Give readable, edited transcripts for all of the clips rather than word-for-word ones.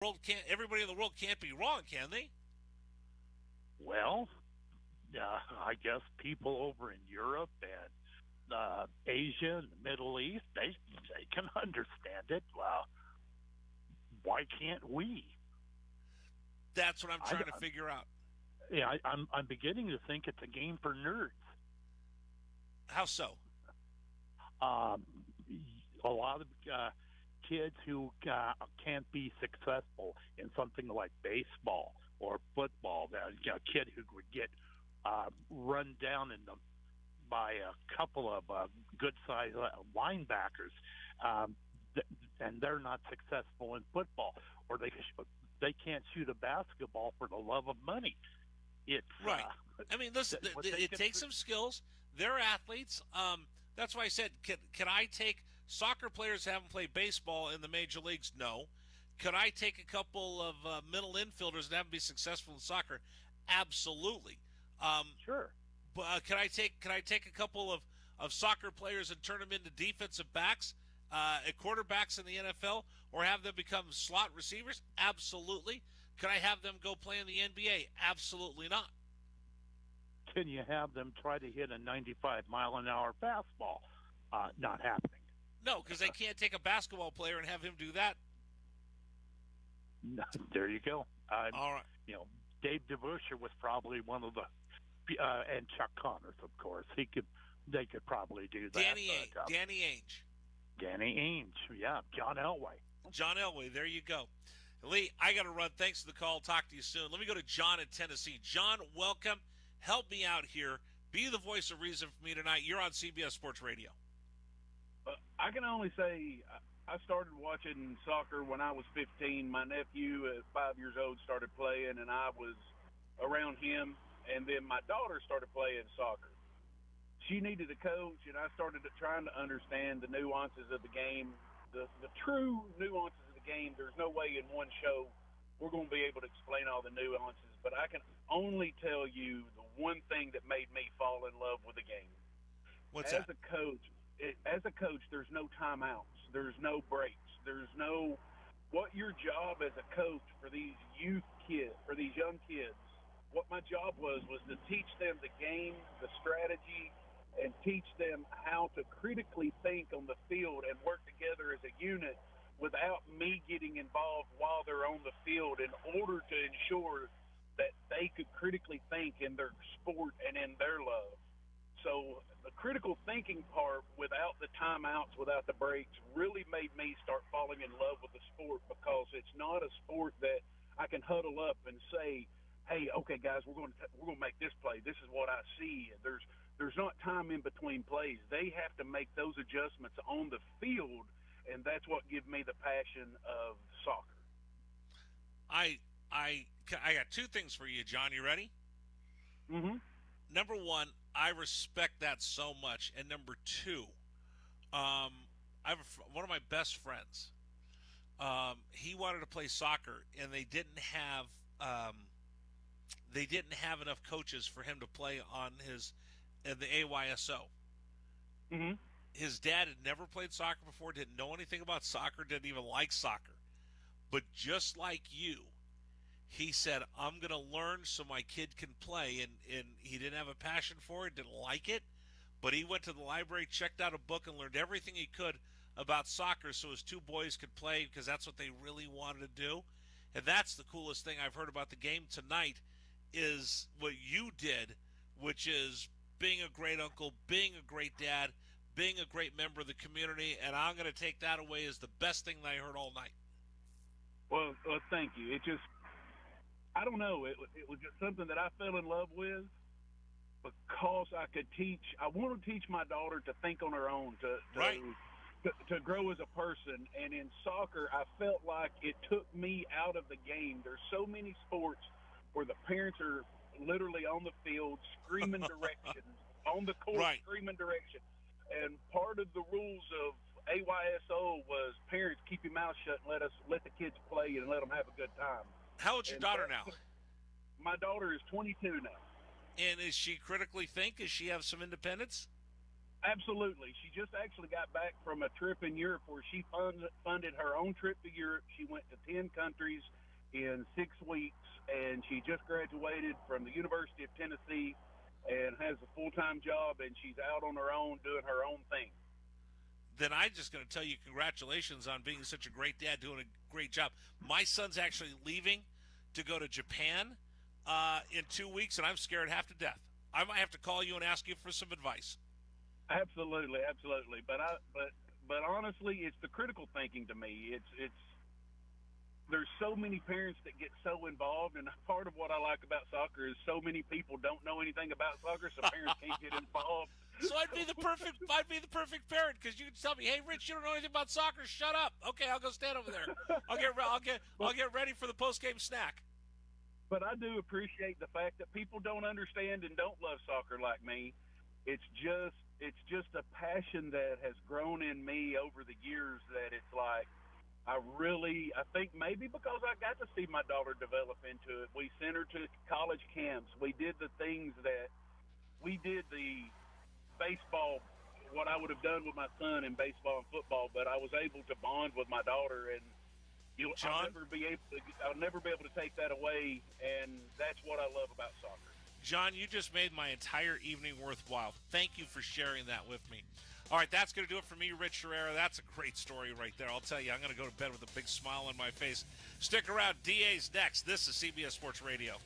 Everybody in the world can't be wrong, can they? Well, I guess people over in Europe and Asia and the Middle East, they can understand it. Why can't we? That's what I'm I, trying to figure out. yeah, I'm beginning to think it's a game for nerds. How so? Um, a lot of kids who can't be successful in something like baseball or football. A kid who would get run down by a couple of good-sized linebackers, um, and they're not successful in football, or they can't shoot a basketball for the love of money. It's Right. I mean, listen, it takes some skills. They're athletes. That's why I said, can I take soccer players who haven't played baseball in the major leagues? No. Could I take a couple of middle infielders and have them be successful in soccer? Absolutely. Sure. But can I take a couple of soccer players and turn them into defensive backs, quarterbacks in the NFL, or have them become slot receivers? Absolutely. Could I have them go play in the NBA? Absolutely not. Can you have them try to hit a 95-mile-an-hour fastball? Not happening. No, because they can't take a basketball player and have him do that. No, there you go. All right. Dave DeBuscher was probably one of the, and Chuck Connors, of course. They could probably do that. Danny Ainge. Danny Ainge, yeah. John Elway. John Elway, there you go. Lee, I got to run. Thanks for the call. Talk to you soon. Let me go to John in Tennessee. John, welcome. Help me out here. Be the voice of reason for me tonight. You're on CBS Sports Radio. I can only say I started watching soccer when I was 15. My nephew at 5 years old started playing, and I was around him. And then my daughter started playing soccer. She needed a coach, and I started trying to understand the nuances of the game, the true nuances of the game. There's no way in one show we're going to be able to explain all the nuances, but I can only tell you the one thing that made me fall in love with the game. What's as that? As a coach, there's no timeouts. There's no breaks. There's no what your job as a coach for these young kids. What my job was to teach them the game, the strategy, and teach them how to critically think on the field and work together as a unit without me getting involved while they're on the field in order to ensure that they could critically think in their sport and in their love. So the critical thinking part without the timeouts, without the breaks, really made me start falling in love with the sport, because it's not a sport that I can huddle up and say, hey, okay, guys, we're going to make this play. This is what I see. There's not time in between plays. They have to make those adjustments on the field, and that's what gives me the passion of soccer. I got two things for you, John. You ready? Mm-hmm. Number one, I respect that so much, and number two, I have one of my best friends. He wanted to play soccer, and they didn't have enough coaches for him to play in the AYSO. Mm-hmm. His dad had never played soccer before, didn't know anything about soccer, didn't even like soccer. But just like you, he said, I'm going to learn so my kid can play. And he didn't have a passion for it, didn't like it. But he went to the library, checked out a book, and learned everything he could about soccer so his two boys could play, because that's what they really wanted to do. And that's the coolest thing I've heard about the game tonight, is what you did, which is being a great uncle, being a great dad, being a great member of the community, and I'm going to take that away as the best thing that I heard all night. Well, thank you. I don't know. It was just something that I fell in love with, because I want to teach my daughter to think on her own, to grow as a person. And in soccer, I felt like it took me out of the game. There's so many sports where the parents are literally on the field screaming directions, on the court screaming direction. And part of the rules of AYSO was parents keep your mouth shut and let the kids play and let them have a good time. How old's your daughter now? My daughter is 22 now. And is she critically think? Does she have some independence? Absolutely. She just actually got back from a trip in Europe where she funded her own trip to Europe. She went to 10 countries in 6 weeks, and she just graduated from the University of Tennessee and has a full-time job, and she's out on her own doing her own thing. Then I'm just going to tell you congratulations on being such a great dad, doing a great job. My son's actually leaving to go to Japan in 2 weeks, and I'm scared half to death. I might have to call you and ask you for some advice. Absolutely. But honestly, it's the critical thinking to me. It's there's so many parents that get so involved, and part of what I like about soccer is so many people don't know anything about soccer, so parents can't get involved. So I'd be the perfect parent, because you can tell me, "Hey, Rich, you don't know anything about soccer. Shut up." Okay, I'll go stand over there. I'll get ready for the post-game snack. But I do appreciate the fact that people don't understand and don't love soccer like me. It's just a passion that has grown in me over the years that it's like I think maybe because I got to see my daughter develop into it. We sent her to college camps. We did the things that we did the baseball, what I would have done with my son in baseball and football, but I was able to bond with my daughter, and I'll never be able to take that away, and that's what I love about soccer. John, you just made my entire evening worthwhile. Thank you for sharing that with me. All right, that's going to do it for me, Rich Herrera. That's a great story right there. I'll tell you, I'm going to go to bed with a big smile on my face. Stick around. DA's next. This is CBS Sports Radio.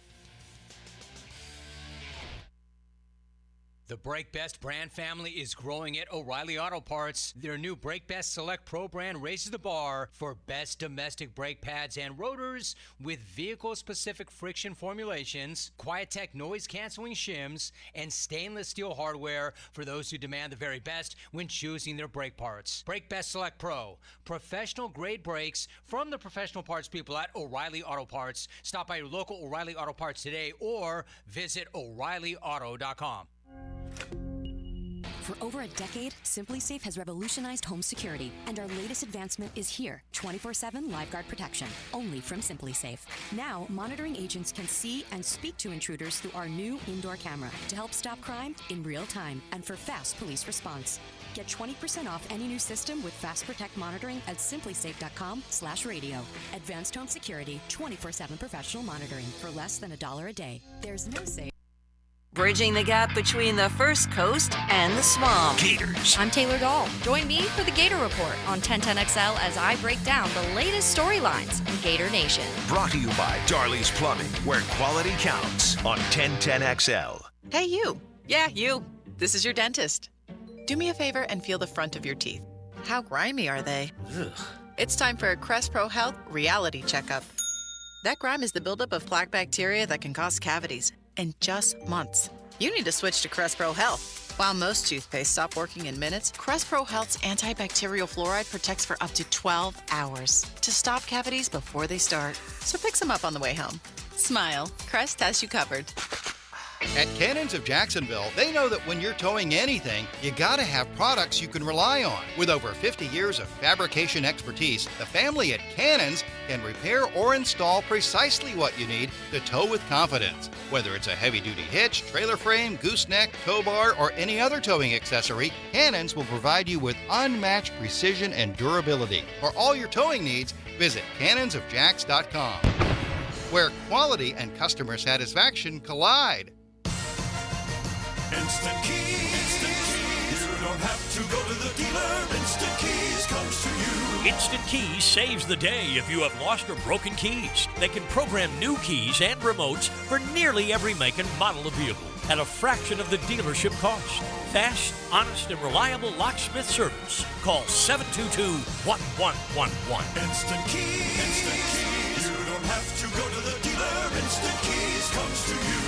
The Brake Best brand family is growing at O'Reilly Auto Parts. Their new Brake Best Select Pro brand raises the bar for best domestic brake pads and rotors with vehicle-specific friction formulations, QuietTech noise-canceling shims, and stainless steel hardware for those who demand the very best when choosing their brake parts. Brake Best Select Pro, professional-grade brakes from the professional parts people at O'Reilly Auto Parts. Stop by your local O'Reilly Auto Parts today or visit O'ReillyAuto.com. For over a decade, SimpliSafe has revolutionized home security, and our latest advancement is here, 24/7 LiveGuard protection, only from SimpliSafe. Now, monitoring agents can see and speak to intruders through our new indoor camera to help stop crime in real time and for fast police response. Get 20% off any new system with Fast Protect monitoring at simplisafe.com/radio. Advanced home security, 24/7 professional monitoring for less than $1 a day. There's no safe. Bridging the gap between the First Coast and the swamp. Gators. I'm Taylor Dahl. Join me for the Gator Report on 1010XL as I break down the latest storylines in Gator Nation. Brought to you by Darley's Plumbing, where quality counts on 1010XL. Hey, you. Yeah, you. This is your dentist. Do me a favor and feel the front of your teeth. How grimy are they? Ugh. It's time for a Crest Pro Health reality checkup. That grime is the buildup of plaque bacteria that can cause cavities in just months. You need to switch to Crest Pro Health. While most toothpaste stop working in minutes, Crest Pro Health's antibacterial fluoride protects for up to 12 hours to stop cavities before they start. So pick some up on the way home. Smile. Crest has you covered. At Cannons of Jacksonville, they know that when you're towing anything, you gotta have products you can rely on. With over 50 years of fabrication expertise, the family at Cannons can repair or install precisely what you need to tow with confidence. Whether it's a heavy-duty hitch, trailer frame, gooseneck, tow bar, or any other towing accessory, Cannons will provide you with unmatched precision and durability. For all your towing needs, visit cannonsofjacks.com, where quality and customer satisfaction collide. Instant Keys. You don't have to go to the dealer. Instant Keys comes to you. Instant Keys saves the day if you have lost or broken keys. They can program new keys and remotes for nearly every make and model of vehicle at a fraction of the dealership cost. Fast, honest, and reliable locksmith service. Call 722-1111. Instant Keys. Instant Keys. You don't have to go to the dealer. Instant Keys comes to you.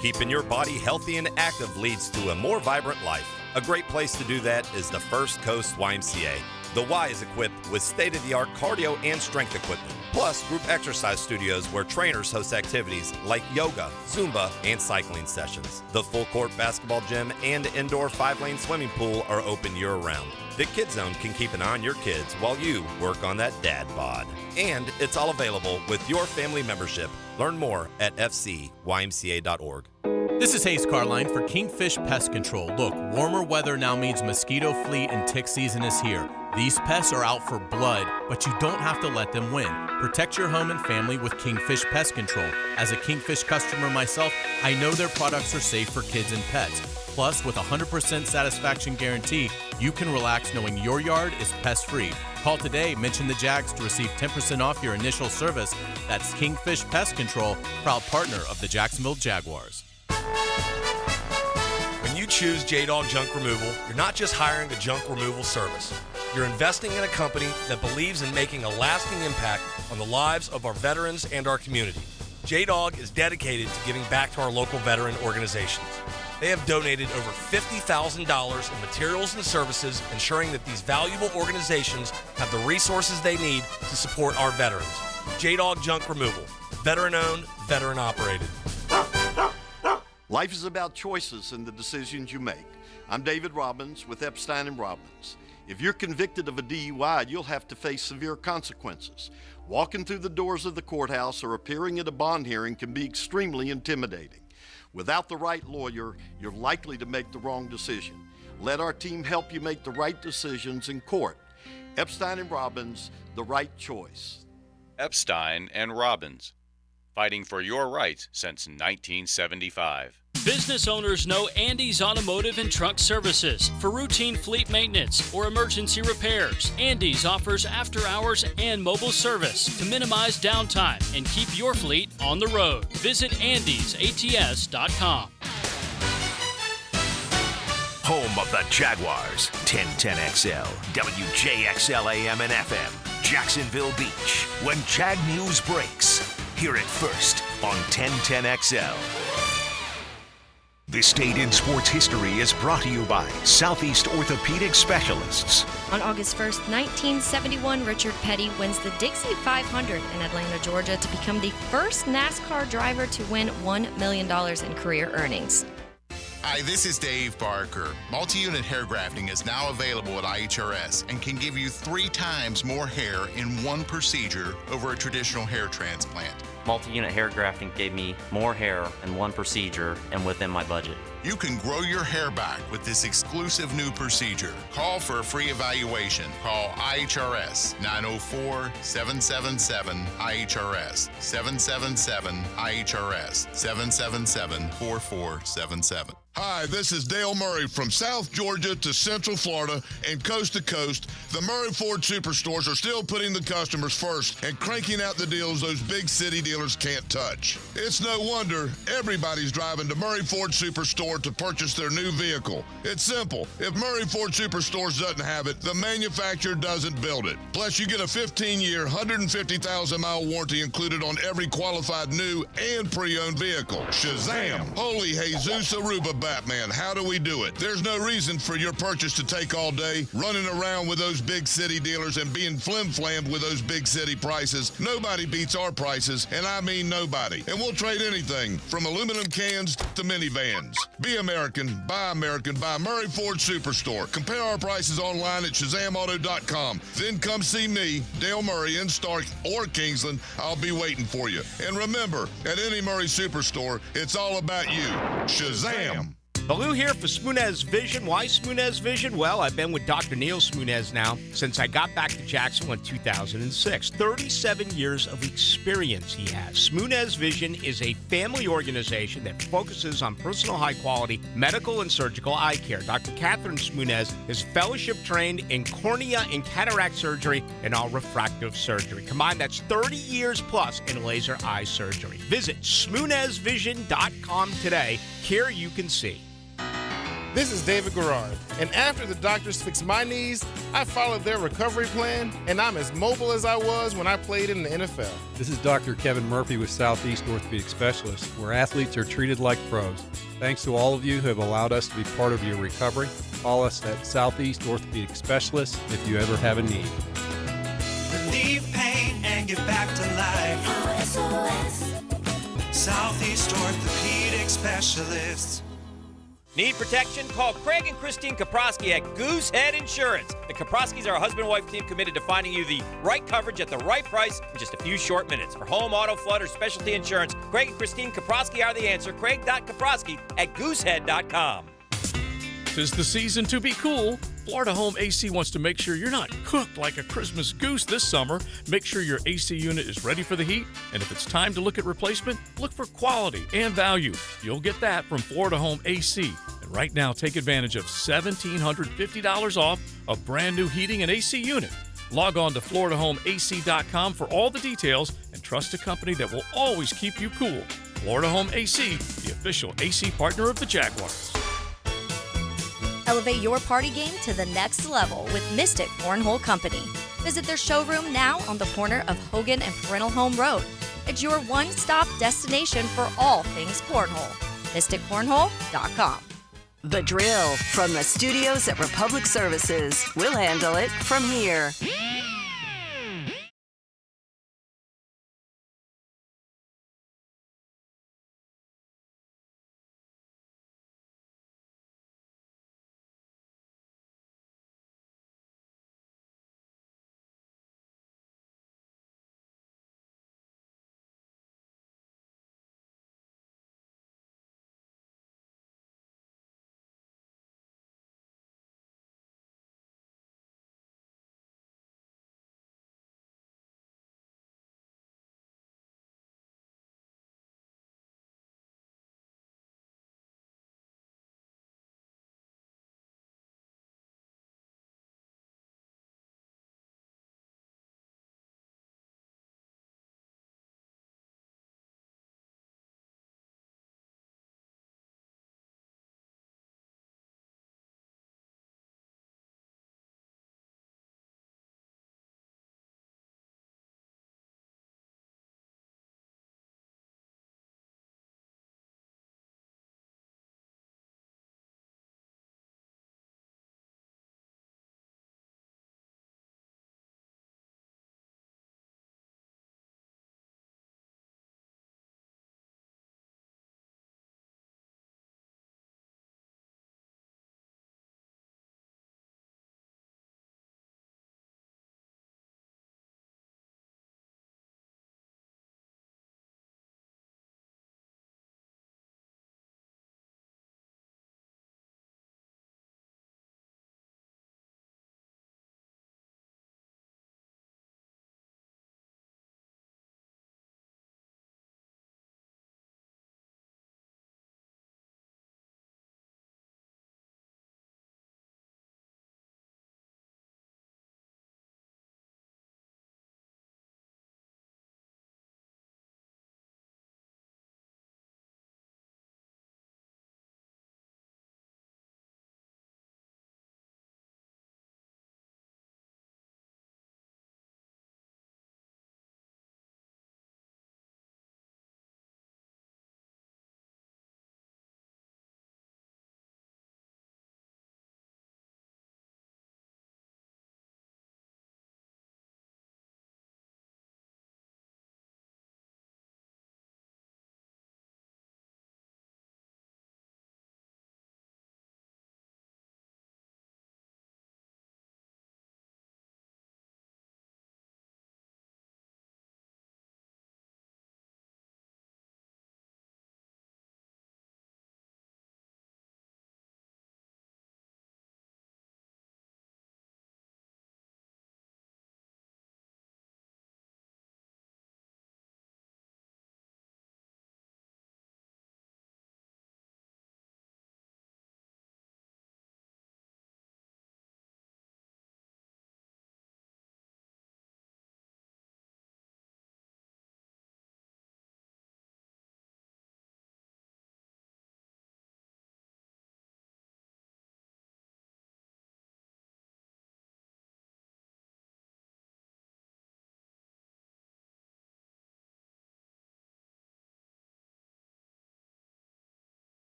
Keeping your body healthy and active leads to a more vibrant life. A great place to do that is the First Coast YMCA. The Y is equipped with state-of-the-art cardio and strength equipment, plus group exercise studios where trainers host activities like yoga, Zumba, and cycling sessions. The full-court basketball gym and indoor 5-lane swimming pool are open year-round. The Kids Zone can keep an eye on your kids while you work on that dad bod. And it's all available with your family membership. Learn more at fcymca.org. This is Hayes Carline for Kingfish Pest Control. Look, warmer weather now means mosquito, flea, and tick season is here. These pests are out for blood, but you don't have to let them win. Protect your home and family with Kingfish Pest Control. As a Kingfish customer myself, I know their products are safe for kids and pets. Plus, with a 100% satisfaction guarantee, you can relax knowing your yard is pest-free. Call today, mention the Jags to receive 10% off your initial service. That's Kingfish Pest Control, proud partner of the Jacksonville Jaguars. When you choose J-Dog Junk Removal, you're not just hiring a junk removal service. You're investing in a company that believes in making a lasting impact on the lives of our veterans and our community. J-Dog is dedicated to giving back to our local veteran organizations. They have donated over $50,000 in materials and services, ensuring that these valuable organizations have the resources they need to support our veterans. J-Dog Junk Removal. Veteran-owned, veteran-operated. Life is about choices and the decisions you make. I'm David Robbins with Epstein & Robbins. If you're convicted of a DUI, you'll have to face severe consequences. Walking through the doors of the courthouse or appearing at a bond hearing can be extremely intimidating. Without the right lawyer, you're likely to make the wrong decision. Let our team help you make the right decisions in court. Epstein & Robbins, the right choice. Epstein & Robbins, fighting for your rights since 1975. Business owners know Andy's Automotive and Truck Services for routine fleet maintenance or emergency repairs. Andy's offers after-hours and mobile service to minimize downtime and keep your fleet on the road. Visit andysats.com. Home of the Jaguars, 1010XL, WJXL AM and FM, Jacksonville Beach. When Jag News breaks, hear it first on 1010XL. This date in sports history is brought to you by Southeast Orthopedic Specialists. On August 1st, 1971, Richard Petty wins the Dixie 500 in Atlanta, Georgia to become the first NASCAR driver to win $1 million in career earnings. Hi, this is Dave Barker. Multi-unit hair grafting is now available at IHRS and can give you 3 times more hair in one procedure over a traditional hair transplant. Multi-unit hair grafting gave me more hair in one procedure and within my budget. You can grow your hair back with this exclusive new procedure. Call for a free evaluation. Call IHRS 904-777-IHRS 777-IHRS 777-4477. Hi, this is Dale Murray from South Georgia to Central Florida and coast to coast. The Murray Ford Superstores are still putting the customers first and cranking out the deals those big city dealers can't touch. It's no wonder everybody's driving to Murray Ford Superstore to purchase their new vehicle. It's simple. If Murray Ford Superstores doesn't have it, the manufacturer doesn't build it. Plus, you get a 15-year, 150,000-mile warranty included on every qualified new and pre-owned vehicle. Shazam! Holy Jesus Aruba Batman, how do we do it? There's no reason for your purchase to take all day, running around with those big city dealers and being flim-flammed with those big city prices. Nobody beats our prices, and I mean nobody. And we'll trade anything from aluminum cans to minivans. Be American, buy Murray Ford Superstore. Compare our prices online at ShazamAuto.com. Then come see me, Dale Murray, in Stark or Kingsland. I'll be waiting for you. And remember, at any Murray Superstore, it's all about you. Shazam! Baloo here for Spunez Vision. Why Spunez Vision? Well, I've been with Dr. Neil Spunez now since I got back to Jacksonville in 2006. 37 years of experience he has. Spunez Vision is a family organization that focuses on personal high-quality medical and surgical eye care. Dr. Catherine Spunez is fellowship-trained in cornea and cataract surgery and all refractive surgery. Combined, that's 30 years plus in laser eye surgery. Visit SpunezVision.com today. Here you can see. This is David Garrard, and after the doctors fixed my knees, I followed their recovery plan, and I'm as mobile as I was when I played in the NFL. This is Dr. Kevin Murphy with Southeast Orthopedic Specialists, where athletes are treated like pros. Thanks to all of you who have allowed us to be part of your recovery. Call us at Southeast Orthopedic Specialists if you ever have a need. Relieve pain and get back to life. SOS. Southeast Orthopedic Specialists. Need protection? Call Craig and Christine Kaprosky at Goosehead Insurance. The Kaproskys are a husband-wife team committed to finding you the right coverage at the right price in just a few short minutes. For home, auto, flood, or specialty insurance, Craig and Christine Kaprosky are the answer. Craig.Kaprosky at goosehead.com. 'Tis the season to be cool. Florida Home AC wants to make sure you're not cooked like a Christmas goose this summer. Make sure your AC unit is ready for the heat, and if it's time to look at replacement, look for quality and value. You'll get that from Florida Home AC. And right now, take advantage of $1,750 off a brand new heating and AC unit. Log on to FloridaHomeAC.com for all the details and trust a company that will always keep you cool. Florida Home AC, the official AC partner of the Jaguars. Elevate your party game to the next level with Mystic Cornhole Company. Visit their showroom now on the corner of Hogan and Parental Home Road. It's your one-stop destination for all things cornhole. MysticCornhole.com. The Drill from the studios at Republic Services. We'll handle it from here.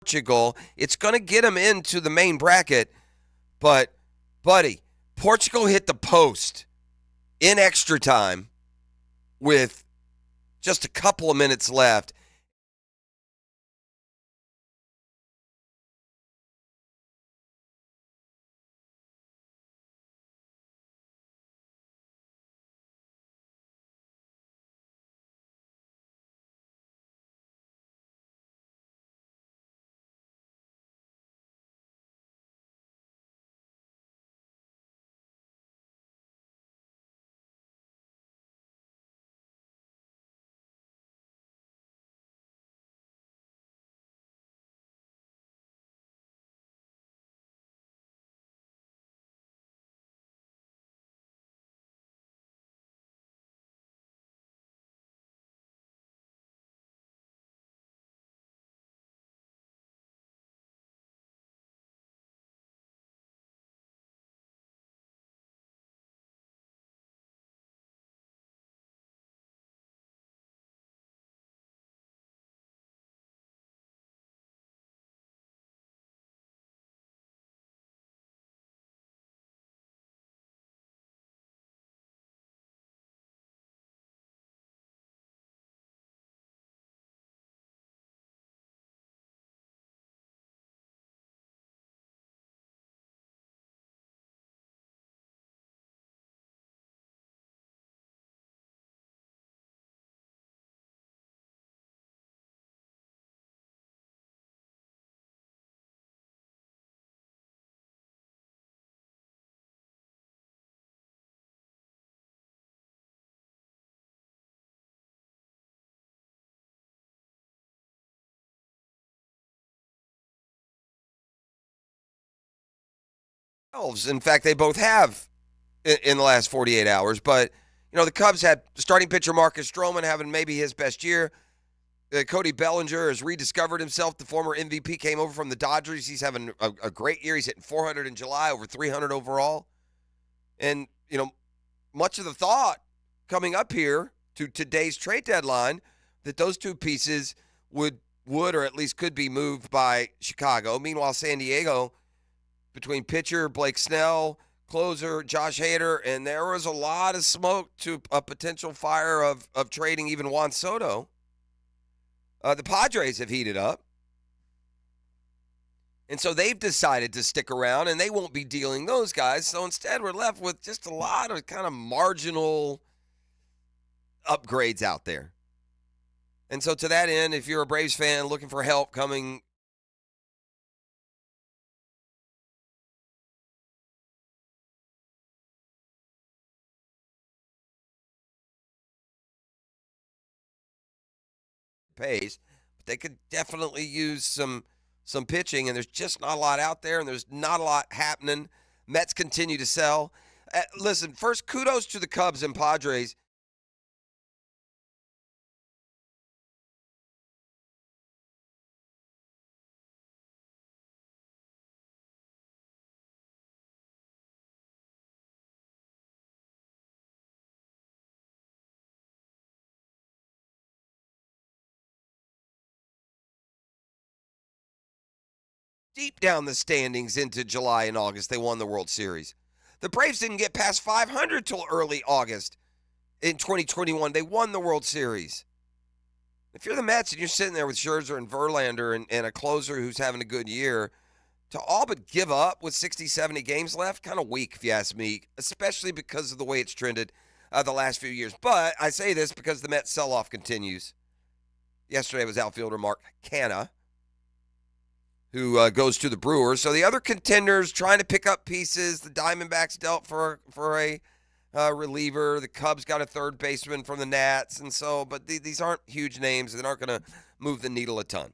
Portugal. It's going to get them into the main bracket. But, buddy, Portugal hit the post in extra time with just a couple of minutes left. In fact, they both have in the last 48 hours. But, the Cubs had starting pitcher Marcus Stroman having maybe his best year. Cody Bellinger has rediscovered himself. The former MVP came over from the Dodgers. He's having a great year. He's hitting 400 in July, over 300 overall. And, much of the thought coming up here to today's trade deadline that those two pieces would or at least could be moved by Chicago. Meanwhile, San Diego, between pitcher Blake Snell, closer Josh Hader, and there was a lot of smoke to a potential fire of trading even Juan Soto. The Padres have heated up. And so they've decided to stick around, and they won't be dealing those guys. So instead, we're left with just a lot of kind of marginal upgrades out there. And so to that end, if you're a Braves fan looking for help coming pace, but they could definitely use some pitching, and there's just not a lot out there, and there's not a lot happening. Mets continue to sell. Listen, first, kudos to the Cubs and Padres. Deep down the standings into July and August, they won the World Series. The Braves didn't get past 500 till early August in 2021. They won the World Series. If you're the Mets and you're sitting there with Scherzer and Verlander and a closer who's having a good year, to all but give up with 60, 70 games left, kind of weak if you ask me, especially because of the way it's trended the last few years. But I say this because the Mets sell-off continues. Yesterday was outfielder Mark Canha, who goes to the Brewers. So the other contenders trying to pick up pieces. The Diamondbacks dealt for a reliever. The Cubs got a third baseman from the Nats. And so, but these aren't huge names. They aren't going to move the needle a ton.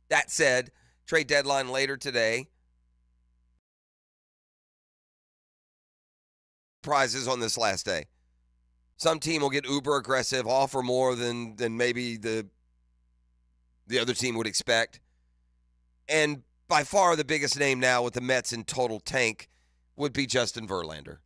That said, trade deadline later today. Prizes on this last day. Some team will get uber aggressive, offer more than maybe the other team would expect. And by far the biggest name now with the Mets in total tank would be Justin Verlander.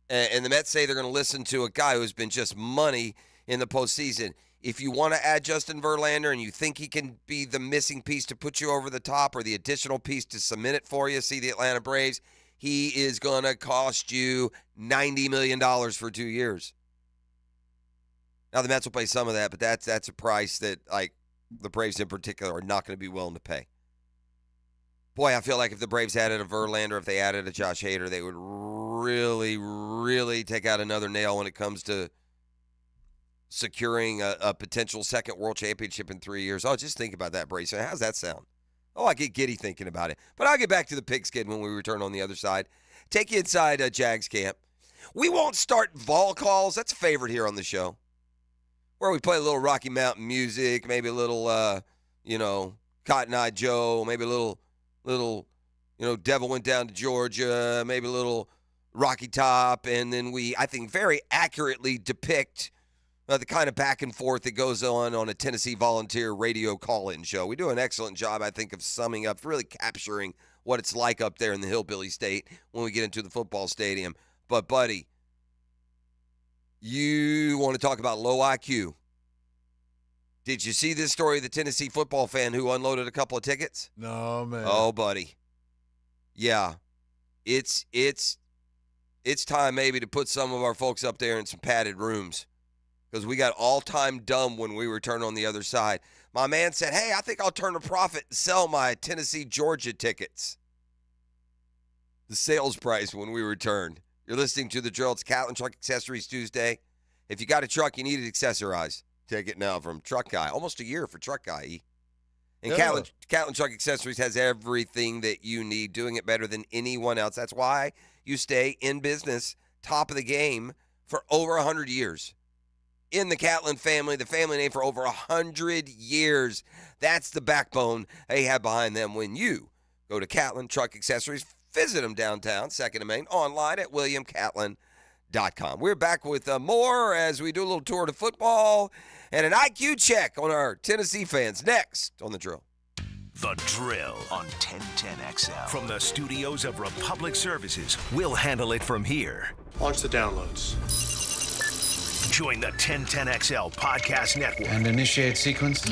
And the Mets say they're going to listen to a guy who's been just money in the postseason. If you want to add Justin Verlander and you think he can be the missing piece to put you over the top or the additional piece to cement it for you, see the Atlanta Braves, he is going to cost you $90 million for 2 years. Now, the Mets will pay some of that, but that's a price that, like, the Braves in particular are not going to be willing to pay. Boy, I feel like if the Braves added a Verlander, if they added a Josh Hader, they would really, really take out another nail when it comes to securing a potential second world championship in 3 years. Oh, just think about that, Braves. How's that sound? Oh, I get giddy thinking about it. But I'll get back to the pigskin when we return on the other side. Take you inside Jags camp. We won't start vol calls. That's a favorite here on the show, where we play a little Rocky Mountain music, maybe a little, Cotton Eye Joe, maybe a little, Devil Went Down to Georgia, maybe a little Rocky Top, and then we, I think, very accurately depict the kind of back and forth that goes on a Tennessee Volunteer radio call-in show. We do an excellent job, I think, of summing up, really capturing what it's like up there in the Hillbilly State when we get into the football stadium. But, buddy, you want to talk about low IQ. Did you see this story of the Tennessee football fan who unloaded a couple of tickets? No, man. Oh, buddy. Yeah. It's time maybe to put some of our folks up there in some padded rooms, because we got all-time dumb when we return on the other side. My man said, hey, I think I'll turn a profit and sell my Tennessee-Georgia tickets. The sales price when we return. You're listening to The Drill. It's Catlin Truck Accessories Tuesday. If you got a truck, you need it accessorized. Take it now from Truck Guy. Almost a year for Truck Guy. And Yeah. Catlin Truck Accessories has everything that you need, doing it better than anyone else. That's why you stay in business, top of the game, for over 100 years. In the Catlin family, the family name for over 100 years. That's the backbone they have behind them. When you go to Catlin Truck Accessories, visit them downtown, 2nd and Main, online at WilliamCatlin.com. We're back with more as we do a little tour to football and an IQ check on our Tennessee fans next on The Drill. The Drill on 1010XL. From the studios of Republic Services, we'll handle it from here. Launch the downloads. Join the 1010XL Podcast Network. And initiate sequence.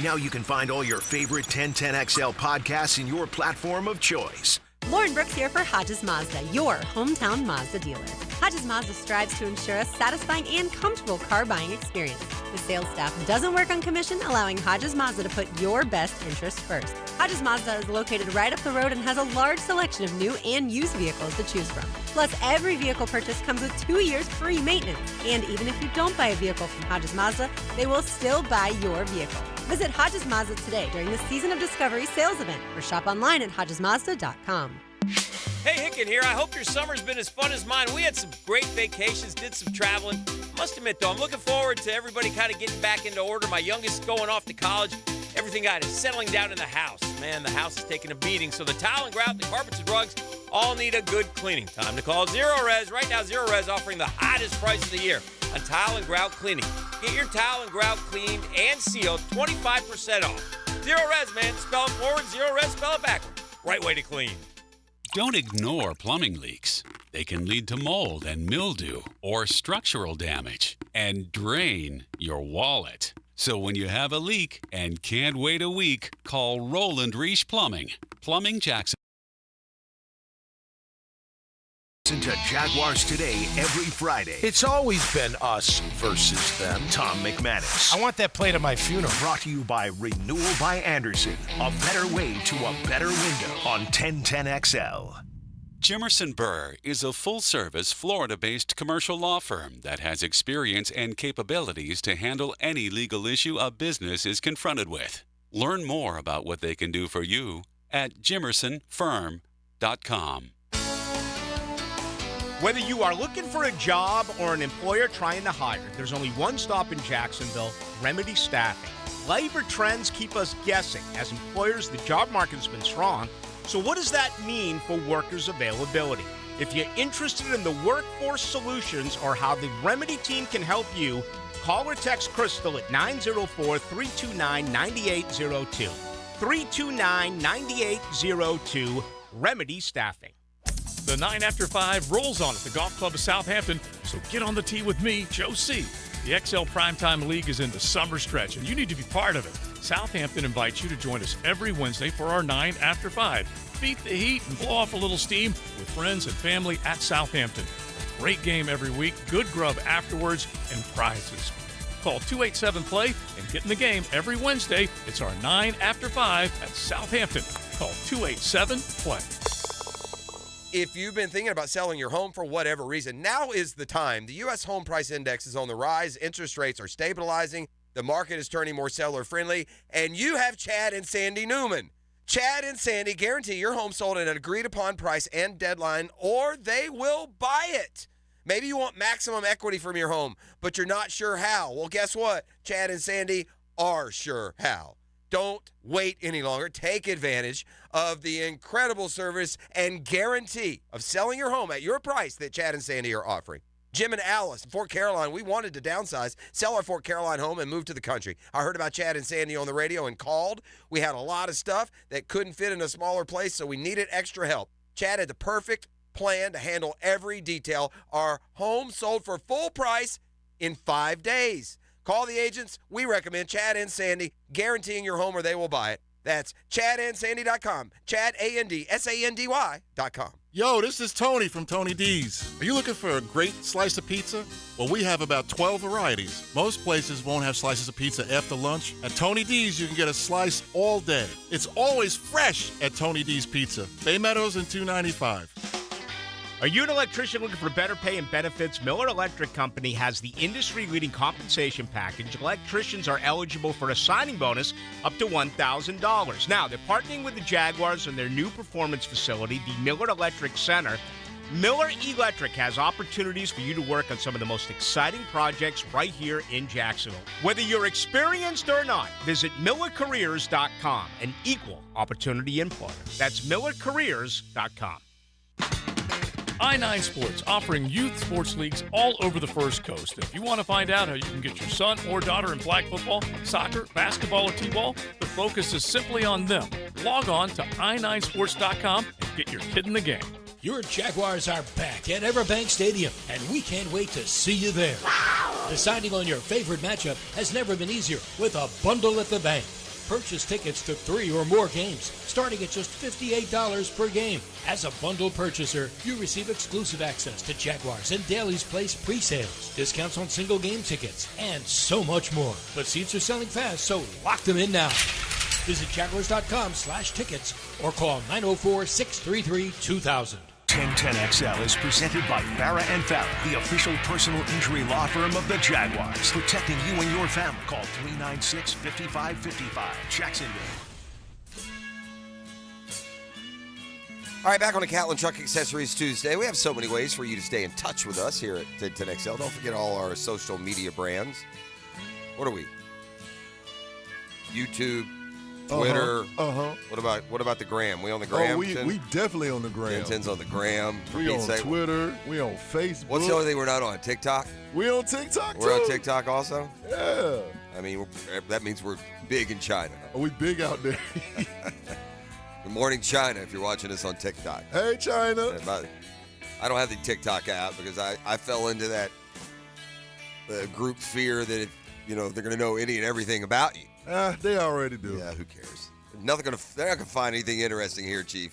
Now you can find all your favorite 1010XL podcasts in your platform of choice. Lauren Brooks here for Hodges Mazda, your hometown Mazda dealer. Hodges Mazda strives to ensure a satisfying and comfortable car buying experience. The sales staff doesn't work on commission, allowing Hodges Mazda to put your best interests first. Hodges Mazda is located right up the road and has a large selection of new and used vehicles to choose from. Plus, every vehicle purchase comes with 2 years free maintenance. And even if you don't buy a vehicle from Hodges Mazda, they will still buy your vehicle. Visit Hodges Mazda today during the Season of Discovery sales event or shop online at HodgesMazda.com. Hey, Hicken here. I hope your summer's been as fun as mine. We had some great vacations, did some traveling. Must admit, though, I'm looking forward to everybody kind of getting back into order. My youngest going off to college. Everything got is settling down in the house. Man, the house is taking a beating. So the towel and grout, the carpets and rugs all need a good cleaning. Time to call Zero Res. Right now, Zero Res offering the hottest price of the year on towel and grout cleaning. Get your towel and grout cleaned and sealed 25% off. Zero Res, man. Spell it forward. Zero Res, spell it backward. Right way to clean. Don't ignore plumbing leaks. They can lead to mold and mildew or structural damage and drain your wallet. So when you have a leak and can't wait a week, call Roland Reich Plumbing. Plumbing Jackson. Listen to Jaguars Today every Friday. It's always been us versus them. Tom McManus. I want that played at my funeral. Brought to you by Renewal by Anderson. A better way to a better window on 1010XL. Jimerson Burr is a full-service, Florida-based commercial law firm that has experience and capabilities to handle any legal issue a business is confronted with. Learn more about what they can do for you at jimersonfirm.com. Whether you are looking for a job or an employer trying to hire, there's only one stop in Jacksonville, Remedy Staffing. Labor trends keep us guessing. As employers, the job market's been strong. So what does that mean for workers' availability? If you're interested in the workforce solutions or how the Remedy team can help you, call or text Crystal at 904-329-9802. 329-9802, Remedy Staffing. The 9 after 5 rolls on at the Golf Club of Southampton, so get on the tee with me, Joe C. The XL Primetime League is in the summer stretch, and you need to be part of it. Southampton invites you to join us every Wednesday for our 9 after 5. Beat the heat and blow off a little steam with friends and family at Southampton. A great game every week, good grub afterwards, and prizes. Call 287-PLAY and get in the game every Wednesday. It's our 9 after 5 at Southampton. Call 287-PLAY. If you've been thinking about selling your home for whatever reason, now is the time. The U.S. Home Price Index is on the rise. Interest rates are stabilizing. The market is turning more seller-friendly. And you have Chad and Sandy Newman. Chad and Sandy guarantee your home sold at an agreed-upon price and deadline, or they will buy it. Maybe you want maximum equity from your home, but you're not sure how. Well, guess what? Chad and Sandy are sure how. Don't wait any longer. Take advantage of the incredible service and guarantee of selling your home at your price that Chad and Sandy are offering. Jim and Alice in Fort Caroline, we wanted to downsize, sell our Fort Caroline home, and move to the country. I heard about Chad and Sandy on the radio and called. We had a lot of stuff that couldn't fit in a smaller place, so we needed extra help. Chad had the perfect plan to handle every detail. Our home sold for full price in 5 days. Call the agents. We recommend Chad and Sandy, guaranteeing your home or they will buy it. That's ChadandSandy.com. ChadandSandy.com. Yo, this is Tony from Tony D's. Are you looking for a great slice of pizza? Well, we have about 12 varieties. Most places won't have slices of pizza after lunch. At Tony D's, you can get a slice all day. It's always fresh at Tony D's Pizza. Bay Meadows and 295. Are you an electrician looking for better pay and benefits? Miller Electric Company has the industry-leading compensation package. Electricians are eligible for a signing bonus up to $1,000. Now, they're partnering with the Jaguars on their new performance facility, the Miller Electric Center. Miller Electric has opportunities for you to work on some of the most exciting projects right here in Jacksonville. Whether you're experienced or not, visit MillerCareers.com, an equal opportunity employer. That's MillerCareers.com. I-9 Sports, offering youth sports leagues all over the First Coast. If you want to find out how you can get your son or daughter in flag football, soccer, basketball, or t-ball, the focus is simply on them. Log on to i9sports.com and get your kid in the game. Your Jaguars are back at Everbank Stadium, and we can't wait to see you there. Deciding on your favorite matchup has never been easier with a bundle at the bank. Purchase tickets to 3 or more games, starting at just $58 per game. As a bundle purchaser, you receive exclusive access to Jaguars and Daly's Place pre-sales, discounts on single game tickets, and so much more. But seats are selling fast, so lock them in now. Visit Jaguars.com/tickets or call 904-633-2000. 1010XL is presented by Farah and Farah, the official personal injury law firm of the Jaguars, protecting you and your family. Call 396-5555, Jacksonville. All right, back on the Catlin Truck Accessories Tuesday. We have so many ways for you to stay in touch with us here at 1010XL. Don't forget all our social media brands. What are we? YouTube, Twitter. What about the gram? We on the gram? Oh, we definitely on the gram. 1010's on the gram. We on Twitter. We on Facebook. What's the only thing we're not on? TikTok? We on TikTok, We're too. on TikTok also? Yeah. I mean, that means we're big in China. Are we big out there? Good morning, China, if you're watching us on TikTok. Hey, China. I don't have the TikTok app because I fell into that group fear that they're going to know any and everything about you. They already do. Yeah, who cares? They're not going to find anything interesting here, Chief.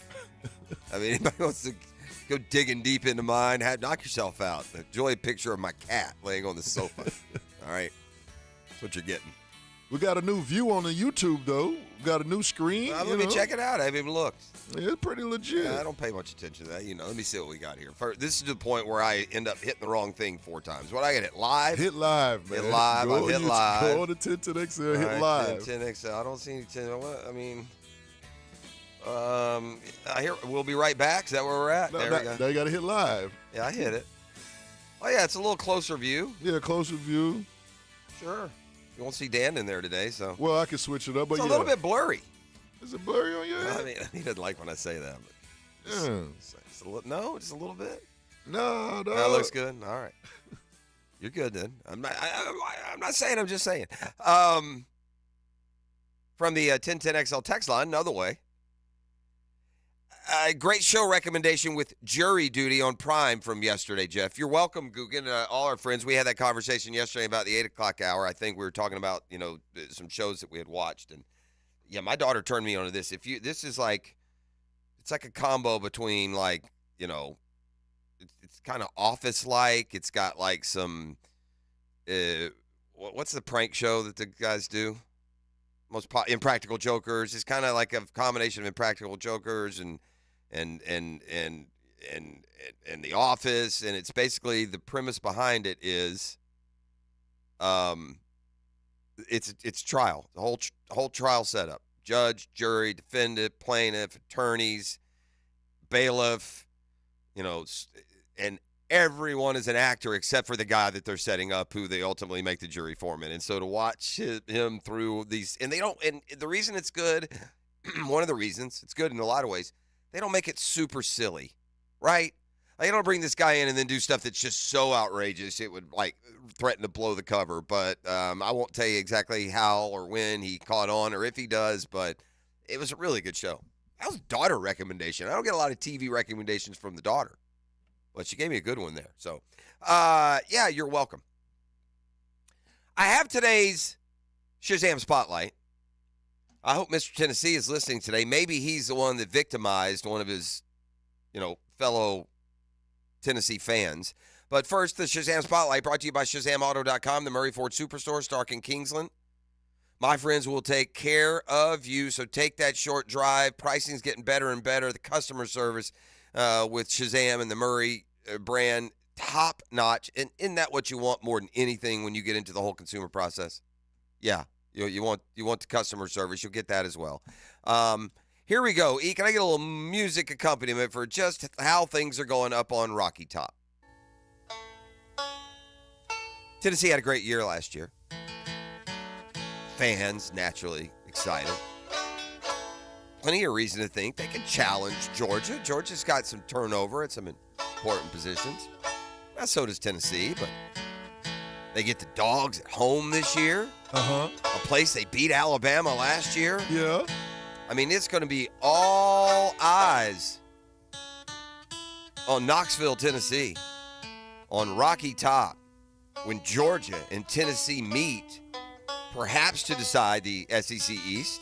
I mean, anybody wants to go digging deep into mine, knock yourself out. Enjoy a picture of my cat laying on the sofa. All right? That's what you're getting. We got a new view on the YouTube, though. We got a new screen. Let me check it out. I haven't even looked. It's pretty legit. I don't pay much attention to that. Let me see what we got here. This is the point where I end up hitting the wrong thing 4 times. What, I get it live? Hit live, man. Hit live. I hit live. Go to 1010XL, hit live. 1010XL. I don't see any 10. I mean, we'll be right back. Is that where we're at? There we go. Now you got to hit live. Yeah, I hit it. Oh, yeah, it's a little closer view. Yeah, closer view. Sure. You won't see Dan in there today, so. Well, I can switch it up, but it's a little bit blurry. Is it blurry on your end? I mean, he doesn't like when I say that. But just a little bit. No. That looks good. All right. You're good then. I'm not saying. I'm just saying. From the 1010XL text line, another way. great show recommendation with Jury Duty on Prime from yesterday, Jeff. You're welcome, Guggen. All our friends, we had that conversation yesterday about the 8 o'clock hour. I think we were talking about, some shows that we had watched. And, yeah, my daughter turned me on to this. This is like, it's like a combo between, like, it's kind of Office-like. It's got, like, some, what's the prank show that the guys do? Impractical Jokers. It's kind of like a combination of Impractical Jokers and The Office, and it's basically the premise behind it is, it's trial, the whole trial setup: judge, jury, defendant, plaintiff, attorneys, bailiff, and everyone is an actor except for the guy that they're setting up, who they ultimately make the jury foreman. And so to watch him through these, and the reason it's good, one of the reasons it's good in a lot of ways, they don't make it super silly, right? Like, they don't bring this guy in and then do stuff that's just so outrageous it would, like, threaten to blow the cover. But I won't tell you exactly how or when he caught on or if he does, but it was a really good show. That was a daughter recommendation. I don't get a lot of TV recommendations from the daughter, but she gave me a good one there. So, yeah, you're welcome. I have today's Shazam Spotlight. I hope Mr. Tennessee is listening today. Maybe he's the one that victimized one of his, fellow Tennessee fans. But first, the Shazam Spotlight brought to you by ShazamAuto.com, the Murray Ford Superstore, Stark and Kingsland. My friends will take care of you, so take that short drive. Pricing's getting better and better. The customer service with Shazam and the Murray brand, top notch. And isn't that what you want more than anything when you get into the whole consumer process? Yeah, you want the customer service. You'll get that as well. Here we go. E, can I get a little music accompaniment for just how things are going up on Rocky Top? Tennessee had a great year last year. Fans naturally excited. Plenty of reason to think they can challenge Georgia. Georgia's got some turnover at some important positions. Well, so does Tennessee, but they get the Dogs at home this year. A place they beat Alabama last year. Yeah. I mean, it's going to be all eyes on Knoxville, Tennessee, on Rocky Top, when Georgia and Tennessee meet, perhaps to decide the SEC East,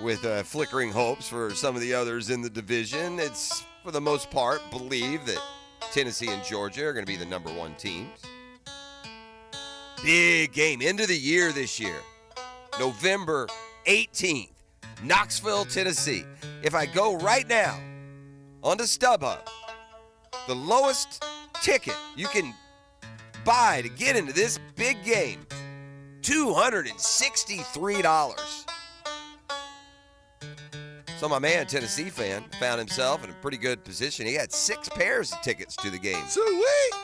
with flickering hopes for some of the others in the division. It's, for the most part, believed that Tennessee and Georgia are going to be the number one teams. Big game, end of the year this year, November 18th, Knoxville, Tennessee. If I go right now onto StubHub, the lowest ticket you can buy to get into this big game, $263. So my man, Tennessee fan, found himself in a pretty good position. He had 6 pairs of tickets to the game. Sweet.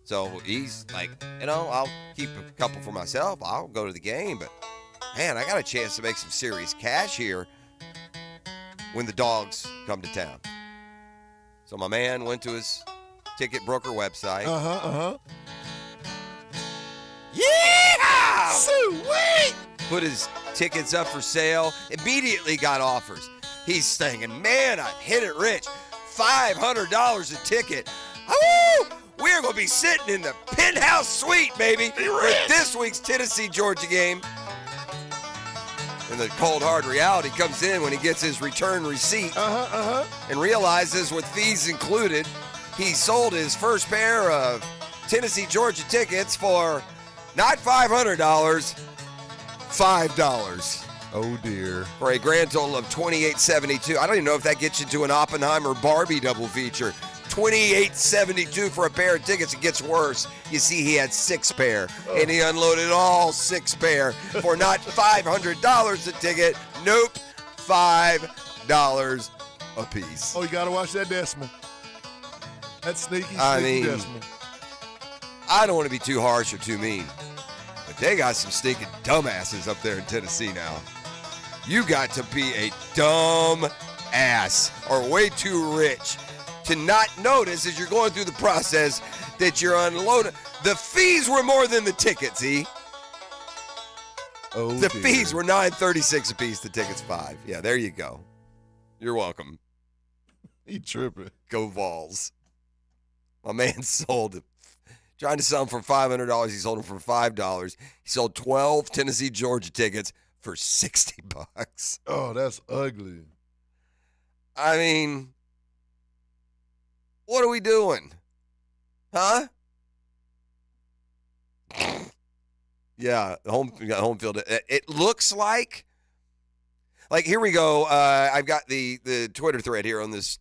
So he's like, I'll keep a couple for myself. I'll go to the game. But, man, I got a chance to make some serious cash here when the Dogs come to town. So my man went to his ticket broker website. Yeah! Sweet! Put his tickets up for sale. Immediately got offers. He's thinking, man, I've hit it rich. $500 a ticket. Woo! We're going to be sitting in the penthouse suite, baby, for this week's Tennessee-Georgia game. And the cold, hard reality comes in when he gets his return receipt and realizes, with fees included, he sold his first pair of Tennessee-Georgia tickets for not $500, $5. Oh, dear. For a grand total of $28.72. I don't even know if that gets you to an Oppenheimer Barbie double feature. $28.72 for a pair of tickets. It gets worse. You see, he had 6 pair, and he unloaded all 6 pair for not $500 a ticket. Nope, $5 a piece. Oh, you got to watch that decimal. That sneaky decimal. I don't want to be too harsh or too mean, but they got some stinking dumbasses up there in Tennessee now. You got to be a dumb ass or way too rich to not notice as you're going through the process that you're unloading. The fees were more than the tickets, E. Oh, the fees were $9.36 a piece. The tickets $5. Yeah, there you go. You're welcome. He tripping. Go Vols. My man sold him. Trying to sell them for $500. He sold them for $5. He sold 12 Tennessee Georgia tickets for $60. Oh, that's ugly. I mean, what are we doing? Huh? Yeah, home field. It looks like here we go. I've got the Twitter thread here on this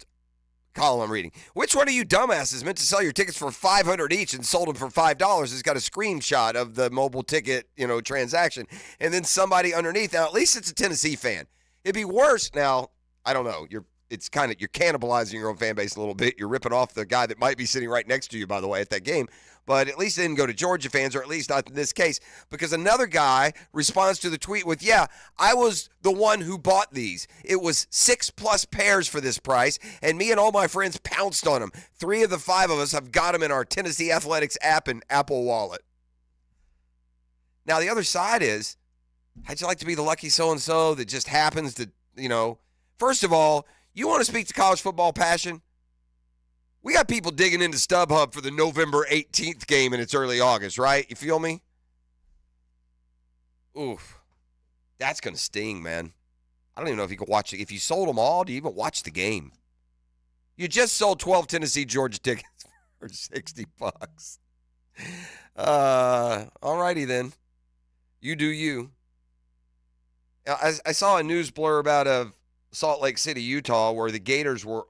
column I'm reading. Which one of you dumbasses meant to sell your tickets for $500 each and sold them for $5? It's got a screenshot of the mobile ticket, transaction, and then somebody underneath. Now, at least it's a Tennessee fan. It'd be worse. Now, I don't know. You're cannibalizing your own fan base a little bit. You're ripping off the guy that might be sitting right next to you, by the way, at that game. But at least it didn't go to Georgia fans, or at least not in this case, because another guy responds to the tweet with, yeah, I was the one who bought these. It was 6+ pairs for this price, and me and all my friends pounced on them. 3 of the 5 of us have got them in our Tennessee Athletics app and Apple Wallet. Now, the other side is, how'd you like to be the lucky so-and-so that just happens to, first of all, you want to speak to college football passion? We got people digging into StubHub for the November 18th game and it's early August, right? You feel me? Oof. That's going to sting, man. I don't even know if you could watch it. If you sold them all, do you even watch the game? You just sold 12 Tennessee Georgia tickets for $60. All righty then. You do you. I saw a news blurb out of Salt Lake City, Utah, where the Gators are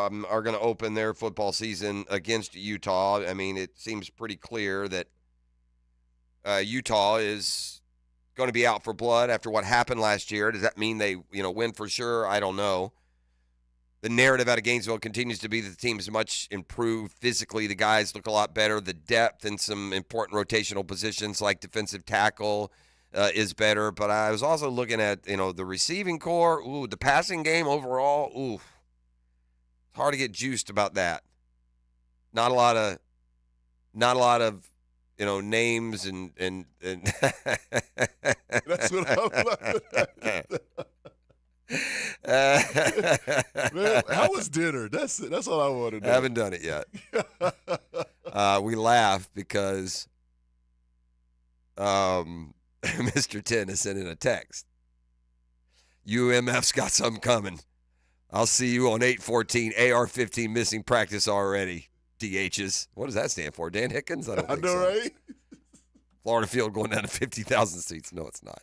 going to open their football season against Utah. I mean, it seems pretty clear that Utah is going to be out for blood after what happened last year. Does that mean they, win for sure? I don't know. The narrative out of Gainesville continues to be that the team is much improved physically. The guys look a lot better. The depth in some important rotational positions like defensive tackle is better, but I was also looking at, the receiving core. Ooh, the passing game overall. Ooh, it's hard to get juiced about that. Not a lot of, names and That's what I'm laughing at. Man, how was dinner? That's it. That's all I want to know. I haven't done it yet. We laugh because Mr. 10 is sending a text. UMF's got something coming. I'll see you on 8/14. AR-15 missing practice already. DHs. What does that stand for? Dan Hickens? I don't think know, so. right? Florida Field going down to 50,000 seats. No, it's not.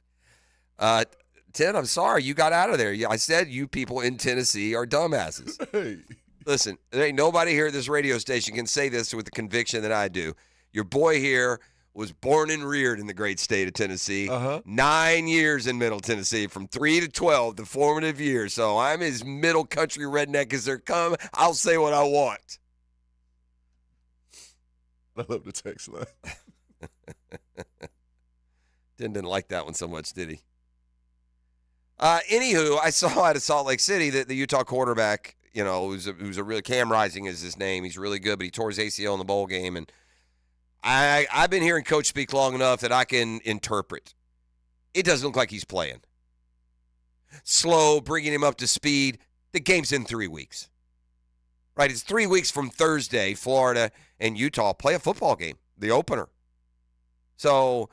10, I'm sorry. You got out of there. I said you people in Tennessee are dumbasses. Hey. Listen, there ain't nobody here at this radio station can say this with the conviction that I do. Your boy here was born and reared in the great state of Tennessee. 9 years in Middle Tennessee, from 3 to 12, the formative years. So I'm as middle country redneck as there come. I'll say what I want. I love the text line. Didn't like that one so much, did he? Anywho, I saw out of Salt Lake City that the Utah quarterback, who's a really, Cam Rising is his name. He's really good, but he tore his ACL in the bowl game, and I've been hearing Coach speak long enough that I can interpret. It doesn't look like he's playing. Slow, bringing him up to speed. The game's in 3 weeks. Right? It's 3 weeks from Thursday. Florida and Utah play a football game, the opener. So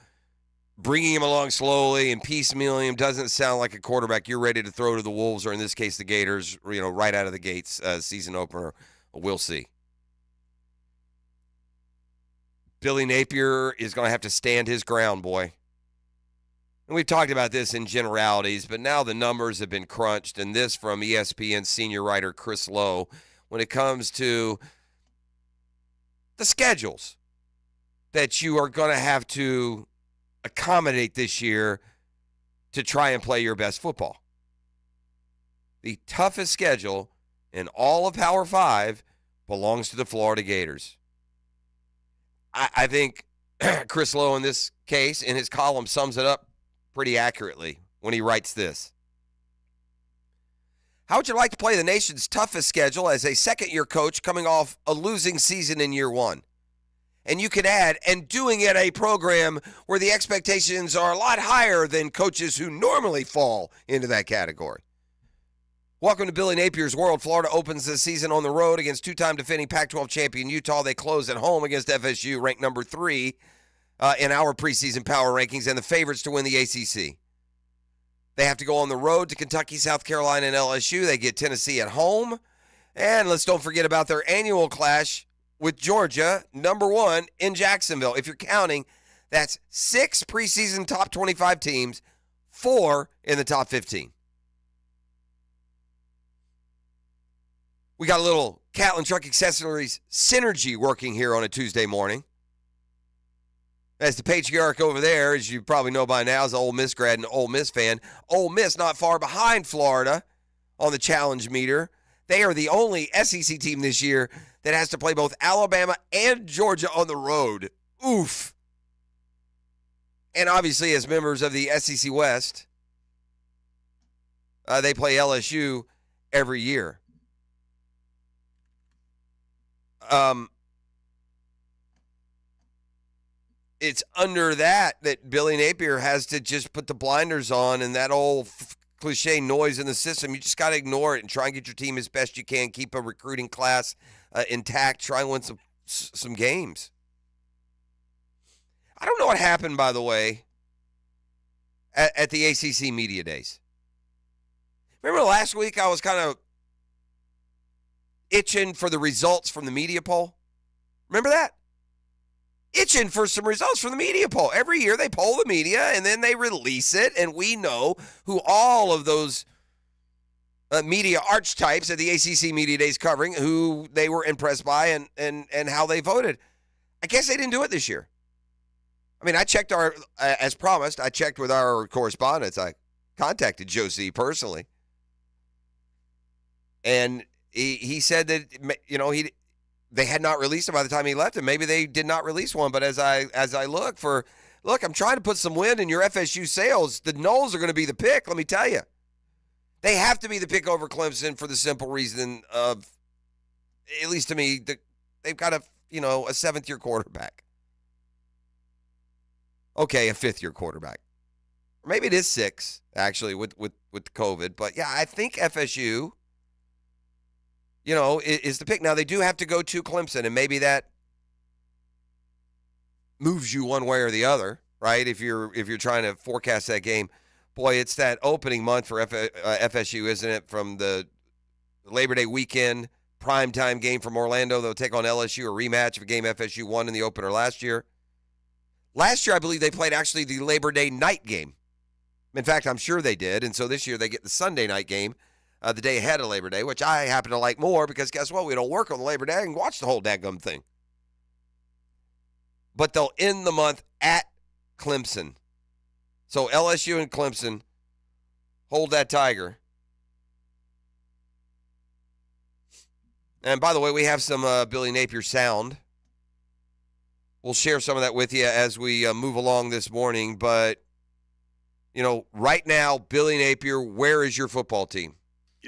bringing him along slowly and piecemealing him doesn't sound like a quarterback you're ready to throw to the Wolves, or in this case the Gators, right out of the gates, season opener. We'll see. Billy Napier is going to have to stand his ground, boy. And we've talked about this in generalities, but now the numbers have been crunched, and this from ESPN senior writer Chris Lowe, when it comes to the schedules that you are going to have to accommodate this year to try and play your best football. The toughest schedule in all of Power 5 belongs to the Florida Gators. I think Chris Lowe in this case, in his column, sums it up pretty accurately when he writes this. How would you like to play the nation's toughest schedule as a second-year coach coming off a losing season in year one? And you can add, and doing it a program where the expectations are a lot higher than coaches who normally fall into that category. Welcome to Billy Napier's World. Florida opens the season on the road against two-time defending Pac-12 champion Utah. They close at home against FSU, ranked number 3 in our preseason power rankings, and the favorites to win the ACC. They have to go on the road to Kentucky, South Carolina, and LSU. They get Tennessee at home. And let's don't forget about their annual clash with Georgia, number 1 in Jacksonville. If you're counting, that's 6 preseason top 25 teams, 4 in the top 15. We got a little Catlin Truck Accessories synergy working here on a Tuesday morning. As the patriarch over there, as you probably know by now, is an Ole Miss grad and Ole Miss fan. Ole Miss not far behind Florida on the challenge meter. They are the only SEC team this year that has to play both Alabama and Georgia on the road. Oof. And obviously, as members of the SEC West, they play LSU every year. It's under that Billy Napier has to just put the blinders on, and that old cliche noise in the system, you just got to ignore it and try and get your team as best you can, keep a recruiting class intact, try and win some games. I don't know what happened, by the way, at the ACC Media Days. Remember last week I was kind of itching for the results from the media poll? Remember that? Itching for some results from the media poll. Every year they poll the media and then they release it, and we know who all of those media archetypes at the ACC Media Days covering, who they were impressed by and how they voted. I guess they didn't do it this year. I mean, I checked as promised, I checked with our correspondents. I contacted Josie personally. And he said that, you know, they had not released it by the time he left, and maybe they did not release one. But as I look, I'm trying to put some wind in your FSU sails. The Noles are going to be the pick, let me tell you. They have to be the pick over Clemson for the simple reason of, at least to me, they've got a 7th-year quarterback. Okay, a 5th-year quarterback. Or maybe it is 6, actually, with COVID. But, yeah, I think FSU, is the pick. Now, they do have to go to Clemson, and maybe that moves you one way or the other, right? If you're trying to forecast that game. Boy, it's that opening month for FSU, isn't it? From the Labor Day weekend, primetime game from Orlando. They'll take on LSU, a rematch of a game FSU won in the opener last year. Last year, I believe they played actually the Labor Day night game. In fact, I'm sure they did. And so this year they get the Sunday night game, the day ahead of Labor Day, which I happen to like more because guess what? We don't work on the Labor Day and watch the whole dadgum thing. But they'll end the month at Clemson. So LSU and Clemson hold that tiger. And by the way, we have some Billy Napier sound. We'll share some of that with you as we move along this morning. But, right now, Billy Napier, where is your football team?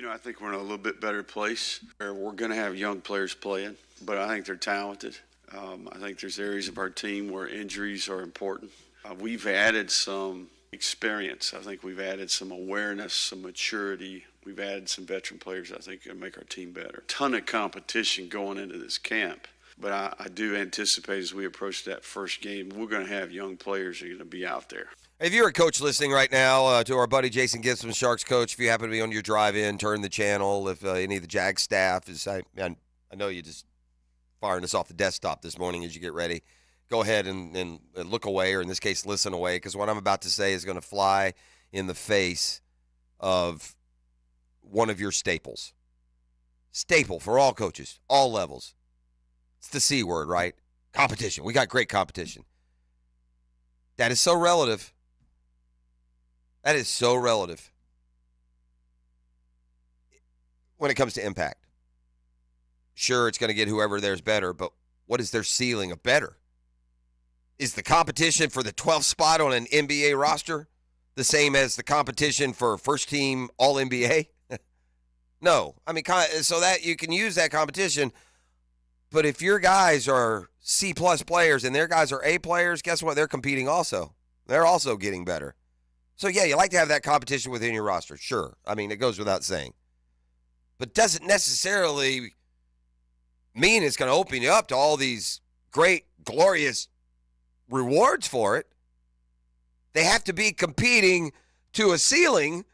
I think we're in a little bit better place. We're going to have young players playing, but I think they're talented. I think there's areas of our team where injuries are important. We've added some experience. I think we've added some awareness, some maturity. We've added some veteran players I think can make our team better. Ton of competition going into this camp. But I do anticipate as we approach that first game, we're going to have young players who are going to be out there. If you're a coach listening right now to our buddy Jason Gibson, Sharks coach, if you happen to be on your drive-in, turn the channel. If any of the Jag staff is, I know you just firing us off the desktop this morning as you get ready. Go ahead and look away, or in this case, listen away, because what I'm about to say is going to fly in the face of one of your staples. Staple for all coaches, all levels. It's the C word, right? Competition. We got great competition. That is so relative. That is so relative when it comes to impact. Sure, it's going to get whoever there's better, but what is their ceiling of better? Is the competition for the 12th spot on an NBA roster the same as the competition for first team All-NBA? No. I mean, so that you can use that competition, but if your guys are C-plus players and their guys are A players, guess what? They're competing also. They're also getting better. So, yeah, you like to have that competition within your roster. Sure. I mean, it goes without saying. but doesn't necessarily mean it's going to open you up to all these great, glorious rewards for it. They have to be competing to a ceiling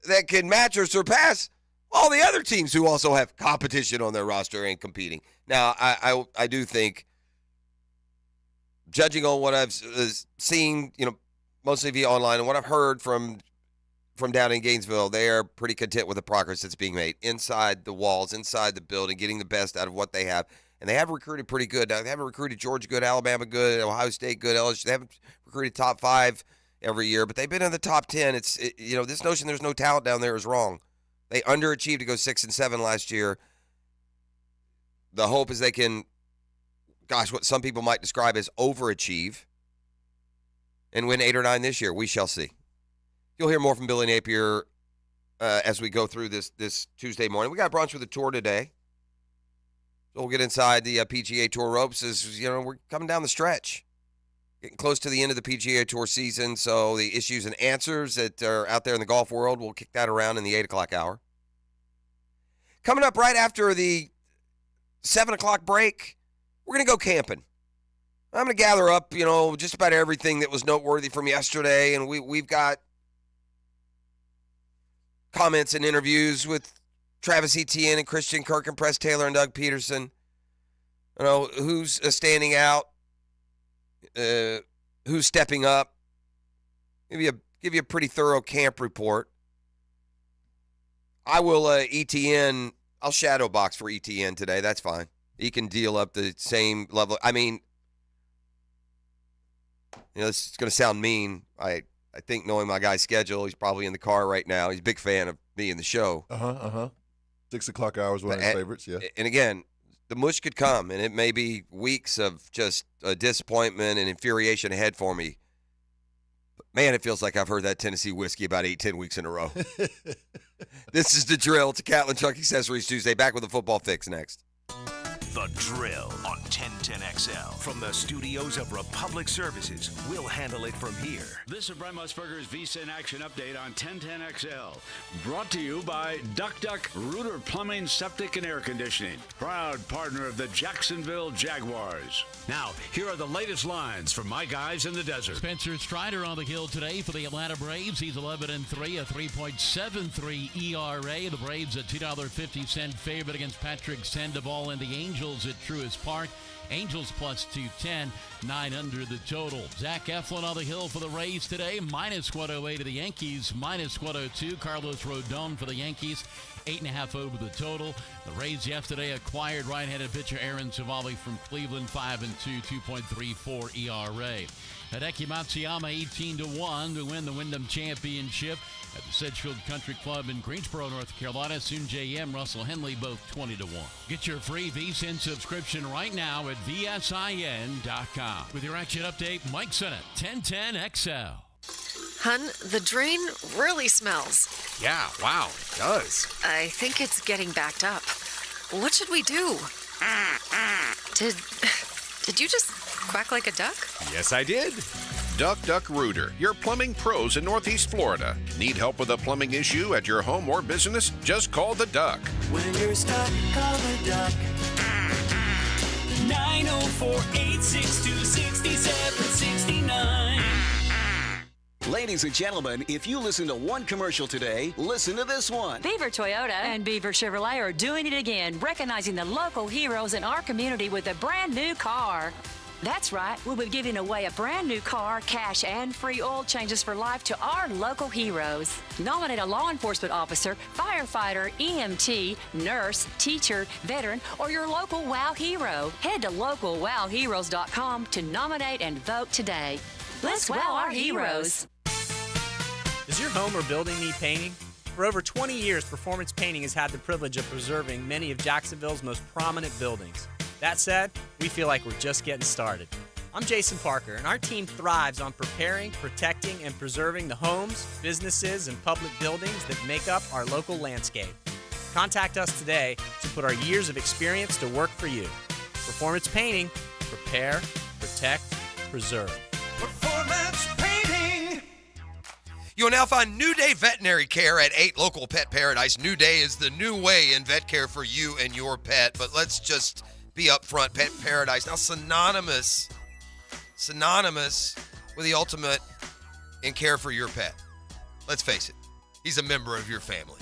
that can match or surpass all the other teams who also have competition on their roster and competing. Now, I do think, judging on what I've seen, mostly via online, and what I've heard from down in Gainesville, they are pretty content with the progress that's being made inside the walls, inside the building, getting the best out of what they have. And they have recruited pretty good. Now, they haven't recruited Georgia good, Alabama good, Ohio State good, LSU. They haven't recruited top 5 every year, but they've been in the top 10. This notion there's no talent down there is wrong. They underachieved to go 6-7 last year. The hope is they can, what some people might describe as overachieve and win 8 or 9 this year. We shall see. You'll hear more from Billy Napier as we go through this Tuesday morning. We got brunch with the tour today. So we'll get inside the PGA Tour ropes as, we're coming down the stretch. Getting close to the end of the PGA Tour season, so the issues and answers that are out there in the golf world, we'll kick that around in the 8 o'clock hour. Coming up right after the 7 o'clock break, we're going to go camping. I'm going to gather up, just about everything that was noteworthy from yesterday, and we've got comments and interviews with Travis Etienne and Christian Kirk and Press Taylor and Doug Peterson. Who's standing out, who's stepping up. Give you a pretty thorough camp report. I will Etienne. I'll shadow box for Etienne today. That's fine. He can deal up the same level. I mean, this is going to sound mean. I think knowing my guy's schedule, he's probably in the car right now. He's a big fan of me in the show. 6 o'clock hours, one of his favorites, yeah. And again, the mush could come, and it may be weeks of just disappointment and infuriation ahead for me. But man, it feels like I've heard that Tennessee whiskey about 8-10 weeks in a row. This is The Drill. It's a Catlin Truck Accessories Tuesday. Back with the football fix next. The Drill on 1010XL. From the studios of Republic Services, we'll handle it from here. This is Brent Musburger's VSIN Action Update on 1010XL. Brought to you by Duck Duck Rooter Plumbing, Septic, and Air Conditioning. Proud partner of the Jacksonville Jaguars. Now, here are the latest lines from my guys in the desert. Spencer Strider on the hill today for the Atlanta Braves. He's 11-3, a 3.73 ERA. The Braves a $2.50 favorite against Patrick Sandoval and the Angels at Truist Park. Angels plus 210, 9 under the total. Zach Eflin on the hill for the Rays today, minus 108 to the Yankees, minus 102. Carlos Rodon for the Yankees, 8.5 over the total. The Rays yesterday acquired right-handed pitcher Aaron Savali from Cleveland, 5-2, 2.34 ERA. Hideki Matsuyama 18-1 to win the Wyndham Championship at the Sedgefield Country Club in Greensboro, North Carolina. Soonjae Yim, Russell Henley, both 20-1. Get your free VSIN subscription right now at VSIN.com. With your action update, Mike Sennett, 1010XL. Hun, the drain really smells. Yeah, wow, it does. I think it's getting backed up. What should we do? Did you just quack like a duck? Yes, I did. Duck Duck Rooter, your plumbing pros in Northeast Florida. Need help with a plumbing issue at your home or business? Just call the Duck. When you're stuck, call the Duck. 904-862-6769. Ladies and gentlemen, if you listen to one commercial today, listen to this one. Beaver Toyota and Beaver Chevrolet are doing it again, recognizing the local heroes in our community with a brand new car. That's right, we'll be giving away a brand new car, cash, and free oil changes for life to our local heroes. Nominate a law enforcement officer, firefighter, EMT, nurse, teacher, veteran, or your local WOW hero. Head to localwowheroes.com to nominate and vote today. Let's wow our heroes. Does your home or building need painting? For over 20 years, Performance Painting has had the privilege of preserving many of Jacksonville's most prominent buildings. That said, we feel like we're just getting started. I'm Jason Parker, and our team thrives on preparing, protecting, and preserving the homes, businesses, and public buildings that make up our local landscape. Contact us today to put our years of experience to work for you. Performance Painting, prepare, protect, preserve. Performance Painting. You'll now find New Day Veterinary Care at 8 local Pet Paradise. New Day is the new way in vet care for you and your pet. But let's just be upfront. Pet Paradise, now synonymous with the ultimate in care for your pet. Let's face it, he's a member of your family.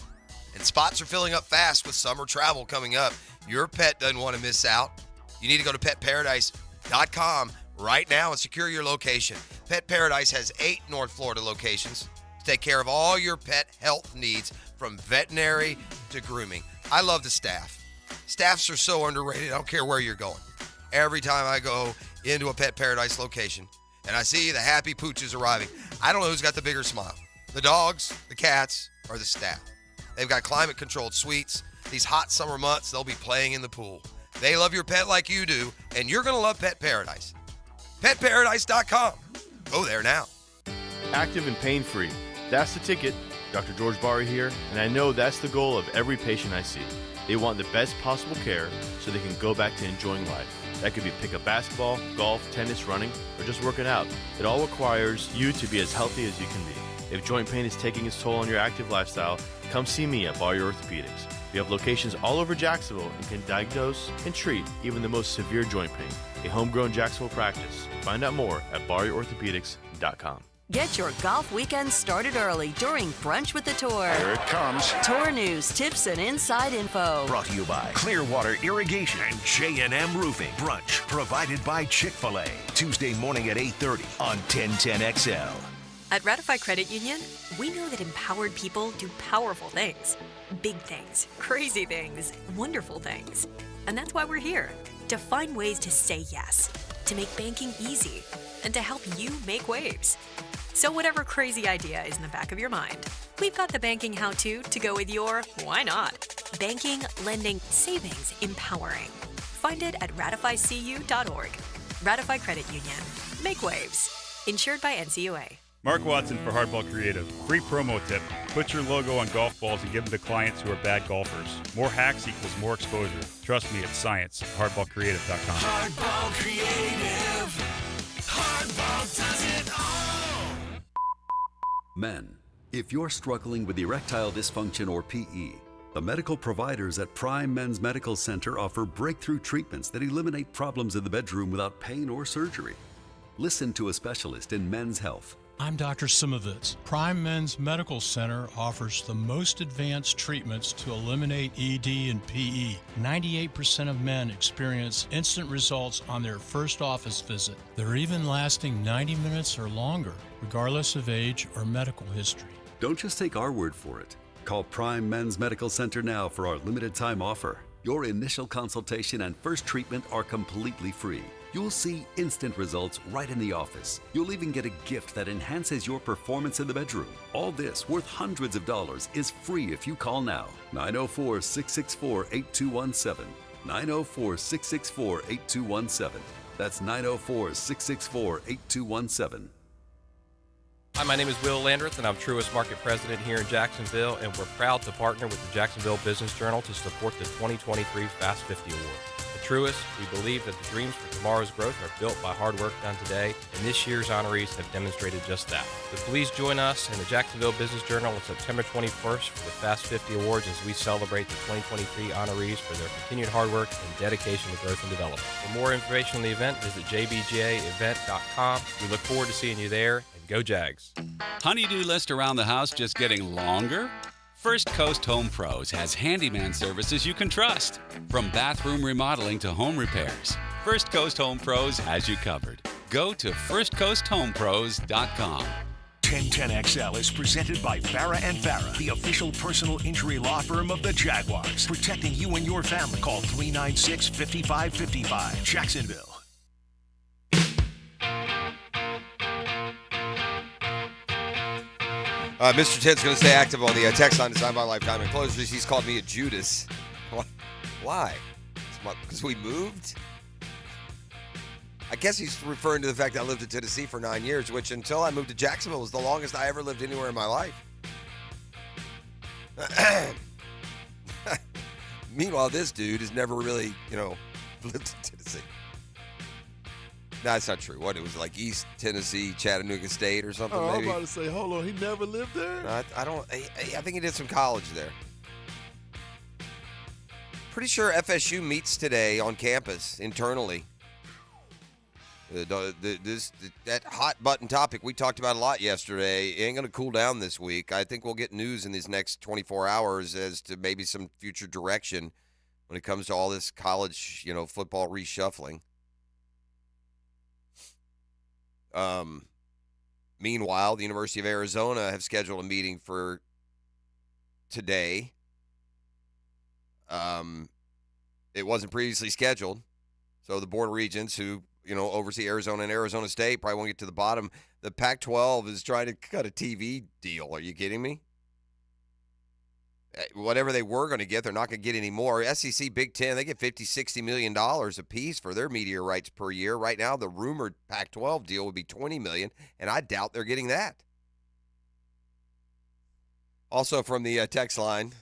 And spots are filling up fast with summer travel coming up. Your pet doesn't want to miss out. You need to go to petparadise.com right now and secure your location. Pet Paradise has 8 North Florida locations to take care of all your pet health needs, from veterinary to grooming. I love the staff. Staffs are so underrated. I don't care where you're going. Every time I go into a Pet Paradise location and I see the happy pooches arriving, I don't know who's got the bigger smile, the dogs, the cats, or the staff. They've got climate-controlled suites. These hot summer months, they'll be playing in the pool. They love your pet like you do, and you're going to love Pet Paradise. PetParadise.com. Go there now. Active and pain-free. That's the ticket. Dr. George Barry here, and I know that's the goal of every patient I see. They want the best possible care so they can go back to enjoying life. That could be pick up basketball, golf, tennis, running, or just working out. It all requires you to be as healthy as you can be. If joint pain is taking its toll on your active lifestyle, come see me at Barry Orthopedics. We have locations all over Jacksonville and can diagnose and treat even the most severe joint pain. A homegrown Jacksonville practice. Find out more at BarryOrthopedics.com. Get your golf weekend started early during Brunch with the Tour. Here it comes. Tour news, tips, and inside info. Brought to you by Clearwater Irrigation and J&M Roofing. Brunch provided by Chick-fil-A. Tuesday morning at 8:30 on 1010XL. At Ratify Credit Union, we know that empowered people do powerful things. Big things, crazy things, wonderful things. And that's why we're here, to find ways to say yes, to make banking easy, and to help you make waves. So whatever crazy idea is in the back of your mind, we've got the banking how-to to go with your why not. Banking, lending, savings, empowering. Find it at ratifycu.org. Ratify Credit Union. Make waves. Insured by NCUA. Mark Watson for Hardball Creative. Free promo tip. Put your logo on golf balls and give them to clients who are bad golfers. More hacks equals more exposure. Trust me, it's science. HardballCreative.com. Hardball Creative. Hardball does it all. Men, if you're struggling with erectile dysfunction or PE, the medical providers at Prime Men's Medical Center offer breakthrough treatments that eliminate problems in the bedroom without pain or surgery. Listen to a specialist in men's health. I'm Dr. Simovitz. Prime Men's Medical Center offers the most advanced treatments to eliminate ED and PE. 98% of men experience instant results on their first office visit. They're even lasting 90 minutes or longer, regardless of age or medical history. Don't just take our word for it. Call Prime Men's Medical Center now for our limited time offer. Your initial consultation and first treatment are completely free. You'll see instant results right in the office. You'll even get a gift that enhances your performance in the bedroom. All this, worth hundreds of dollars, is free if you call now. 904-664-8217. 904-664-8217. That's 904-664-8217. Hi, my name is Will Landreth, and I'm Truist Market President here in Jacksonville, and we're proud to partner with the Jacksonville Business Journal to support the 2023 Fast 50 Award. At Truist, we believe that the dreams for tomorrow's growth are built by hard work done today, and this year's honorees have demonstrated just that. So please join us in the Jacksonville Business Journal on September 21st for the Fast 50 Awards as we celebrate the 2023 honorees for their continued hard work and dedication to growth and development. For more information on the event, visit jbjaevent.com. We look forward to seeing you there. Go Jags. Honey-do list around the house just getting longer? First Coast Home Pros has handyman services you can trust. From bathroom remodeling to home repairs, First Coast Home Pros has you covered. Go to firstcoasthomepros.com. 1010XL is presented by Farah and Farah, the official personal injury law firm of the Jaguars. Protecting you and your family. Call 396-5555. Jacksonville. Mr. Ted's going to stay active on the text line designed by Lifetime Enclosures. He's called me a Judas. Why? Because we moved? I guess he's referring to the fact that I lived in Tennessee for 9 years, which until I moved to Jacksonville was the longest I ever lived anywhere in my life. Meanwhile, this dude has never really, lived in Tennessee. No, that's not true. What, it was like East Tennessee, Chattanooga State or something, I'm maybe? about to say, hold on, he never lived there? No, I think he did some college there. Pretty sure FSU meets today on campus internally. That hot button topic we talked about a lot yesterday ain't going to cool down this week. I think we'll get news in these next 24 hours as to maybe some future direction when it comes to all this college, football reshuffling. Meanwhile, the University of Arizona have scheduled a meeting for today. It wasn't previously scheduled, so the Board of Regents, who oversee Arizona and Arizona State, probably won't get to the bottom. The Pac-12 is trying to cut a TV deal. Are you kidding me? Whatever they were going to get, they're not going to get any more. SEC, Big Ten, they get $50-60 million a piece for their media rights per year. Right now, the rumored Pac-12 deal would be $20 million, and I doubt they're getting that. Also from the text line.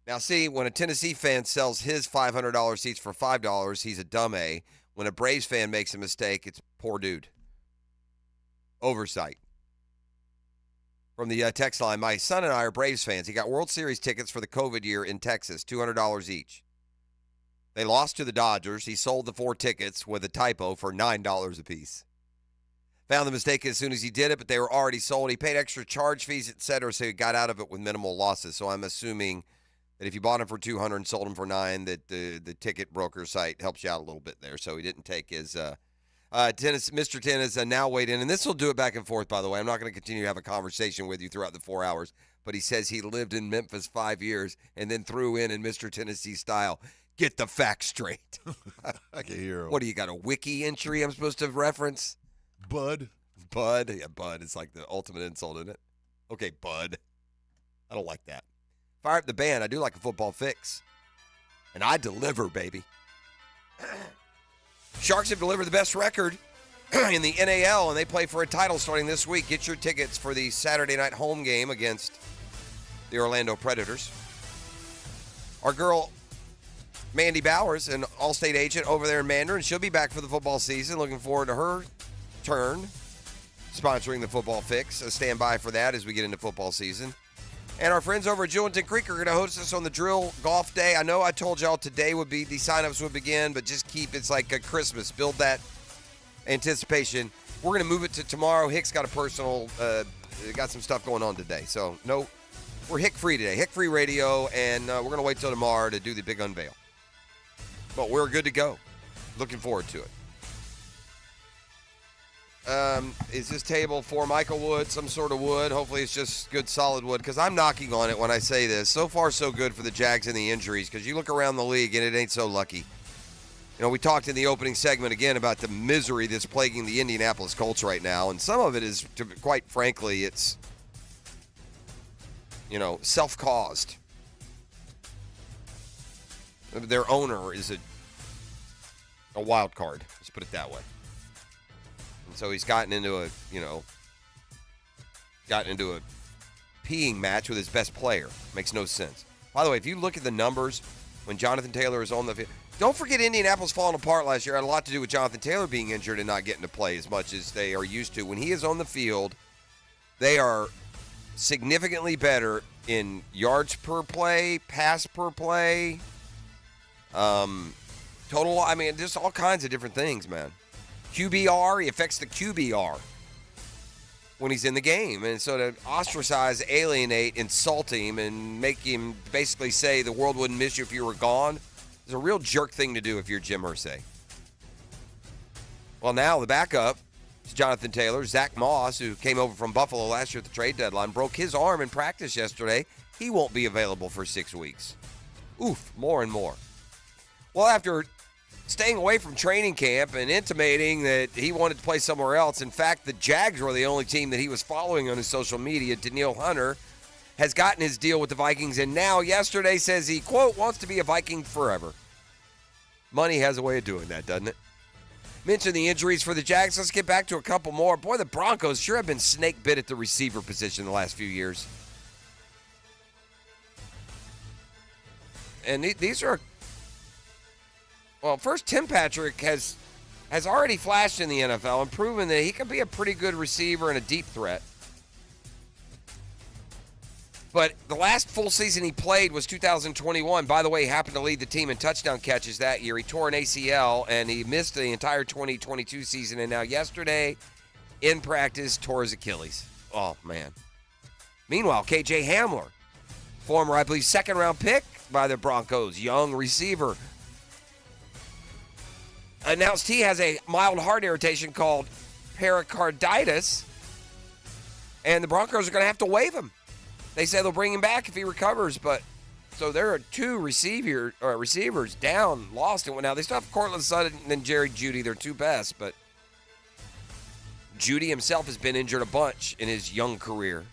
Now, see, when a Tennessee fan sells his $500 seats for $5, he's a dumb A. When a Braves fan makes a mistake, it's poor dude. Oversight. From the text line, my son and I are Braves fans. He got World Series tickets for the COVID year in Texas, $200 each. They lost to the Dodgers. He sold the 4 tickets with a typo for $9 apiece. Found the mistake as soon as he did it, but they were already sold. He paid extra charge fees, etc., so he got out of it with minimal losses. So I'm assuming that if you bought him for $200 and sold him for $9, that the ticket broker site helps you out a little bit there. So he didn't take his Mr. Tennis now weighed in, and this will do it back and forth, by the way. I'm not going to continue to have a conversation with you throughout the 4 hours, but he says he lived in Memphis 5 years and then threw in Mr. Tennessee style, get the facts straight. I can hear him. What do you got, a wiki entry I'm supposed to reference? Bud. Yeah, Bud. It's like the ultimate insult, isn't it? Okay, Bud. I don't like that. Fire up the band. I do like a football fix. And I deliver, baby. Sharks have delivered the best record in the NAL, and they play for a title starting this week. Get your tickets for the Saturday night home game against the Orlando Predators. Our girl, Mandy Bowers, an Allstate agent over there in Mandarin, she'll be back for the football season. Looking forward to her turn sponsoring the Football Fix. So stand by for that as we get into football season. And our friends over at Jewelton Creek are going to host us on the Drill Golf Day. I know I told y'all today would be the signups would begin, but just it's like a Christmas. Build that anticipation. We're going to move it to tomorrow. Hick's got a personal, got some stuff going on today. So, no, we're Hick free today. Hick free radio, and we're going to wait till tomorrow to do the big unveil. But we're good to go. Looking forward to it. Is this table for Michael Wood, some sort of wood? Hopefully it's just good solid wood, because I'm knocking on it when I say this. So far, so good for the Jags and the injuries, because you look around the league and it ain't so lucky. We talked in the opening segment again about the misery that's plaguing the Indianapolis Colts right now, and some of it is, quite frankly, it's, self-caused. Their owner is a wild card, let's put it that way. So he's gotten into a peeing match with his best player. Makes no sense. By the way, if you look at the numbers when Jonathan Taylor is on the field, don't forget Indianapolis falling apart last year had a lot to do with Jonathan Taylor being injured and not getting to play as much as they are used to. When he is on the field, they are significantly better in yards per play, pass per play, total. Just all kinds of different things, man. QBR, he affects the QBR when he's in the game. And so to ostracize, alienate, insult him, and make him basically say the world wouldn't miss you if you were gone is a real jerk thing to do if you're Jim Irsay. Well, now the backup is Jonathan Taylor. Zach Moss, who came over from Buffalo last year at the trade deadline, broke his arm in practice yesterday. He won't be available for 6 weeks. Oof, more and more. Well, after staying away from training camp and intimating that he wanted to play somewhere else. In fact, the Jags were the only team that he was following on his social media. Danielle Hunter has gotten his deal with the Vikings, and now yesterday says he, quote, wants to be a Viking forever. Money has a way of doing that, doesn't it? Mention the injuries for the Jags. Let's get back to a couple more. Boy, the Broncos sure have been snake bit at the receiver position the last few years. And these are Well, first, Tim Patrick has already flashed in the NFL and proven that he can be a pretty good receiver and a deep threat. But the last full season he played was 2021. By the way, he happened to lead the team in touchdown catches that year. He tore an ACL, and he missed the entire 2022 season. And now yesterday, in practice, tore his Achilles. Oh, man. Meanwhile, KJ Hamler, former, I believe, second-round pick by the Broncos, young receiver, announced he has a mild heart irritation called pericarditis, and the Broncos are going to have to waive him. They say they'll bring him back if he recovers, but so there are two receivers down, lost. And now they still have Cortland Sutton and Jerry Jeudy, their two best, but Jeudy himself has been injured a bunch in his young career.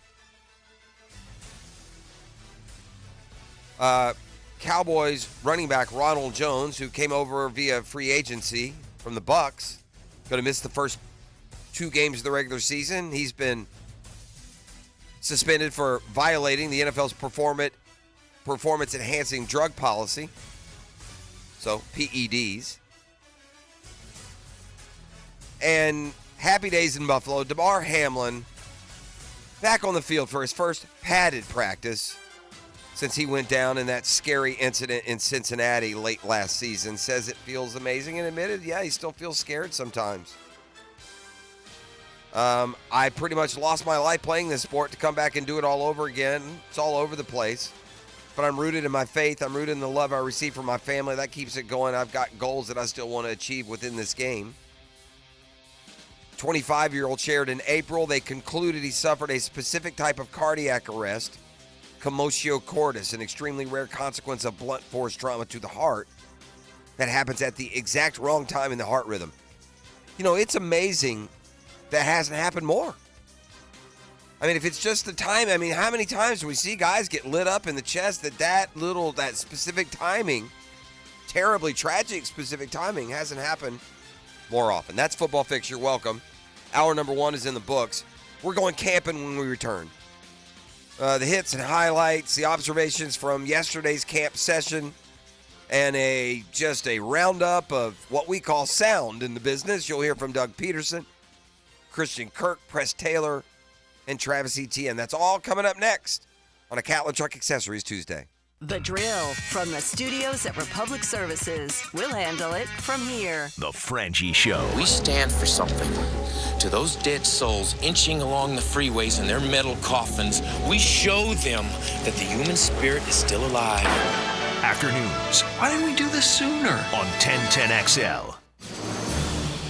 Cowboys running back Ronald Jones, who came over via free agency from the Bucs, going to miss the first 2 games of the regular season. He's been suspended for violating the NFL's performance-enhancing drug policy, so PEDs. And happy days in Buffalo. Damar Hamlin back on the field for his first padded practice since he went down in that scary incident in Cincinnati late last season. Says it feels amazing and admitted, yeah, he still feels scared sometimes. I pretty much lost my life playing this sport to come back and do it all over again. It's all over the place. But I'm rooted in my faith. I'm rooted in the love I receive from my family. That keeps it going. I've got goals that I still want to achieve within this game. 25-year-old shared in April. They concluded he suffered a specific type of cardiac arrest, commotio cordis, an extremely rare consequence of blunt force trauma to the heart that happens at the exact wrong time in the heart rhythm. You know, it's amazing that hasn't happened more. I mean, if it's just the time, I mean, how many times do we see guys get lit up in the chest that specific timing, terribly tragic specific timing, hasn't happened more often? That's Football Fix. You're welcome. Hour number 1 is in the books. We're going camping when we return. The hits and highlights, the observations from yesterday's camp session, and just a roundup of what we call sound in the business. You'll hear from Doug Peterson, Christian Kirk, Press Taylor, and Travis Etienne. That's all coming up next on a Catlin Truck Accessories Tuesday. The Drill from the studios at Republic Services. We'll handle it from here. The Frangie Show. We stand for something. To those dead souls inching along the freeways in their metal coffins, we show them that the human spirit is still alive. Afternoons. Why didn't we do this sooner? On 1010XL.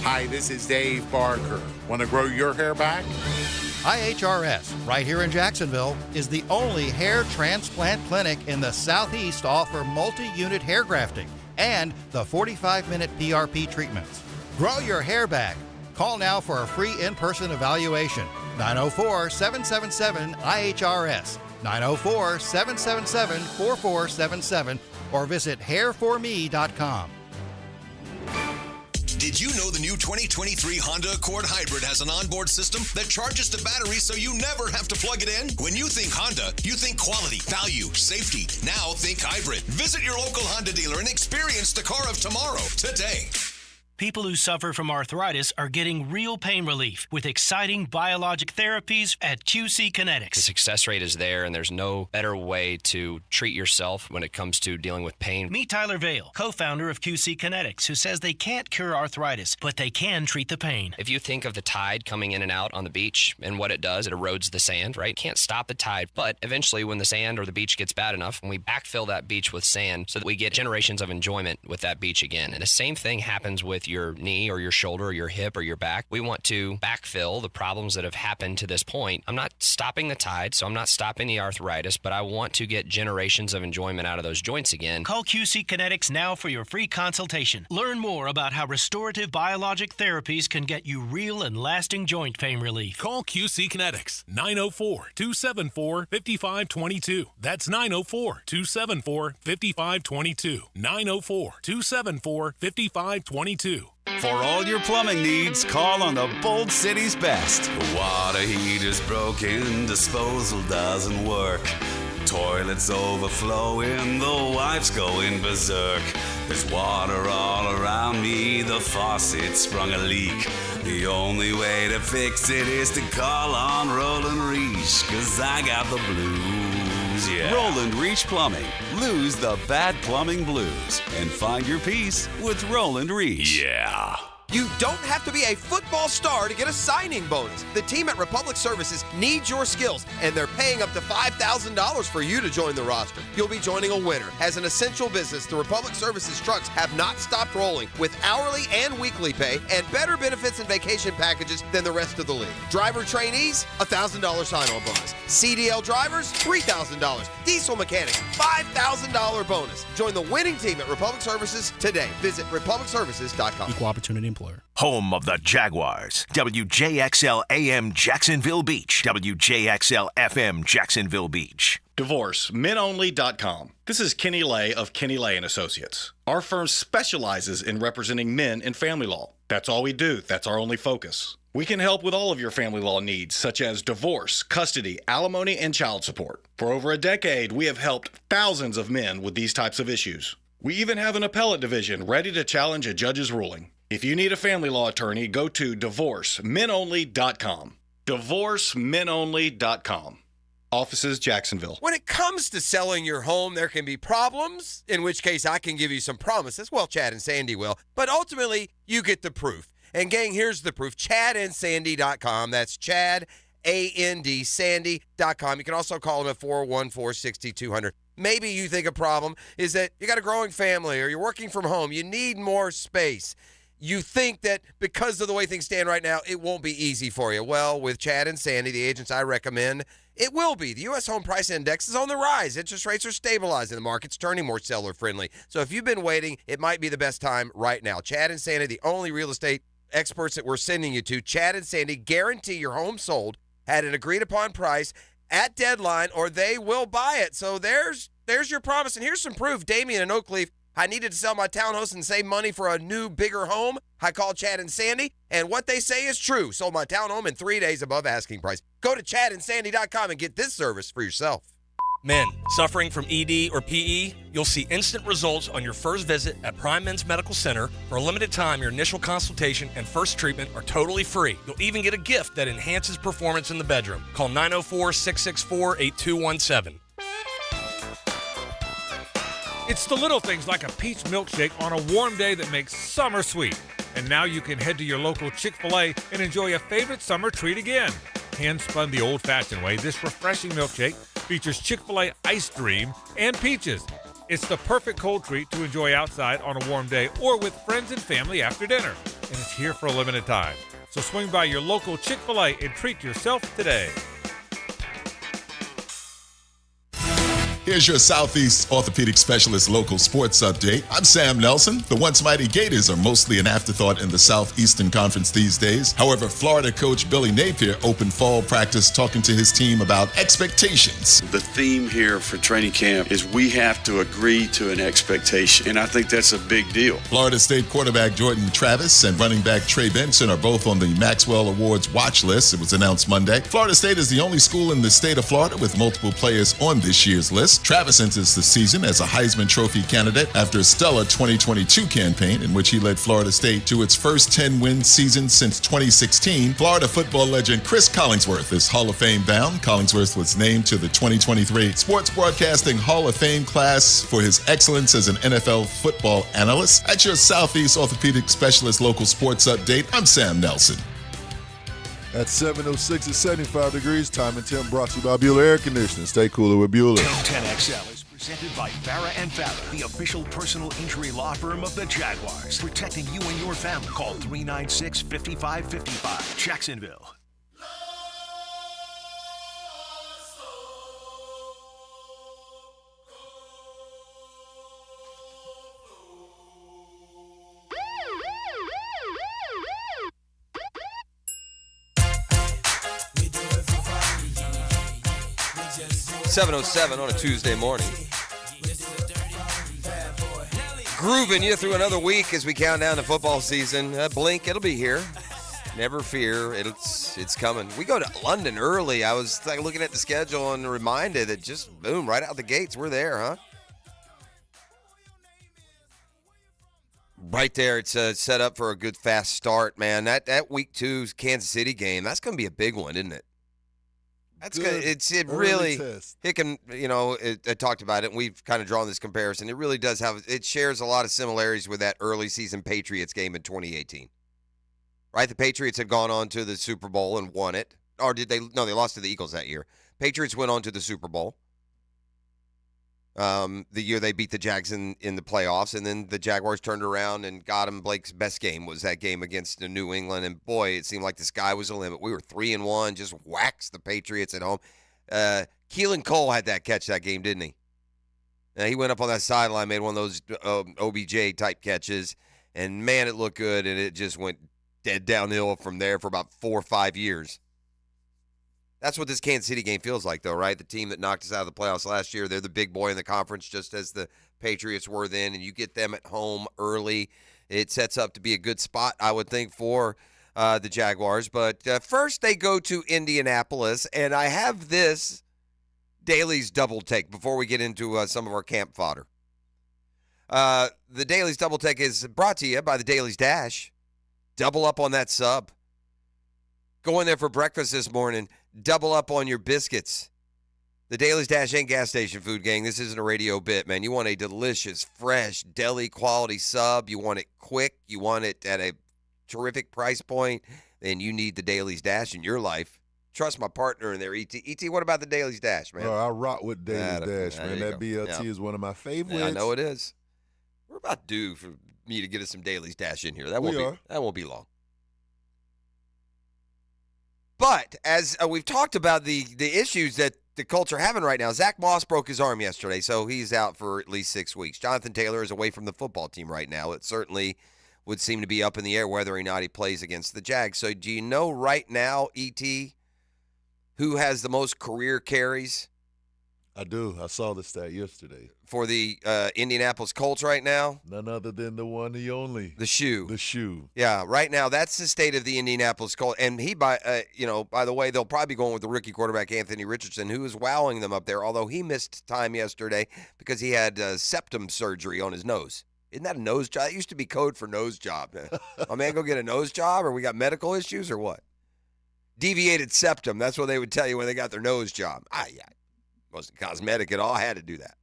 Hi, this is Dave Barker. Want to grow your hair back? IHRS, right here in Jacksonville, is the only hair transplant clinic in the Southeast to offer multi-unit hair grafting and the 45-minute PRP treatments. Grow your hair back. Call now for a free in-person evaluation. 904-777-IHRS, 904-777-4477, or visit hairforme.com. Did you know the new 2023 Honda Accord Hybrid has an onboard system that charges the battery so you never have to plug it in? When you think Honda, you think quality, value, safety. Now think hybrid. Visit your local Honda dealer and experience the car of tomorrow today. People who suffer from arthritis are getting real pain relief with exciting biologic therapies at QC Kinetics. The success rate is there, and there's no better way to treat yourself when it comes to dealing with pain. Meet Tyler Vale, co-founder of QC Kinetics, who says they can't cure arthritis, but they can treat the pain. If you think of the tide coming in and out on the beach and what it does, it erodes the sand, right? Can't stop the tide, but eventually when the sand or the beach gets bad enough, we backfill that beach with sand so that we get generations of enjoyment with that beach again. And the same thing happens with your knee or your shoulder or your hip or your back. We want to backfill the problems that have happened to this point. I'm not stopping the tide, so I'm not stopping the arthritis, but I want to get generations of enjoyment out of those joints again. Call QC Kinetics now for your free consultation. Learn more about how restorative biologic therapies can get you real and lasting joint pain relief. Call QC Kinetics, 904-274-5522. That's 904-274-5522. 904-274-5522. For all your plumbing needs, call on the Bold City's best. The water heater's broken, disposal doesn't work. toilet's overflowing, the wife's going berserk. There's water all around me, the faucet sprung a leak. The only way to fix it is to call on Roland Reach, 'cause I got the blues, yeah. Roland Reach Plumbing. Lose the bad plumbing blues and find your peace with Roland Reach. Yeah. You don't have to be a football star to get a signing bonus. The team at Republic Services needs your skills, and they're paying up to $5,000 for you to join the roster. You'll be joining a winner. As an essential business, the Republic Services trucks have not stopped rolling with hourly and weekly pay and better benefits and vacation packages than the rest of the league. Driver trainees, $1,000 sign-on bonus. CDL drivers, $3,000. Diesel mechanics, $5,000 bonus. Join the winning team at Republic Services today. Visit republicservices.com. Equal opportunity employer. Home of the Jaguars. WJXL AM Jacksonville Beach. WJXL FM Jacksonville Beach. DivorceMenOnly.com. This is Kenny Lay of Kenny Lay & Associates. Our firm specializes in representing men in family law. That's all we do. That's our only focus. We can help with all of your family law needs, such as divorce, custody, alimony, and child support. For over a decade, we have helped thousands of men with these types of issues. We even have an appellate division ready to challenge a judge's ruling. If you need a family law attorney, go to DivorceMenOnly.com. DivorceMenOnly.com. Offices, Jacksonville. When it comes to selling your home, there can be problems, in which case I can give you some promises. Well, Chad and Sandy will. But ultimately, you get the proof. And gang, here's the proof. ChadandSandy.com. That's Chad, A-N-D, Sandy.com. You can also call them at 414-6200. Maybe you think a problem is that you got a growing family or you're working from home. You need more space. You think that because of the way things stand right now, it won't be easy for you. Well, with Chad and Sandy, the agents I recommend, it will be. The U.S. Home Price Index is on the rise. Interest rates are stabilizing. The market's turning more seller-friendly. So if you've been waiting, it might be the best time right now. Chad and Sandy, the only real estate experts that we're sending you to. Chad and Sandy guarantee your home sold at an agreed-upon price at deadline, or they will buy it. So there's your promise. And here's some proof. Damien in Oakleaf, I needed to sell my townhouse and save money for a new, bigger home. I called Chad and Sandy, and what they say is true. Sold my townhome in 3 days above asking price. Go to ChadandSandy.com and get this service for yourself. Men suffering from ED or PE, you'll see instant results on your first visit at Prime Men's Medical Center. For a limited time, your initial consultation and first treatment are totally free. You'll even get a gift that enhances performance in the bedroom. Call 904-664-8217. It's the little things like a peach milkshake on a warm day that makes summer sweet. And now you can head to your local Chick-fil-A and enjoy a favorite summer treat again. Hand-spun the old-fashioned way, this refreshing milkshake features Chick-fil-A Ice Dream and peaches. It's the perfect cold treat to enjoy outside on a warm day or with friends and family after dinner. And it's here for a limited time. So swing by your local Chick-fil-A and treat yourself today. Here's your Southeast Orthopedic Specialist local sports update. I'm Sam Nelson. The once mighty Gators are mostly an afterthought in the Southeastern Conference these days. However, Florida coach Billy Napier opened fall practice talking to his team about expectations. The theme here for training camp is we have to agree to an expectation, and I think that's a big deal. Florida State quarterback Jordan Travis and running back Trey Benson are both on the Maxwell Awards watch list. It was announced Monday. Florida State is the only school in the state of Florida with multiple players on this year's list. Travis enters the season as a Heisman Trophy candidate after a stellar 2022 campaign in which he led Florida State to its first 10-win season since 2016. Florida football legend Chris Collingsworth is Hall of Fame bound. Collingsworth was named to the 2023 Sports Broadcasting Hall of Fame class for his excellence as an NFL football analyst. At your Southeast Orthopedic Specialist local sports update, I'm Sam Nelson. At 7:06 at 75 degrees, time and temp brought to you by Bueller Air Conditioning. Stay cooler with Bueller. 1010XL is presented by Farah and Farah, the official personal injury law firm of the Jaguars. Protecting you and your family. Call 396-5555. Jacksonville. .07 on a Tuesday morning. Grooving you through another week as we count down to football season. Blink, it'll be here. Never fear, it's coming. We go to London early. I was looking at the schedule and reminded that just boom, right out the gates, we're there, huh? Right there, it's set up for a good fast start, man. That week 2 Kansas City game, that's going to be a big one, isn't it? That's good. It really test. It can, I talked about it, and we've kind of drawn this comparison. It really does it shares a lot of similarities with that early season Patriots game in 2018. Right? The Patriots had gone on to the Super Bowl and won it. Or did they? No, they lost to the Eagles that year. Patriots went on to the Super Bowl. The year they beat the Jags in the playoffs, and then the Jaguars turned around and got him. Blake's best game was that game against New England, and boy, it seemed like the sky was the limit. We were 3-1, just waxed the Patriots at home. Keelan Cole had that catch that game, didn't he? He went up on that sideline, made one of those OBJ-type catches, and man, it looked good, and it just went dead downhill from there for about 4 or 5 years. That's what this Kansas City game feels like, though, right? The team that knocked us out of the playoffs last year, they're the big boy in the conference, just as the Patriots were then, and you get them at home early. It sets up to be a good spot, I would think, for the Jaguars. But first they go to Indianapolis, and I have this Daly's double take before we get into some of our camp fodder. The Daly's double take is brought to you by the Daly's Dash. Double up on that sub. Go in there for breakfast this morning. Double up on your biscuits. The Daly's Dash ain't gas station food, gang. This isn't a radio bit, man. You want a delicious, fresh, deli-quality sub. You want it quick. You want it at a terrific price point. Then you need the Daly's Dash in your life. Trust my partner in there, E.T. E.T., what about the Daly's Dash, man? Oh, I rock with Daly's Dash, man. That go. BLT is one of my favorites. Yeah, I know it is. We're about due for me to get us some Daly's Dash in here. That won't be long. But as we've talked about the issues that the Colts are having right now, Zach Moss broke his arm yesterday, so he's out for at least 6 weeks. Jonathan Taylor is away from the football team right now. It certainly would seem to be up in the air whether or not he plays against the Jags. So do you know right now, E.T., who has the most career carries? I do. I saw the stat yesterday. For the Indianapolis Colts right now? None other than the one, the only. The shoe. The shoe. Yeah, right now that's the state of the Indianapolis Colts. And by the way, they'll probably be going with the rookie quarterback Anthony Richardson, who is wowing them up there, although he missed time yesterday because he had septum surgery on his nose. Isn't that a nose job? It used to be code for nose job. My man go get a nose job, or we got medical issues, or what? Deviated septum. That's what they would tell you when they got their nose job. Yeah. Wasn't cosmetic at all. I had to do that.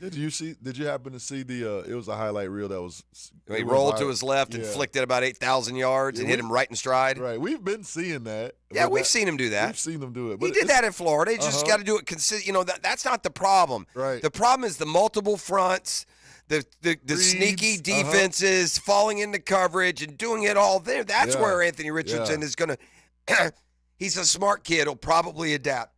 Did you happen to see it was a highlight reel that was. He rolled to his left and flicked it about 8,000 yards and hit him right in stride. Right. We've been seeing that. Yeah, we've seen him do that. We've seen him do it. He did that in Florida. He just got to do it consistent. That's not the problem. Right. The problem is the multiple fronts, the sneaky defenses, falling into coverage and doing it all there. That's where Anthony Richardson is going to – he's a smart kid. He'll probably adapt.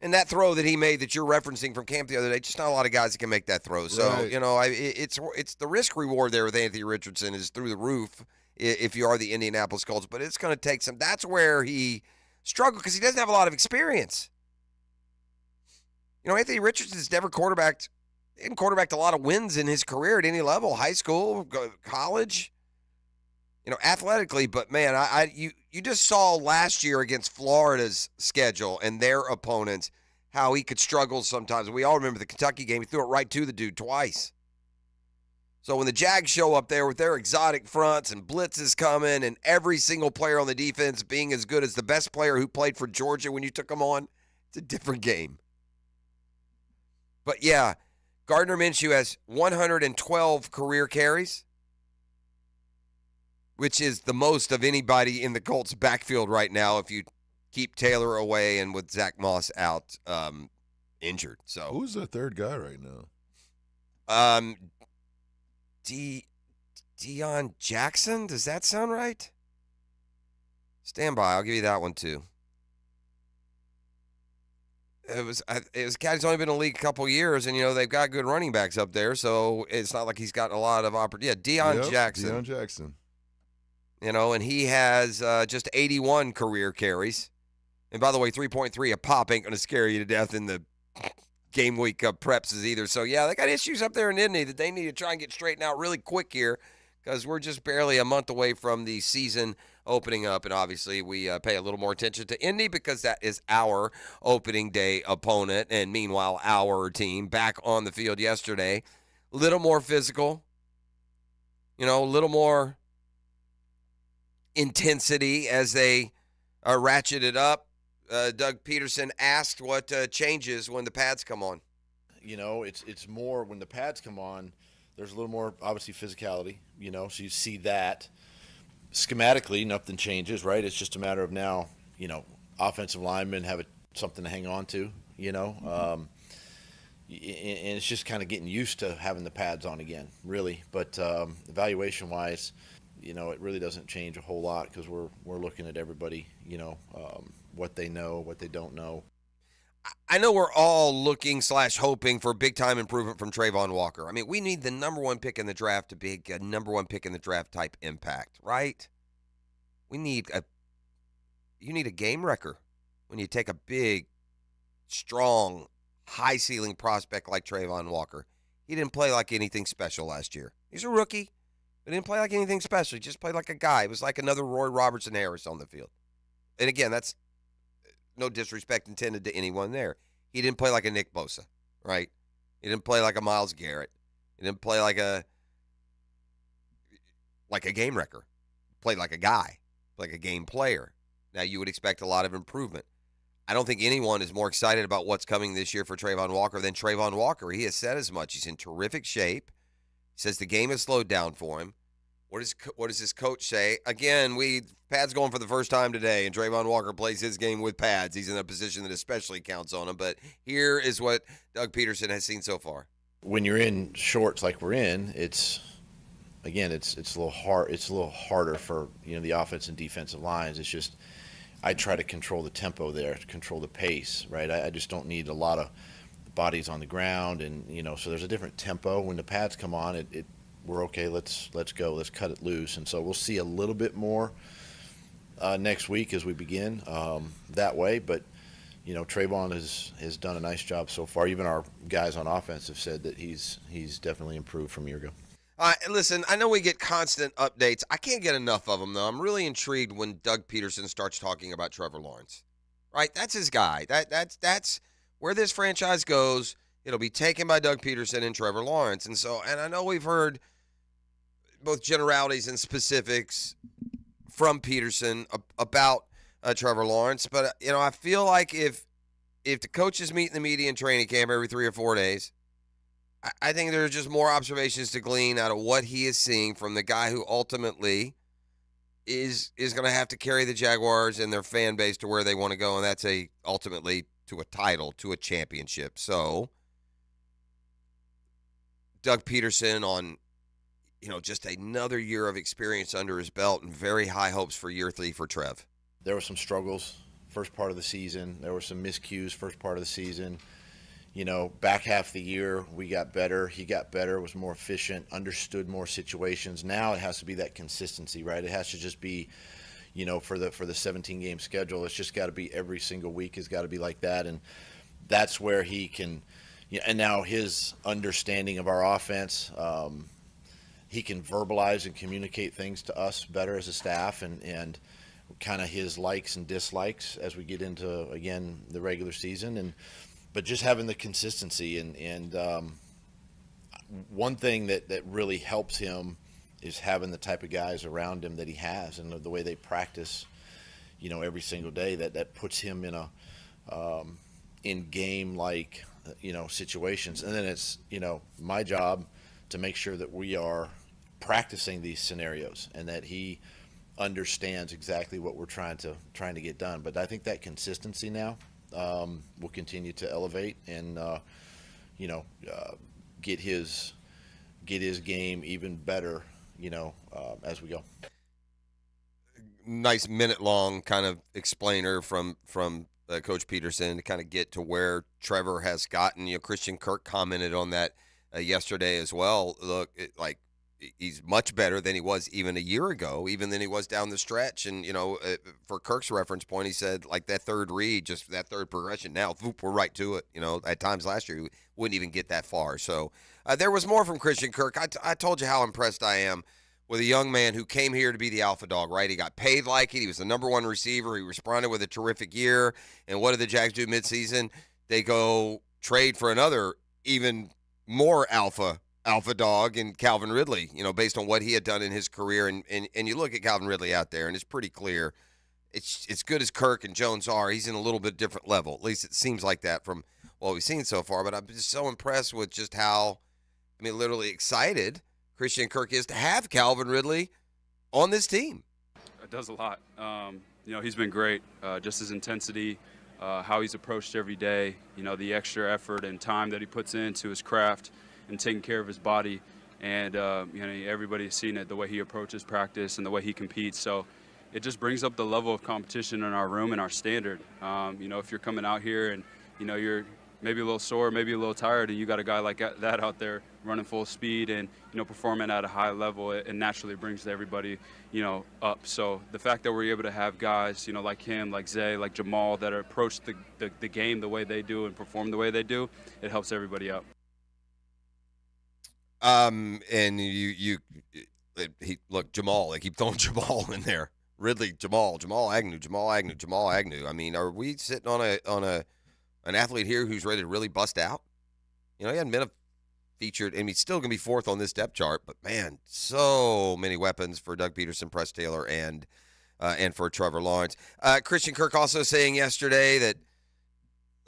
And that throw that he made that you're referencing from camp the other day, just not a lot of guys that can make that throw. So, it's the risk reward there with Anthony Richardson is through the roof if you are the Indianapolis Colts. But it's going to take some – that's where he struggled because he doesn't have a lot of experience. Anthony Richardson's never quarterbacked – he hadn't quarterbacked a lot of wins in his career at any level, high school, college, athletically. But, man, you just saw last year against Florida's schedule and their opponents how he could struggle sometimes. We all remember the Kentucky game. He threw it right to the dude twice. So when the Jags show up there with their exotic fronts and blitzes coming and every single player on the defense being as good as the best player who played for Georgia when you took him on, it's a different game. But, yeah, Gardner Minshew has 112 career carries, which is the most of anybody in the Colts backfield right now if you keep Taylor away and with Zach Moss out injured. So who's the third guy right now? Deion Jackson? Does that sound right? Stand by. I'll give you that one too. It was a guy who's only been in the league a couple years, and they've got good running backs up there, so it's not like he's got a lot of opportunity. Yeah, Deion Jackson. Deion Jackson. And he has just 81 career carries. And by the way, 3.3 a pop ain't going to scare you to death in the game week preps either. So, yeah, they got issues up there in Indy that they need to try and get straightened out really quick here because we're just barely a month away from the season opening up, and obviously we pay a little more attention to Indy because that is our opening day opponent. And meanwhile, our team back on the field yesterday, a little more physical, a little more intensity as they ratcheted up. Doug Peterson asked what changes when the pads come on. It's more when the pads come on, there's a little more, obviously, physicality, so you see that. Schematically, nothing changes, right? It's just a matter of now, offensive linemen have something to hang on to, and it's just kind of getting used to having the pads on again, really. But evaluation-wise, it really doesn't change a whole lot because we're looking at everybody, what they know, what they don't know. I know we're all looking / hoping for big-time improvement from Travon Walker. I mean, we need the number one pick in the draft to be a number one pick in the draft type impact, right? You need a game wrecker when you take a big, strong, high-ceiling prospect like Travon Walker. He didn't play like anything special last year. He's a rookie, but he didn't play like anything special. He just played like a guy. It was like another Roy Robertson Harris on the field. And again, that's no disrespect intended to anyone there. He didn't play like a Nick Bosa, right? He didn't play like a Myles Garrett. He didn't play like a game wrecker. He played like a guy, like a game player. Now, you would expect a lot of improvement. I don't think anyone is more excited about what's coming this year for Travon Walker than Travon Walker. He has said as much. He's in terrific shape. He says the game has slowed down for him. What does his coach say? Again, pads going for the first time today, and Travon Walker plays his game with pads. He's in a position that especially counts on him. But here is what Doug Peterson has seen so far. When you're in shorts like we're in, it's a little hard. It's a little harder for the offense and defensive lines. It's just I try to control the tempo there, to control the pace. Right, I just don't need a lot of bodies on the ground, and so there's a different tempo when the pads come on. We're okay. Let's go. Let's cut it loose. And so we'll see a little bit more next week as we begin that way. But Travon has done a nice job so far. Even our guys on offense have said that he's definitely improved from a year ago. Listen, I know we get constant updates. I can't get enough of them, though. I'm really intrigued when Doug Peterson starts talking about Trevor Lawrence. Right? That's his guy. That's where this franchise goes. It'll be taken by Doug Peterson and Trevor Lawrence. And I know we've heard both generalities and specifics from Peterson about Trevor Lawrence. But, I feel like if the coaches meet in the media in training camp every 3 or 4 days, I think there's just more observations to glean out of what he is seeing from the guy who ultimately is going to have to carry the Jaguars and their fan base to where they want to go, and that's ultimately to a title, to a championship. So Doug Peterson on just another year of experience under his belt and very high hopes for year 3 for Trev. There were some struggles first part of the season. There were some miscues first part of the season. Back half of the year, we got better. He got better, was more efficient, understood more situations. Now it has to be that consistency, right? It has to just be, for the 17-game schedule, it's just got to be every single week has got to be like that. And that's where he can, and now his understanding of our offense, he can verbalize and communicate things to us better as a staff and kind of his likes and dislikes as we get into, again, the regular season. But just having the consistency and one thing that really helps him is having the type of guys around him that he has and the way they practice, every single day that puts him in a in game like situations. And then it's my job to make sure that we are practicing these scenarios and that he understands exactly what we're trying to get done. But I think that consistency now will continue to elevate and get his game even better as we go. Nice minute-long kind of explainer from Coach Peterson to kind of get to where Trevor has gotten. Christian Kirk commented on that yesterday as well. Look, he's much better than he was even a year ago, even than he was down the stretch. And, for Kirk's reference point, he said, that third read, just that third progression, now, whoop, we're right to it. At times last year, we wouldn't even get that far. So there was more from Christian Kirk. I told you how impressed I am with a young man who came here to be the alpha dog, right? He got paid like it. He was the number one receiver. He responded with a terrific year. And what did the Jags do midseason? They go trade for another even more alpha dog in Calvin Ridley, based on what he had done in his career. And you look at Calvin Ridley out there, and it's pretty clear. It's good as Kirk and Jones are. He's in a little bit different level. At least it seems like that from what we've seen so far. But I'm just so impressed with just how, literally excited Christian Kirk is to have Calvin Ridley on this team. It does a lot. He's been great. Just his intensity, how he's approached every day, the extra effort and time that he puts into his craft and taking care of his body. And, everybody's seen it, the way he approaches practice and the way he competes. So it just brings up the level of competition in our room and our standard. If you're coming out here and, you're maybe a little sore, maybe a little tired, and you got a guy like that out there running full speed and, performing at a high level, it naturally brings everybody, up. So the fact that we're able to have guys, like him, like Zay, like Jamal, that approach the game the way they do and perform the way they do, it helps everybody out. And look, Jamal, they keep throwing Jamal in there. Ridley, Jamal Agnew. Are we sitting on an athlete here who's ready to really bust out? He hadn't been featured, and he's still going to be fourth on this depth chart. But man, so many weapons for Doug Peterson, Press Taylor, and for Trevor Lawrence. Christian Kirk also saying yesterday that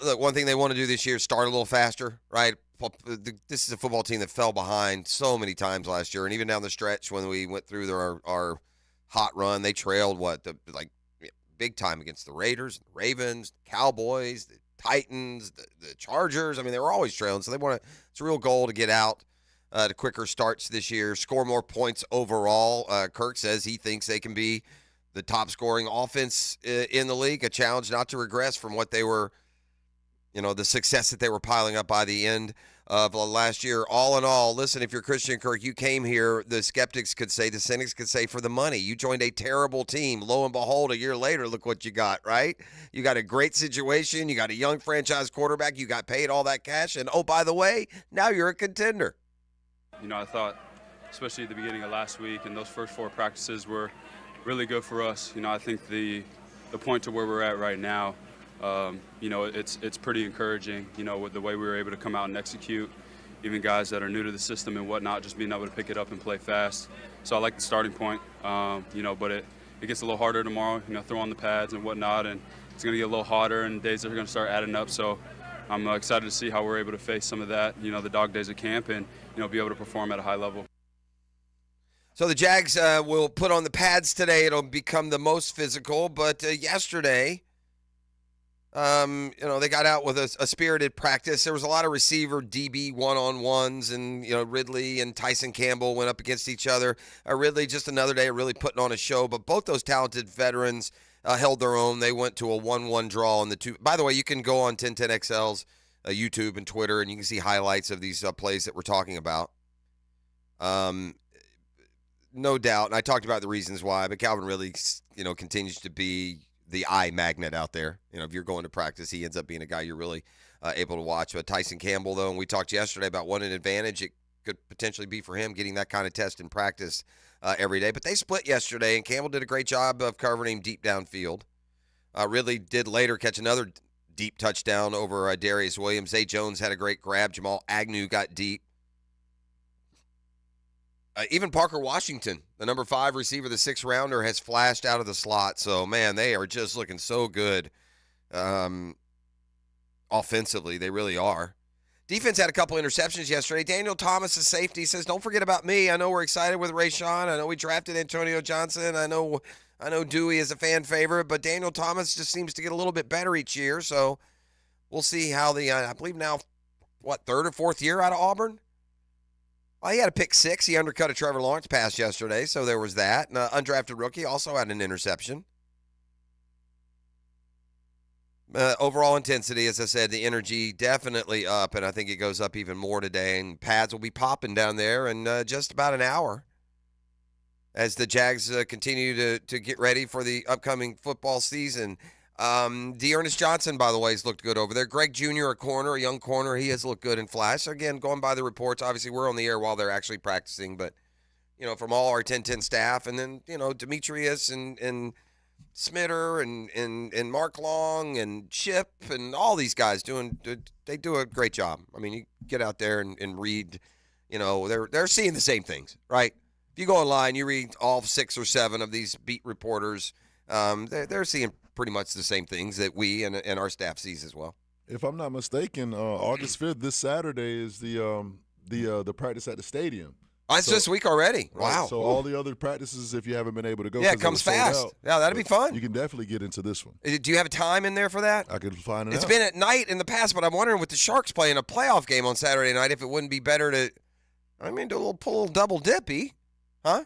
look, one thing they want to do this year is start a little faster, right? This is a football team that fell behind so many times last year, and even down the stretch when we went through our hot run, they trailed big time against the Raiders, the Ravens, the Cowboys, the Titans, the Chargers. They were always trailing, so it's a real goal to get out to quicker starts this year, score more points overall. Kirk says he thinks they can be the top scoring offense in the league, a challenge not to regress from what they were, the success that they were piling up by the end of last year. All in all, listen, if you're Christian Kirk, you came here, the skeptics could say, the cynics could say, for the money. You joined a terrible team. Lo and behold, a year later, look what you got, right? You got a great situation. You got a young franchise quarterback. You got paid all that cash. And, oh, by the way, now you're a contender. I thought, especially at the beginning of last week, and those first 4 practices were really good for us. I think the point to where we're at right now, it's pretty encouraging, with the way we were able to come out and execute, even guys that are new to the system and whatnot, just being able to pick it up and play fast. So I like the starting point, but it gets a little harder tomorrow, throwing the pads and whatnot, and it's going to get a little hotter and days are going to start adding up. So I'm excited to see how we're able to face some of that, the dog days of camp and, be able to perform at a high level. So the Jags will put on the pads today. It'll become the most physical, but yesterday, they got out with a spirited practice. There was a lot of receiver DB one-on-ones, and, Ridley and Tyson Campbell went up against each other. Ridley, just another day of really putting on a show, but both those talented veterans held their own. They went to a 1-1 draw in the two. By the way, you can go on 1010XL's YouTube and Twitter, and you can see highlights of these plays that we're talking about. No doubt, and I talked about the reasons why, but Calvin Ridley, continues to be the eye magnet out there. If you're going to practice, he ends up being a guy you're really able to watch. But Tyson Campbell, though, and we talked yesterday about what an advantage it could potentially be for him getting that kind of test in practice every day. But they split yesterday, and Campbell did a great job of covering him deep downfield. Ridley did later catch another deep touchdown over Darius Williams. Zay Jones had a great grab. Jamal Agnew got deep. Even Parker Washington, the number 5 receiver, the 6th rounder, has flashed out of the slot. So, man, they are just looking so good offensively. They really are. Defense had a couple interceptions yesterday. Daniel Thomas, the safety, says, don't forget about me. I know we're excited with Rayshawn. I know we drafted Antonio Johnson. I know Dewey is a fan favorite, but Daniel Thomas just seems to get a little bit better each year. So we'll see how I believe now, 3rd or 4th year out of Auburn? Well, he had a pick 6. He undercut a Trevor Lawrence pass yesterday, so there was that. And undrafted rookie also had an interception. Overall intensity, as I said, the energy definitely up, and I think it goes up even more today. And pads will be popping down there in just about an hour as the Jags continue to get ready for the upcoming football season. D'Ernest Johnson, by the way, has looked good over there. Greg Jr., a young corner, he has looked good in flash. Again, going by the reports, obviously we're on the air while they're actually practicing, but, from all our 1010 staff, and then Demetrius and Smitter and Mark Long and Chip and all these guys they do a great job. I mean, you get out there and read, they're seeing the same things, right? If you go online, you read all 6 or 7 of these beat reporters, they're seeing pretty much the same things that we and our staff sees as well. If I'm not mistaken, August 5th, this Saturday, is the practice at the stadium. It's this week already. Right, Wow. so all the other practices, if you haven't been able to go, Yeah, it comes fast. Yeah, that'd be fun. You can definitely get into this one. Do you have a time in there for that? I could find it out. It's been at night in the past, but I'm wondering with the Sharks playing a playoff game on Saturday night, if it wouldn't be better to, do a little double dippy, huh?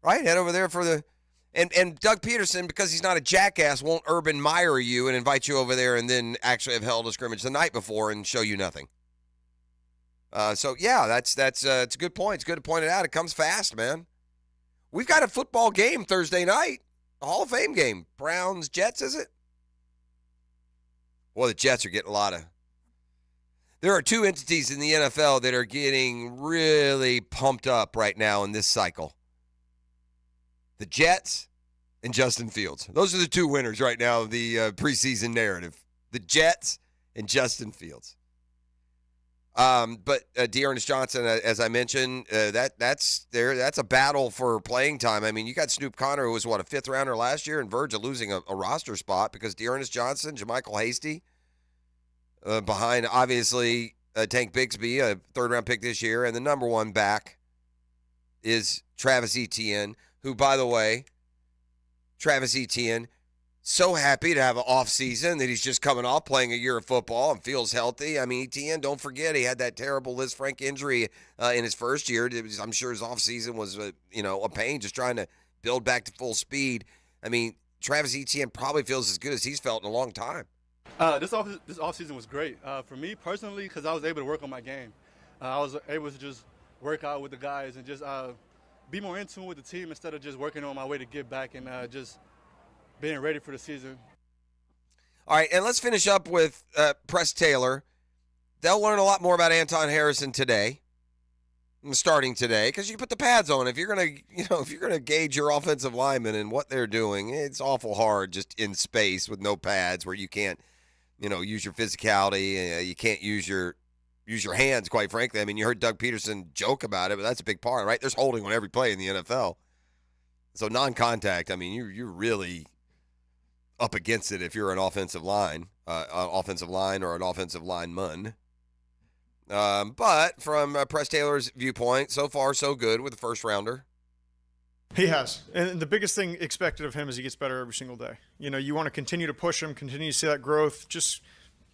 Right? Head over there for the and Doug Peterson, because he's not a jackass, won't Urban Meyer you and invite you over there and then actually have held a scrimmage the night before and show you nothing. So yeah, that's it's a good point. It's good to point it out. It comes fast, man. We've got a football game Thursday night, a Hall of Fame game. Browns Jets, is it? Well, the Jets are getting a lot of. There are 2 entities in the NFL that are getting really pumped up right now in this cycle. The Jets and Justin Fields. Those are the 2 winners right now of the preseason narrative. The Jets and Justin Fields. But Dearness Johnson, as I mentioned, that's a battle for playing time. I mean, you got Snoop Conner, who was, a 5th rounder last year, and verge of losing a roster spot because Dearness Johnson, JaMycal Hasty, behind, obviously, Tank Bigsby, a 3rd-round pick this year, and the number 1 back is Travis Etienne, who, by the way, Travis Etienne, so happy to have an off season that he's just coming off playing a year of football and feels healthy. I mean, Etienne, don't forget, he had that terrible Liz Frank injury in his first year. I'm sure his off season was, a pain, just trying to build back to full speed. I mean, Travis Etienne probably feels as good as he's felt in a long time. This off season was great for me personally because I was able to work on my game. I was able to just work out with the guys and just be more in tune with the team instead of just working on my way to get back and just being ready for the season. All right, and let's finish up with Press Taylor. They'll learn a lot more about Anton Harrison today, starting today, because you can put the pads on. If you're gonna gauge your offensive linemen and what they're doing, it's awful hard just in space with no pads where you can't, use your physicality. You can't use your hands, quite frankly. I mean, you heard Doug Peterson joke about it, but that's a big part, right? There's holding on every play in the NFL. So non-contact, I mean, you're really up against it if you're an offensive line or an offensive lineman. But from Press Taylor's viewpoint, so far so good with the first rounder. He has. And the biggest thing expected of him is he gets better every single day. You want to continue to push him, continue to see that growth, just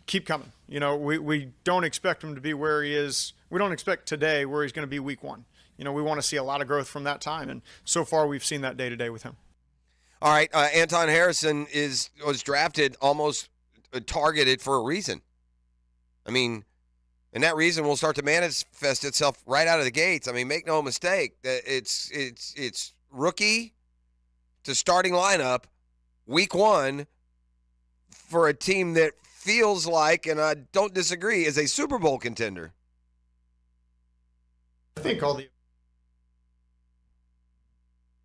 keep coming. We don't expect him to be where he is. We don't expect today where he's going to be week 1. We want to see a lot of growth from that time, and so far we've seen that day to day with him. All right, Anton Harrison was drafted almost targeted for a reason. I mean, and that reason will start to manifest itself right out of the gates. I mean, make no mistake, it's rookie to starting lineup, week 1, for a team that feels like, and I don't disagree, is a Super Bowl contender. I think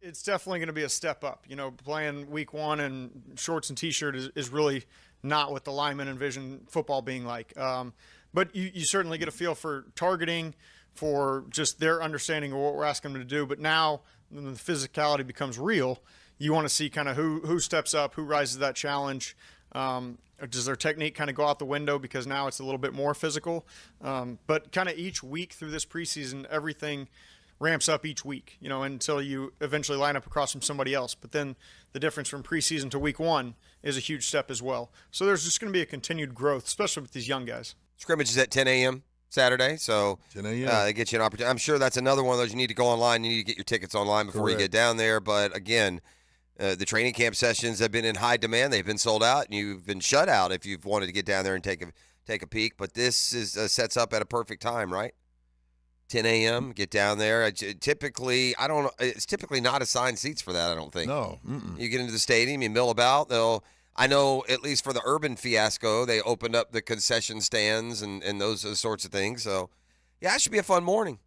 it's definitely going to be a step up. Playing week 1 in shorts and T-shirt is really not what the linemen envision football being like. But you certainly get a feel for targeting, for just their understanding of what we're asking them to do. But now when the physicality becomes real, you want to see kind of who steps up, who rises to that challenge. Does their technique kind of go out the window because now it's a little bit more physical? But kind of each week through this preseason, everything ramps up each week, until you eventually line up across from somebody else. But then the difference from preseason to week 1 is a huge step as well. So there's just going to be a continued growth, especially with these young guys. Scrimmage is at 10 a.m. Saturday, so 10 a.m. They get you an opportunity. I'm sure that's another one of those you need to go online. You need to get your tickets online before you get down there. But again, the training camp sessions have been in high demand. They've been sold out, and you've been shut out if you've wanted to get down there and take a peek. But this is sets up at a perfect time, right? 10 a.m. Get down there. It's typically not assigned seats for that. I don't think. No. You get into the stadium, you mill about. I know at least for the Urban fiasco, they opened up the concession stands and those sorts of things. So, yeah, it should be a fun morning.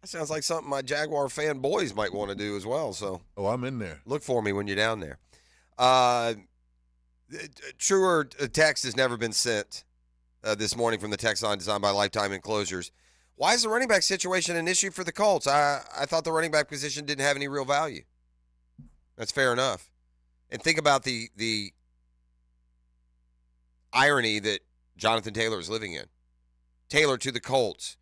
That sounds like something my Jaguar fan boys might want to do as well. So, I'm in there. Look for me when you're down there. Truer text has never been sent this morning from the text line designed by Lifetime Enclosures. Why is the running back situation an issue for the Colts? I thought the running back position didn't have any real value. That's fair enough. And think about the irony that Jonathan Taylor is living in. Taylor to the Colts.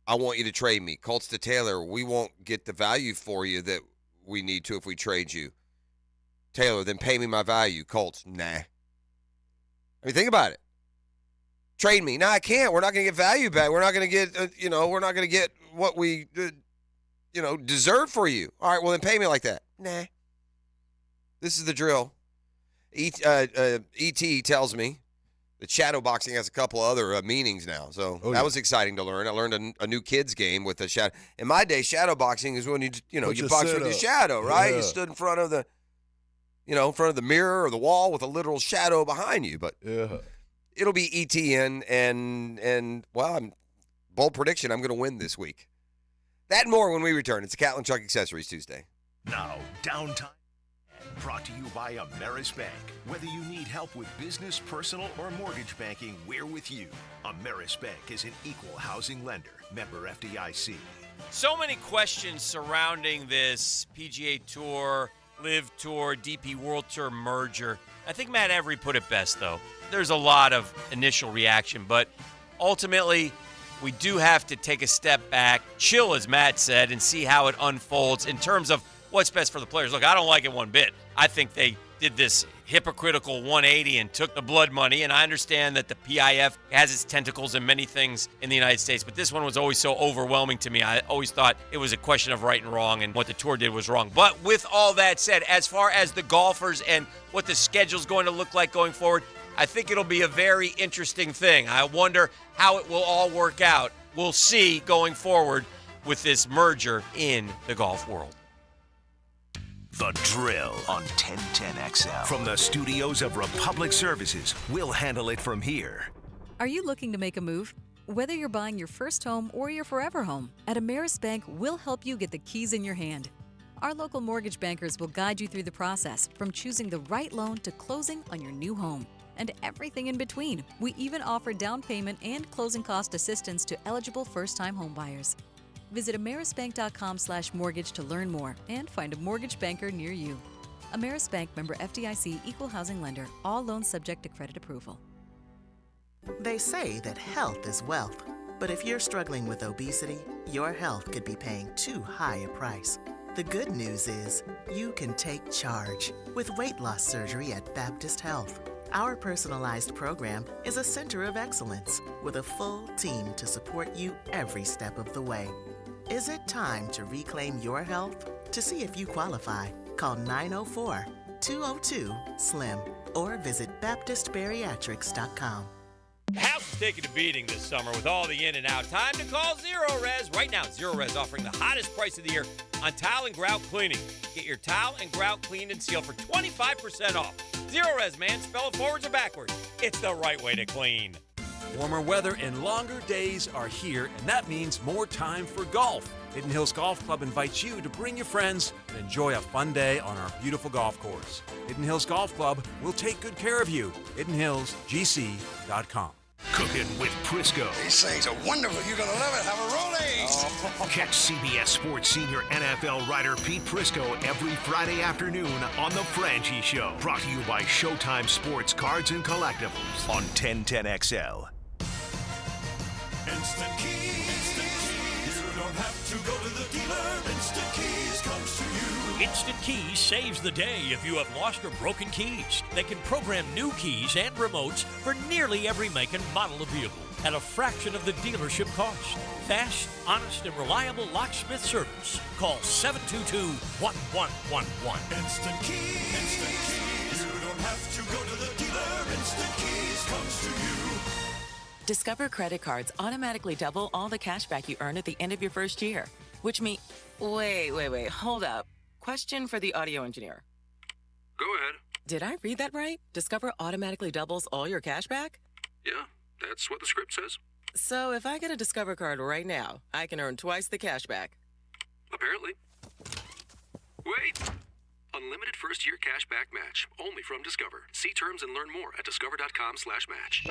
I want you to trade me. Colts to Taylor. We won't get the value for you that we need to if we trade you. Taylor, then pay me my value. Colts, nah. I mean, think about it. Trade me. No, I can't. We're not going to get value back. We're not going to get, we're not going to get what we, deserve for you. All right, well, then pay me like that. Nah. This is the drill. E.T. tells me that shadow boxing has a couple other meanings now. So that was exciting to learn. I learned a new kids game with a shadow. In my day, shadow boxing is when you box with your shadow, right? Yeah. You stood in front of the, in front of the mirror or the wall with a literal shadow behind you. But it'll be ETN and I'm bold prediction, I'm going to win this week. That and more when we return. It's a Catlin Truck Accessories Tuesday. Now, downtime. Brought to you by Ameris Bank. Whether you need help with business, personal, or mortgage banking, we're with you. Ameris Bank is an equal housing lender. Member FDIC. So many questions surrounding this PGA Tour, Live Tour, DP World Tour merger. I think Matt Every put it best, though. There's a lot of initial reaction, but ultimately, we do have to take a step back, chill, as Matt said, and see how it unfolds in terms of what's best for the players. Look, I don't like it one bit. I think they did this hypocritical 180 and took the blood money, and I understand that the PIF has its tentacles in many things in the United States, but this one was always so overwhelming to me. I always thought it was a question of right and wrong, and what the tour did was wrong. But with all that said, as far as the golfers and what the schedule's going to look like going forward, I think it'll be a very interesting thing. I wonder how it will all work out. We'll see going forward with this merger in the golf world. The Drill on 1010XL. From the studios of Republic Services, we'll handle it from here. Are you looking to make a move? Whether you're buying your first home or your forever home, at Ameris Bank, we'll help you get the keys in your hand. Our local mortgage bankers will guide you through the process, from choosing the right loan to closing on your new home, and everything in between. We even offer down payment and closing cost assistance to eligible first-time home buyers. Visit amerisbank.com/mortgage to learn more and find a mortgage banker near you. Ameris Bank, member FDIC, equal housing lender. All loans subject to credit approval. They say that health is wealth, but if you're struggling with obesity, your health could be paying too high a price. The good news is you can take charge with weight loss surgery at Baptist Health. Our personalized program is a center of excellence with a full team to support you every step of the way. Is it time to reclaim your health? To see if you qualify, call 904-202-SLIM or visit BaptistBariatrics.com. House is taking a beating this summer with all the in and out. Time to call Zero Res. Right now, Zero Res offering the hottest price of the year on tile and grout cleaning. Get your tile and grout cleaned and sealed for 25% off. Zero Res, man. Spell it forwards or backwards. It's the right way to clean. Warmer weather and longer days are here, and that means more time for golf. Hidden Hills Golf Club invites you to bring your friends and enjoy a fun day on our beautiful golf course. Hidden Hills Golf Club will take good care of you. HiddenHillsGC.com. Cooking with Prisco. These things are wonderful. You're going to love it. Have a rolling. Catch CBS Sports senior NFL writer Pete Prisco every Friday afternoon on The Franchi Show. Brought to you by Showtime Sports Cards and Collectibles on 1010XL. Instant Keys. You don't have to go to the dealer. Instant Keys comes to you. Instant Keys saves the day if you have lost or broken keys. They can program new keys and remotes for nearly every make and model of vehicle at a fraction of the dealership cost. Fast, honest, and reliable locksmith service. Call 722-1111. Instant Keys. Instant Keys. You don't have to go to the dealer. Instant Keys comes to you. Discover credit cards automatically double all the cash back you earn at the end of your first year, which means... Wait, hold up. Question for the audio engineer. Go ahead. Did I read that right? Discover automatically doubles all your cash back? Yeah, that's what the script says. So if I get a Discover card right now, I can earn twice the cash back. Apparently. Wait! Unlimited first-year cash back match. Only from Discover. See terms and learn more at discover.com/match.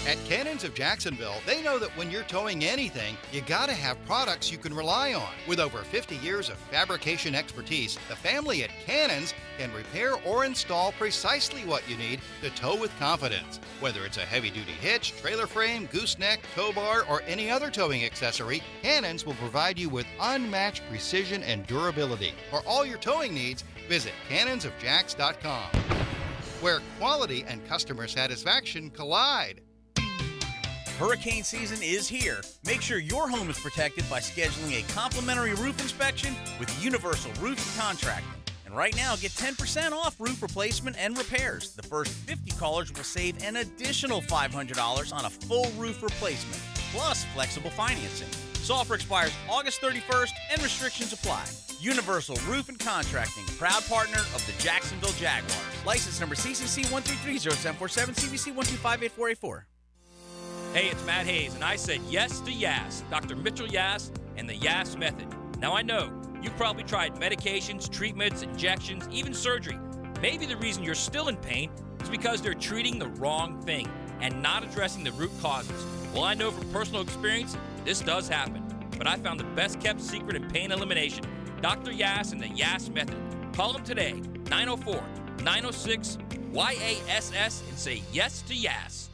At Cannons of Jacksonville, they know that when you're towing anything, you gotta have products you can rely on. With over 50 years of fabrication expertise, the family at Cannons can repair or install precisely what you need to tow with confidence. Whether it's a heavy-duty hitch, trailer frame, gooseneck, tow bar, or any other towing accessory, Cannons will provide you with unmatched precision and durability. For all your towing needs, visit cannonsofjacks.com, where quality and customer satisfaction collide. Hurricane season is here. Make sure your home is protected by scheduling a complimentary roof inspection with Universal Roofing Contracting. And right now, get 10% off roof replacement and repairs. The first 50 callers will save an additional $500 on a full roof replacement, plus flexible financing. This offer expires August 31st and restrictions apply. Universal Roofing Contracting, proud partner of the Jacksonville Jaguars. License number CCC 1330747, CVC 1258484. Hey, it's Matt Hayes, and I said yes to Yas, Dr. Mitchell Yas, and the Yas method. Now, I know you've probably tried medications, treatments, injections, even surgery. Maybe the reason you're still in pain is because they're treating the wrong thing and not addressing the root causes. Well, I know from personal experience, this does happen. But I found the best-kept secret in pain elimination, Dr. Yas and the Yas method. Call him today, 904-906-YASS, and say yes to Yas.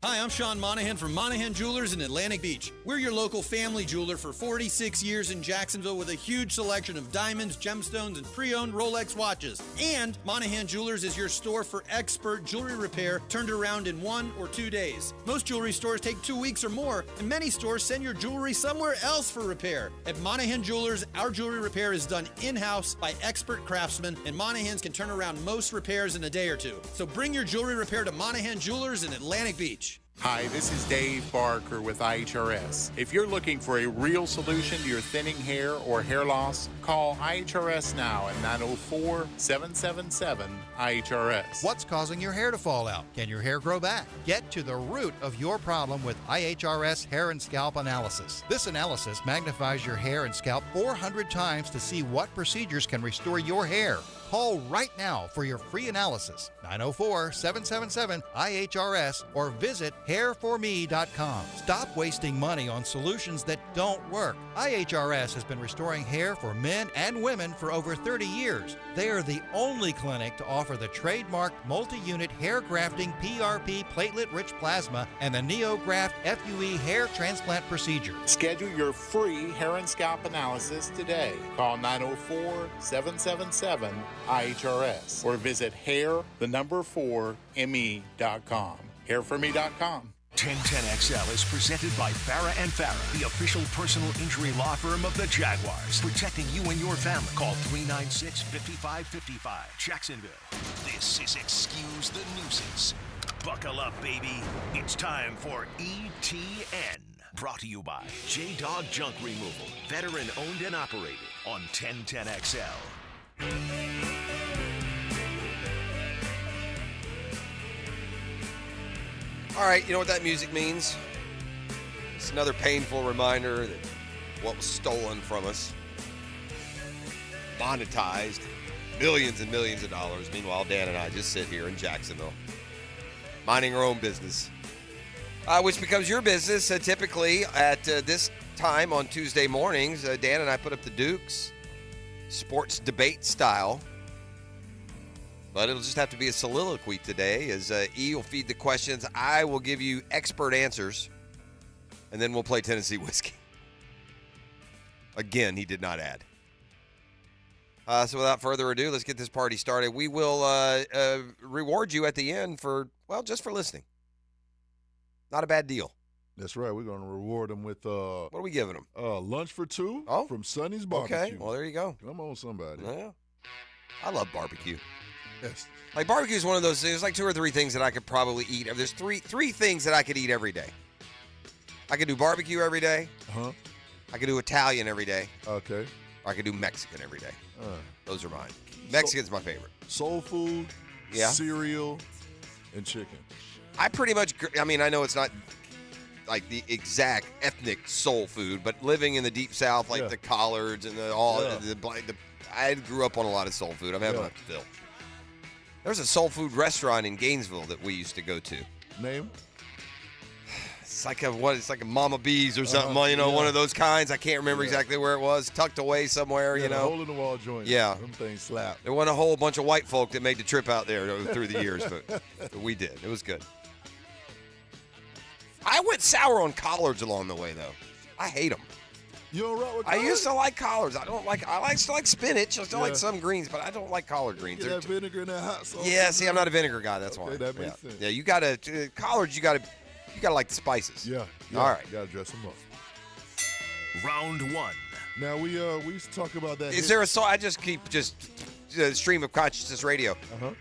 Hi, I'm Sean Monahan from Monahan Jewelers in Atlantic Beach. We're your local family jeweler for 46 years in Jacksonville with a huge selection of diamonds, gemstones, and pre-owned Rolex watches. And Monahan Jewelers is your store for expert jewelry repair turned around in 1 or 2 days. Most jewelry stores take 2 weeks or more, and many stores send your jewelry somewhere else for repair. At Monahan Jewelers, our jewelry repair is done in-house by expert craftsmen, and Monahans can turn around most repairs in a day or two. So bring your jewelry repair to Monahan Jewelers in Atlantic Beach. Hi, this is Dave Barker with IHRS. If you're looking for a real solution to your thinning hair or hair loss, call IHRS now at 904-777-IHRS. What's causing your hair to fall out? Can your hair grow back? Get to the root of your problem with IHRS Hair and Scalp Analysis. This analysis magnifies your hair and scalp 400 times to see what procedures can restore your hair. Call right now for your free analysis, 904-777-IHRS, or visit hairforme.com. Stop wasting money on solutions that don't work. IHRS has been restoring hair for men and women for over 30 years. They are the only clinic to offer the trademarked multi-unit hair grafting PRP platelet-rich plasma and the NeoGraft FUE hair transplant procedure. Schedule your free hair and scalp analysis today. Call 904-777-IHRS or visit hair4me.com. Hairforme.com. 1010XL is presented by Farah and Farah, the official personal injury law firm of the Jaguars, protecting you and your family. Call 396-5555, Jacksonville. This is Excuse the Nuisance. Buckle up, baby. It's time for ETN. Brought to you by J-Dog Junk Removal, veteran owned and operated on 1010XL. All right, you know what that music means? It's another painful reminder that what was stolen from us, monetized, millions and millions of dollars. Meanwhile, Dan and I just sit here in Jacksonville, minding our own business, which becomes your business typically at this time on Tuesday mornings. Dan and I put up the Dukes, sports debate style. But it'll just have to be a soliloquy today as E will feed the questions. I will give you expert answers. And then we'll play Tennessee Whiskey. Again, he did not add. So without further ado, let's get this party started. We will reward you at the end for, well, just for listening. Not a bad deal. That's right. We're going to reward them with what are we giving them? Lunch for two from Sonny's Barbecue. Okay, well, there you go. Come on, somebody. Yeah. I love barbecue. Yes. Like barbecue is one of those things. There's like 2 or 3 things that I could probably eat. There's three things that I could eat every day. I could do barbecue every day. I could do Italian every day. Okay. Or I could do Mexican every day. Those are mine. Mexican's my favorite. Soul food, cereal, and chicken. I pretty much, I mean, I know it's not like the exact ethnic soul food, but living in the deep South, like the collards and I grew up on a lot of soul food. I'm having a fill. There's a soul food restaurant in Gainesville that we used to go to. Name? It's like a Mama B's or something, one of those kinds. I can't remember exactly where it was. Tucked away somewhere, hole in the wall joint. Yeah. Them things slap. There wasn't a whole bunch of white folk that made the trip out there through the years, but we did. It was good. I went sour on collards along the way, though. I hate them. You don't rock with I collards? used to like collards. I still like spinach. I still like some greens, but I don't like collard greens. Get that vinegar and that hot sauce. Yeah, see, I'm not a vinegar guy. That's why. That makes sense. Yeah, you gotta collards. You gotta like the spices. Yeah. All right. Gotta dress them up. Round 1. Now we used to talk about that. Is there a song? I just keep stream of consciousness radio. Uh-huh.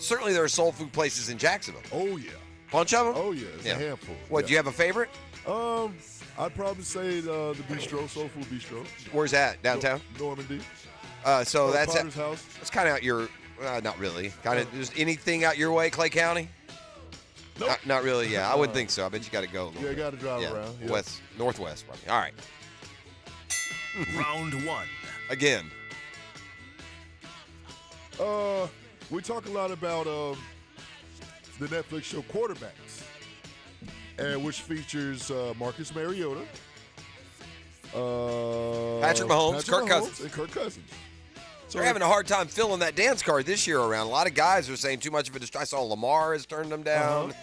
Certainly, there are soul food places in Jacksonville. Oh yeah. Bunch of them. Oh yeah. It's a handful. What? Do you have a favorite? I'd probably say the bistro, Soul Food Bistro. Where's that? Downtown? Normandy. So that's Potter's house. That's kind of out your. Not really. Kind of. Just anything out your way, Clay County? Nope. Not really. Yeah, I wouldn't think so. I bet you got to go a little bit. Got to drive around. Yeah. West, northwest. Probably. All right. Round 1. Again. We talk a lot about the Netflix show Quarterbacks, and which features Marcus Mariota, Patrick Mahomes, Kirk Cousins. and Kirk Cousins. So They're having a hard time filling that dance card this year around. A lot of guys are saying too much of a distraction. I saw Lamar has turned them down.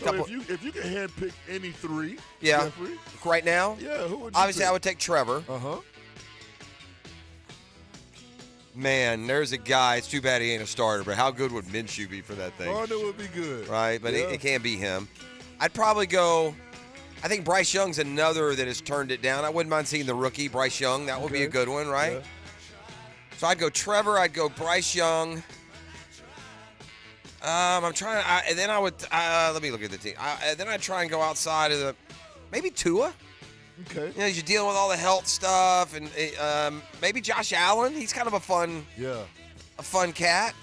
So if you can handpick any three, Yeah. Jeffrey, Right now? yeah, who would you Obviously, pick? I would take Trevor. Man, there's a guy. It's too bad he ain't a starter, but how good would Minshew be for that thing? Oh, that would be good. Right, but it can't be him. I'd probably go. I think Bryce Young's another that has turned it down. I wouldn't mind seeing the rookie, Bryce Young. That would be a good one, right? Yeah. So I'd go Trevor. I'd go Bryce Young. I'm trying. And then I would. Let me look at the team. Then I'd try and go outside of maybe Tua. Okay. You know, you're dealing with all the health stuff, and maybe Josh Allen. He's kind of a fun cat.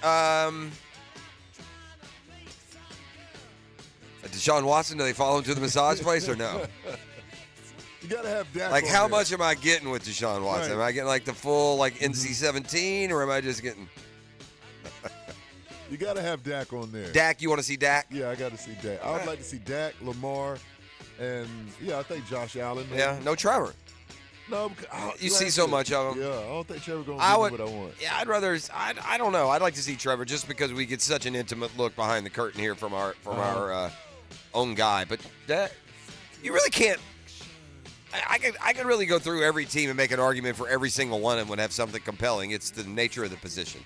Deshaun Watson, do they follow him to the massage place or no? You got to have Dak. Like, on how there. much am I getting with Deshaun Watson? Right. Am I getting like the full NC-17, or am I just getting? You got to have Dak on there. Dak, you want to see Dak? Yeah, I got to see Dak. I would like to see Dak, Lamar, and I think Josh Allen. Maybe. Yeah, no Trevor. No, you see so much of him. Yeah, I don't think Trevor going to I do would. what I want. Yeah, I'd rather. I don't know. I'd like to see Trevor just because we get such an intimate look behind the curtain here from our own guy. But that you really can't. I could really go through every team and make an argument for every single one and would have something compelling. It's the nature of the position.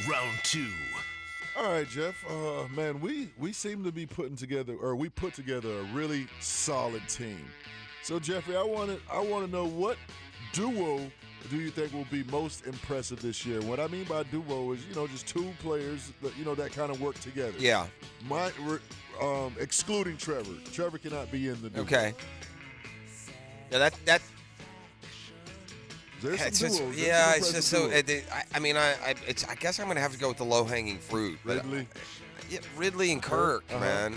Round 2. All right, Jeff. Man, we seem to be put together a really solid team. So, Jeffrey, I want to know, what duo do you think will be most impressive this year? What I mean by duo is, just two players that, that kind of work together. Yeah. Excluding Trevor. Trevor cannot be in the duo. Okay. Yeah, that. There's It's some just, duos. yeah, it's There's just some so. duos. I guess I'm gonna have to go with the low-hanging fruit. but- Ridley. Yeah, Ridley and Kirk, man.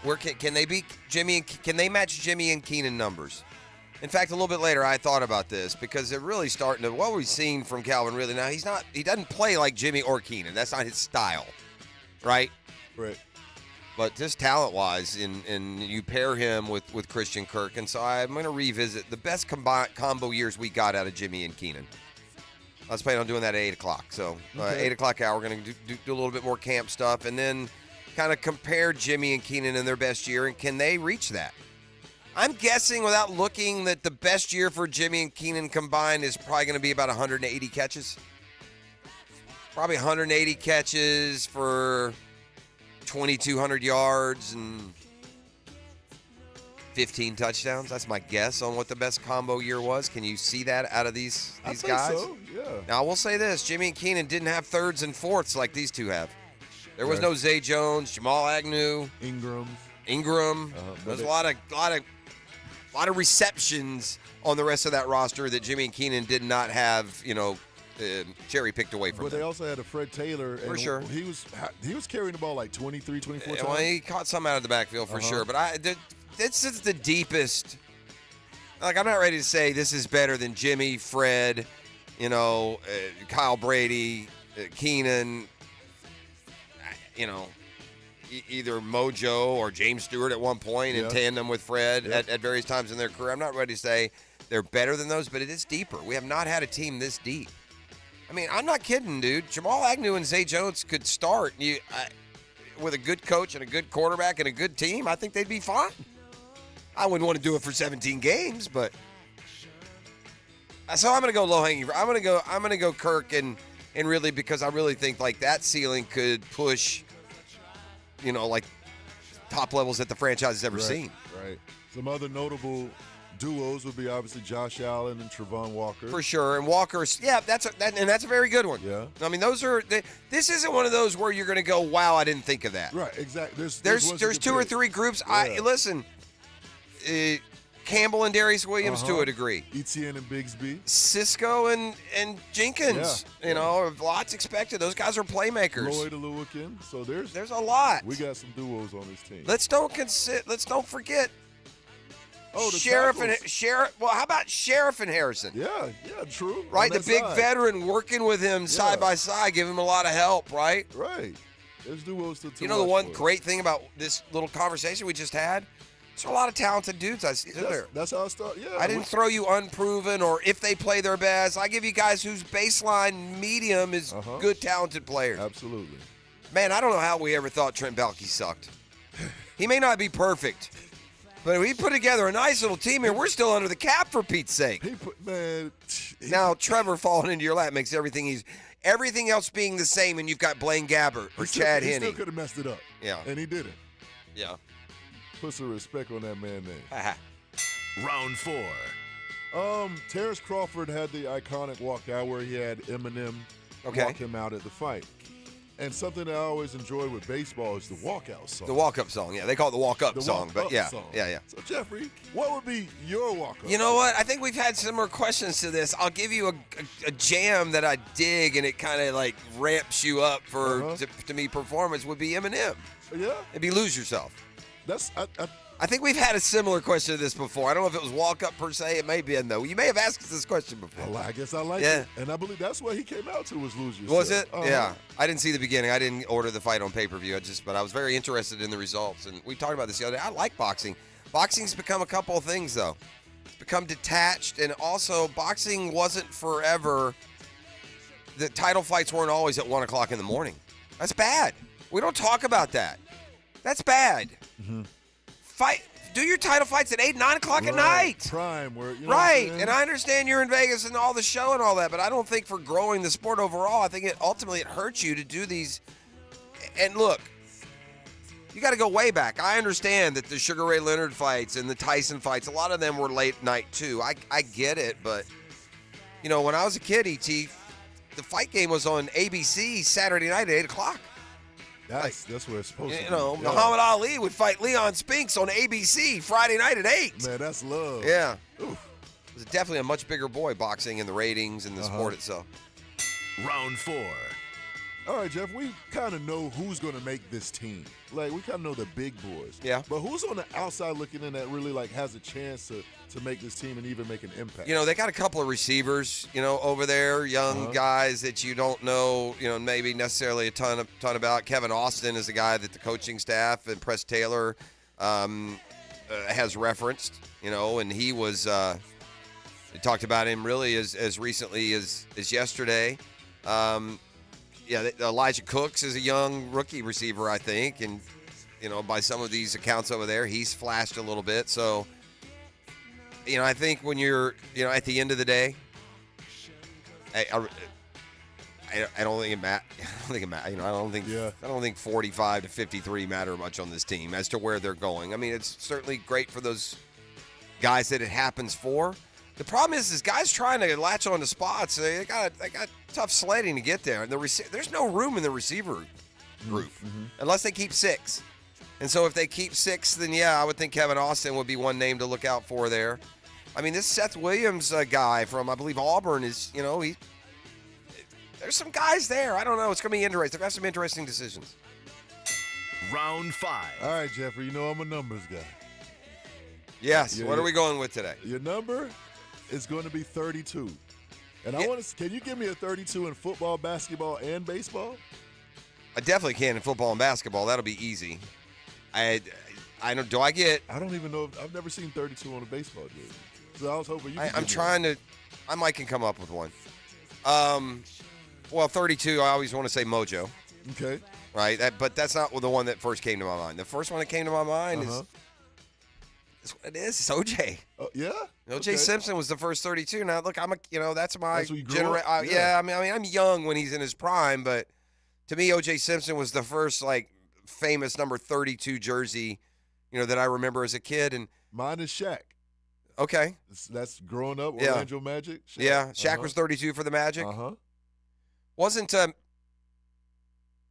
Where can they be Jimmy? Can they match Jimmy and Keenan numbers? In fact, a little bit later, I thought about this because they're really starting to. What we've seen from Calvin Ridley now, he doesn't play like Jimmy or Keenan. That's not his style, right? Right. But just talent-wise, and you pair him with Christian Kirk, and so I'm going to revisit the best combo years we got out of Jimmy and Keenan. I was planning on doing that at 8 o'clock. So 8 o'clock hour, we're going to do a little bit more camp stuff, and then kind of compare Jimmy and Keenan in their best year, and can they reach that? I'm guessing, without looking, that the best year for Jimmy and Keenan combined is probably going to be about 180 catches. Probably 180 catches for 2,200 yards and 15 touchdowns. That's my guess on what the best combo year was. Can you see that out of these I think guys? so, yeah. Now, I will say this. Jimmy and Keenan didn't have thirds and fourths like these two have. There was no Zay Jones, Jamal Agnew, Ingram. There's a lot of receptions on the rest of that roster that Jimmy and Keenan did not have, cherry picked away from But them. they also had a Fred Taylor. For and sure. He was carrying the ball like 23, 24 times. Well, he caught some out of the backfield for sure. But this is the deepest. Like, I'm not ready to say this is better than Jimmy, Fred, Kyle Brady, Keenan, either Mojo or James Stewart at one point in tandem with Fred at various times in their career. I'm not ready to say they're better than those, but it is deeper. We have not had a team this deep. I mean, I'm not kidding, dude. Jamal Agnew and Zay Jones could start with a good coach and a good quarterback and a good team. I think they'd be fine. I wouldn't want to do it for 17 games, but so I'm going to go low hanging. I'm going to go Kirk and really, because I really think like that ceiling could push, like top levels that the franchise has ever seen. Right. Some other notable duos would be obviously Josh Allen and Travon Walker. For sure. And Walker's, that's a very good one. Yeah. I mean, this isn't one of those where you're going to go, wow, I didn't think of that. Right, exactly. There's two or three groups. Yeah. Listen, Campbell and Darius Williams to a degree. Etienne and Bigsby. Cisco and Jenkins. Lots expected. Those guys are playmakers. Lloyd Oluwakin. So there's a lot. We got some duos on this team. Let's don't forget the Sheriff tackles. and Sheriff. Well, how about Sheriff and Harrison? Yeah, true. Right, On the that big side. veteran working with him side by side, giving him a lot of help. Right. Right. There's duos to the watch one for. great thing about this little conversation we just had? There's a lot of talented dudes I see there. That's how I start. Yeah. I didn't throw you unproven or if they play their best. I give you guys whose baseline medium is good, talented players. Absolutely. Man, I don't know how we ever thought Trent Baalke sucked. He may not be perfect, but we put together a nice little team here. We're still under the cap, for Pete's sake. Now, Trevor falling into your lap makes everything else being the same, and you've got Blaine Gabbert or Chad He Henne. still could have messed it up. Yeah. And he didn't. Yeah. Put some respect on that man's name. Round 4. Terrence Crawford had the iconic walkout where he had Eminem walk him out at the fight. And something that I always enjoyed with baseball is the walkout song. The walk-up song, yeah. They call it the walk-up song, but yeah. Song. Yeah. So, Jeffrey, what would be your walk-up You know song? what? I think we've had similar questions to this. I'll give you a jam that I dig, and it kind of like ramps you up for to me performance would be Eminem. Yeah. It'd be Lose Yourself. I think we've had a similar question to this before. I don't know if it was walk-up per se. It may be though. You may have asked us this question before. Well, I guess I like it. And I believe that's what he came out to was Lose Yourself. Was it? Yeah. I didn't see the beginning. I didn't order the fight on pay-per-view. But I was very interested in the results. And we talked about this the other day. I like boxing. Boxing's become a couple of things, though. It's become detached. And also, boxing wasn't forever. The title fights weren't always at 1 o'clock in the morning. That's bad. We don't talk about that. That's bad. Do your title fights at 8, 9 o'clock at night. Prime, where Right, and I understand you're in Vegas and all the show and all that, but I don't think for growing the sport overall, I think it ultimately it hurts you to do these. And look, you got to go way back. I understand that the Sugar Ray Leonard fights and the Tyson fights, a lot of them were late night too. I get it, but when I was a kid, the fight game was on ABC Saturday night at 8 o'clock. That's where it's supposed to be. Muhammad Ali would fight Leon Spinks on ABC Friday night at 8. Man, that's love. Yeah. It was definitely a much bigger boy, boxing and the ratings and the sport itself. Round 4. All right, Jeff, we kind of know who's going to make this team. Like, we kind of know the big boys. Yeah. But who's on the outside looking in that really, has a chance to make this team and even make an impact? They got a couple of receivers, over there, young guys that you don't know, maybe necessarily a ton about. Kevin Austin is a guy that the coaching staff and Press Taylor has referenced, and he was they talked about him really as recently as yesterday. Elijah Cooks is a young rookie receiver, I think, and by some of these accounts over there, he's flashed a little bit. So, I think when you're, at the end of the day, I don't think it matters. I don't think 45 to 53 matter much on this team as to where they're going. I mean, it's certainly great for those guys that it happens for. The problem is guys trying to latch on to spots. They got tough sledding to get there. And there's no room in the receiver group unless they keep 6. And so if they keep 6, then I would think Kevin Austin would be one name to look out for there. I mean, this Seth Williams guy from, I believe, Auburn is, there's some guys there. I don't know. It's going to be interesting. They've got some interesting decisions. Round 5. All right, Jeffrey, you know I'm a numbers guy. Yes. What are we going with today? Your number is going to be 32. And I want to. Can you give me a 32 in football, basketball, and baseball? I definitely can in football and basketball. That'll be easy. I don't. Do I get? I don't even know. I've never seen 32 on a baseball game. So I was hoping you. I'm trying to. I might can come up with one. Well, 32. I always want to say Mojo. Okay. Right. But that's not the one that first came to my mind. The first one that came to my mind is. That's what it is. It's OJ. Yeah. OJ Simpson was the first 32. Now look, that's my generation. Yeah. I mean, I'm young when he's in his prime, but to me, OJ Simpson was the first famous number 32 jersey, that I remember as a kid. And mine is Shaq. Okay. That's growing up. Orlando Magic. Shaq. Yeah. Shaq was 32 for the Magic. Wasn't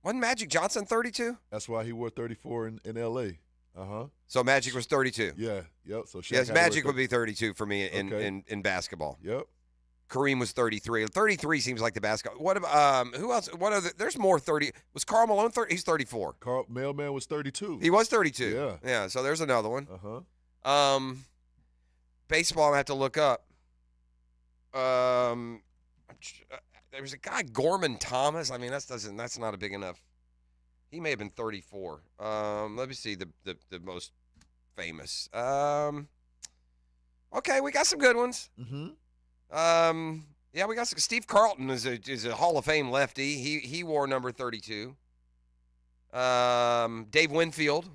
Magic Johnson 32? That's why he wore 34 in L.A. So Magic was 32. Yeah. Yep. So Shaq yes, Magic would be 32 for me in basketball. Yep. Kareem was 33. 33 seems like the basketball. What about who else? What other? There's more 30. Was Karl Malone 30? He's 34. Mailman was 32. He was 32. Yeah. Yeah. So there's another one. Baseball. I have to look up. There's a guy Gorman Thomas. I mean, that's not a big enough. He may have been 34. Let me see the most famous. Okay, we got some good ones. Yeah, we got some. Steve Carlton is a Hall of Fame lefty. He wore number 32. Dave Winfield.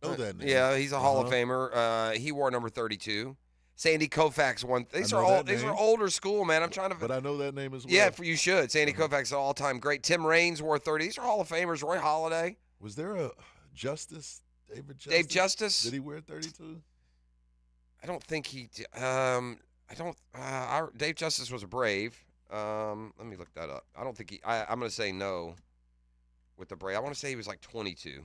Know that name. Yeah, he's a Hall of Famer. He wore number 32. Sandy Koufax won. These are older school, man. I'm trying to. But I know that name as well. Yeah, you should. Sandy Koufax is an all-time great. Tim Raines wore 30. These are Hall of Famers. Roy Halladay. Was there a Justice? David Justice? Dave Justice. Did he wear 32? I don't think he. Dave Justice was a Brave. Let me look that up. I don't think he. I'm going to say no. With the Brave, I want to say he was like 22.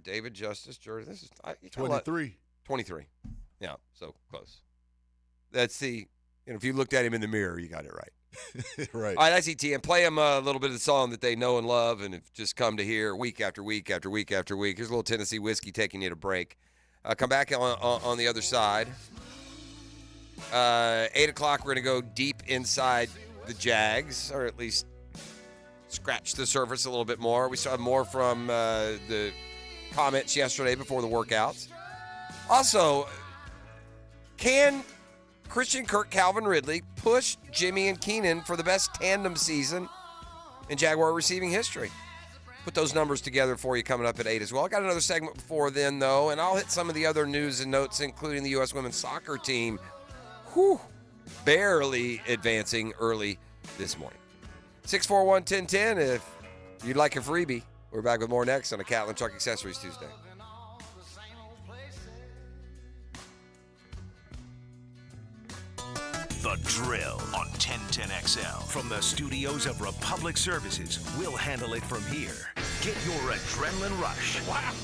David Justice, Jordan. This is 23. 23. Yeah, so close. That's the. If you looked at him in the mirror, you got it right. Right. All right, that's ETN. Play them a little bit of the song that they know and love and have just come to hear week after week after week after week. Here's a little Tennessee whiskey taking you to break. Come back on the other side. 8 o'clock, we're going to go deep inside the Jags, or at least scratch the surface a little bit more. We saw more from the comments yesterday before the workouts. Also, can Christian Kirk, Calvin Ridley push Jimmy and Keenan for the best tandem season in Jaguar receiving history? Put those numbers together for you coming up at 8 as well. I got another segment before then, though, and I'll hit some of the other news and notes, including the U.S. women's soccer team. Barely advancing early this morning. 641-1010 if you'd like a freebie. We're back with more next on a Catlin Truck Accessories Tuesday. The Drill on 1010XL. From the studios of Republic Services, we'll handle it from here. Get your adrenaline rush. Wow!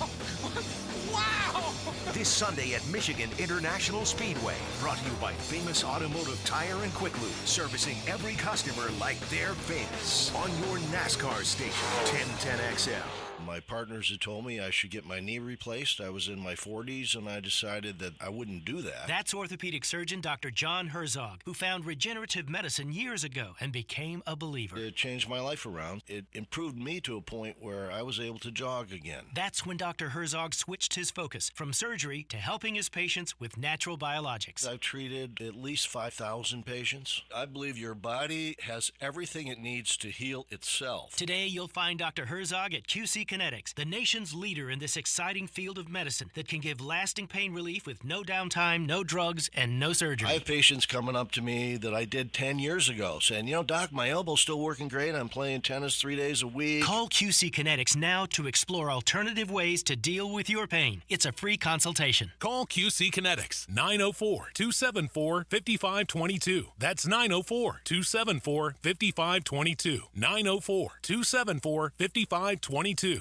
Wow! This Sunday at Michigan International Speedway. Brought to you by Famous Automotive Tire and Quick Lube. Servicing every customer like they're famous. On your NASCAR station, 1010XL. My partners had told me I should get my knee replaced. I was in my 40s, and I decided that I wouldn't do that. That's orthopedic surgeon Dr. John Herzog, who found regenerative medicine years ago and became a believer. It changed my life around. It improved me to a point where I was able to jog again. That's when Dr. Herzog switched his focus from surgery to helping his patients with natural biologics. I've treated at least 5,000 patients. I believe your body has everything it needs to heal itself. Today, you'll find Dr. Herzog at QC Kinetics, the nation's leader in this exciting field of medicine that can give lasting pain relief with no downtime, no drugs, and no surgery. I have patients coming up to me that I did 10 years ago saying, Doc, my elbow's still working great. I'm playing tennis 3 days a week. Call QC Kinetics now to explore alternative ways to deal with your pain. It's a free consultation. Call QC Kinetics, 904-274-5522. That's 904-274-5522. 904-274-5522.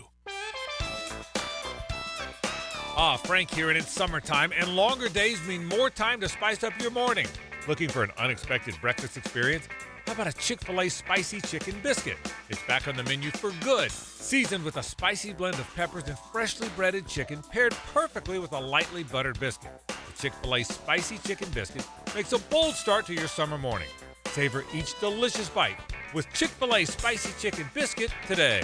Frank here, and it's summertime, and longer days mean more time to spice up your morning. Looking for an unexpected breakfast experience? How about a Chick-fil-A spicy chicken biscuit? It's back on the menu for good, seasoned with a spicy blend of peppers and freshly breaded chicken paired perfectly with a lightly buttered biscuit. The Chick-fil-A spicy chicken biscuit makes a bold start to your summer morning. Savor each delicious bite with Chick-fil-A spicy chicken biscuit today.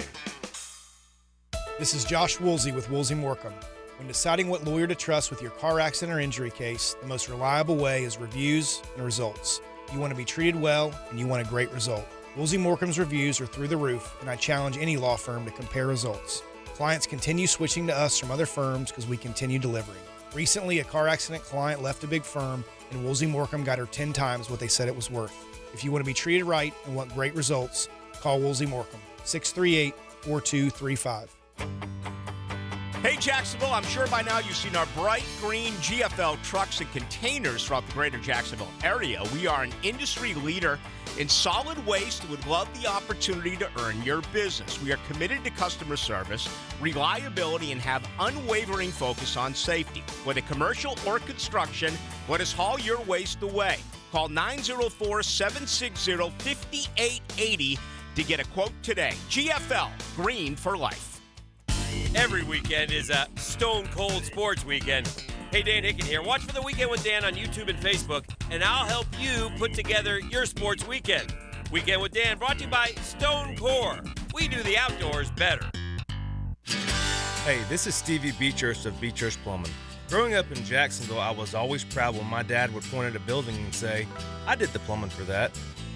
This is Josh Woolsey with Woolsey Morecambe. When deciding what lawyer to trust with your car accident or injury case, the most reliable way is reviews and results. You want to be treated well, and you want a great result. Woolsey Morecambe's reviews are through the roof, and I challenge any law firm to compare results. Clients continue switching to us from other firms because we continue delivering. Recently, a car accident client left a big firm, and Woolsey Morecambe got her 10 times what they said it was worth. If you want to be treated right and want great results, call Woolsey Morecambe, 638-4235. Hey Jacksonville, I'm sure by now you've seen our bright green GFL trucks and containers throughout the greater Jacksonville area. We are an industry leader in solid waste and would love the opportunity to earn your business. We are committed to customer service, reliability, and have unwavering focus on safety. Whether commercial or construction, let us haul your waste away. Call 904-760-5880 to get a quote today. GFL, green for life. Every weekend is a Stone Cold Sports Weekend. Hey, Dan Hicken here. Watch for the Weekend with Dan on YouTube and Facebook, and I'll help you put together your sports weekend. Weekend with Dan brought to you by Stone Core. We do the outdoors better. Hey, this is Stevie Beechurst of Beechurst Plumbing. Growing up in Jacksonville, I was always proud when my dad would point at a building and say, I did the plumbing for that.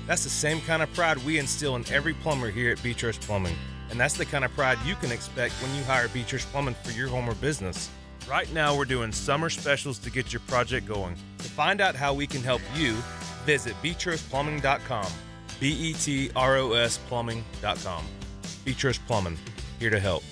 That's the same kind of pride we instill in every plumber here at Beechurst Plumbing. And that's the kind of pride you can expect when you hire Beechurst Plumbing for your home or business. Right now, we're doing summer specials to get your project going. To find out how we can help you, visit BeechurstPlumbing.com. BETROS Plumbing.com. Beechurst Plumbing, here to help.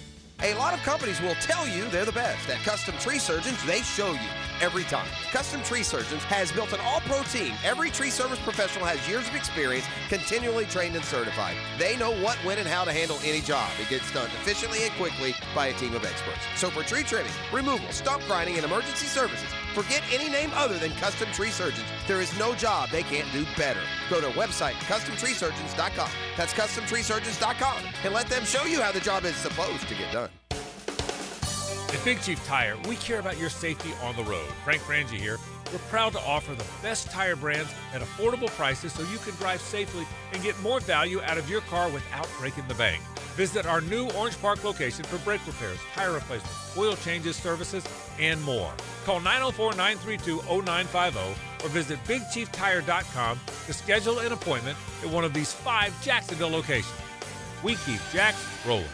A lot of companies will tell you they're the best. At Custom Tree Surgeons, they show you every time. Custom Tree Surgeons has built an all-pro team. Every tree service professional has years of experience, continually trained and certified. They know what, when, and how to handle any job. It gets done efficiently and quickly by a team of experts. So for tree trimming, removal, stump grinding, and emergency services, forget any name other than Custom Tree Surgeons. There is no job they can't do better. Go to website CustomTreeSurgeons.com. That's CustomTreeSurgeons.com, and let them show you how the job is supposed to get done. At Big Chief Tire, we care about your safety on the road. Frank Frangie here. We're proud to offer the best tire brands at affordable prices so you can drive safely and get more value out of your car without breaking the bank. Visit our new Orange Park location for brake repairs, tire replacements, oil changes, services, and more. Call 904-932-0950 or visit BigChiefTire.com to schedule an appointment at one of these 5 Jacksonville locations. We keep Jacks rolling.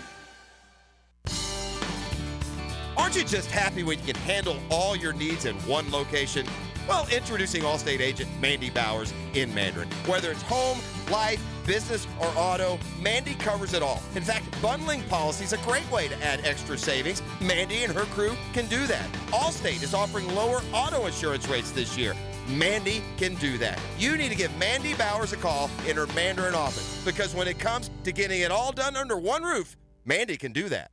Aren't you just happy when you can handle all your needs in one location? Well, introducing Allstate agent Mandy Bowers in Mandarin. Whether it's home, life, business, or auto, Mandy covers it all. In fact, bundling policy is a great way to add extra savings. Mandy and her crew can do that. Allstate is offering lower auto insurance rates this year. Mandy can do that. You need to give Mandy Bowers a call in her Mandarin office, because when it comes to getting it all done under one roof, Mandy can do that.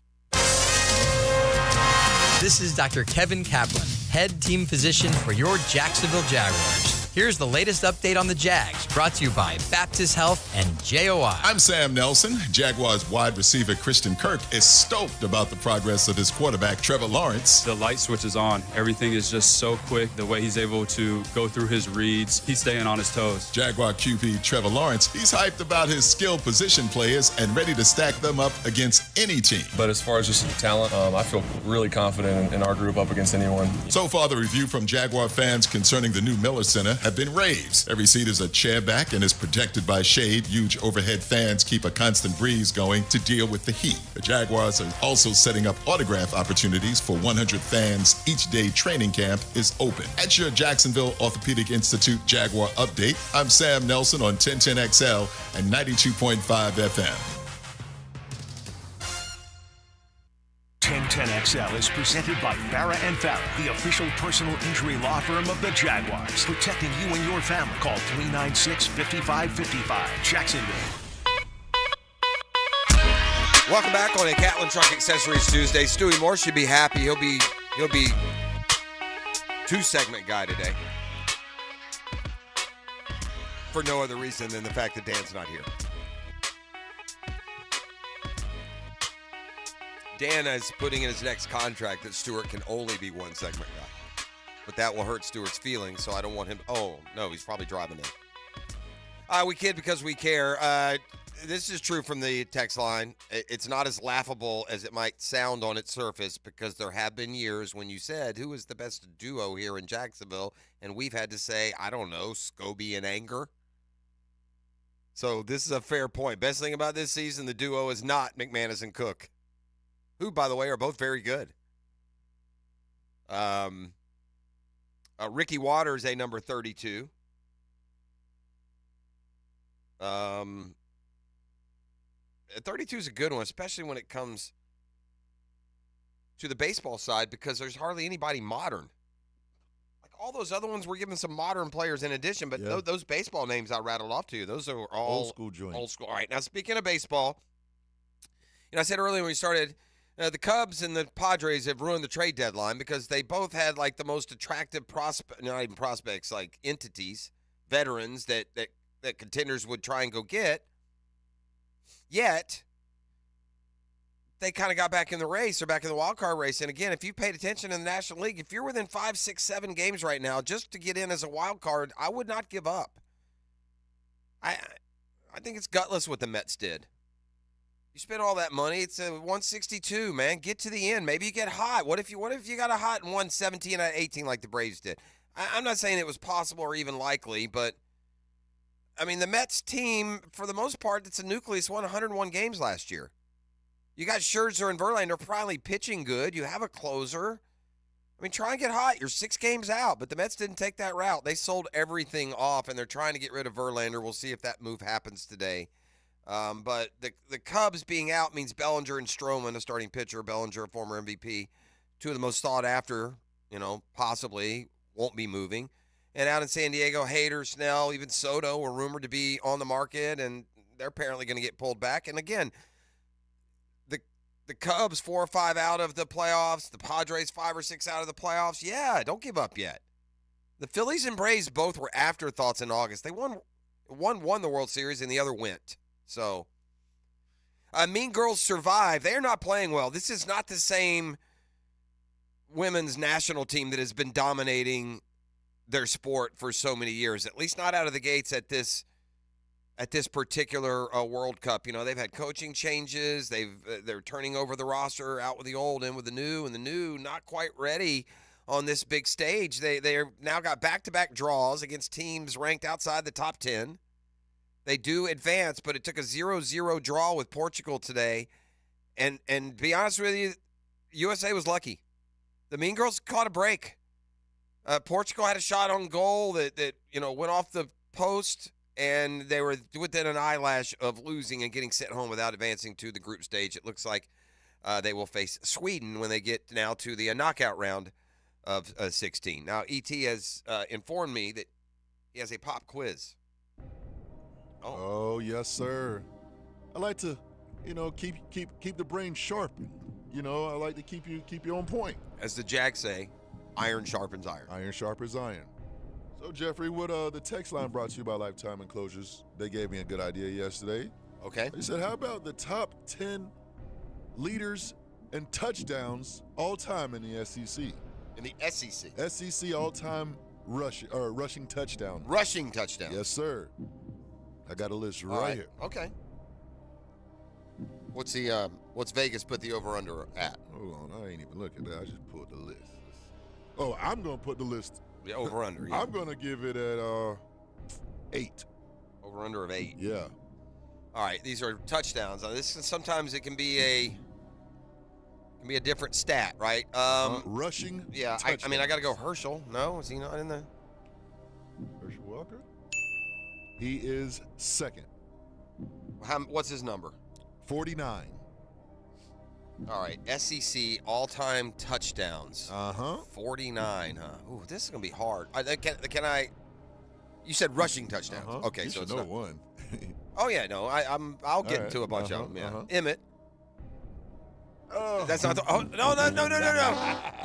This is Dr. Kevin Kaplan, head team physician for your Jacksonville Jaguars. Here's the latest update on the Jags, brought to you by Baptist Health and JOI. I'm Sam Nelson. Jaguars wide receiver Christian Kirk is stoked about the progress of his quarterback, Trevor Lawrence. The light switch is on. Everything is just so quick. The way he's able to go through his reads, he's staying on his toes. Jaguar QB Trevor Lawrence, he's hyped about his skilled position players and ready to stack them up against any team. But as far as just the talent, I feel really confident in our group up against anyone. So far, the review from Jaguar fans concerning the new Miller Center have been raves. Every seat is a chair back and is protected by shade. Huge overhead fans keep a constant breeze going to deal with the heat. The Jaguars are also setting up autograph opportunities for 100 fans. Each day training camp is open. At your Jacksonville Orthopedic Institute Jaguar update, I'm Sam Nelson on 1010XL and 92.5 FM. 1010XL is presented by Farah & Farah, the official personal injury law firm of the Jaguars. Protecting you and your family. Call 396-5555. Jacksonville. Welcome back on a Catlin Truck Accessories Tuesday. Stewie Moore should be happy. He'll be 2-segment guy today. for no other reason than the fact that Dan's not here. Dan is putting in his next contract that Stewart can only be one segment guy. But that will hurt Stewart's feelings, so I don't want him. Oh, no, he's probably driving in. We kid because we care. This is true from the text line. It's not as laughable as it might sound on its surface because there have been years when you said, who is the best duo here in Jacksonville? And we've had to say, I don't know, Scobie and Anger. So this is a fair point. Best thing about this season, the duo is not McManus and Cook, who, by the way, are both very good. Ricky Waters, a number 32. 32 is a good one, especially when it comes to the baseball side because there's hardly anybody modern. Like all those other ones, we're giving some modern players in addition, but those baseball names I rattled off to you, those are all old school joints. Old school. All right, now speaking of baseball, I said earlier when we started, the Cubs and the Padres have ruined the trade deadline because they both had like the most attractive not even prospects, like entities, veterans that contenders would try and go get. Yet, they kind of got back in the race or back in the wild card race. And again, if you paid attention in the National League, if you're within 5, 6, 7 games right now, just to get in as a wild card, I would not give up. I think it's gutless what the Mets did. You spend all that money, it's a 162, man. Get to the end. Maybe you get hot. What if you got a hot and won 17 out of 18 like the Braves did? I'm not saying it was possible or even likely, but I mean, the Mets team, for the most part, it's a nucleus, won 101 games last year. You got Scherzer and Verlander probably pitching good. You have a closer. I mean, try and get hot. You're 6 games out, but the Mets didn't take that route. They sold everything off, and they're trying to get rid of Verlander. We'll see if that move happens today. But the Cubs being out means Bellinger and Stroman, a starting pitcher, Bellinger, a former MVP, two of the most sought after, possibly won't be moving. And out in San Diego, Hader, Snell, even Soto were rumored to be on the market, and they're apparently going to get pulled back. And again, the Cubs 4 or 5 out of the playoffs, the Padres 5 or 6 out of the playoffs. Yeah, don't give up yet. The Phillies and Braves both were afterthoughts in August. They won the World Series, and the other went. So, Mean Girls survive. They're not playing well. This is not the same women's national team that has been dominating their sport for so many years, at least not out of the gates at this particular World Cup. They've had coaching changes. They're turning over the roster, out with the old, in with the new, and the new not quite ready on this big stage. They're now got back-to-back draws against teams ranked outside the top 10. They do advance, but it took a 0-0 draw with Portugal today. And to be honest with you, USA was lucky. The Mean Girls caught a break. Portugal had a shot on goal that went off the post, and they were within an eyelash of losing and getting sent home without advancing to the group stage. It looks like they will face Sweden when they get now to the knockout round of 16. Now, E.T. has informed me that he has a pop quiz. Oh, yes, sir. I like to, keep the brain sharpened. I like to keep you on point. As the Jags say, iron sharpens iron. Iron sharpens iron. So, Jeffrey, what the text line brought to you by Lifetime Enclosures? They gave me a good idea yesterday. Okay. They said, how about the top 10 leaders and touchdowns all time in the SEC? In the SEC? SEC all-time rushing touchdown. Rushing touchdown. Yes, sir. I got a list right here. Okay. What's Vegas put the over-under at? Hold on, I ain't even looking at that. I just pulled the list. Oh, I'm going to put the list. The over-under, yeah. I'm going to give it at 8. Over-under of 8. Yeah. All right, these are touchdowns. Now, sometimes it can be a different stat, right? Rushing. Yeah, I got to go Herschel. No, is he not in the? Herschel Walker. He is second. What's his number? 49. All right, SEC all-time touchdowns. 49, huh? Ooh, this is gonna be hard. Can I? You said rushing touchdowns. Okay, you so it's know not one. Oh yeah, no, I'll get into a bunch of them. Yeah, Emmett. Oh, that's not. No!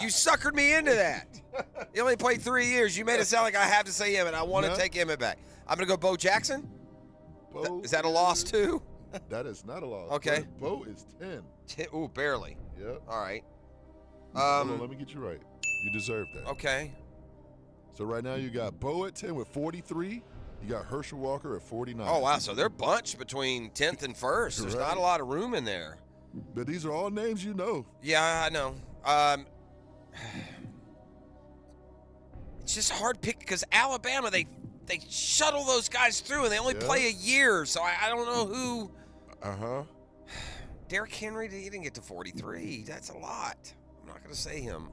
You suckered me into that. He only played 3 years. You made it sound like I have to say Emmett. I want to take Emmett back. I'm going to go Bo Jackson. Is that a loss too? That is not a loss. Okay. Bo is 10. Ooh, barely. Yep. All right. Hold on, let me get you right. You deserve that. Okay. So right now you got Bo at 10 with 43. You got Herschel Walker at 49. Oh, wow. So they're bunched between 10th and 1st. There's not a lot of room in there. But these are all names you know. Yeah, I know. It's just hard pick because Alabama, they shuttle those guys through and they only play a year. So I don't know who. Uh-huh. Derrick Henry, he didn't get to 43. That's a lot. I'm not going to say him.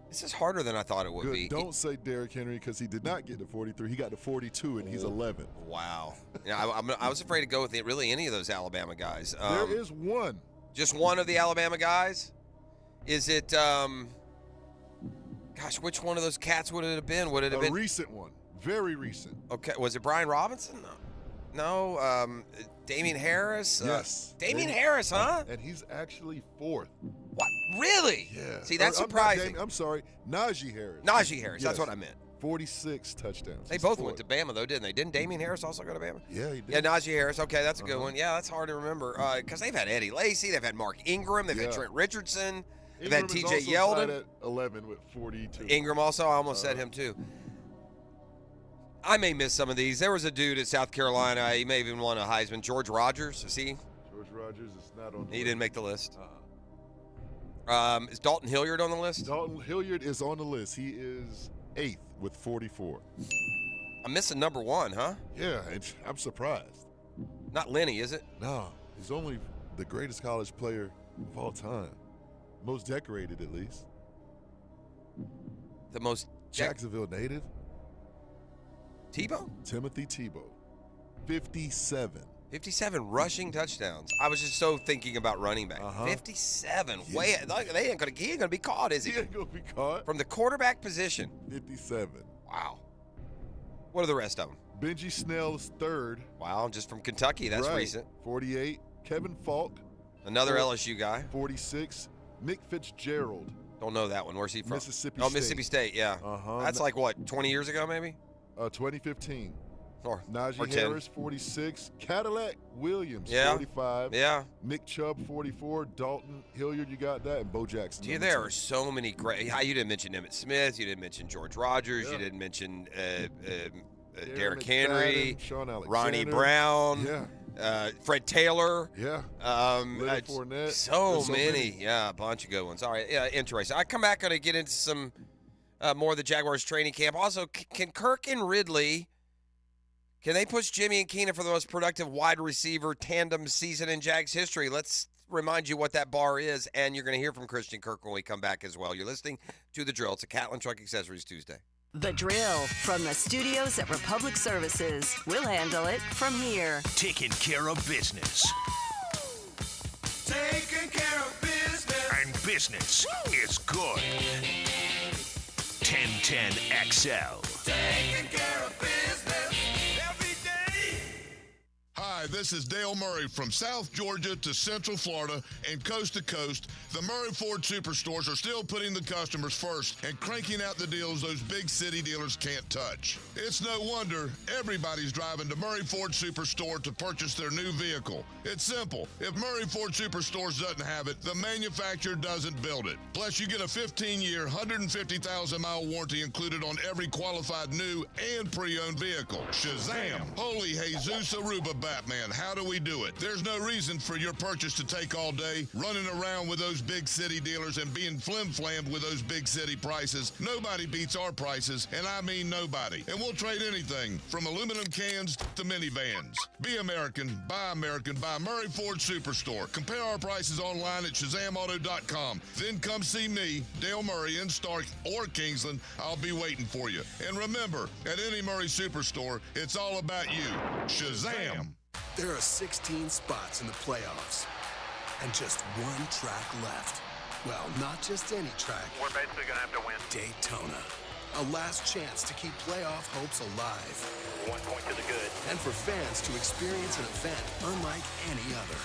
This is harder than I thought it would be. Don't say Derrick Henry because he did not get to 43. He got to 42, and he's 11. Wow. I was afraid to go with really any of those Alabama guys. There is one. Just one of the Alabama guys? Is it, gosh, which one of those cats would it have been? Would it have been? A recent one. Very recent. Okay. Was it Brian Robinson? No. Damian Harris? Yes. Damian Harris, huh? And he's actually 4th. What? Really? Yeah. See, that's surprising. I'm sorry. Najee Harris. Najee Harris. That's what I meant. 46 touchdowns. They both went to Bama, though, didn't they? Didn't Damian Harris also go to Bama? Yeah, he did. Yeah, Najee Harris. Okay, that's a good one. Yeah, that's hard to remember because they've had Eddie Lacy, they've had Mark Ingram, they've had Trent Richardson, they've had T.J. Yeldon. At 11 with 42. Ingram also. I almost said him too. I may miss some of these. There was a dude at South Carolina. He may have even won a Heisman. George Rogers. Is he? George Rogers is not on the list. He didn't make the list. Is Dalton Hilliard on the list? Dalton Hilliard is on the list. He is 8th with 44. I'm missing number 1, huh? Yeah, I'm surprised. Not Lenny, is it? No, he's only the greatest college player of all time. Most decorated, at least. The most Jacksonville native. Tebow? Timothy Tebow. 57. 57 rushing touchdowns. I was just so thinking about running back. 57. Yeah. Way he ain't gonna be caught, is he? He ain't gonna be caught. From the quarterback position. 57. Wow. What are the rest of them? Benji Snell's 3rd. Wow, just from Kentucky. That's recent. 48. Kevin Falk. Another LSU guy. 46. Nick Fitzgerald. Don't know that one. Where's he from? Mississippi Oh, State. Mississippi State, yeah. That's like, what, 20 years ago maybe? 2015. Or Najee 10. Harris, 46. Cadillac Williams, Yeah. 45. Yeah. Nick Chubb, 44. Dalton Hilliard, you got that. And Bo Jackson. Gee, there are so many great. You didn't mention Emmitt Smith. You didn't mention George Rogers. You didn't mention Derrick Henry, Sean Alexander. Ronnie Brown. Yeah. Fred Taylor. Yeah. Leonard Fournette. So many. Yeah, a bunch of good ones. All right. Yeah, interesting. I come back and get into some more of the Jaguars training camp. Also, can Kirk and Ridley, can they push Jimmy and Keenan for the most productive wide receiver tandem season in Jags history? Let's remind you what that bar is, and you're going to hear from Christian Kirk when we come back as well. You're listening to The Drill. It's a Catlin Truck Accessories Tuesday. The Drill from the studios at Republic Services. We'll handle it from here. Taking care of business. Taking care of business. And business is good. 1010 XL. Taking care of business every day. Hi, this is Dale Murray from South Georgia to Central Florida and coast to coast. The Murray Ford Superstores are still putting the customers first and cranking out the deals those big city dealers can't touch. It's no wonder everybody's driving to Murray Ford Superstore to purchase their new vehicle. It's simple. If Murray Ford Superstores doesn't have it, the manufacturer doesn't build it. Plus, you get a 15-year, 150,000-mile warranty included on every qualified new and pre-owned vehicle. Shazam! Holy Jesus Aruba Batman, how do we do it? There's no reason for your purchase to take all day, running around with those big city dealers and being flim-flammed with those big city prices. Nobody beats our prices, and I mean nobody. And we'll trade anything from aluminum cans to minivans. Be American, buy Murray Ford Superstore. Compare our prices online at ShazamAuto.com. Then come see me, Dale Murray, in Stark or Kingsland. I'll be waiting for you. And remember, at any Murray Superstore, it's all about you. Shazam! There are 16 spots in the playoffs and just one track left. Well, not just any track. We're basically going to have to win. Daytona. A last chance to keep playoff hopes alive. 1 point to the good. And for fans to experience an event unlike any other.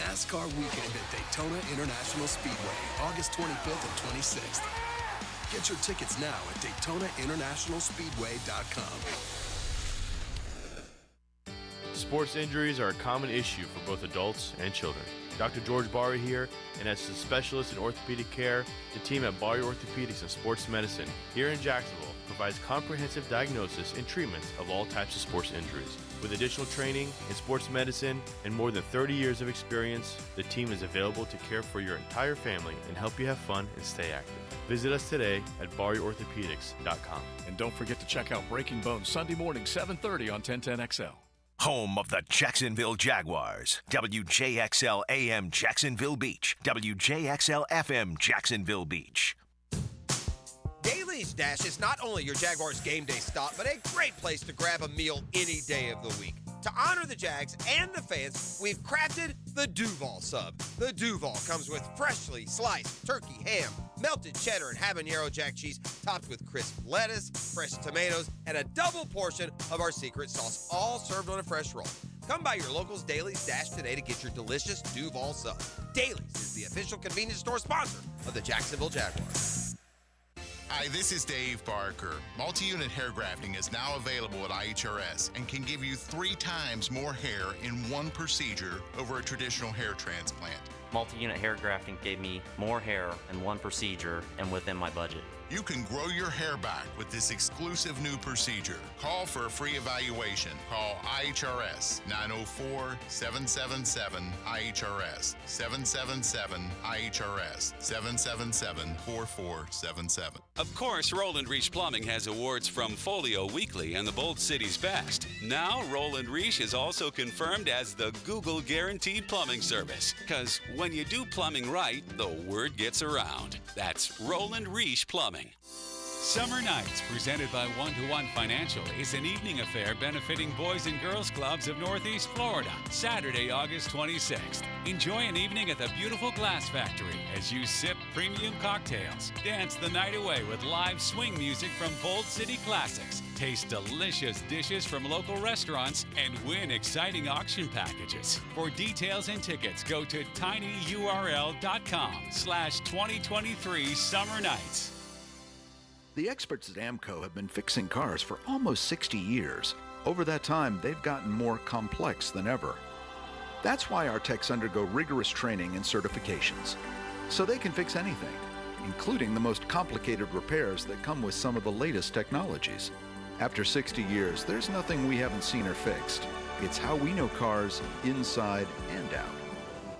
NASCAR weekend at Daytona International Speedway, August 25th and 26th. Get your tickets now at DaytonaInternationalSpeedway.com. Sports injuries are a common issue for both adults and children. Dr. George Barry here, and as a specialist in orthopedic care, the team at Barry Orthopedics and Sports Medicine here in Jacksonville provides comprehensive diagnosis and treatments of all types of sports injuries. With additional training in sports medicine and more than 30 years of experience, the team is available to care for your entire family and help you have fun and stay active. Visit us today at BarryOrthopedics.com. And don't forget to check out Breaking Bones Sunday morning, 7:30 on 1010XL. Home of the Jacksonville Jaguars. WJXL AM Jacksonville Beach. WJXL FM Jacksonville Beach. Daly's Dash is not only your Jaguars game day stop, but a great place to grab a meal any day of the week. To honor the Jags and the fans, we've crafted the Duval Sub. The Duval comes with freshly sliced turkey, ham, melted cheddar, and habanero jack cheese, topped with crisp lettuce, fresh tomatoes, and a double portion of our secret sauce, all served on a fresh roll. Come by your local's Daly's Dash today to get your delicious Duval Sub. Daly's is the official convenience store sponsor of the Jacksonville Jaguars. Hi, this is Dave Barker. Multi-unit hair grafting is now available at IHRS and can give you 3 times more hair in one procedure over a traditional hair transplant. Multi-unit hair grafting gave me more hair in one procedure and within my budget. You can grow your hair back with this exclusive new procedure. Call for a free evaluation. Call IHRS 904-777-IHRS 777-IHRS 777-4477. Of course, Roland Reich Plumbing has awards from Folio Weekly and the Bold City's Best. Now, Roland Reich is also confirmed as the Google Guaranteed Plumbing Service. Because when you do plumbing right, the word gets around. That's Roland Reich Plumbing. Summer Nights, presented by One to One Financial, is an evening affair benefiting Boys and Girls Clubs of Northeast Florida, Saturday, August 26th. Enjoy an evening at the beautiful Glass Factory as you sip premium cocktails, dance the night away with live swing music from Bold City Classics, taste delicious dishes from local restaurants, and win exciting auction packages. For details and tickets, go to tinyurl.com/2023 Summer Nights. The experts at AMCO have been fixing cars for almost 60 years. Over that time, they've gotten more complex than ever. That's why our techs undergo rigorous training and certifications, so they can fix anything, including the most complicated repairs that come with some of the latest technologies. After 60 years, there's nothing we haven't seen or fixed. It's how we know cars inside and out.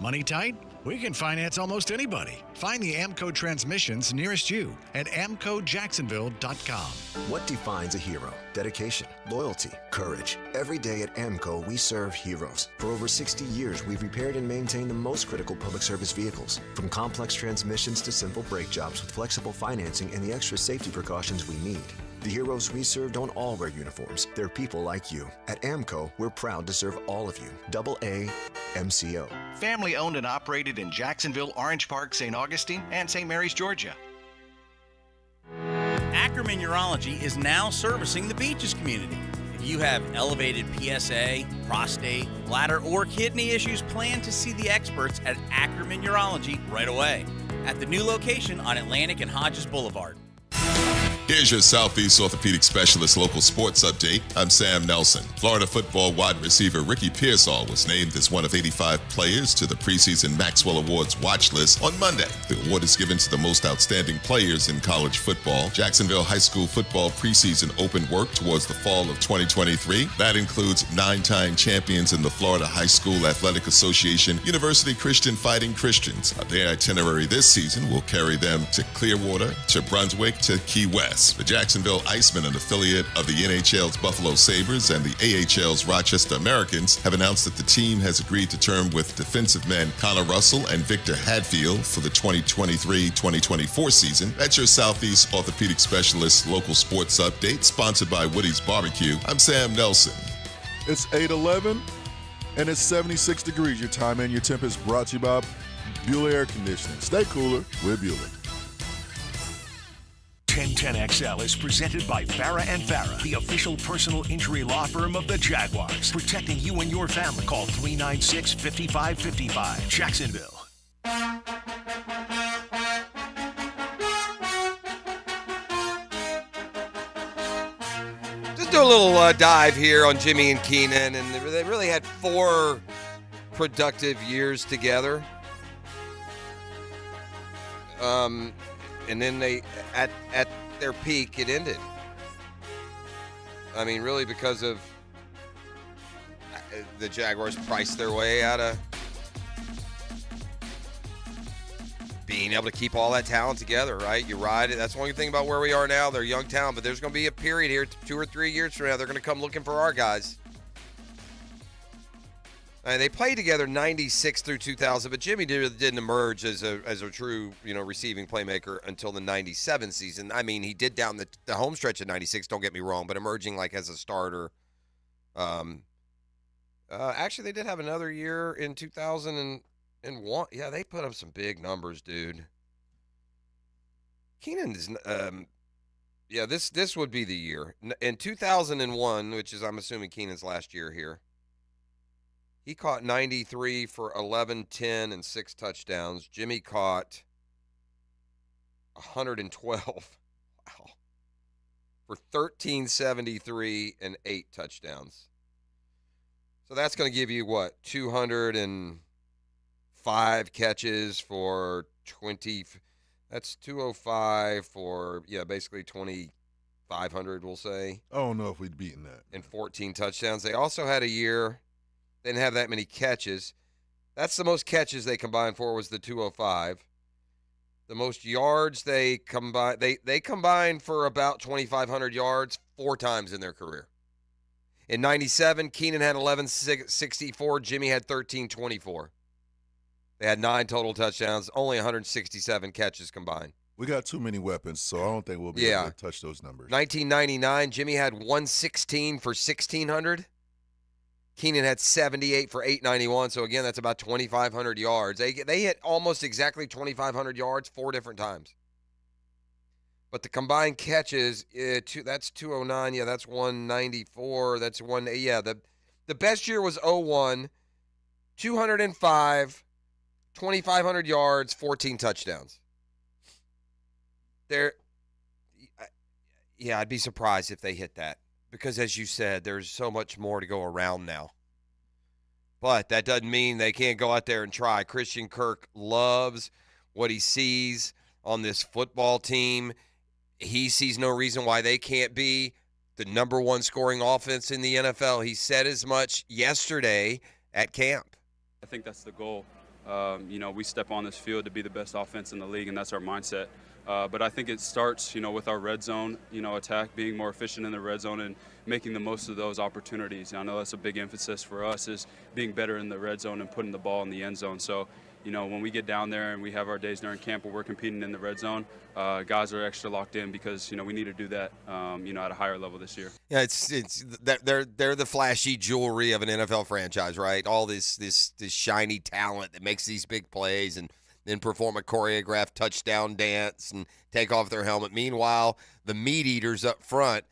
Money tight? We can finance almost anybody. Find the AMCO transmissions nearest you at AMCOJacksonville.com. What defines a hero? Dedication, loyalty, courage. Every day at AMCO, we serve heroes. For over 60 years, we've repaired and maintained the most critical public service vehicles. From complex transmissions to simple brake jobs with flexible financing and the extra safety precautions we need. The heroes we serve don't all wear uniforms. They're people like you. At AMCO, we're proud to serve all of you. AA MCO. Family owned and operated in Jacksonville, Orange Park, St. Augustine, and St. Mary's, Georgia. Ackerman Urology is now servicing the Beaches community. If you have elevated PSA, prostate, bladder, or kidney issues, plan to see the experts at Ackerman Urology right away at the new location on Atlantic and Hodges Boulevard. Here's your Southeast Orthopedic Specialist local sports update. I'm Sam Nelson. Florida football wide receiver Ricky Pearsall was named as one of 85 players to the preseason Maxwell Awards watch list on Monday. The award is given to the most outstanding players in college football. Jacksonville High School football preseason opened work towards the fall of 2023. That includes 9-time champions in the Florida High School Athletic Association, University Christian Fighting Christians. Their itinerary this season will carry them to Clearwater, to Brunswick, to Key West. The Jacksonville Icemen, an affiliate of the NHL's Buffalo Sabres and the AHL's Rochester Americans, have announced that the team has agreed to term with defensive men Connor Russell and Victor Hadfield for the 2023-2024 season. That's your Southeast Orthopedic Specialist local sports update, sponsored by Woody's Barbecue. I'm Sam Nelson. It's 8:11, and it's 76 degrees. Your time and your temp is brought to you by Bueller Air Conditioning. Stay cooler with Bueller. 1010XL is presented by Farah and Farah, the official personal injury law firm of the Jaguars. Protecting you and your family. Call 396-5555. Jacksonville. do a little dive here on Jimmy and Keenan, and they really had 4 productive years together. And then they, at their peak, it ended. I mean, really because of the Jaguars priced their way out of being able to keep all that talent together, right? You ride it. That's one thing about where we are now. They're young talent, but there's going to be a period here 2 or 3 years from now. They're going to come looking for our guys. And they played together 96 through 2000, but Jimmy didn't emerge as a true, receiving playmaker until the 97 season. I mean, he did down the home stretch of 96, don't get me wrong, but emerging like as a starter. Actually, they did have another year in 2001. Yeah, they put up some big numbers, dude. Keenan is, this would be the year. In 2001, which is, I'm assuming, Keenan's last year here, he caught 93 for 11, 10, and 6 touchdowns. Jimmy caught 112. Wow. For 1373 and 8 touchdowns. So that's going to give you, 205 catches for 20. That's 205 for, basically 2,500, we'll say. I don't know if we'd beaten that. And 14 touchdowns. They also had a year, they didn't have that many catches. That's the most catches they combined for was the 205. The most yards they combined for about 2,500 yards 4 times in their career. In 97, Keenan had 1164. Jimmy had 1324. They had 9 total touchdowns, only 167 catches combined. We got too many weapons, so I don't think we'll be able to touch those numbers. 1999, Jimmy had 116 for 1,600. Keenan had 78 for 891. So, again, that's about 2,500 yards. They hit almost exactly 2,500 yards 4 different times. But the combined catches, that's 209. Yeah, that's 194. That's one. Yeah, the best year was 01, 205, 2,500 yards, 14 touchdowns. I'd be surprised if they hit that because, as you said, there's so much more to go around now. But that doesn't mean they can't go out there and try. Christian Kirk loves what he sees on this football team. He sees no reason why they can't be the number 1 scoring offense in the NFL. He said as much yesterday at camp. I think that's the goal. We step on this field to be the best offense in the league, and that's our mindset. But I think it starts, with our red zone, attack, being more efficient in the red zone and making the most of those opportunities. I know that's a big emphasis for us is being better in the red zone and putting the ball in the end zone. So, when we get down there and we have our days during camp where we're competing in the red zone, guys are extra locked in because, we need to do that, at a higher level this year. Yeah, it's they're the flashy jewelry of an NFL franchise, right? All this shiny talent that makes these big plays and then perform a choreographed touchdown dance and take off their helmet. Meanwhile, the meat eaters up front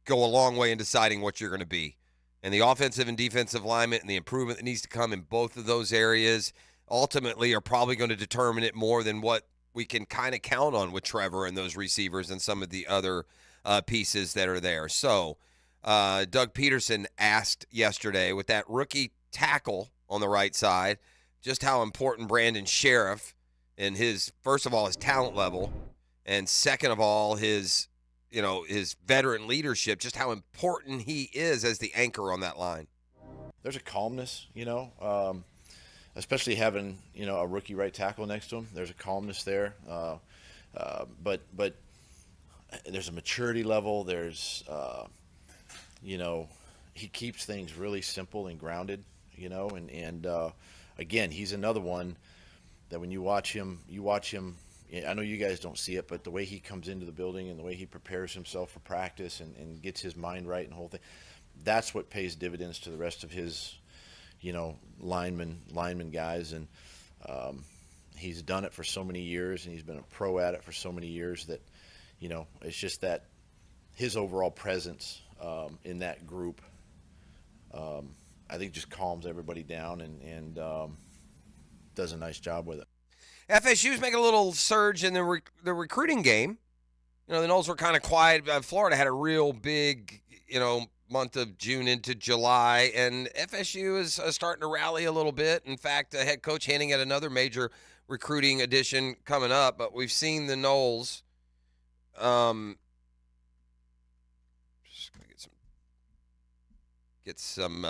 go a long way in deciding what you're going to be. And the offensive and defensive alignment and the improvement that needs to come in both of those areas ultimately are probably going to determine it more than what we can kind of count on with Trevor and those receivers and some of the other pieces that are there. So Doug Peterson asked yesterday with that rookie tackle on the right side just how important Brandon Sheriff and first of all, his talent level, and second of all, his veteran leadership, just how important he is as the anchor on that line. There's a calmness, especially having, a rookie right tackle next to him. There's a calmness there. But there's a maturity level. There's, he keeps things really simple and grounded, and again, he's another one that when you watch him, I know you guys don't see it, but the way he comes into the building and the way he prepares himself for practice and gets his mind right and the whole thing, that's what pays dividends to the rest of his, lineman guys. And he's done it for so many years, and he's been a pro at it for so many years that, it's just that his overall presence in that group, I think just calms everybody down and does a nice job with it. FSU's making a little surge in the recruiting game. The Noles were kind of quiet. Florida had a real big month of June into July, and FSU is starting to rally a little bit. In fact, a head coach hinting at another major recruiting addition coming up, but we've seen the Noles. Just gonna get some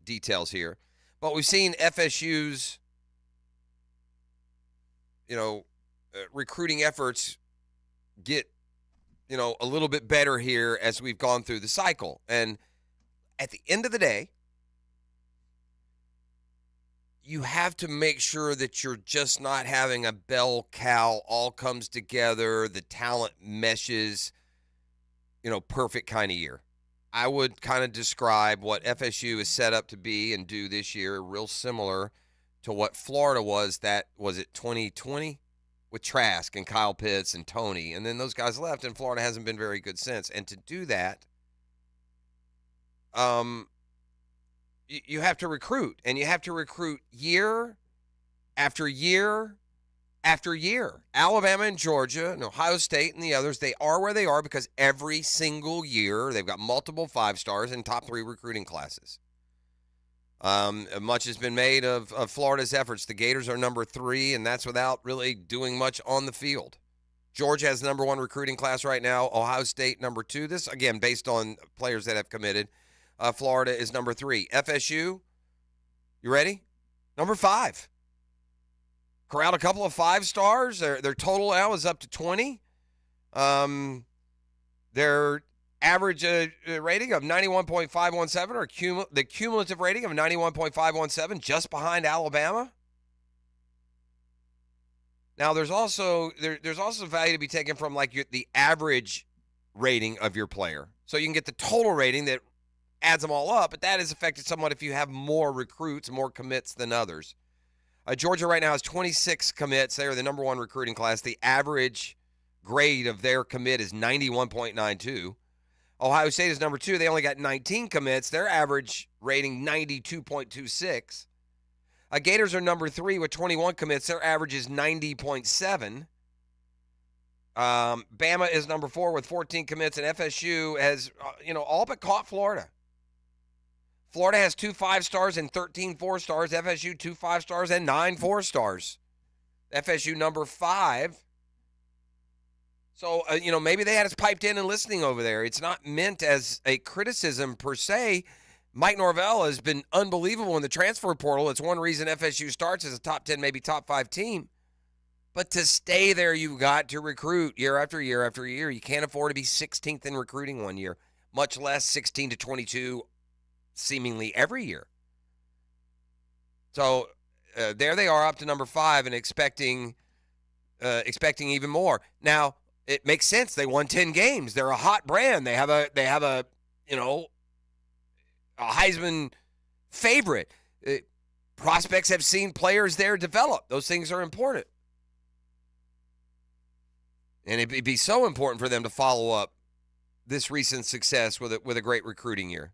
details here, but we've seen FSU's recruiting efforts get a little bit better here as we've gone through the cycle. And at the end of the day, you have to make sure that you're just not having a bell cow, all comes together, the talent meshes, perfect kind of year. I would kind of describe what FSU is set up to be and do this year real similar to what Florida was. Was it 2020? With Trask and Kyle Pitts and Tony, and then those guys left, and Florida hasn't been very good since. And to do that, you have to recruit, and you have to recruit year after year after year. Alabama and Georgia and Ohio State and the others, they are where they are because every single year they've got multiple 5-stars and top 3 recruiting classes. Much has been made of Florida's efforts. The Gators are number 3, and that's without really doing much on the field. Georgia has the number 1 recruiting class right now. Ohio State, number 2. This, again, based on players that have committed. Florida is number 3. FSU, you ready? Number 5. Corralled a couple of 5-stars. Their total now is up to 20. Their average rating of 91.517, or the cumulative rating of 91.517, just behind Alabama. Now, there's also value to be taken from the average rating of your player. So you can get the total rating that adds them all up, but that is affected somewhat if you have more recruits, more commits than others. Georgia right now has 26 commits. They are the number 1 recruiting class. The average grade of their commit is 91.92. Ohio State is number 2. They only got 19 commits. Their average rating, 92.26. Gators are number 3 with 21 commits. Their average is 90.7. Bama is number 4 with 14 commits, and FSU has, all but caught Florida. Florida has 2 5-stars and 13 4-stars. FSU 2 5-stars and 9 4-stars. FSU number 5. So, maybe they had us piped in and listening over there. It's not meant as a criticism per se. Mike Norvell has been unbelievable in the transfer portal. It's one reason FSU starts as a top 10, maybe top 5 team. But to stay there, you've got to recruit year after year after year. You can't afford to be 16th in recruiting one year, much less 16 to 22 seemingly every year. So there they are up to number 5 and expecting even more. Now, it makes sense. They won 10 games. They're a hot brand. They have a Heisman favorite. Prospects have seen players there develop. Those things are important. And it'd be so important for them to follow up this recent success with a great recruiting year.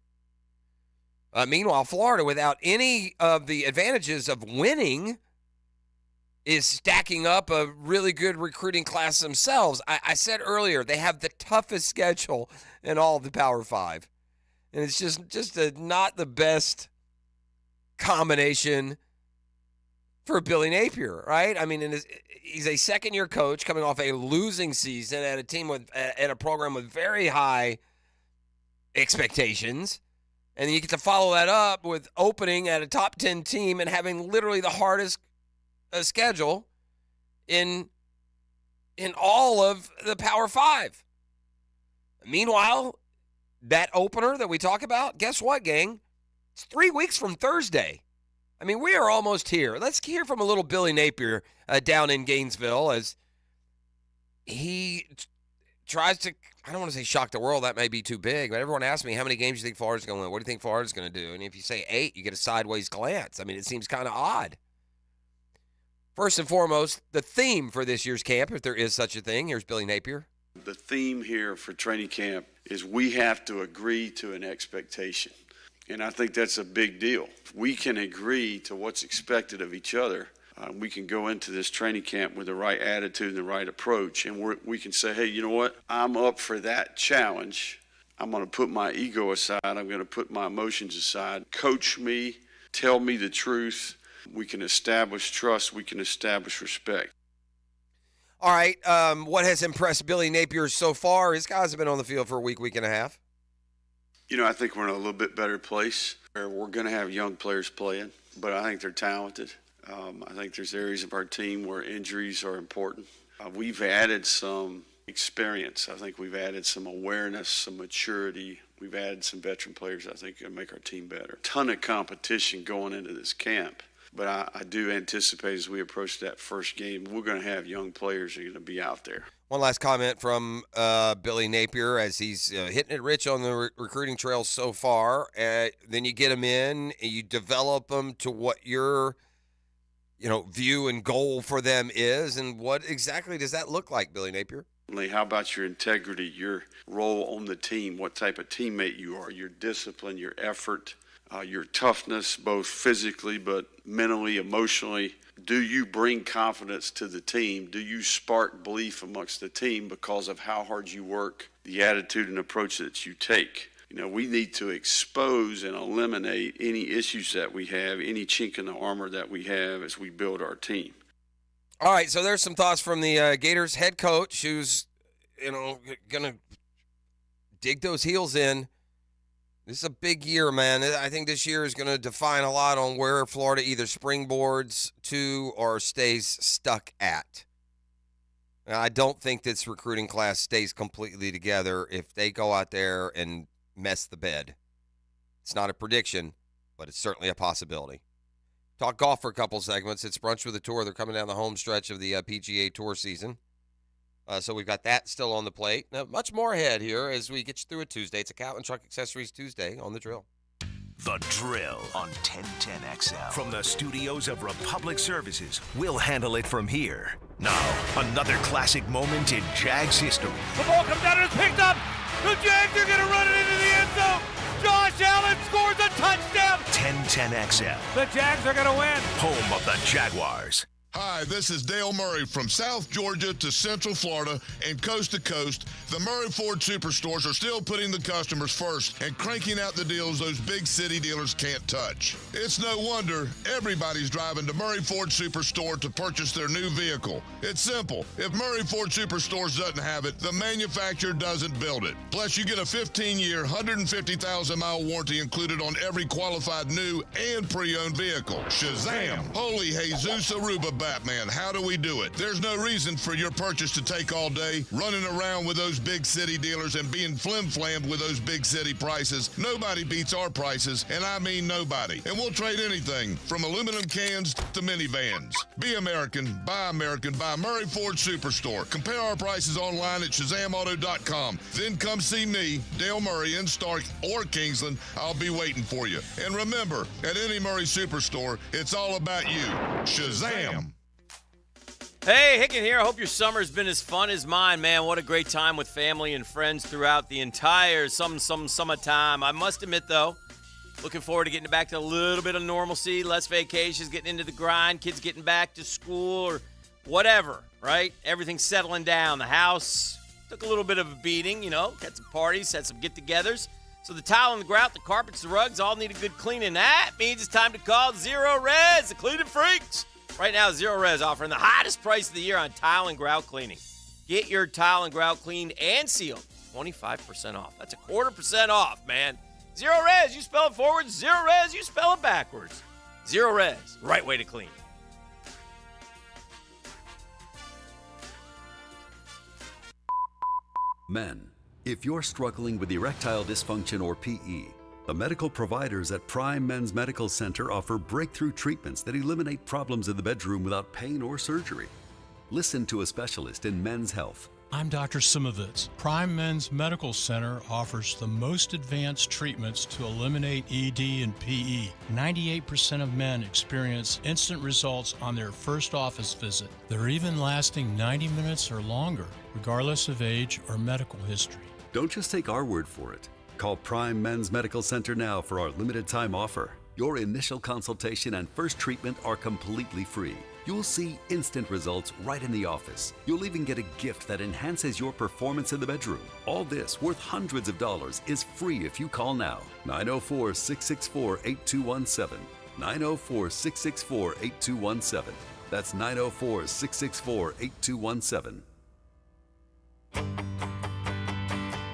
Meanwhile, Florida, without any of the advantages of winning, is stacking up a really good recruiting class themselves. I said earlier, they have the toughest schedule in all of the Power 5. And it's just not the best combination for Billy Napier, right? I mean, he's a second-year coach coming off a losing season at a program with very high expectations. And then you get to follow that up with opening at a top 10 team and having literally the hardest schedule in all of the Power 5. Meanwhile, that opener that we talk about, guess what, gang? It's 3 weeks from Thursday. I mean, we are almost here. Let's hear from a little Billy Napier down in Gainesville as he tries to, I don't want to say shock the world. That may be too big, but everyone asks me, how many games do you think Florida's going to win? What do you think Florida's going to do? And if you say 8, you get a sideways glance. I mean, it seems kind of odd. First and foremost, the theme for this year's camp, if there is such a thing. Here's Billy Napier. The theme here for training camp is we have to agree to an expectation. And I think that's a big deal. If we can agree to what's expected of each other, we can go into this training camp with the right attitude and the right approach. And we can say, hey, you know what? I'm up for that challenge. I'm going to put my ego aside. I'm going to put my emotions aside. Coach me, tell me the truth. We can establish trust. We can establish respect. All right. What has impressed Billy Napier so far? His guys have been on the field for a week and a half. You know, I think we're in a little bit better place. We're going to have young players playing, but I think they're talented. I think there's areas of our team where injuries are important. We've added some experience. I think we've added some awareness, some maturity. We've added some veteran players I think can make our team better. Ton of competition going into this camp. But I do anticipate as we approach that first game, we're going to have young players that are going to be out there. One last comment from Billy Napier as he's hitting it rich on the recruiting trail so far. Then you get them in, and you develop them to what your view and goal for them is. And what exactly does that look like, Billy Napier? How about your integrity, your role on the team, what type of teammate you are, your discipline, your effort, your toughness, both physically but mentally, emotionally. Do you bring confidence to the team? Do you spark belief amongst the team because of how hard you work, the attitude and approach that you take? We need to expose and eliminate any issues that we have, any chink in the armor that we have as we build our team. All right, so there's some thoughts from the Gators head coach who's, going to dig those heels in. This is a big year, man. I think this year is going to define a lot on where Florida either springboards to or stays stuck at. Now, I don't think this recruiting class stays completely together if they go out there and mess the bed. It's not a prediction, but it's certainly a possibility. Talk golf for a couple segments. It's Brunch with a Tour. They're coming down the home stretch of the PGA Tour season. So we've got that still on the plate. Now, much more ahead here as we get you through a Tuesday. It's a Cow & Truck Accessories Tuesday on The Drill. The Drill on 1010XL. From the studios of Republic Services, we'll handle it from here. Now, another classic moment in Jags history. The ball comes out and it's picked up. The Jags are going to run it into the end zone. Josh Allen scores a touchdown. 1010XL. The Jags are going to win. Home of the Jaguars. Hi, this is Dale Murray from South Georgia to Central Florida and coast to coast. The Murray Ford Superstores are still putting the customers first and cranking out the deals those big city dealers can't touch. It's no wonder everybody's driving to Murray Ford Superstore to purchase their new vehicle. It's simple. If Murray Ford Superstores doesn't have it, the manufacturer doesn't build it. Plus, you get a 15-year, 150,000-mile warranty included on every qualified new and pre-owned vehicle. Shazam! Holy Jesus Aruba, Batman, how do we do it? There's no reason for your purchase to take all day, running around with those big city dealers and being flim-flammed with those big city prices. Nobody beats our prices, and I mean nobody. And we'll trade anything from aluminum cans to minivans. Be American, buy Murray Ford Superstore. Compare our prices online at ShazamAuto.com. Then come see me, Dale Murray, in Stark or Kingsland. I'll be waiting for you. And remember, at any Murray Superstore, it's all about you. Shazam! Hey, Hicken here. I hope your summer's been as fun as mine, man. What a great time with family and friends throughout the entire summertime. I must admit, though, looking forward to getting back to a little bit of normalcy, less vacations, getting into the grind, kids getting back to school or whatever, right? Everything's settling down. The house took a little bit of a beating, had some parties, had some get-togethers. So the tile and the grout, the carpets, the rugs all need a good cleaning. That means it's time to call Zero Res, the cleaning freaks. Right now, Zero Res offering the hottest price of the year on tile and grout cleaning. Get your tile and grout cleaned and sealed. 25% off. That's 0.25% off, man. Zero Res, you spell it forwards. Zero Res, you spell it backwards. Zero Res, right way to clean. Men, if you're struggling with erectile dysfunction or PE, the medical providers at Prime Men's Medical Center offer breakthrough treatments that eliminate problems in the bedroom without pain or surgery. Listen to a specialist in men's health. I'm Dr. Simovitz. Prime Men's Medical Center offers the most advanced treatments to eliminate ED and PE. 98% of men experience instant results on their first office visit. They're even lasting 90 minutes or longer, regardless of age or medical history. Don't just take our word for it. Call Prime Men's Medical Center now for our limited time offer. Your initial consultation and first treatment are completely free. You'll see instant results right in the office. You'll even get a gift that enhances your performance in the bedroom. All this, worth hundreds of dollars, is free if you call now. 904-664-8217. 904-664-8217. That's 904-664-8217.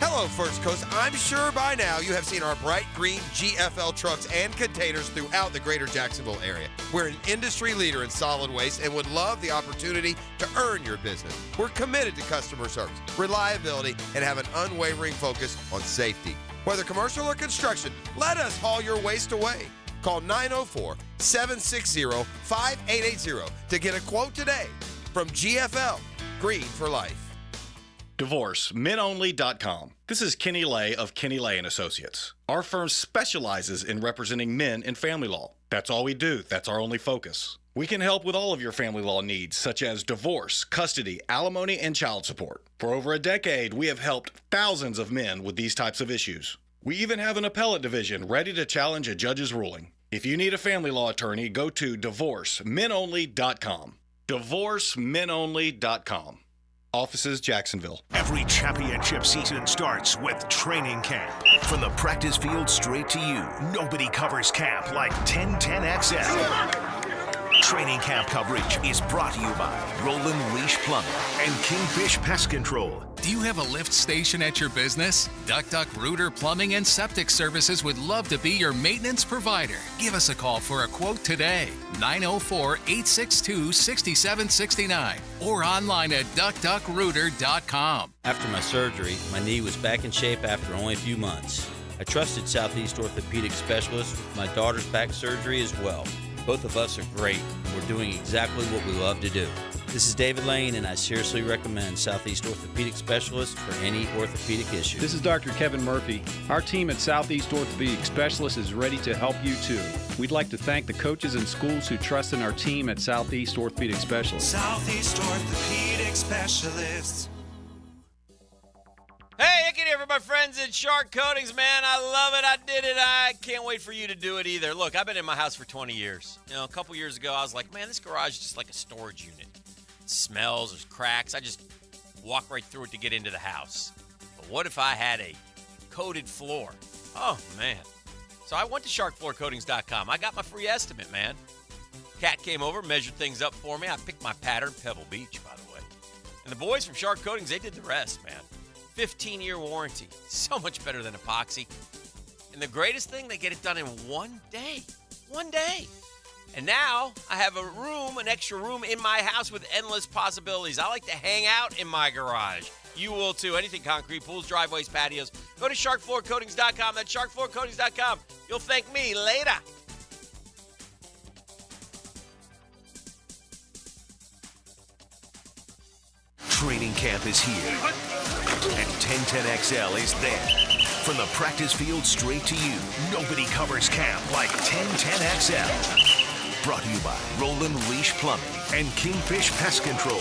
Hello, First Coast. I'm sure by now you have seen our bright green GFL trucks and containers throughout the greater Jacksonville area. We're an industry leader in solid waste and would love the opportunity to earn your business. We're committed to customer service, reliability, and have an unwavering focus on safety. Whether commercial or construction, let us haul your waste away. Call 904-760-5880 to get a quote today from GFL, Green for Life. DivorceMenOnly.com. This is Kenny Lay of Kenny Lay & Associates. Our firm specializes in representing men in family law. That's all we do. That's our only focus. We can help with all of your family law needs, such as divorce, custody, alimony, and child support. For over a decade, we have helped thousands of men with these types of issues. We even have an appellate division ready to challenge a judge's ruling. If you need a family law attorney, go to DivorceMenOnly.com. DivorceMenOnly.com. Offices, Jacksonville. Every championship season starts with training camp. From the practice field straight to you, nobody covers camp like 1010XL. Training camp coverage is brought to you by Roland Leash Plumbing and Kingfish Pest Control. Do you have a lift station at your business? Duck Rooter Plumbing and Septic Services would love to be your maintenance provider. Give us a call for a quote today. 904-862-6769 or online at duckrooter.com. After my surgery, my knee was back in shape after only a few months. I trusted Southeast Orthopedic Specialists with my daughter's back surgery as well. Both of us are great. We're doing exactly what we love to do. This is David Lane, and I seriously recommend Southeast Orthopedic Specialists for any orthopedic issue. This is Dr. Kevin Murphy. Our team at Southeast Orthopedic Specialists is ready to help you too. We'd like to thank the coaches and schools who trust in our team at Southeast Orthopedic Specialists. Southeast Orthopedic Specialists. Hey, Hickey here for my friends at Shark Coatings, man. I love it. I did it. I can't wait for you to do it either. Look, I've been in my house for 20 years. You know, a couple years ago, I was like, man, this garage is just like a storage unit. It smells, there's cracks. I just walk right through it to get into the house. But what if I had a coated floor? Oh, man. So I went to sharkfloorcoatings.com. I got my free estimate, man. Cat came over, measured things up for me. I picked my pattern, Pebble Beach, by the way. And the boys from Shark Coatings, they did the rest, man. 15-year warranty. So much better than epoxy. And the greatest thing, they get it done in 1 day. 1 day. And now I have an extra room in my house with endless possibilities. I like to hang out in my garage. You will too. Anything concrete, pools, driveways, patios. Go to sharkfloorcoatings.com. That's sharkfloorcoatings.com. You'll thank me later. Training camp is here, and 1010XL is there. From the practice field straight to you, nobody covers camp like 1010XL. Brought to you by Roland Leash Plumbing and Kingfish Pest Control.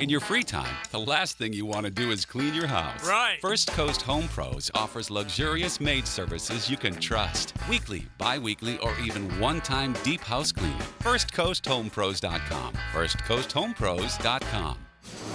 In your free time, the last thing you want to do is clean your house. Right. First Coast Home Pros offers luxurious maid services you can trust. Weekly, bi-weekly, or even one-time deep house cleaning. FirstCoastHomePros.com. FirstCoastHomePros.com.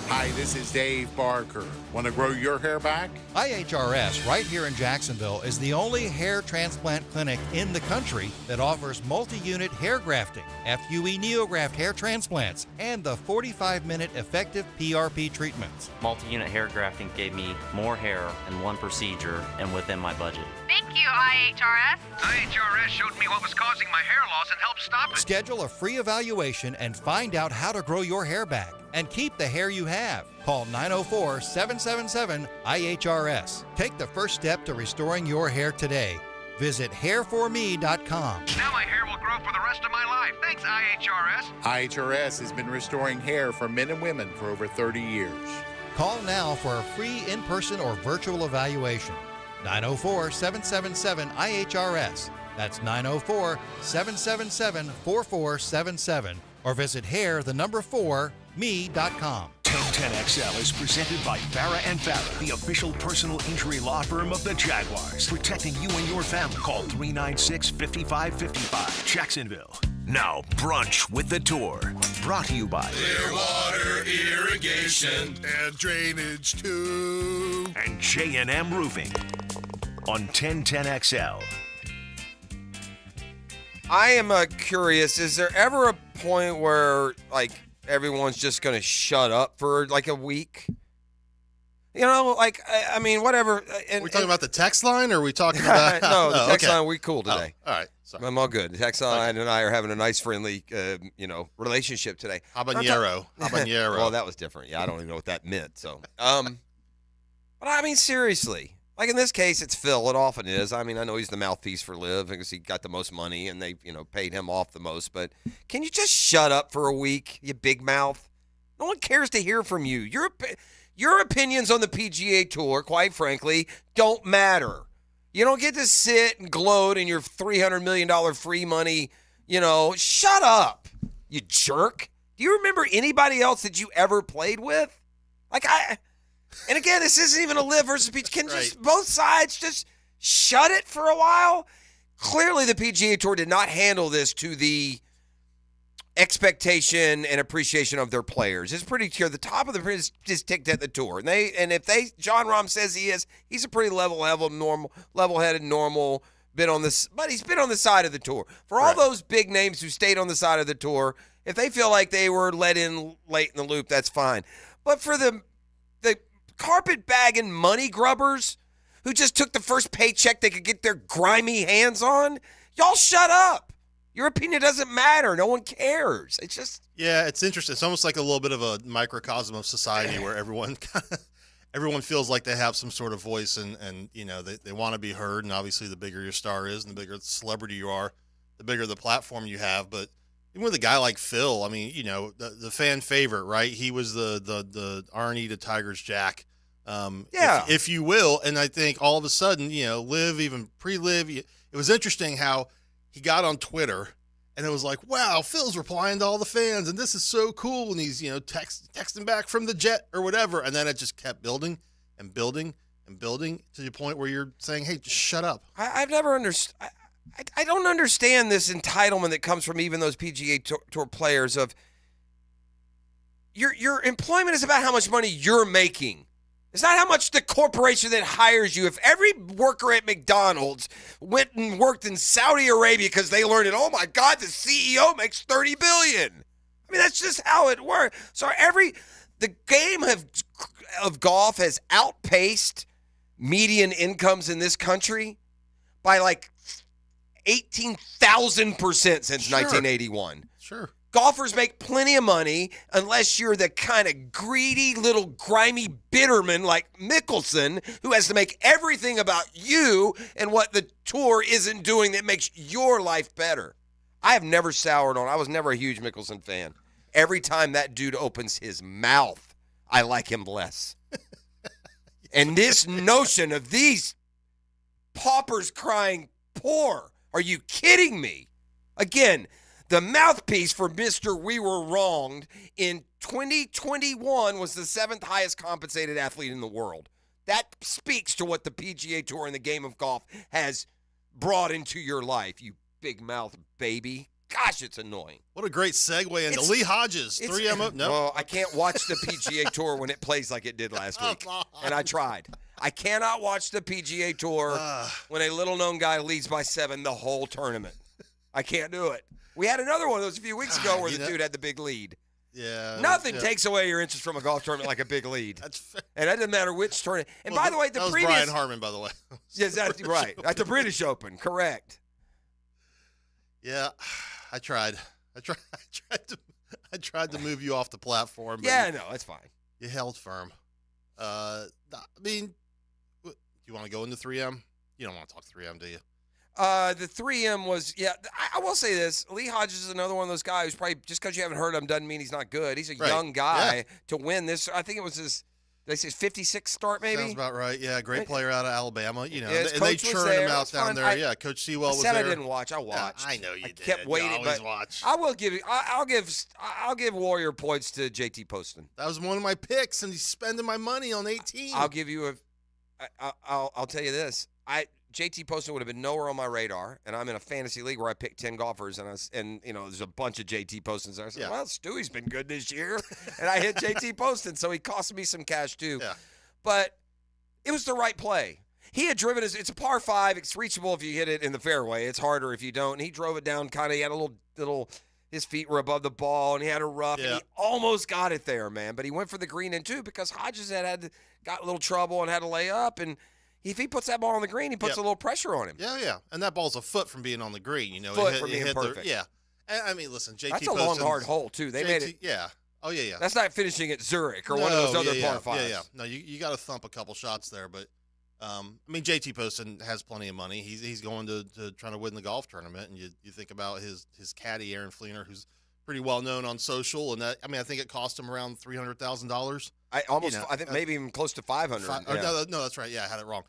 Hi, this is Dave Barker. Want to grow your hair back? IHRS, right here in Jacksonville, is the only hair transplant clinic in the country that offers multi-unit hair grafting, FUE NeoGraft hair transplants, and the 45-minute effective PRP treatments. Multi-unit hair grafting gave me more hair in one procedure and within my budget. Thank you, IHRS. IHRS showed me what was causing my hair loss and helped stop it. Schedule a free evaluation and find out how to grow your hair back and keep the hair you have. Call 904-777-IHRS. Take the first step to restoring your hair today. Visit hairforme.com. Now my hair will grow for the rest of my life. Thanks, IHRS. IHRS has been restoring hair for men and women for over 30 years. Call now for a free in-person or virtual evaluation. 904-777-IHRS. That's 904-777-4477. Or visit hair4me.com. 1010XL is presented by Farah and Farah, the official personal injury law firm of the Jaguars. Protecting you and your family. Call 396-5555. Jacksonville. Now, Brunch with the Tour. Brought to you by Clearwater Irrigation and Drainage too. And J&M Roofing on 1010XL. I am curious, is there ever a point where, like, everyone's just going to shut up for, like, a week? You know, like, I mean, whatever. Are we talking about the text line, or are we talking about... No, the text line, we cool today. Oh, all right. Sorry. I'm all good. The text line and I are having a nice, friendly, relationship today. Habanero. Well, that was different. Yeah, I don't even know what that meant. So, but I mean, seriously. Like in this case, it's Phil. It often is. I mean, I know he's the mouthpiece for Liv because he got the most money and they, paid him off the most. But can you just shut up for a week, you big mouth? No one cares to hear from you. Your opinions on the PGA Tour, quite frankly, don't matter. You don't get to sit and gloat in your $300 million free money. Shut up, you jerk. Do you remember anybody else that you ever played with? And again, this isn't even a Liv versus PGA. Can just both sides just shut it for a while? Clearly, the PGA Tour did not handle this to the expectation and appreciation of their players. It's pretty clear. The top of the is ticked at the tour, and if John Rahm says he's a pretty level-headed, normal. But he's been on the side of the tour. For all those big names who stayed on the side of the tour, if they feel like they were let in late in the loop, that's fine. But for the carpet-bagging money grubbers who just took the first paycheck they could get their grimy hands on, y'all shut up. Your opinion doesn't matter. No one cares. It's just... Yeah, it's interesting. It's almost like a little bit of a microcosm of society where everyone feels like they have some sort of voice and they want to be heard. And obviously the bigger your star is and the bigger the celebrity you are, the bigger the platform you have. But even with a guy like Phil, I mean, the fan favorite, right? He was the Arnie to Tiger's Jack. If you will. And I think all of a sudden, Liv, even pre-Liv, it was interesting how he got on Twitter and it was like, wow, Phil's replying to all the fans and this is so cool. And he's, texting back from the jet or whatever. And then it just kept building and building and building to the point where you're saying, hey, just shut up. I've never understood. I don't understand this entitlement that comes from even those PGA Tour players of your employment is about how much money you're making. It's not how much the corporation that hires you. If every worker at McDonald's went and worked in Saudi Arabia because they learned it, oh my God, the CEO makes $30 billion. I mean, that's just how it works. So the game of golf has outpaced median incomes in this country by like 18,000% since 1981. Sure. Golfers make plenty of money unless you're the kind of greedy little grimy bitterman like Mickelson who has to make everything about you and what the tour isn't doing that makes your life better. I have never soured on. I was never a huge Mickelson fan. Every time that dude opens his mouth, I like him less. And this notion of these paupers crying poor, are you kidding me? Again, the mouthpiece for Mr. We Were Wronged in 2021 was the 7th highest compensated athlete in the world. That speaks to what the PGA Tour and the game of golf has brought into your life, you big mouth baby. Gosh, it's annoying. What a great segue into Lee Hodges, 3M. No, well, I can't watch the PGA Tour when it plays like it did last week, and I tried. I cannot watch the PGA Tour when a little-known guy leads by 7 the whole tournament. I can't do it. We had another one of those a few weeks ago where the dude had the big lead. Yeah. Nothing takes away your interest from a golf tournament like a big lead. That's fair. And that doesn't matter which tournament. And by the way, that was Brian Harmon, by the way. Yes, that's right. At the British Open, correct. Yeah, I tried to move you off the platform. Yeah, no, that's fine. You held firm. I mean, do you want to go into 3M? You don't want to talk 3M, do you? The 3M was, I will say this. Lee Hodges is another one of those guys who's probably, just because you haven't heard him doesn't mean he's not good. He's a young guy to win this. I think it was his 56th start, maybe? Sounds about right. Yeah, great player out of Alabama. And they churned him out down there. Coach Sewell was there. I didn't watch. I watched. I know you did. Kept waiting, you always watch. I will give. I'll give Warrior points to JT Poston. That was one of my picks, and he's spending my money on 18. I'll give you I'll tell you this. JT Poston would have been nowhere on my radar, and I'm in a fantasy league where I picked 10 golfers, and there's a bunch of JT Postons there. I said, well, Stewie's been good this year, and I hit JT Poston, so he cost me some cash too. Yeah. But it was the right play. He had driven it's a par 5. It's reachable if you hit it in the fairway. It's harder if you don't. And he drove it down kind of. He had a little. His feet were above the ball, and he had a rough. And he almost got it there, man. But he went for the green in 2 because Hodges got a little trouble and had to lay up. And if he puts that ball on the green, he puts a little pressure on him. Yeah. And that ball's a foot from being on the green. You know, Foot from being perfect. And, I mean, listen, JT. That's a long, hard hole too. They made it. Yeah. Oh yeah. That's not finishing at Zurich or one of those other par 5s. Yeah. No, you got to thump a couple shots there, but. I mean, JT Poston has plenty of money. He's going to trying to win the golf tournament, and you think about his caddy Aaron Fleener, who's pretty well known on social, and I think it cost him around $300,000. I think maybe even close to $500. No, that's right. Yeah, I had it wrong.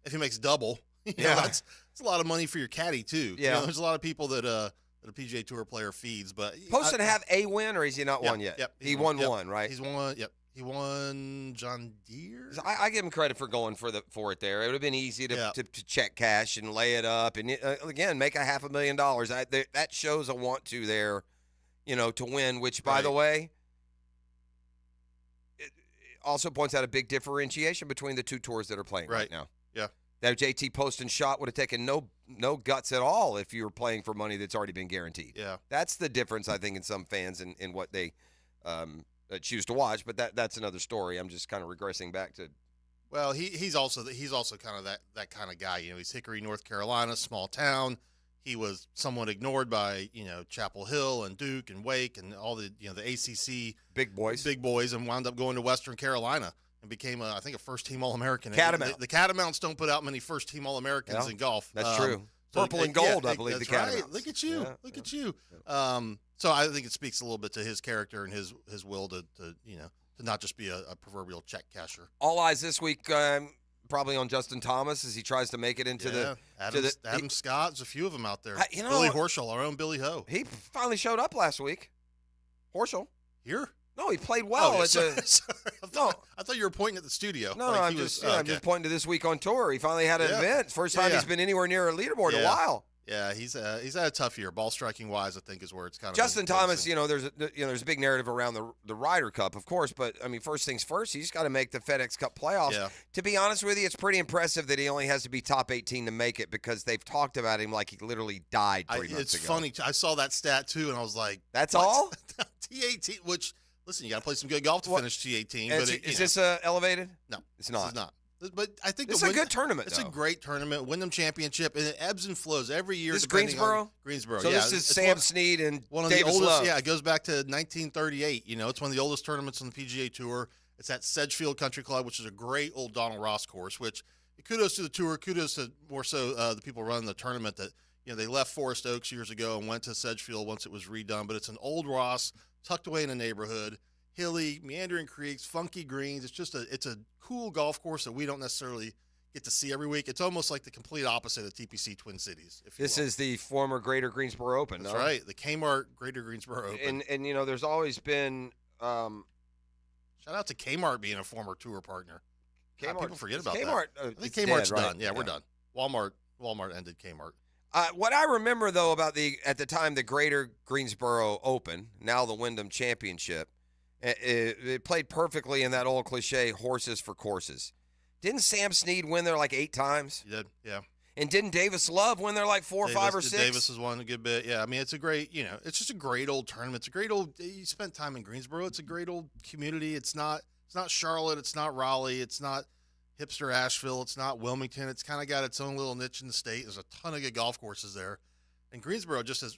If he makes double, that's a lot of money for your caddy too. Yeah, there's a lot of people that a PGA Tour player feeds, but Poston have a win, or is he not won yet? Yep, he won one, right? He's won. Yep. He won John Deere. I give him credit for going for it there. It would have been easy to check cash and lay it up, and again make $500,000. That shows a want to there, to win. Which, by the way, it also points out a big differentiation between the two tours that are playing right now. Yeah, that JT Poston shot would have taken no guts at all if you were playing for money that's already been guaranteed. Yeah, that's the difference I think in some fans in what they. Choose to watch, but that's another story. I'm just kind of regressing back to. Well, he's also kind of that kind of guy. He's Hickory, North Carolina, small town. He was somewhat ignored by Chapel Hill and Duke and Wake and all the the ACC big boys, and wound up going to Western Carolina and became I think a first team All-American. Catamount. The Catamounts don't put out many first team All-Americans in golf. That's true. Purple and gold, I believe. That's the Catamounts. Right. Look at you. Look at you. So I think it speaks a little bit to his character and his will to not just be a proverbial check casher. All eyes this week probably on Justin Thomas as he tries to make it into Adam Scott. There's a few of them out there. You know, Billy Horschel, our own Billy Ho. He finally showed up last week. Horschel. Here? No, he played well. Sorry. I thought you were pointing at the studio. No, I'm just pointing to this week on tour. He finally had an event. First time he's been anywhere near a leaderboard in a while. Yeah, he's had a tough year. Ball striking wise, I think is where it's kind of. Justin Thomas, there's a big narrative around the Ryder Cup, of course, but I mean, first things first, he's got to make the FedEx Cup playoffs. Yeah. To be honest with you, it's pretty impressive that he only has to be top 18 to make it because they've talked about him like he literally died 3 months ago. It's funny. I saw that stat too, and I was like, "That's all." T18, which listen, you got to play some good golf to finish T18. But is this elevated? No, it's not. It's not. But I think it's a good tournament. It's a great tournament. Wyndham Championship, and it ebbs and flows every year. This Greensboro. Greensboro. So this is Sam Snead and one of Davis the oldest. Love. Yeah, it goes back to 1938. It's one of the oldest tournaments on the PGA Tour. It's at Sedgefield Country Club, which is a great old Donald Ross course. Which kudos to the tour. Kudos to more so the people running the tournament that they left Forest Oaks years ago and went to Sedgefield once it was redone. But it's an old Ross tucked away in a neighborhood. Hilly, meandering creeks, funky greens. It's a cool golf course that we don't necessarily get to see every week. It's almost like the complete opposite of TPC Twin Cities. This is the former Greater Greensboro Open. That's right, the Kmart Greater Greensboro Open. And there's always been shout out to Kmart being a former tour partner. Kmart, people forget about Kmart, that. I think Kmart's done. Yeah, we're done. Walmart ended Kmart. What I remember though about at the time the Greater Greensboro Open, now the Wyndham Championship, it played perfectly in that old cliche, horses for courses. Didn't Sam Snead win there like 8 times? He did, yeah. And didn't Davis Love win there like 4 or 5 or 6? Davis has won a good bit. Yeah, I mean, it's a great, it's just a great old tournament. It's a great old, you spent time in Greensboro. It's a great old community. It's not Charlotte. It's not Raleigh. It's not hipster Asheville. It's not Wilmington. It's kind of got its own little niche in the state. There's a ton of good golf courses there. And Greensboro just as,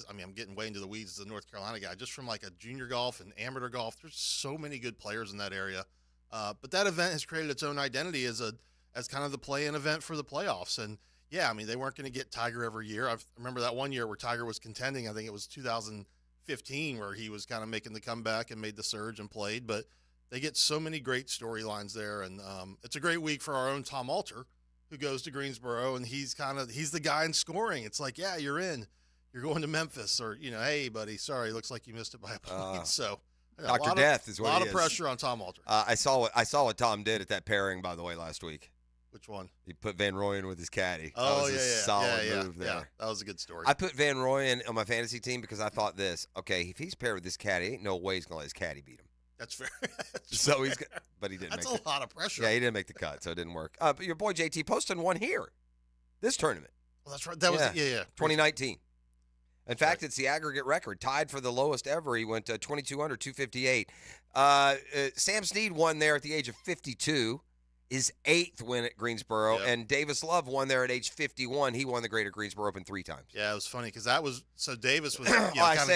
I'm getting way into the weeds as a North Carolina guy, just from like a junior golf and amateur golf, there's so many good players in that area. But that event has created its own identity as kind of the play-in event for the playoffs. And yeah, I mean, they weren't going to get Tiger every year. I remember that one year where Tiger was contending. I think it was 2015 where he was kind of making the comeback and made the surge and played. But they get so many great storylines there. And it's a great week for our own Tom Alter, who goes to Greensboro, and he's the guy in scoring. It's like, yeah, you're in. You're going to Memphis, or, hey, buddy, sorry, looks like you missed it by a point. So Dr. Death is what he is. A lot of pressure on Tom Alter. I saw what Tom did at that pairing, by the way, last week. Which one? He put Van Rooyen with his caddy. Oh, that was a solid move there. Yeah, that was a good story. I put Van Rooyen on my fantasy team because I thought this. Okay, if he's paired with this caddy, ain't no way he's gonna let his caddy beat him. That's fair. So but he didn't. That's make a lot of pressure. Yeah, he didn't make the cut, so it didn't work. But your boy JT Poston won here, this tournament. Well, that's right. That was 2019. In fact, it's the aggregate record, tied for the lowest ever. He went 22 under, 258. Sam Snead won there at the age of 52, his 8th win at Greensboro, and Davis Love won there at age 51. He won the Greater Greensboro Open 3 times. Yeah, it was funny because that was Davis was.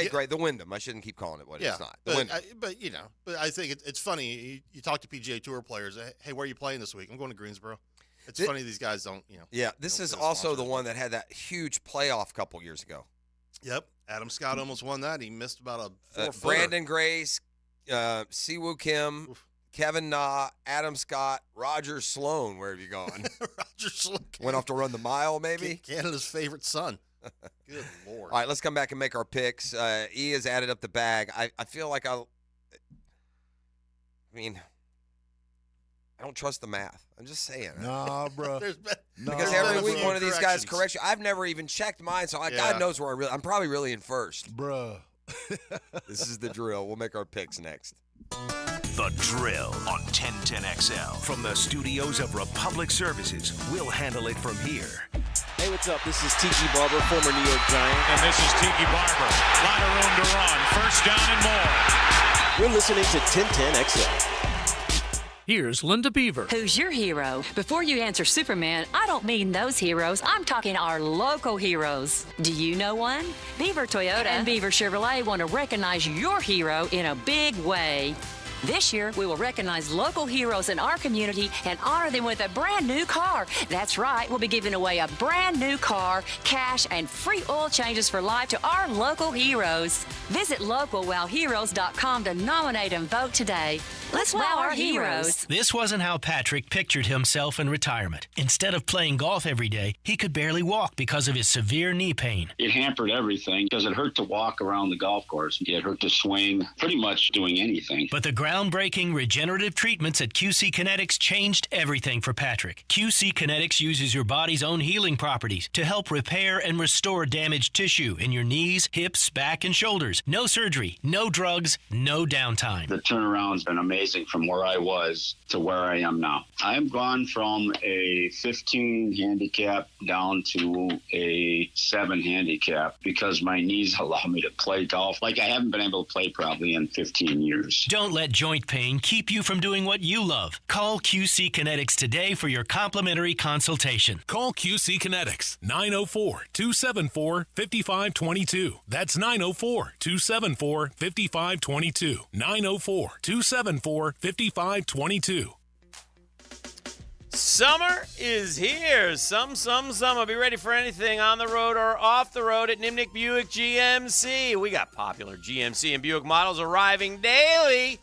Great, the Wyndham. I shouldn't keep calling it what it's not. The Wyndham. But I think it's funny. You talk to PGA Tour players. Hey, where are you playing this week? I'm going to Greensboro. It's funny these guys don't. Yeah, this is also the one that had that huge playoff couple years ago. Yep, Adam Scott almost won that. He missed about a 4-footer. Brandon Grace, Siwoo Kim, Kevin Na, Adam Scott, Roger Sloan. Where have you gone? Roger Sloan went off to run the mile, maybe. Canada's favorite son. Good Lord. All right, let's come back and make our picks. E has added up the bag. I feel like I don't trust the math. I'm just saying. Nah, bro. Because every week one of these guys corrects you. I've never even checked mine, so God knows where I'm probably really in first. Bruh. This is the drill. We'll make our picks next. The Drill on 1010XL. From the studios of Republic Services, we'll handle it from here. Hey, what's up? This is Tiki Barber, former New York Giant. And this is Tiki Barber. A lot of room to run. First down and more. You're listening to 1010XL. Here's Linda Beaver. Who's your hero? Before you answer Superman, I don't mean those heroes. I'm talking our local heroes. Do you know one? Beaver Toyota and Beaver Chevrolet want to recognize your hero in a big way. This year, we will recognize local heroes in our community and honor them with a brand new car. That's right, we'll be giving away a brand new car, cash, and free oil changes for life to our local heroes. Visit localwowheroes.com to nominate and vote today. Let's wow our heroes. This wasn't how Patrick pictured himself in retirement. Instead of playing golf every day, he could barely walk because of his severe knee pain. It hampered everything because it hurt to walk around the golf course. It hurt to swing, pretty much doing anything. But the groundbreaking regenerative treatments at QC Kinetics changed everything for Patrick. QC Kinetics uses your body's own healing properties to help repair and restore damaged tissue in your knees, hips, back, and shoulders. No surgery, no drugs, no downtime. The turnaround's been amazing from where I was to where I am now. I'm gone from a 15 handicap down to a 7 handicap because my knees allow me to play golf like I haven't been able to play probably in 15 years. Don't let joint pain keep you from doing what you love. Call QC Kinetics today for your complimentary consultation. Call QC Kinetics, 904-274-5522. That's 904-274-5522. 904-274-5522. Summer is here. Summer. Be ready for anything on the road or off the road at Nimnick Buick GMC. We got popular GMC and Buick models arriving daily.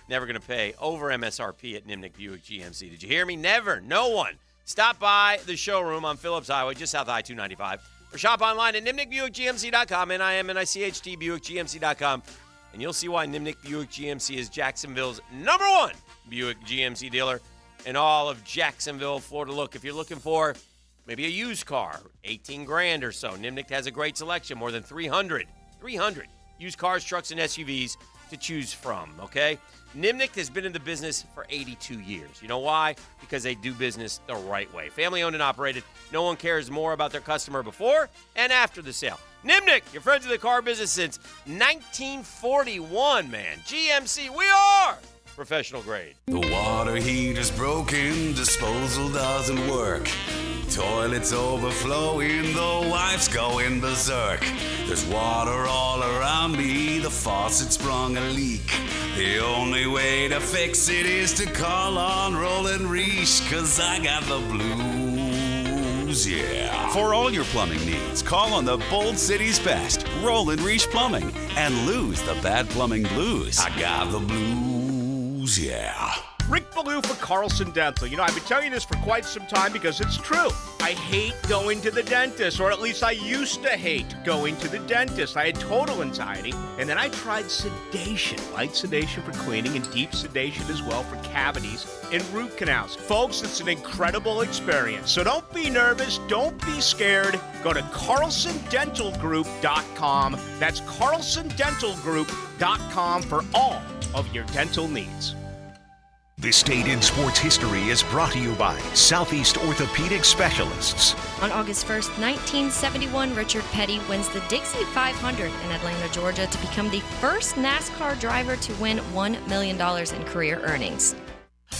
Never going to pay over MSRP at Nimnick Buick GMC. Did you hear me? Never. No one. Stop by the showroom on Phillips Highway, just south of I-295, or shop online at NimnickBuickGMC.com, NIMNICHT BuickGMC.com, and you'll see why Nimnick Buick GMC is Jacksonville's #1 Buick GMC dealer in all of Jacksonville, Florida. Look, if you're looking for maybe a used car, 18 grand or so, Nimnick has a great selection, more than 300 used cars, trucks, and SUVs to choose from, okay? Nimnick has been in the business for 82 years. You know why? Because they do business the right way. Family owned and operated. No one cares more about their customer before and after the sale. Nimnick, your friends of the car business since 1941, man. GMC, we are professional grade. The water heater's broken, disposal doesn't work. Toilet's overflowing, the wife's going berserk. There's water all around me, the faucet sprung a leak. The only way to fix it is to call on Roland Reich, 'cause I got the blues, yeah. For all your plumbing needs, call on the Bold City's best, Roland Reich Plumbing, and lose the bad plumbing blues. I got the blues, yeah. Rick Ballou for Carlson Dental. You know, I've been telling you this for quite some time because it's true. I hate going to the dentist, or at least I used to hate going to the dentist. I had total anxiety, and then I tried sedation, light sedation for cleaning and deep sedation as well for cavities and root canals. Folks, it's an incredible experience. So don't be nervous, don't be scared. Go to CarlsonDentalGroup.com. That's CarlsonDentalGroup.com for all of your dental needs. This date in sports history is brought to you by Southeast Orthopedic Specialists. On August 1st, 1971, Richard Petty wins the Dixie 500 in Atlanta, Georgia, to become the first NASCAR driver to win $1 million in career earnings.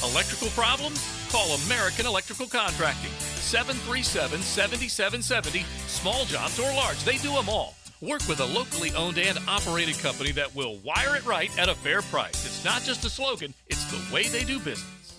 Electrical problems? Call American Electrical Contracting. 737-7770. Small jobs or large, they do them all. Work with a locally owned and operated company that will wire it right at a fair price. It's not just a slogan, it's the way they do business.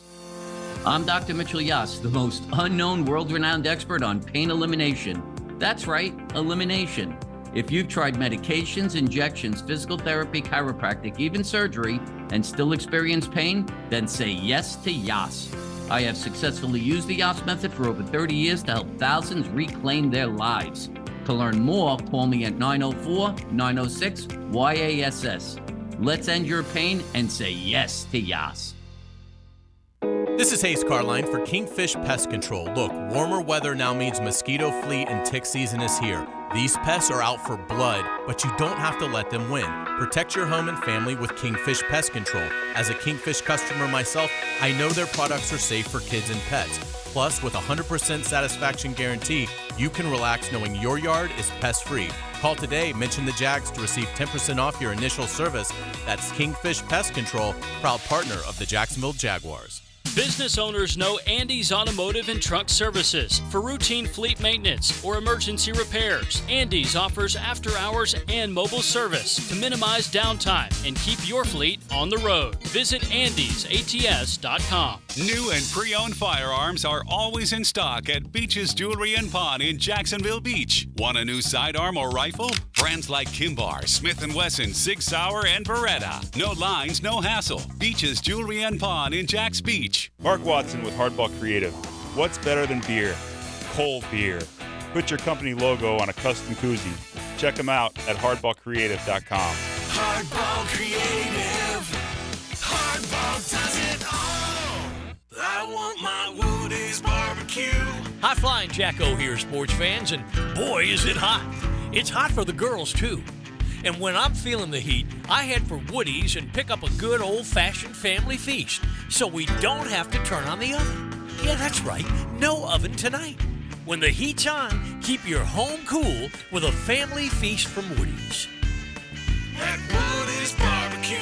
I'm Dr. Mitchell Yass, the most unknown world-renowned expert on pain elimination. That's right, elimination. If you've tried medications, injections, physical therapy, chiropractic, even surgery, and still experience pain, then say yes to Yass. I have successfully used the Yass method for over 30 years to help thousands reclaim their lives. To learn more, call me at 904-906-YASS. Let's end your pain and say yes to Yass. This is Hayes Carline for Kingfish Pest Control. Look, warmer weather now means mosquito, flea, and tick season is here. These pests are out for blood, but you don't have to let them win. Protect your home and family with Kingfish Pest Control. As a Kingfish customer myself, I know their products are safe for kids and pets. Plus, with a 100% satisfaction guarantee, you can relax knowing your yard is pest-free. Call today, mention the Jags to receive 10% off your initial service. That's Kingfish Pest Control, proud partner of the Jacksonville Jaguars. Business owners know Andy's Automotive and Truck Services for routine fleet maintenance or emergency repairs. Andy's offers after-hours and mobile service to minimize downtime and keep your fleet on the road. Visit andysats.com. New and pre-owned firearms are always in stock at Beach's Jewelry and Pawn in Jacksonville Beach. Want a new sidearm or rifle? Brands like Kimbar, Smith & Wesson, Sig Sauer, and Beretta. No lines, no hassle. Beach's Jewelry and Pawn in Jacks Beach. Mark Watson with Hardball Creative. What's better than beer? Cold beer. Put your company logo on a custom koozie. Check them out at hardballcreative.com. Hardball Creative. Hardball does it all. I want my Woody's barbecue. High flying Jacko here, sports fans, and boy, is it hot. It's hot for the girls, too. And when I'm feeling the heat, I head for Woody's and pick up a good old-fashioned family feast so we don't have to turn on the oven. Yeah, that's right, no oven tonight. When the heat's on, keep your home cool with a family feast from Woody's. At Woody's Barbecue,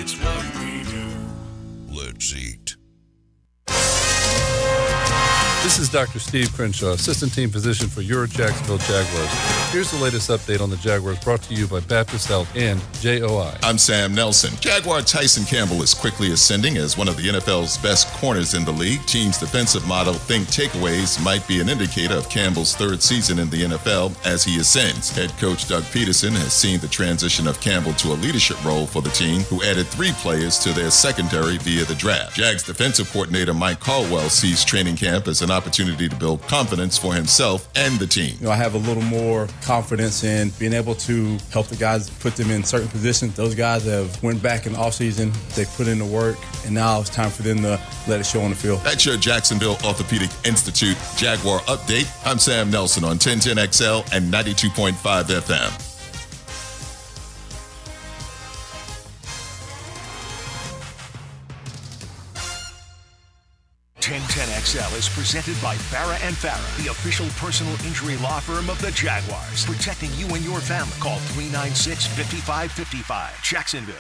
it's what we do. Let's eat. This is Dr. Steve Crenshaw, Assistant Team Physician for your Jacksonville Jaguars. Here's the latest update on the Jaguars brought to you by Baptist Health and JOI. I'm Sam Nelson. Jaguar Tyson Campbell is quickly ascending as one of the NFL's best corners in the league. Team's defensive motto, Think Takeaways, might be an indicator of Campbell's third season in the NFL as he ascends. Head coach Doug Peterson has seen the transition of Campbell to a leadership role for the team, who added 3 players to their secondary via the draft. Jags defensive coordinator Mike Caldwell sees training camp as an opportunity to build confidence for himself and the team. I have a little more confidence in being able to help the guys, put them in certain positions. Those guys have went back in the offseason, they put in the work, and now it's time for them to let it show on the field. That's your Jacksonville Orthopedic Institute Jaguar update. I'm Sam Nelson on 1010XL and 92.5 FM. 1010XL is presented by Farah and Farah, the official personal injury law firm of the Jaguars, protecting you and your family. Call 396-5555, Jacksonville.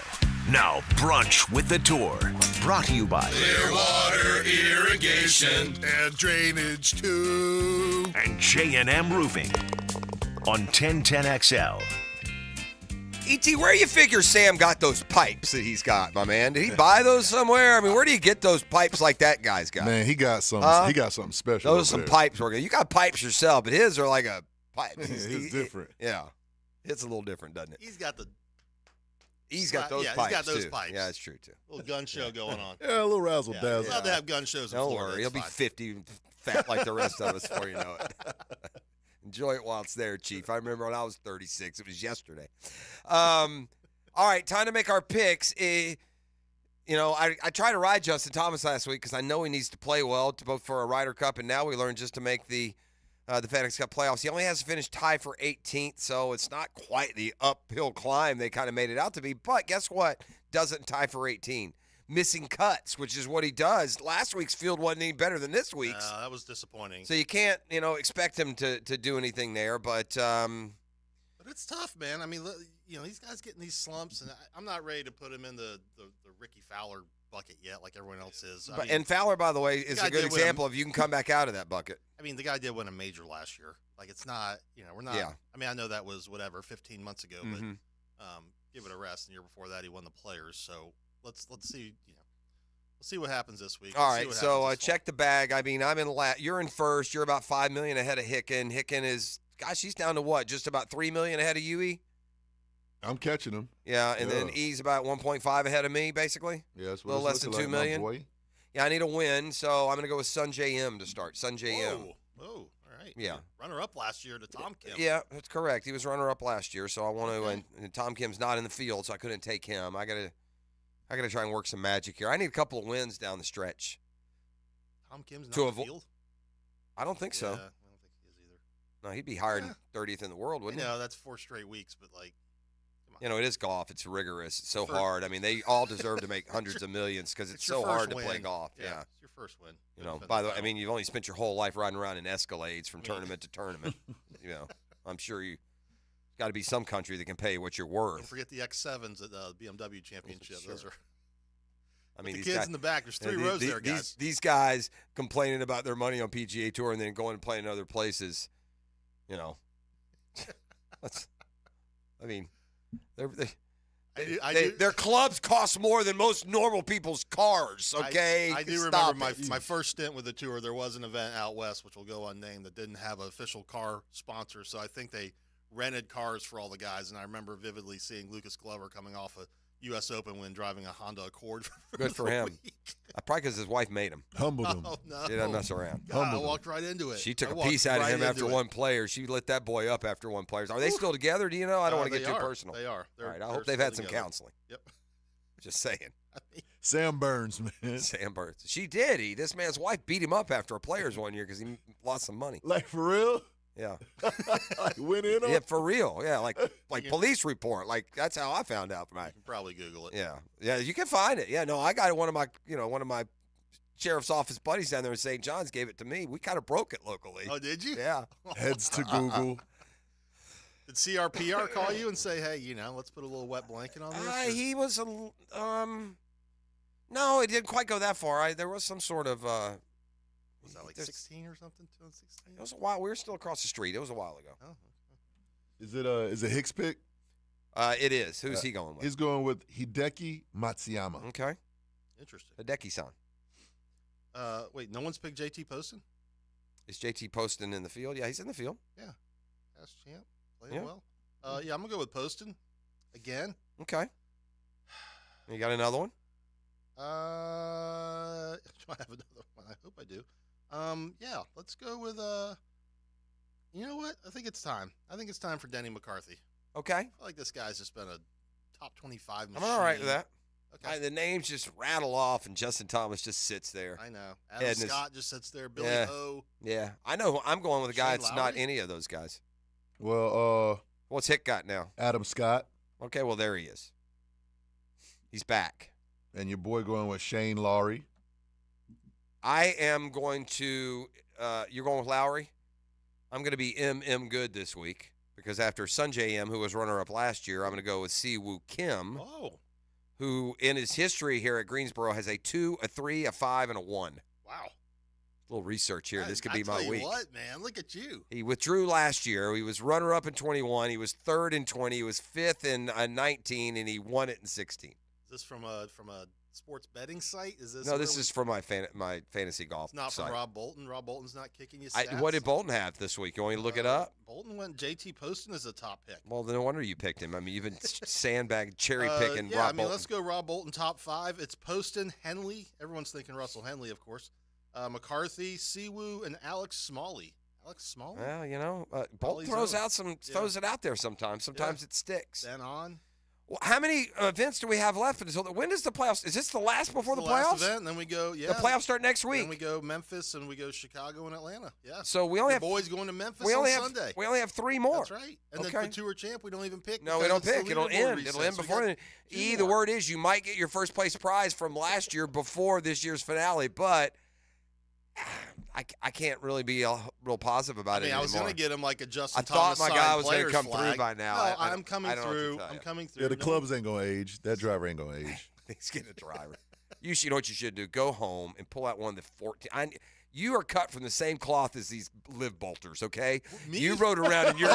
Now, Brunch with the Tour, brought to you by Clearwater Irrigation and Drainage too. And J&M Roofing on 1010XL. E.T., where do you figure Sam got those pipes that he's got, my man? Did he buy those somewhere? I mean, where do you get those pipes like that guy's got? Man, he got something special. Those are some pipes working. You got pipes yourself, but his are like a pipe. It's different. Yeah. It's a little different, doesn't it? He's got the He's got those pipes, he's got those too. pipes. Yeah, that's true, too. Little gun show going on. Yeah, a little razzle dazzle. It's allowed to have gun shows in Don't Florida. worry. He'll It's be fine. 50 and fat like the rest of us before you know it. Enjoy it while it's there, Chief. I remember when I was 36. It was yesterday. All right, time to make our picks. I tried to ride Justin Thomas last week because I know he needs to play well to both for a Ryder Cup, and now we learned just to make the FedEx Cup playoffs. He only has to finish tied for 18th, so it's not quite the uphill climb they kind of made it out to be. But guess what? Doesn't tie for 18. Missing cuts, which is what he does. Last week's field wasn't any better than this week's. That was disappointing. So you can't, expect him to do anything there. But But it's tough, man. I mean, these guys getting these slumps, and I'm not ready to put him in the Ricky Fowler bucket yet, like everyone else is. and Fowler, by the way, is a good example of you can come back out of that bucket. I mean, the guy did win a major last year. Like, it's not, we're not. Yeah. I mean, I know that was 15 months ago, Mhm. but give it a rest. The year before that, he won the Players. So let's see. We'll see what happens this week. All right, so check the bag. I mean, I'm in you're in first. You're about $5 million ahead of Hicken. Hicken is, gosh, he's down to what? Just about $3 million ahead of you, E? I'm catching him. Yeah, and then E's about 1.5 ahead of me, basically. Yeah, that's a what little it's less than looking 2 like, my million. boy. Yeah, I need a win, so I'm going to go with Sunjay M to start. Sunjay M. Whoa, all right. Yeah. Runner up last year to Tom Kim. Yeah, that's correct. He was runner-up last year, so I want to. And Tom Kim's not in the field, so I couldn't take him. I gotta try and work some magic here. I need a couple of wins down the stretch. Tom Kim's not To in the avo- field? I don't think so. Yeah, I don't think he is either. No, he'd be higher than 30th in the world, wouldn't he? No, that's 4 straight weeks, but like, It is golf. It's rigorous. It's so First- hard. I mean, they all deserve to make hundreds of millions because it's your so first hard to play win. golf. Yeah. It's your first win. By the way, I mean, you've only spent your whole life riding around in Escalades from tournament to tournament. I'm sure you got to be some country that can pay what you're worth. Don't forget the X7s at the BMW Championship. Sure. Those are. I mean, the these kids guys, in the back. There's 3 rows there, guys. These guys complaining about their money on PGA Tour and then going and playing in other places. I mean, their clubs cost more than most normal people's cars. Okay, I do Stop remember it. my first stint with the tour. There was an event out west, which will go unnamed, that didn't have an official car sponsor. So I think they rented cars for all the guys. And I remember vividly seeing Lucas Glover coming off a U.S. Open win driving a Honda Accord. Good for him. Probably because his wife made him. Humbled him. Oh, no. Didn't mess around. God, I walked right into it. She took I a walked piece out of right him after into it. one player. She lit that boy up after one player. Are they still together? Do you know? I don't want to They get too are. personal. They are. All right. I They're hope they've still had some together. counseling. Yep. Just saying. Sam Burns, man. Sam Burns. She did. This man's wife beat him up after a players one year because he lost some money. Like, for real? Yeah. Like, went in on Yeah, for real. Yeah, like police report. Like that's how I found out. You can probably Google it. Yeah, you can find it. Yeah, no, I got one of my sheriff's office buddies down there in St. John's gave it to me. We kind of broke it locally. Oh, did you? Yeah. Heads to Google. Did CRPR call you and say, hey, let's put a little wet blanket on this? He was no, it didn't quite go that far. There was some sort of Was that like 16 or something? 2016? It was a while. We were still across the street. It was a while ago. Oh. Is it Hicks pick? It is. Who's he going with? He's going with Hideki Matsuyama. Okay. Interesting. Hideki-san. Wait, no one's picked JT Poston? Is JT Poston in the field? Yeah, he's in the field. Yeah. Past champ. Played Yeah. well. Yeah, I'm going to go with Poston again. Okay. You got another one? Do I have another one? I hope I do. Yeah, let's go with you know what? I think it's time. I think it's time for Denny McCarthy. Okay. I feel like this guy's just been a top 25 machine. I'm all right with that. Okay. The names just rattle off, and Justin Thomas just sits there. I know. Adam Scott just sits there. Billy Ho. Yeah, I know. I'm going with a guy Shane that's Lowry? not any of those guys. Well, What's Hick got now? Adam Scott. Okay, well, there he is. He's back. And your boy going with Shane Lowry. I am going to you're going with Lowry? I'm going to be M good this week because after Sunjay M, who was runner-up last year, I'm going to go with Si-Woo Kim, who in his history here at Greensboro has a 2, a 3, a 5, and a 1. Wow. A little research here. This could be I my tell you week. what, man? Look at you. He withdrew last year. He was runner-up in 21. He was third in 20. He was fifth in 19, and he won it in 16. Is this from a sports betting site? Is this? No, this is from my fantasy golf It's not site. from Rob Bolton. Rob Bolton's not kicking you. What did Bolton have this week? You want me to look it up? Bolton Bolton went JT Poston as a top pick. Well, no wonder you picked him. I mean, you've been cherry picking Yeah, Rob I mean, Bolton. let's go Rob Bolton top 5. It's Poston, Henley. Everyone's thinking Russell Henley, of course. McCarthy, Siwoo, and Alex Smalley. Alex Smalley? Well, you know, Bolton throws it out there sometimes. Sometimes it sticks. Then on. Well, how many events do we have left until when does the playoffs? Is this the last before the playoffs? Last event, and then we go. Yeah, the playoffs start next week. Then we go Memphis, and we go Chicago and Atlanta. Yeah. So we only have boys going to Memphis Sunday. We only have 3 more. That's right. And then the tour champ, we don't even pick. No, we don't pick. It'll end. It'll end before then. The word is you might get your first place prize from last year before this year's finale, but I can't really be real positive about it anymore. I was going to get him like a Justin I thought Thomas my guy was going to come through by now. No, I'm coming through. I'm coming through. Yeah, the clubs ain't going to age. That driver ain't going to age. He's getting a driver. You know what you should do? Go home and pull out one of the 14. You are cut from the same cloth as these live bolters, okay? Me? You rode around in your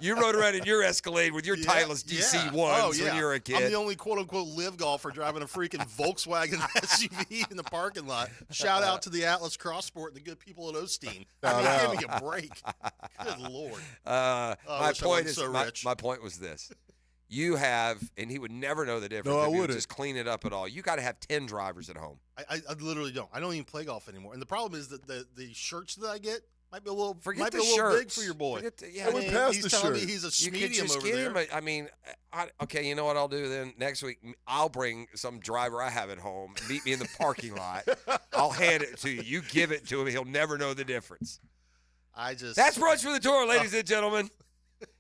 you rode around in your Escalade with your Titleist DC1s when you were a kid. I'm the only quote-unquote live golfer driving a freaking Volkswagen SUV in the parking lot. Shout out to the Atlas Cross Sport and the good people at Osteen. Give me a break. Good Lord. My point was this. You have, and he would never know the difference. No, I if you wouldn't. Just clean it up at all. You got to have 10 drivers at home. I literally don't. I don't even play golf anymore. And the problem is that the shirts that I get might be a little Forget the big for your boy. He's telling me he's a medium over there. I mean, okay, you know what I'll do then? Next week, I'll bring some driver I have at home, meet me in the parking lot. I'll hand it to you. You give it to him. He'll never know the difference. That's Brunch for the Tour, ladies and gentlemen.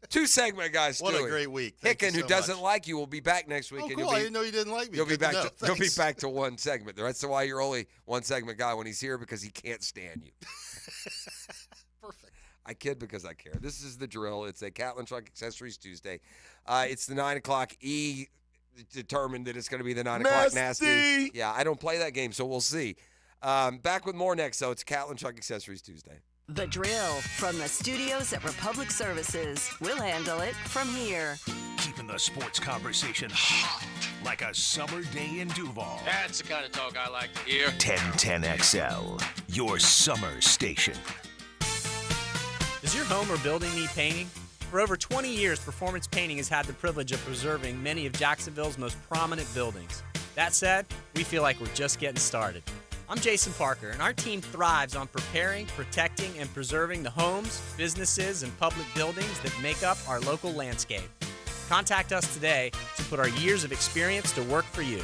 2-segment guys. What a great week. Thank Hicken, you who so doesn't much. like you, will be back next week. Oh, and cool. I didn't know you didn't like me. You'll be Good back. to know. You'll be Thanks. back to 1 segment. That's why you're only 1-segment guy when he's here, because he can't stand you. Perfect. I kid because I care. This is the drill. It's a Catlin Truck Accessories Tuesday. It's the 9 o'clock E. Determined that it's going to be the 9 o'clock nasty. Yeah, I don't play that game, so we'll see. Back with more next. So it's Catlin Truck Accessories Tuesday. The Drill from the studios at Republic Services. We'll handle it from here. Keeping the sports conversation hot like a summer day in Duval. That's the kind of talk I like to hear. 1010XL, your summer station. Does your home or building need painting? For over 20 years, Performance Painting has had the privilege of preserving many of Jacksonville's most prominent buildings. That said, we feel like we're just getting started. I'm Jason Parker, and our team thrives on preparing, protecting, and preserving the homes, businesses, and public buildings that make up our local landscape. Contact us today to put our years of experience to work for you.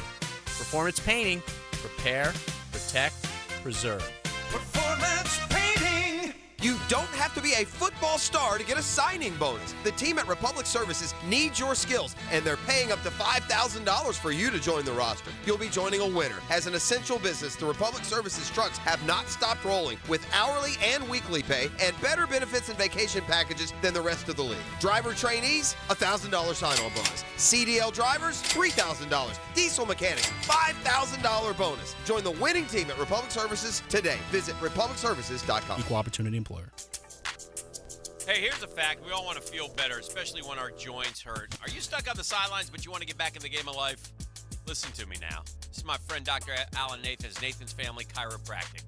Performance Painting. Prepare, protect, preserve. Performance Painting! You don't have to be a football star to get a signing bonus. The team at Republic Services needs your skills, and they're paying up to $5,000 for you to join the roster. You'll be joining a winner. As an essential business, the Republic Services trucks have not stopped rolling with hourly and weekly pay and better benefits and vacation packages than the rest of the league. Driver trainees, $1,000 sign-on bonus. CDL drivers, $3,000. Diesel mechanics, $5,000 bonus. Join the winning team at Republic Services today. Visit republicservices.com. Equal opportunity employer. Hey, here's a fact. We all want to feel better, especially when our joints hurt. Are you stuck on the sidelines, but you want to get back in the game of life? Listen to me now. This is my friend Dr. Alan Nathans, Nathan's Family Chiropractic.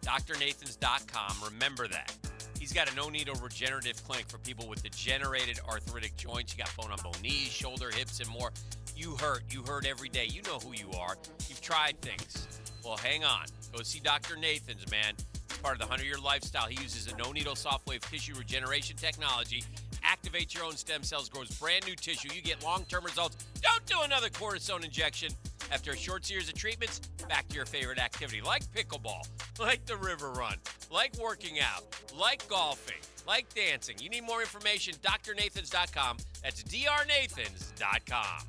DrNathans.com. Remember that. He's got a no-needle regenerative clinic for people with degenerated arthritic joints. You got bone-on-bone knees, shoulder, hips, and more. You hurt. You hurt every day. You know who you are. You've tried things. Well, hang on. Go see Dr. Nathans, man. It's part of the 100-year lifestyle. He uses a no-needle soft wave tissue regeneration technology. Activates your own stem cells, grows brand new tissue. You get long-term results. Don't do another cortisone injection. After a short series of treatments, back to your favorite activity, like pickleball, like the river run, like working out, like golfing, like dancing. You need more information, drnathans.com. That's drnathans.com.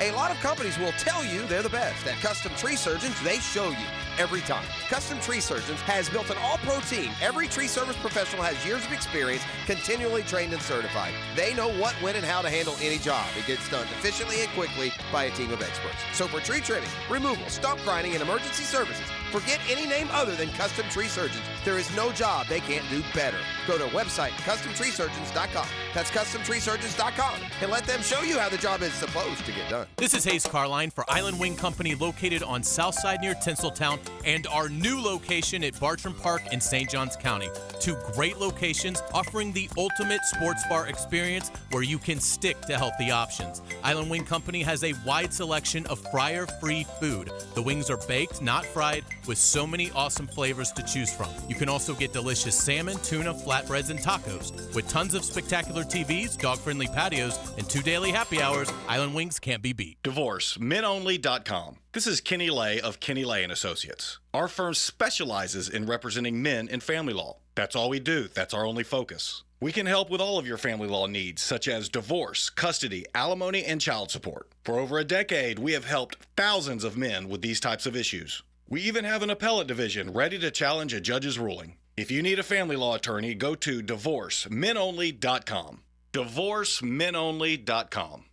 A lot of companies will tell you they're the best. At Custom Tree Surgeons, they show you every time. Custom Tree Surgeons has built an all-pro team. Every tree service professional has years of experience, continually trained and certified. They know what, when, and how to handle any job. It gets done efficiently and quickly by a team of experts. So for tree trimming, removal, stump grinding, and emergency services, Forget any name other than Custom Tree Surgeons. There is no job they can't do better. Go to website CustomTreeSurgeons.com. That's CustomTreeSurgeons.com, and let them show you how the job is supposed to get done. This is Hayes Carline for Island Wing Company, located on Southside near Tinseltown, and our new location at Bartram Park in St. Johns County. 2 great locations offering the ultimate sports bar experience where you can stick to healthy options. Island Wing Company has a wide selection of fryer-free food. The wings are baked, not fried, with so many awesome flavors to choose from. You can also get delicious salmon, tuna, flatbreads, and tacos. With tons of spectacular TVs, dog-friendly patios, and 2 daily happy hours, Island Wings can't be beat. DivorceMenOnly.com. This is Kenny Lay of Kenny Lay & Associates. Our firm specializes in representing men in family law. That's all we do. That's our only focus. We can help with all of your family law needs, such as divorce, custody, alimony, and child support. For over a decade, we have helped thousands of men with these types of issues. We even have an appellate division ready to challenge a judge's ruling. If you need a family law attorney, go to DivorceMenOnly.com. DivorceMenOnly.com.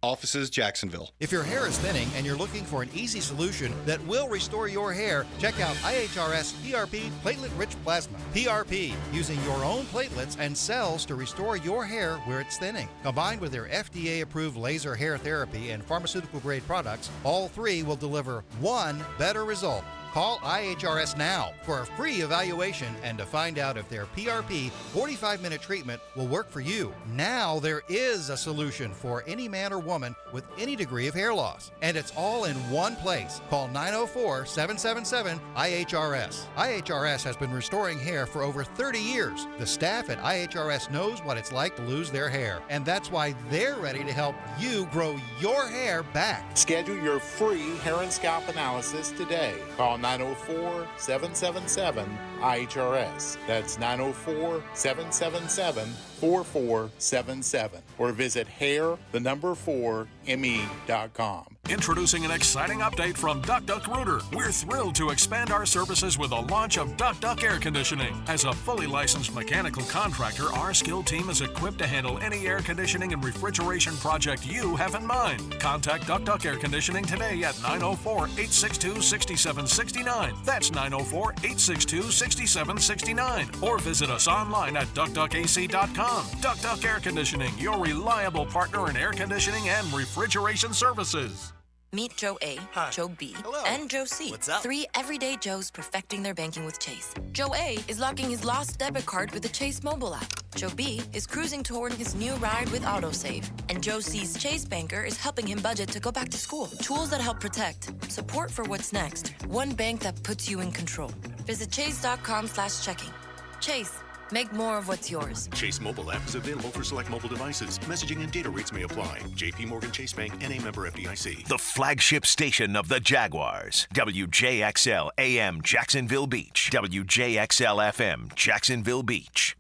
Offices, Jacksonville. If your hair is thinning and you're looking for an easy solution that will restore your hair, check out IHRS PRP Platelet-Rich Plasma. PRP, using your own platelets and cells to restore your hair where it's thinning. Combined with their FDA-approved laser hair therapy and pharmaceutical-grade products, all 3 will deliver one better result. Call IHRS now for a free evaluation and to find out if their PRP 45-minute treatment will work for you. Now there is a solution for any man or woman with any degree of hair loss, and it's all in one place. Call 904-777-IHRS. IHRS has been restoring hair for over 30 years. The staff at IHRS knows what it's like to lose their hair, and that's why they're ready to help you grow your hair back. Schedule your free hair and scalp analysis today. Call 904-777-IHRS. That's 904-777-4477. Or visit hair4me.com. Introducing an exciting update from DuckDuck We're thrilled to expand our services with the launch of DuckDuck Air Conditioning. As a fully licensed mechanical contractor, our skilled team is equipped to handle any air conditioning and refrigeration project you have in mind. Contact DuckDuck Air Conditioning today at 904-862-6769. That's 904-862-6769. Or visit us online at duckduckac.com. DuckDuck Air Conditioning, your reliable partner in air conditioning and refrigeration services. Meet Joe A, Joe B, and Joe C. What's up? 3 everyday Joes perfecting their banking with Chase. Joe A is locking his lost debit card with the Chase mobile app. Joe B is cruising toward his new ride with AutoSave. And Joe C's Chase banker is helping him budget to go back to school. Tools that help protect. Support for what's next. One bank that puts you in control. Visit chase.com/checking. Chase. Make more of what's yours. Chase mobile app is available for select mobile devices. Messaging and data rates may apply. J.P. Morgan Chase Bank, N.A. member FDIC. The flagship station of the Jaguars. WJXL AM Jacksonville Beach. WJXL FM Jacksonville Beach.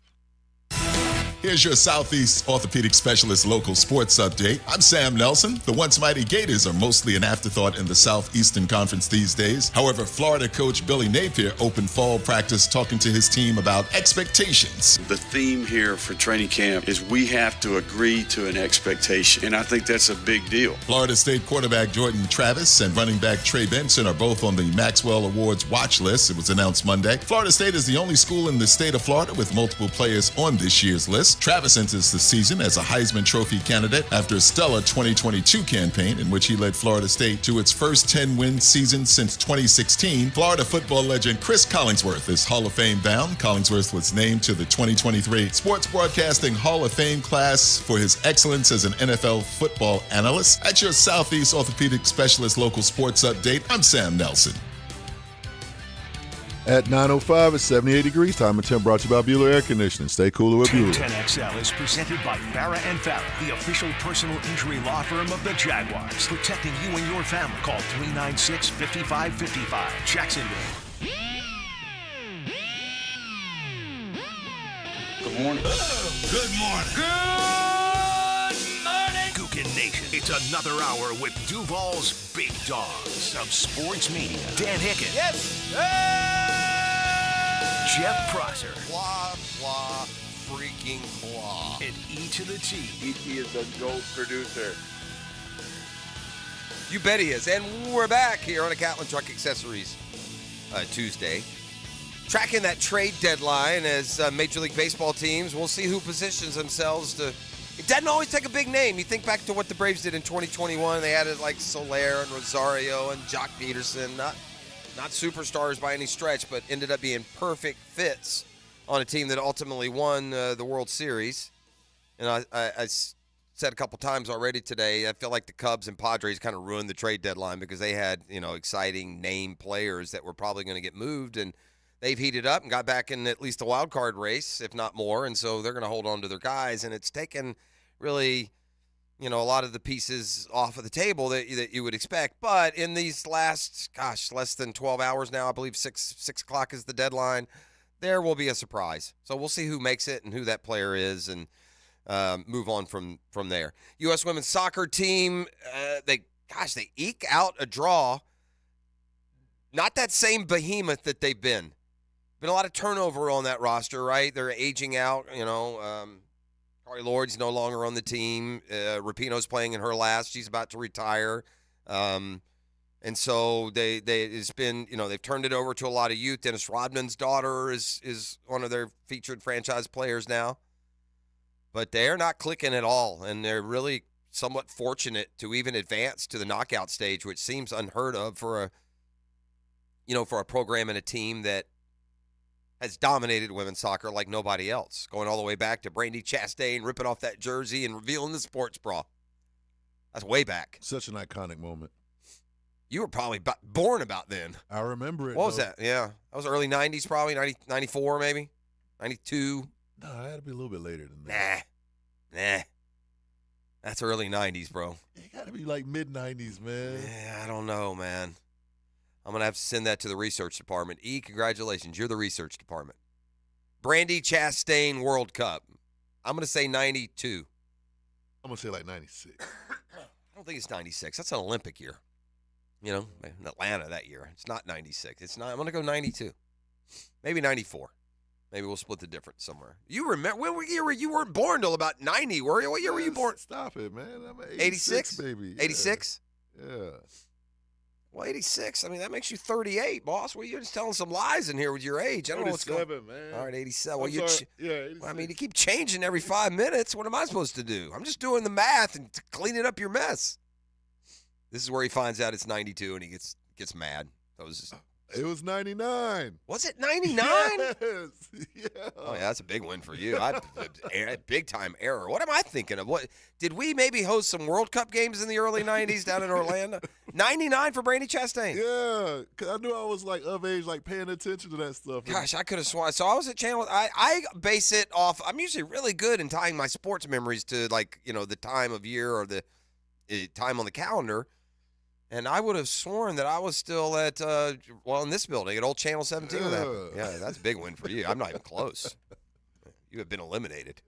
Here's your Southeast Orthopedic Specialist local sports update. I'm Sam Nelson. The once mighty Gators are mostly an afterthought in the Southeastern Conference these days. However, Florida coach Billy Napier opened fall practice talking to his team about expectations. The theme here for training camp is we have to agree to an expectation, and I think that's a big deal. Florida State quarterback Jordan Travis and running back Trey Benson are both on the Maxwell Awards watch list. It was announced Monday. Florida State is the only school in the state of Florida with multiple players on this year's list. Travis enters the season as a Heisman Trophy candidate after a stellar 2022 campaign in which he led Florida State to its first 10-win season since 2016. Florida football legend Chris Collingsworth is Hall of Fame bound. Collingsworth was named to the 2023 Sports Broadcasting Hall of Fame class for his excellence as an NFL football analyst. At your Southeast Orthopedic Specialist local sports update, I'm Sam Nelson. At 9:05, it's 78 degrees. Time and temp brought to you by Bueller Air Conditioning. Stay cooler with Bueller. 10XL is presented by Farrah & Farrah, the official personal injury law firm of the Jaguars. Protecting you and your family. Call 396-5555. Jacksonville. Good morning. Good morning. Good morning, Gookin Nation. It's another hour with Duval's Big Dogs of Sports Media. Dan Hicken. Yes. Jeff Prosser. Blah, blah, freaking blah. And E to the T. E.T. is the GOAT producer. You bet he is. And we're back here on a Catlin Truck Accessories Tuesday. Tracking that trade deadline as Major League Baseball teams, we'll see who positions themselves to. It doesn't always take a big name. You think back to what the Braves did in 2021. They added like Soler and Rosario and Jock Peterson. Not superstars by any stretch, but ended up being perfect fits on a team that ultimately won the World Series. And I said a couple times already today, I feel like the Cubs and Padres kind of ruined the trade deadline because they had, exciting name players that were probably going to get moved, and they've heated up and got back in at least a wild card race, if not more, and so they're going to hold on to their guys, and it's taken really, a lot of the pieces off of the table that you would expect. But in these last, less than 12 hours now, I believe 6 o'clock is the deadline, there will be a surprise. So we'll see who makes it and who that player is, and move on from there. U.S. women's soccer team, they eke out a draw. Not that same behemoth that they've been. Been a lot of turnover on that roster, right? They're aging out, Carly Lord's no longer on the team. Rapinoe's playing in her last. She's about to retire. And so it's been, they've turned it over to a lot of youth. Dennis Rodman's daughter is one of their featured franchise players now. But they're not clicking at all, and they're really somewhat fortunate to even advance to the knockout stage, which seems unheard of for a program and a team that has dominated women's soccer like nobody else, going all the way back to Brandi Chastain ripping off that jersey and revealing the sports bra. That's way back. Such an iconic moment. You were probably born about then. I remember it. What was that? Yeah. That was early 90s probably, 94 maybe, 92. No, I had to be a little bit later than that. Nah. That's early 90s, bro. It got to be like mid-90s, man. Yeah, I don't know, man. I'm going to have to send that to the research department. Congratulations. You're the research department. Brandi Chastain World Cup. I'm going to say 92. I'm going to say like 96. I don't think it's 96. That's an Olympic year. In Atlanta that year. It's not 96. It's not. I'm going to go 92. Maybe 94. Maybe we'll split the difference somewhere. You remember what year you weren't born till about 90, were you? What year were you born? Stop it, man. I'm 86, baby. 86? Yeah. Well, 86. I mean, that makes you 38, boss. Well, you're just telling some lies in here with your age. I don't know what's going on. Man. All right, 87. Well, 86. I mean, you keep changing every 5 minutes. What am I supposed to do? I'm just doing the math and cleaning up your mess. This is where he finds out it's 92 and he gets mad. It was 99. Was it 99? Yes. Yeah. Oh, yeah, that's a big win for you. Big-time error. What am I thinking of? What did we maybe host some World Cup games in the early 90s down in Orlando? 99 for Brandi Chastain. Yeah, because I knew I was, of age, paying attention to that stuff. Gosh, I could have sworn. So I was at Channel. I base it off. I'm usually really good in tying my sports memories to, the time of year or the time on the calendar. And I would have sworn that I was still at, in this building at Old Channel 17 when that happened. Yeah, that's a big win for you. I'm not even close. You have been eliminated.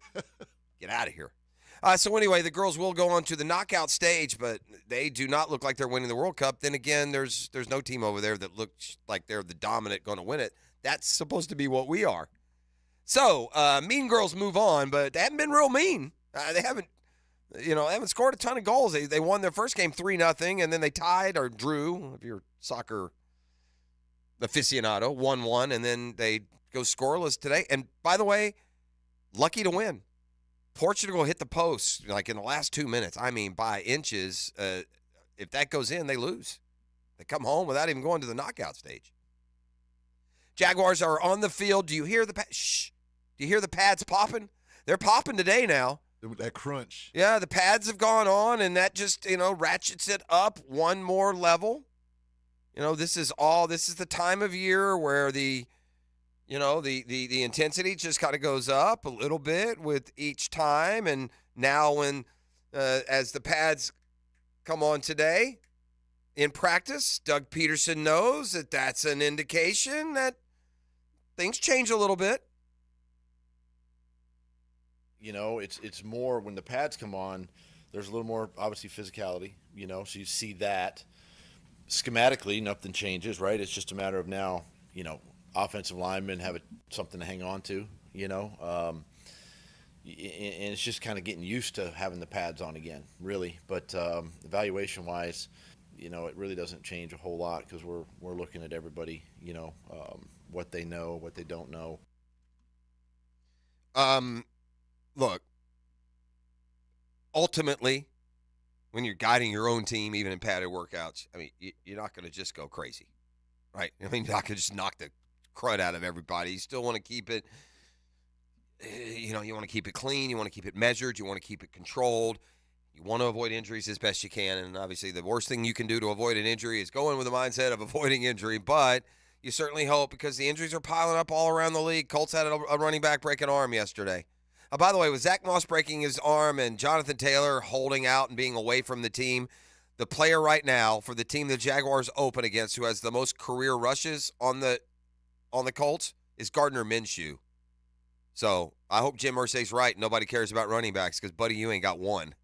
Get out of here. So anyway, the girls will go on to the knockout stage, but they do not look like they're winning the World Cup. Then again, there's no team over there that looks like they're the dominant going to win it. That's supposed to be what we are. So, mean girls move on, but they haven't been real mean. They haven't scored a ton of goals. They won their first game 3-0, and then they tied or drew, if you're a soccer aficionado, 1-1, and then they go scoreless today. And by the way, lucky to win. Portugal hit the post in the last 2 minutes. I mean, by inches. If that goes in, they lose. They come home without even going to the knockout stage. Jaguars are on the field. Do you hear the pads? Do you hear the pads popping? They're popping today now. That crunch. Yeah, the pads have gone on, and that just, ratchets it up one more level. This is the time of year where the intensity just kind of goes up a little bit with each time. And now when, as the pads come on today in practice, Doug Peterson knows that that's an indication that things change a little bit. It's more when the pads come on, there's a little more, obviously, physicality, so you see that. Schematically, nothing changes, right? It's just a matter of now, offensive linemen have something to hang on to, and it's just kind of getting used to having the pads on again, really. But evaluation-wise, it really doesn't change a whole lot because we're looking at everybody, what they know, what they don't know. Look, ultimately, when you're guiding your own team, even in padded workouts, I mean, you're not going to just go crazy, right? I mean, you're not going to just knock the crud out of everybody. You still want to keep it, you want to keep it clean. You want to keep it measured. You want to keep it controlled. You want to avoid injuries as best you can. And obviously, the worst thing you can do to avoid an injury is go in with the mindset of avoiding injury. But you certainly hope, because the injuries are piling up all around the league. Colts had a running back break an arm yesterday. By the way, with Zach Moss breaking his arm and Jonathan Taylor holding out and being away from the team, the player right now for the team the Jaguars open against, who has the most career rushes on the Colts, is Gardner Minshew. So I hope Jim Irsay's right. Nobody cares about running backs because, buddy, you ain't got one.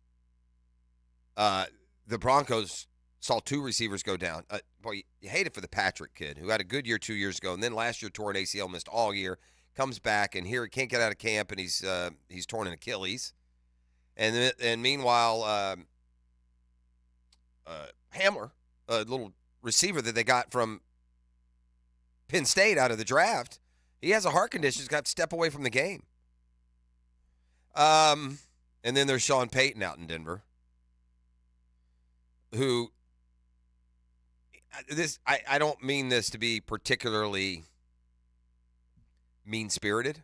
The Broncos saw 2 receivers go down. Boy, you hate it for the Patrick kid, who had a good year 2 years ago, and then last year tore an ACL, missed all year, comes back, and here he can't get out of camp, and he's torn an Achilles. And meanwhile, Hamler, a little receiver that they got from Penn State out of the draft, he has a heart condition. He's got to step away from the game. And then there's Sean Payton out in Denver, who I don't mean this to be particularly mean-spirited.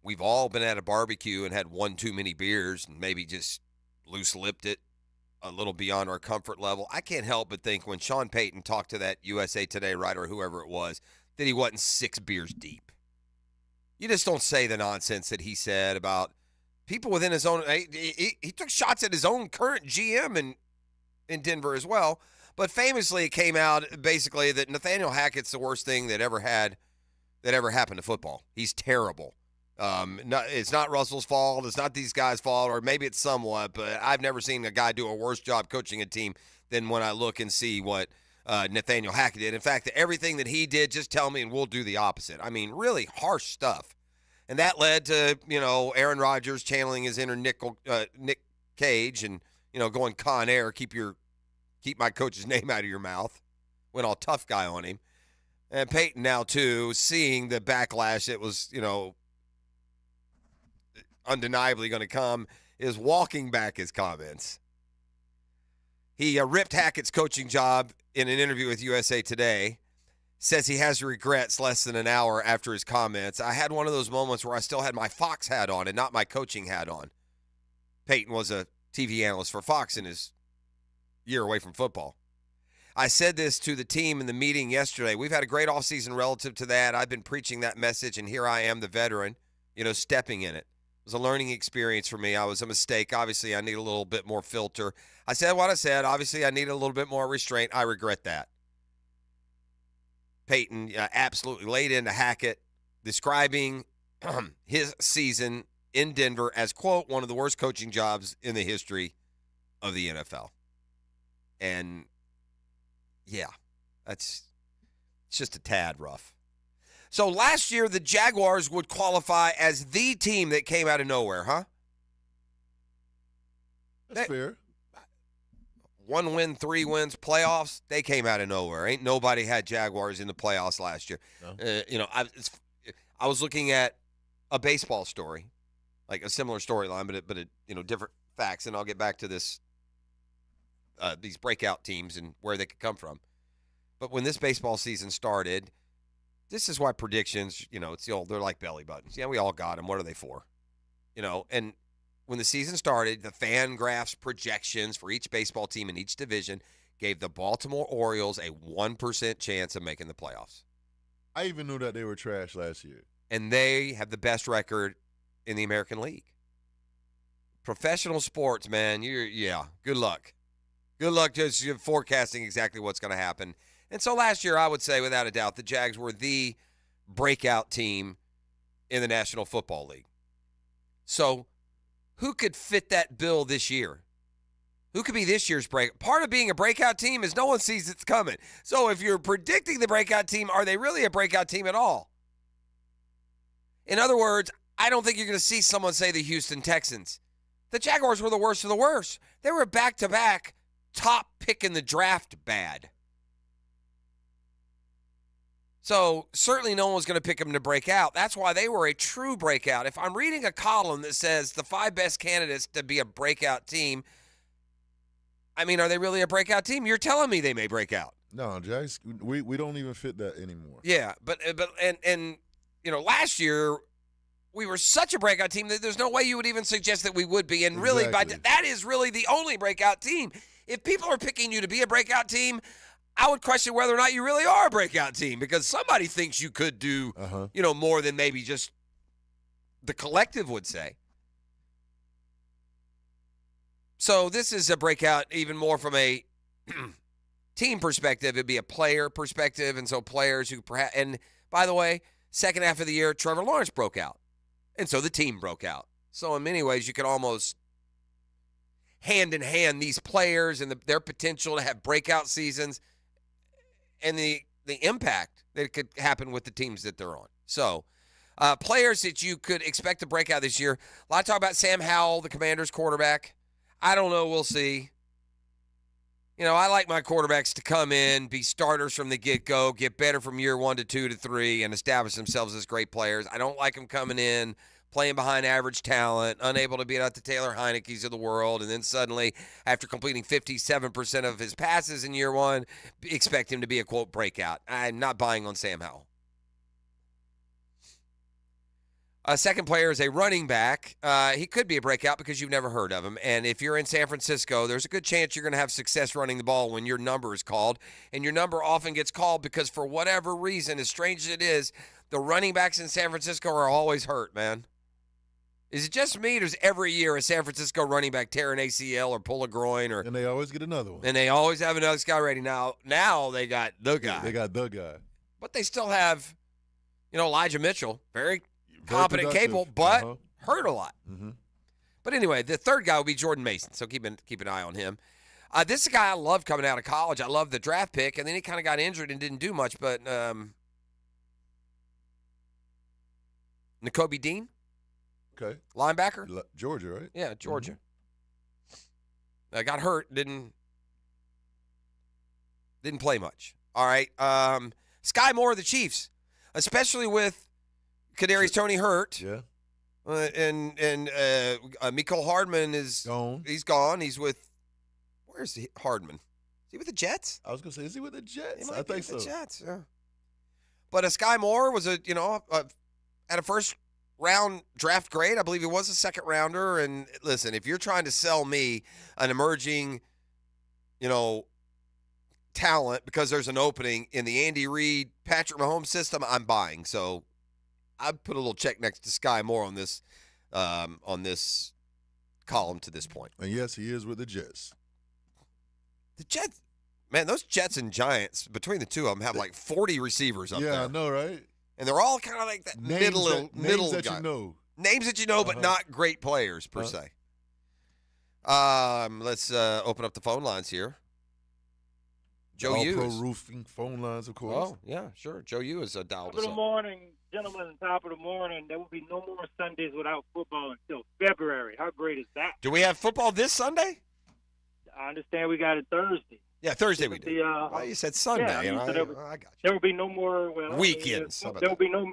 We've all been at a barbecue and had one too many beers and maybe just loose-lipped it a little beyond our comfort level. I can't help but think when Sean Payton talked to that USA Today writer, whoever it was, that he wasn't 6 beers deep. You just don't say the nonsense that he said about people within his own. He took shots at his own current GM in Denver as well. But famously, it came out basically that Nathaniel Hackett's the worst thing that ever happened to football. He's terrible. It's not Russell's fault. It's not these guys' fault, or maybe it's somewhat, but I've never seen a guy do a worse job coaching a team than when I look and see what Nathaniel Hackett did. In fact, everything that he did, just tell me and we'll do the opposite. I mean, really harsh stuff. And that led to, Aaron Rodgers channeling his inner Nick Cage and, going Con Air, keep my coach's name out of your mouth. Went all tough guy on him. And Peyton now, too, seeing the backlash that was, undeniably going to come, is walking back his comments. He ripped Hackett's coaching job in an interview with USA Today, says he has regrets less than an hour after his comments. I had one of those moments where I still had my Fox hat on and not my coaching hat on. Peyton was a TV analyst for Fox in his year away from football. I said this to the team in the meeting yesterday. We've had a great offseason relative to that. I've been preaching that message, and here I am, the veteran, stepping in it. It was a learning experience for me. I was a mistake. Obviously, I need a little bit more filter. I said what I said. Obviously, I need a little bit more restraint. I regret that. Peyton absolutely laid into Hackett, describing his season in Denver as, quote, one of the worst coaching jobs in the history of the NFL. And, yeah, it's just a tad rough. So last year, the Jaguars would qualify as the team that came out of nowhere, huh? That's fair. 1 win, 3 wins, playoffs, they came out of nowhere. Ain't nobody had Jaguars in the playoffs last year. No. I was looking at a baseball story, like a similar storyline, but different facts, and I'll get back to this. These breakout teams and where they could come from. But when this baseball season started, this is why predictions, it's they're like belly buttons. Yeah, we all got them. What are they for? And when the season started, the fan graphs projections for each baseball team in each division gave the Baltimore Orioles a 1% chance of making the playoffs. I even knew that they were trash last year. And they have the best record in the American League. Professional sports, man, good luck. Good luck just forecasting exactly what's going to happen. And so last year, I would say, without a doubt, the Jags were the breakout team in the National Football League. So who could fit that bill this year? Who could be this year's break? Part of being a breakout team is no one sees it's coming. So if you're predicting the breakout team, are they really a breakout team at all? In other words, I don't think you're going to see someone say the Houston Texans. The Jaguars were the worst of the worst. They were back-to-back top pick in the draft bad. So certainly no one was going to pick him to break out. That's why they were a true breakout. If I'm reading a column that says the 5 best candidates to be a breakout team, I mean, are they really a breakout team? You're telling me they may break out. No, Jax, we don't even fit that anymore. Yeah, but last year we were such a breakout team that there's no way you would even suggest that we would be. And really, that is really the only breakout team. If people are picking you to be a breakout team, I would question whether or not you really are a breakout team, because somebody thinks you could do, more than maybe just the collective would say. So this is a breakout even more from a team perspective. It'd be a player perspective, and so players who perhaps, and by the way, second half of the year, Trevor Lawrence broke out, and so the team broke out. So in many ways, you could almost hand in hand these players and their potential to have breakout seasons and the impact that could happen with the teams that they're on. So players that you could expect to break out this year, a lot of talk about Sam Howell, the Commanders quarterback. I don't know. We'll see. I like my quarterbacks to come in, be starters from the get-go, get better from year 1 to 2 to 3, and establish themselves as great players. I don't like them coming in, playing behind average talent, unable to beat out the Taylor Heineke's of the world, and then suddenly, after completing 57% of his passes in year 1, expect him to be a, quote, breakout. I'm not buying on Sam Howell. A second player is a running back. He could be a breakout because you've never heard of him. And if you're in San Francisco, there's a good chance you're going to have success running the ball when your number is called. And your number often gets called because for whatever reason, as strange as it is, the running backs in San Francisco are always hurt, man. Is it just me, or does every year a San Francisco running back tear an ACL or pull a groin? And they always get another one. And they always have another guy ready. Now they got the guy. They got the guy. But they still have, Elijah Mitchell, very competent, capable, but hurt a lot. Mm-hmm. But anyway, the third guy will be Jordan Mason, so keep an eye on him. This is a guy I loved coming out of college. I loved the draft pick, and then he kind of got injured and didn't do much. But Nakobe Dean, okay, linebacker, Georgia, right? Yeah, Georgia. Got hurt, didn't play much. All right, Sky Moore of the Chiefs, especially with Kadarius Toney hurt. Yeah. And Mecole Hardman is gone. He's gone. He's with, where's Hardman? Is he with the Jets? I was gonna say, is he with the Jets? I think so. The Jets, yeah. But Sky Moore was at a first round draft grade. I believe he was a second rounder. And listen, if you're trying to sell me an emerging, talent because there's an opening in the Andy Reid, Patrick Mahomes system, I'm buying. So I'd put a little check next to Sky Moore on this column to this point. And yes, he is with the Jets. The Jets, man, those Jets and Giants, between the two of them, have like 40 receivers up there. Yeah, I know, right? And they're all kind of like that middle that guy. you know. Names that you know, but not great players per se. Let's open up the phone lines here. Joe Hughes. All Pro Roofing phone lines, of course. Oh, yeah, sure. Joe Hughes has dialed Top us of the up. morning, gentlemen, top of the morning. There will be no more Sundays without football until February. How great is that? Do we have football this Sunday? I understand we got it Thursday. Yeah, Thursday we do. You said Sunday. Yeah, I got you. There will be no more weekends. There will be no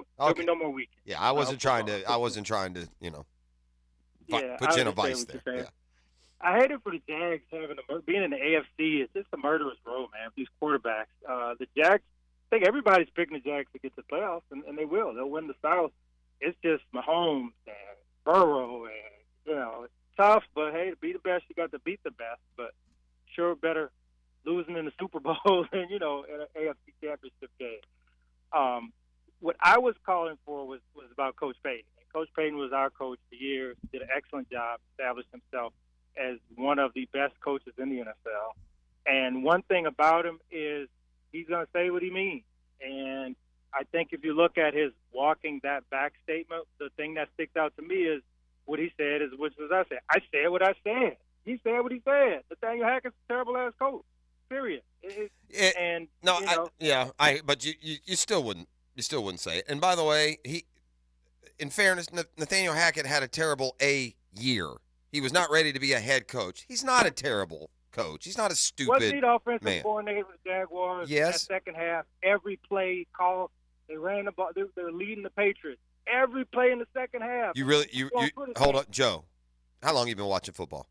more weekends. Yeah, I wasn't trying to. Put you in a vice there. Yeah. I hate it for the Jags being in the AFC. It's just a murderous road, man. These quarterbacks. The Jags. I think everybody's picking the Jags to get to the playoffs, and they will. They'll win the South. It's just Mahomes and Burrow, and it's tough. But hey, to be the best, you got to beat the best. But sure, better losing in the Super Bowl than in an AFC Championship game. What I was calling for was about Coach Payton. And Coach Payton was our coach for years. Did an excellent job, established himself as one of the best coaches in the NFL. And one thing about him is he's going to say what he means. And I think if you look at his walking that back statement, the thing that sticks out to me is what he said, which was I said. I said what I said. He said what he said. Nathaniel Hackett's a terrible-ass coach, period. But you still wouldn't. You still wouldn't say it. And by the way, in fairness, Nathaniel Hackett had a terrible year. He was not ready to be a head coach. He's not a terrible coach. He's not a stupid Wasn't he the offensive man. coordinator with the Jaguars? Yes. In that second half, every play call, they ran the ball. They're leading the Patriots. Every play in the second half. You really you hold on, Joe. How long you been watching football?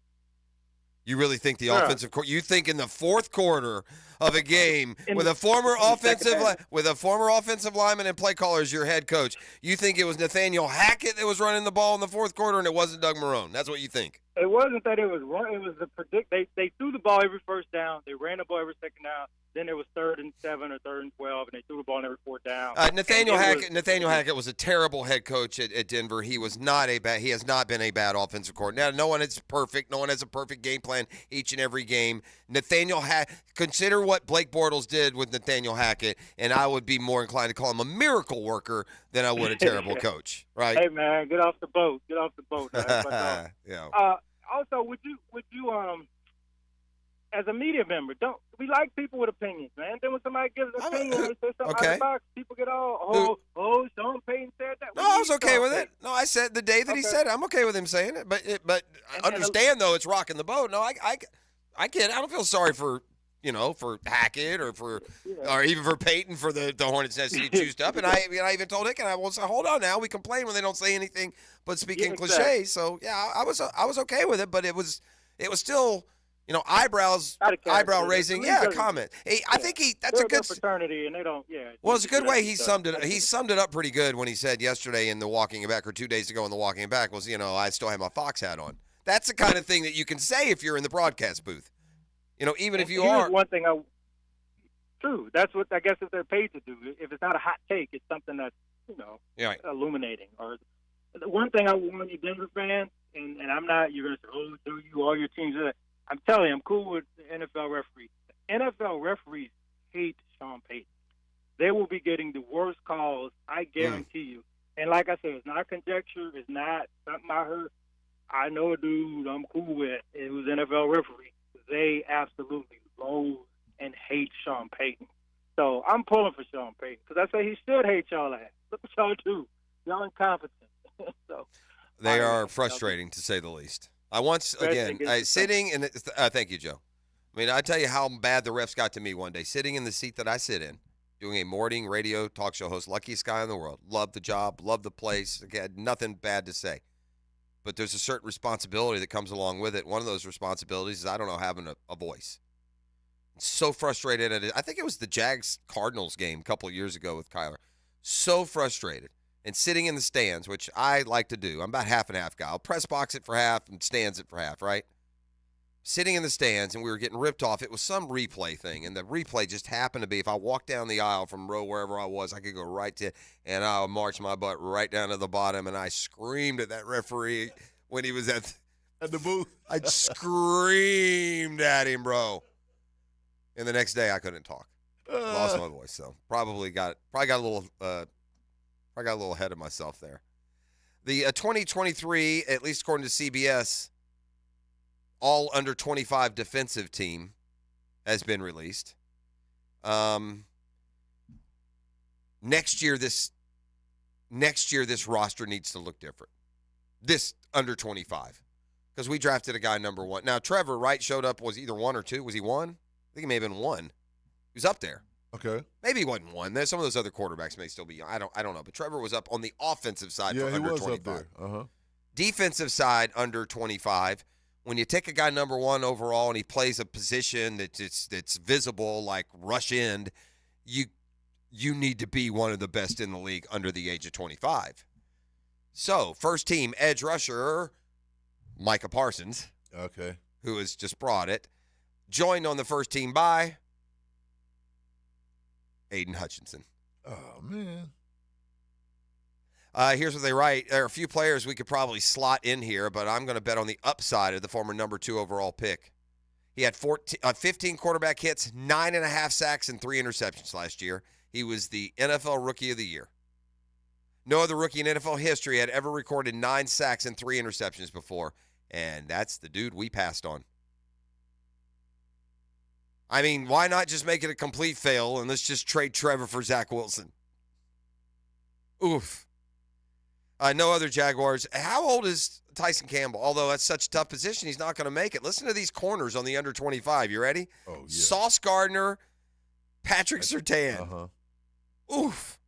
You really think the offensive you think in the fourth quarter of a game with a former offensive lineman and play caller as your head coach, you think it was Nathaniel Hackett that was running the ball in the fourth quarter and it wasn't Doug Marrone? That's what you think. It wasn't that it was run. It was the predict. They threw the ball every first down. They ran the ball every second down. Then it was 3rd and 7 or 3rd and 12, and they threw the ball on every fourth down. Nathaniel Hackett was a terrible head coach at Denver. He was not he has not been a bad offensive coordinator. Now, no one is perfect. No one has a perfect game plan each and every game. Consider what Blake Bortles did with Nathaniel Hackett, and I would be more inclined to call him a miracle worker than I would a terrible coach. Right? Hey man, get off the boat. Get off the boat. Man. Yeah. Also, would you as a media member, we like people with opinions, man. Then when somebody gives an opinion, they say something out of the box, people get all, Sean Payton said that. No, I was okay with it. No, I said the day that he said it, I'm okay with him saying it. But understand though, it's rocking the boat. No, I get it. I don't feel sorry for Hackett or even for Peyton for the Hornets' nest he choosed up. And I even told Hick, and I will say, hold on now. We complain when they don't say anything but speaking cliches. So yeah, I was okay with it, but it was still. Eyebrow raising, comment. I think that's a good fraternity, and they don't. Yeah. Well, it's a good way he summed it. He summed it up pretty good when he said yesterday in the Walking It Back, or 2 days ago in the Walking It Back, was I still have my Fox hat on. That's the kind of thing that you can say if you're in the broadcast booth. Even if you are. One thing true. That's what I guess if they're paid to do. If it's not a hot take, it's something that's illuminating. Or the one thing I warn you, Denver fans, and I'm not. You're gonna say, do you all your teams are. I'm telling you, I'm cool with the NFL referees. The NFL referees hate Sean Payton. They will be getting the worst calls, I guarantee you. And like I said, it's not conjecture. It's not something I heard. I know a dude I'm cool with who's an NFL referee. They absolutely loathe and hate Sean Payton. So I'm pulling for Sean Payton because I say he should hate y'all ass. Look at y'all do. Y'all incompetent. They are frustrating, to say the least. Sitting in thank you, Joe. I mean, I tell you how bad the refs got to me one day. Sitting in the seat that I sit in, doing a morning radio talk show host, luckiest guy in the world. Love the job, love the place. Again, nothing bad to say. But there's a certain responsibility that comes along with it. One of those responsibilities is, having a voice. I'm so frustrated at it. I think it was the Jags-Cardinals game a couple of years ago with Kyler. So frustrated. And sitting in the stands, which I like to do. I'm about half and half guy. I'll press box it for half and stands it for half, right? Sitting in the stands, and we were getting ripped off. It was some replay thing, and the replay just happened to be, if I walked down the aisle from row wherever I was, I could go right to, and I'll march my butt right down to the bottom, and I screamed at that referee when he was at the booth. I screamed at him, bro. And the next day, I couldn't talk. Lost my voice, so probably got a little ahead of myself there. The 2023, at least according to CBS, all under 25 defensive team has been released. Next year, this roster needs to look different. This under 25, because we drafted a guy number 1. Now Trevor Wright showed up. Was either 1 or 2? Was he 1? I think he may have been 1. He was up there. Okay. Maybe he wasn't 1. There's some of those other quarterbacks may still be young. I don't know. But Trevor was up on the offensive side for under 25. Yeah, he was up there. Defensive side under 25. When you take a guy number 1 overall and he plays a position that's visible, like rush end, you need to be one of the best in the league under the age of 25. So, first team edge rusher, Micah Parsons. Okay. Who has just brought it. Joined on the first team by Aiden Hutchinson. Oh, man. Here's what they write. There are a few players we could probably slot in here, but I'm going to bet on the upside of the former number 2 overall pick. He had 15 quarterback hits, 9.5 sacks, and 3 interceptions last year. He was the NFL Rookie of the Year. No other rookie in NFL history had ever recorded 9 sacks and 3 interceptions before, and that's the dude we passed on. I mean, why not just make it a complete fail and let's just trade Trevor for Zach Wilson? Oof. No other Jaguars. How old is Tyson Campbell? Although that's such a tough position, he's not going to make it. Listen to these corners on the under 25. You ready? Oh, yeah. Sauce Gardner, Patrick Surtain. Oof.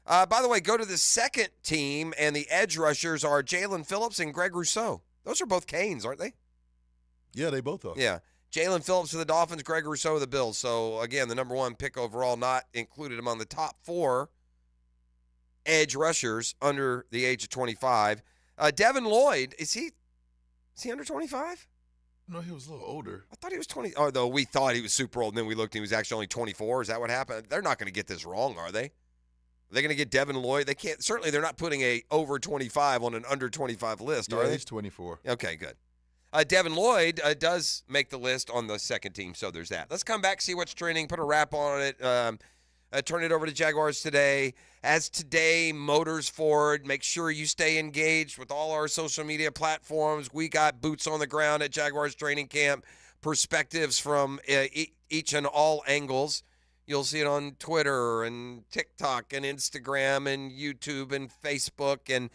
By the way, go to the second team, and the edge rushers are Jalen Phillips and Greg Rousseau. Those are both Canes, aren't they? Yeah, they both are. Yeah. Jalen Phillips for the Dolphins, Greg Rousseau of the Bills. So, again, the number 1 pick overall, not included among the top 4 edge rushers under the age of 25. Devin Lloyd, is he under 25? No, he was a little older. I thought he was 20. Although we thought he was super old, and then we looked and he was actually only 24. Is that what happened? They're not going to get this wrong, are they? Are they going to get Devin Lloyd? They can't. Certainly, they're not putting a over 25 on an under 25 list, are they? He's 24. Okay, good. Devin Lloyd does make the list on the second team, so there's that. Let's come back, see what's trending, put a wrap on it, turn it over to Jaguars Today. As today, Motors Ford, make sure you stay engaged with all our social media platforms. We got boots on the ground at Jaguars Training Camp, perspectives from each and all angles. You'll see it on Twitter and TikTok and Instagram and YouTube and Facebook, and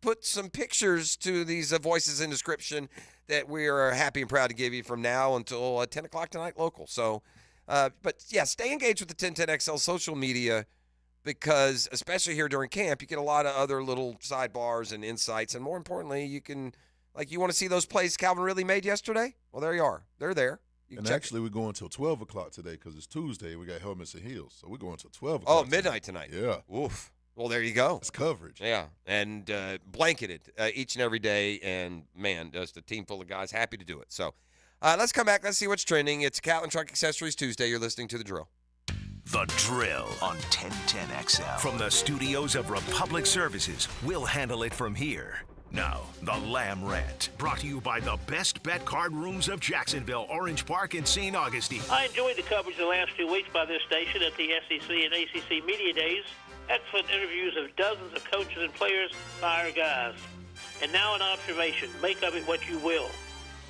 put some pictures to these voices in description that we are happy and proud to give you from now until 10 o'clock tonight local. So, but yeah, stay engaged with the 1010XL social media, because especially here during camp, you get a lot of other little sidebars and insights. And more importantly, you can, you want to see those plays Calvin Ridley made yesterday? Well, there you are. They're there. And actually, we're going until 12 o'clock today because it's Tuesday. We got helmets and heels. So we're going until 12 o'clock. Oh, midnight tonight. Yeah. Oof. Well, there you go. It's coverage. Yeah, and blanketed each and every day, and, man, just a team full of guys happy to do it. So let's come back. Let's see what's trending. It's Catlin Truck Accessories Tuesday. You're listening to The Drill. The Drill on 1010XL. From the studios of Republic Services, we'll handle it from here. Now, the Lamb Rant, brought to you by the best bet card rooms of Jacksonville, Orange Park, and St. Augustine. I enjoyed the coverage the last 2 weeks by this station at the SEC and ACC Media Days. Excellent interviews of dozens of coaches and players by our guys. And now an observation. Make of it what you will.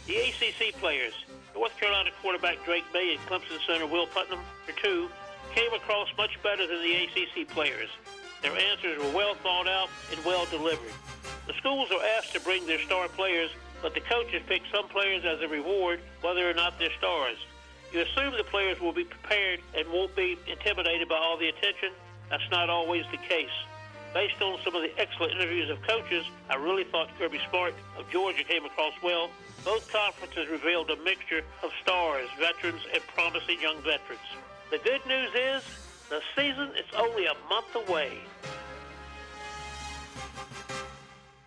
The ACC players, North Carolina quarterback Drake May and Clemson center Will Putnam, for 2, came across much better than the ACC players. Their answers were well thought out and well delivered. The schools are asked to bring their star players, but the coaches pick some players as a reward, whether or not they're stars. You assume the players will be prepared and won't be intimidated by all the attention. That's not always the case. Based on some of the excellent interviews of coaches, I really thought Kirby Smart of Georgia came across well. Both conferences revealed a mixture of stars, veterans, and promising young veterans. The good news is the season is only a month away.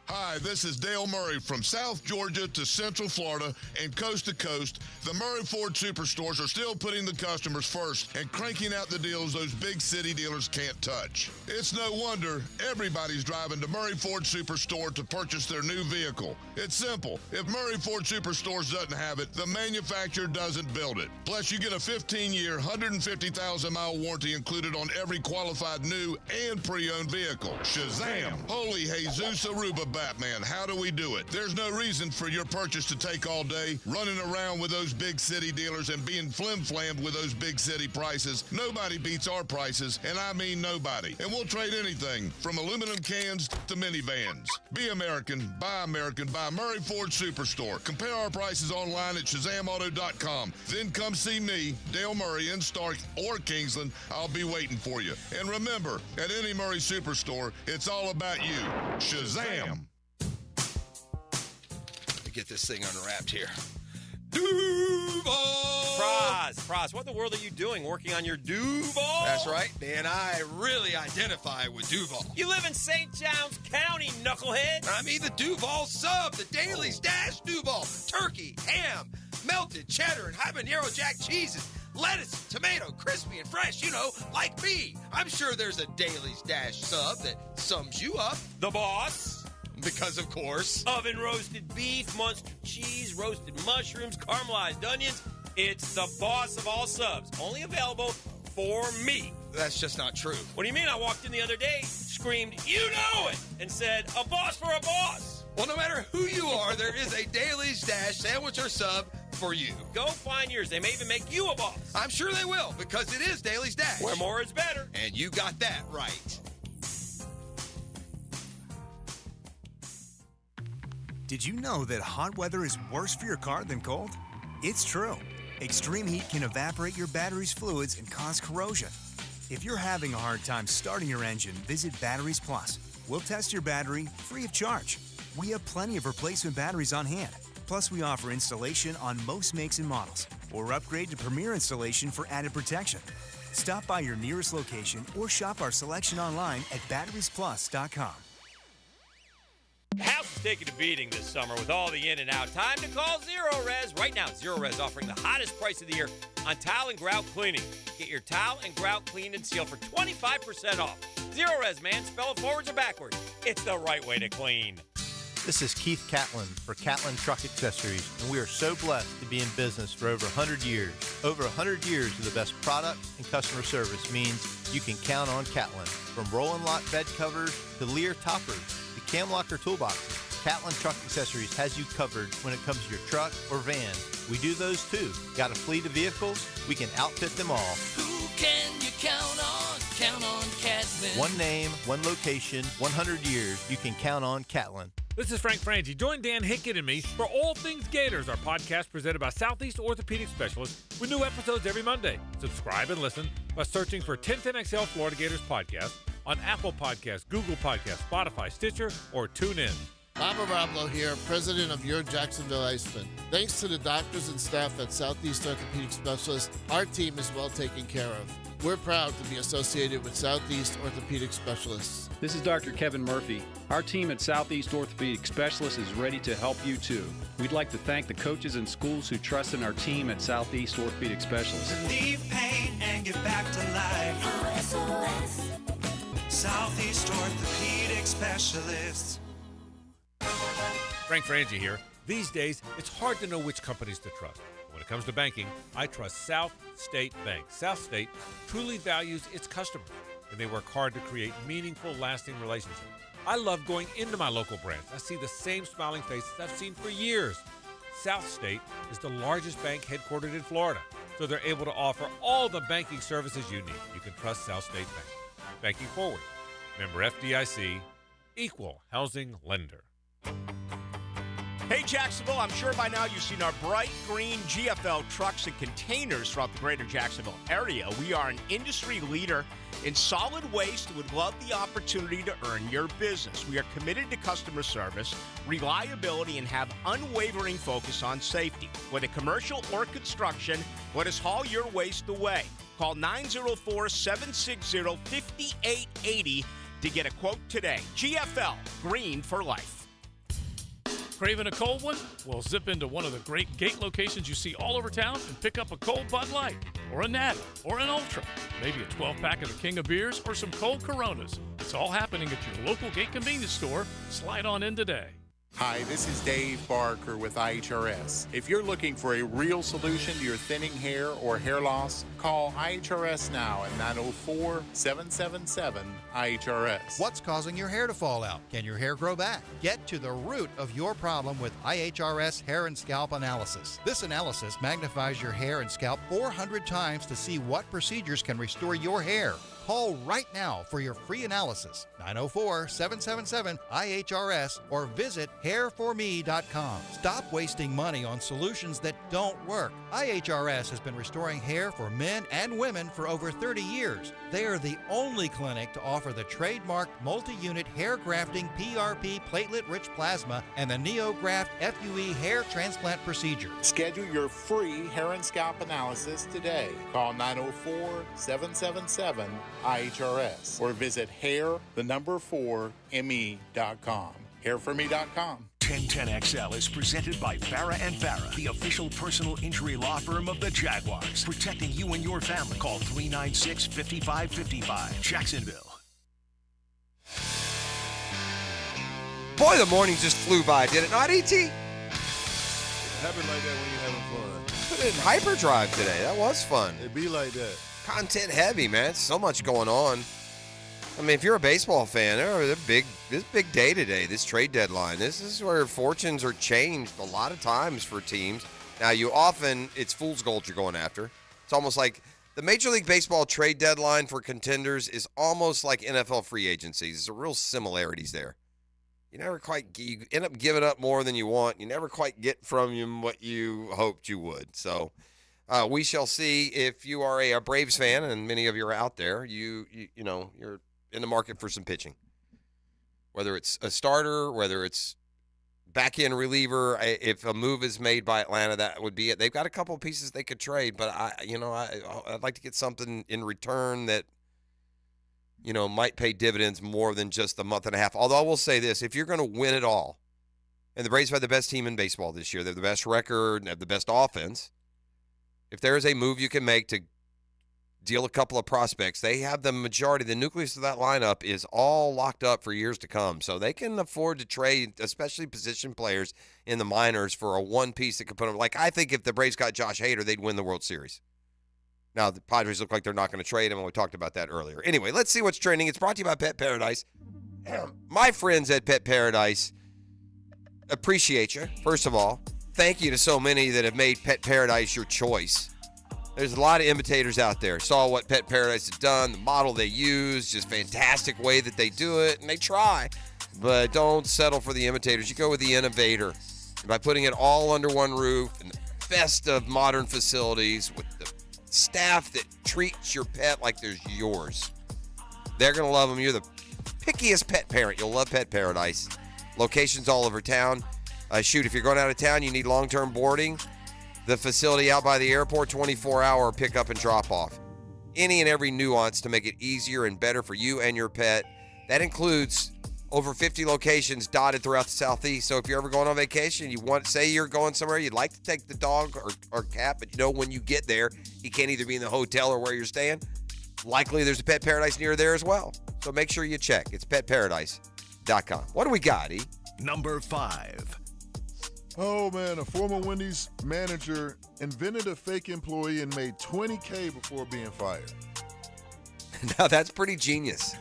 Hi, this is Dale Murray from South Georgia to Central Florida and coast to coast. The Murray Ford Superstores are still putting the customers first and cranking out the deals those big city dealers can't touch. It's no wonder everybody's driving to Murray Ford Superstore to purchase their new vehicle. It's simple. If Murray Ford Superstores doesn't have it, the manufacturer doesn't build it. Plus, you get a 15-year, 150,000-mile warranty included on every qualified new and pre-owned vehicle. Shazam! Holy Jesus Aruba Batman, how do we do it? There's no reason for your purchase to take all day, running around with those big city dealers and being flim-flammed with those big city prices. Nobody beats our prices, and I mean nobody. And we'll trade anything from aluminum cans to minivans. Be American, buy Murray Ford Superstore. Compare our prices online at ShazamAuto.com. Then come see me, Dale Murray, in Stark or Kingsland. I'll be waiting for you. And remember, at any Murray Superstore, it's all about you. Shazam! Get this thing unwrapped here. Duval! Praz, what in the world are you doing working on your Duval? That's right, man. I really identify with Duval. You live in St. Johns County, knucklehead. I mean the Duval sub, the Dailies Dash Duval. Turkey, ham, melted cheddar, and habanero jack cheeses. Lettuce, tomato, crispy and fresh, like me. I'm sure there's a Dailies Dash sub that sums you up. The boss. Because, of course, oven roasted beef, Munster cheese, roasted mushrooms, caramelized onions. It's the boss of all subs. Only available for me. That's just not true. What do you mean? I walked in the other day, screamed, "You know it!" and said, "A boss for a boss." Well, no matter who you are, there is a Dailies Dash sandwich or sub for you. Go find yours. They may even make you a boss. I'm sure they will, because it is Dailies Dash. Where more is better. And you got that right. Did you know that hot weather is worse for your car than cold? It's true. Extreme heat can evaporate your battery's fluids and cause corrosion. If you're having a hard time starting your engine, visit Batteries Plus. We'll test your battery free of charge. We have plenty of replacement batteries on hand. Plus, we offer installation on most makes and models, or upgrade to Premier installation for added protection. Stop by your nearest location or shop our selection online at batteriesplus.com. House is taking a beating this summer with all the in and out. Time to call Zero Res. Right now, Zero Res offering the hottest price of the year on towel and grout cleaning. Get your towel and grout cleaned and sealed for 25% off. Zero Res, man. Spell it forwards or backwards. It's the right way to clean. This is Keith Catlin for Catlin Truck Accessories, and we are so blessed to be in business for over 100 years. Over 100 years of the best product and customer service means you can count on Catlin. From Roll-and Lock bed covers to Lear toppers to cam locker toolboxes, Catlin Truck Accessories has you covered when it comes to your truck or van. We do those too. Got a fleet of vehicles? We can outfit them all. Who can you count on? Count on Catlin. One name, one location, 100 years. You can count on Catlin. This is Frank Frangie. Join Dan Hickett and me for All Things Gators, our podcast presented by Southeast Orthopedic Specialists with new episodes every Monday. Subscribe and listen by searching for 1010XL Florida Gators Podcast on Apple Podcasts, Google Podcasts, Spotify, Stitcher, or TuneIn. Bob Arablo here, president of your Jacksonville Icemen. Thanks to the doctors and staff at Southeast Orthopedic Specialists, our team is well taken care of. We're proud to be associated with Southeast Orthopedic Specialists. This is Dr. Kevin Murphy. Our team at Southeast Orthopedic Specialists is ready to help you too. We'd like to thank the coaches and schools who trust in our team at Southeast Orthopedic Specialists. Leave pain and get back to life. SOS. Southeast Orthopedic Specialists. Frank Frangie here. These days, it's hard to know which companies to trust. When it comes to banking, I trust South State Bank. South State truly values its customers, and they work hard to create meaningful, lasting relationships. I love going into my local branch. I see the same smiling faces I've seen for years. South State is the largest bank headquartered in Florida, so they're able to offer all the banking services you need. You can trust South State Bank. Banking forward. Member FDIC, equal housing lender. Hey Jacksonville, I'm sure by now you've seen our bright green GFL trucks and containers throughout the greater Jacksonville area. We are an industry leader in solid waste and would love the opportunity to earn your business. We are committed to customer service, reliability, and have unwavering focus on safety. Whether commercial or construction, let us haul your waste away. Call 904-760-5880 to get a quote today. GFL, green for life. Craving a cold one? Well, zip into one of the great gate locations you see all over town and pick up a cold Bud Light, or a Natty, or an Ultra, maybe a 12-pack of the King of Beers, or some cold Coronas. It's all happening at your local gate convenience store. Slide on in today. Hi, this is Dave Barker with IHRS. If you're looking for a real solution to your thinning hair or hair loss, call IHRS now at 904-777-IHRS. What's causing your hair to fall out? Can your hair grow back? Get to the root of your problem with IHRS Hair and Scalp Analysis. This analysis magnifies your hair and scalp 400 times to see what procedures can restore your hair. Call right now for your free analysis, 904-777-IHRS, or visit hairforme.com. Stop wasting money on solutions that don't work. IHRS has been restoring hair for men and women for over 30 years. They are the only clinic to offer the trademarked multi-unit hair grafting PRP platelet-rich plasma and the NeoGraft FUE hair transplant procedure. Schedule your free hair and scalp analysis today. Call 904-777-IHRS or visit hair4me.com. Hairforme.com. 1010XL is presented by Farah and Farah, the official personal injury law firm of the Jaguars, protecting you and your family. Call 396-5555. Jacksonville. Boy, the morning just flew by, did it not, E.T.? It happened like that when you're having fun. Put it in hyperdrive today. That was fun. It be like that. Content heavy, man. So much going on. I mean, if you're a baseball fan, this big day today, this trade deadline. This is where fortunes are changed a lot of times for teams. Now, it's fool's gold you're going after. It's almost like the Major League Baseball trade deadline for contenders is almost like NFL free agency. There's real similarities there. you end up giving up more than you want. You never quite get from him what you hoped you would. So we shall see. If you are a Braves fan, and many of you are out there, you're in the market for some pitching. Whether it's a starter, whether it's back-end reliever, if a move is made by Atlanta, that would be it. They've got a couple of pieces they could trade, but I'd like to get something in return that might pay dividends more than just a month and a half. Although I will say this, if you're going to win it all, and the Braves have the best team in baseball this year, they're the best record, and have the best offense, if there is a move you can make to deal a couple of prospects, they have the majority. The nucleus of that lineup is all locked up for years to come. So they can afford to trade, especially position players in the minors, for a one piece that could put them. Like, I think if the Braves got Josh Hader, they'd win the World Series. Now, the Padres look like they're not going to trade him, and we talked about that earlier. Anyway, let's see what's trending. It's brought to you by Pet Paradise. My friends at Pet Paradise appreciate you, first of all. Thank you to so many that have made Pet Paradise your choice. There's a lot of imitators out there. Saw what Pet Paradise has done, the model they use, just fantastic way that they do it, and they try. But don't settle for the imitators. You go with the innovator. And by putting it all under one roof and the best of modern facilities with the staff that treats your pet like there's yours. They're going to love them. You're the pickiest pet parent. You'll love Pet Paradise. Locations all over town. If you're going out of town, you need long-term boarding. The facility out by the airport, 24-hour pickup and drop-off. Any and every nuance to make it easier and better for you and your pet. That includes over 50 locations dotted throughout the Southeast. So if you're ever going on vacation, say you're going somewhere, you'd like to take the dog or cat, but when you get there, he can't either be in the hotel or where you're staying. Likely there's a Pet Paradise near there as well. So make sure you check. It's petparadise.com. What do we got, E? Number 5. Oh, man, a former Wendy's manager invented a fake employee and made $20K before being fired. Now, that's pretty genius.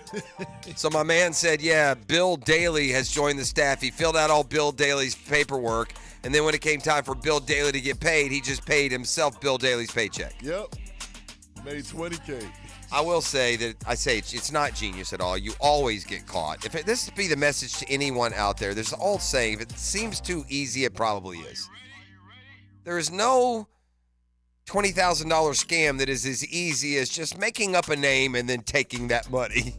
So my man said, Bill Daly has joined the staff. He filled out all Bill Daly's paperwork, and then when it came time for Bill Daly to get paid, he just paid himself Bill Daly's paycheck. Yep, made $20K. I will say that it's not genius at all. You always get caught. If this would be the message to anyone out there, there's an old saying, if it seems too easy, it probably is. There is no $20,000 scam that is as easy as just making up a name and then taking that money.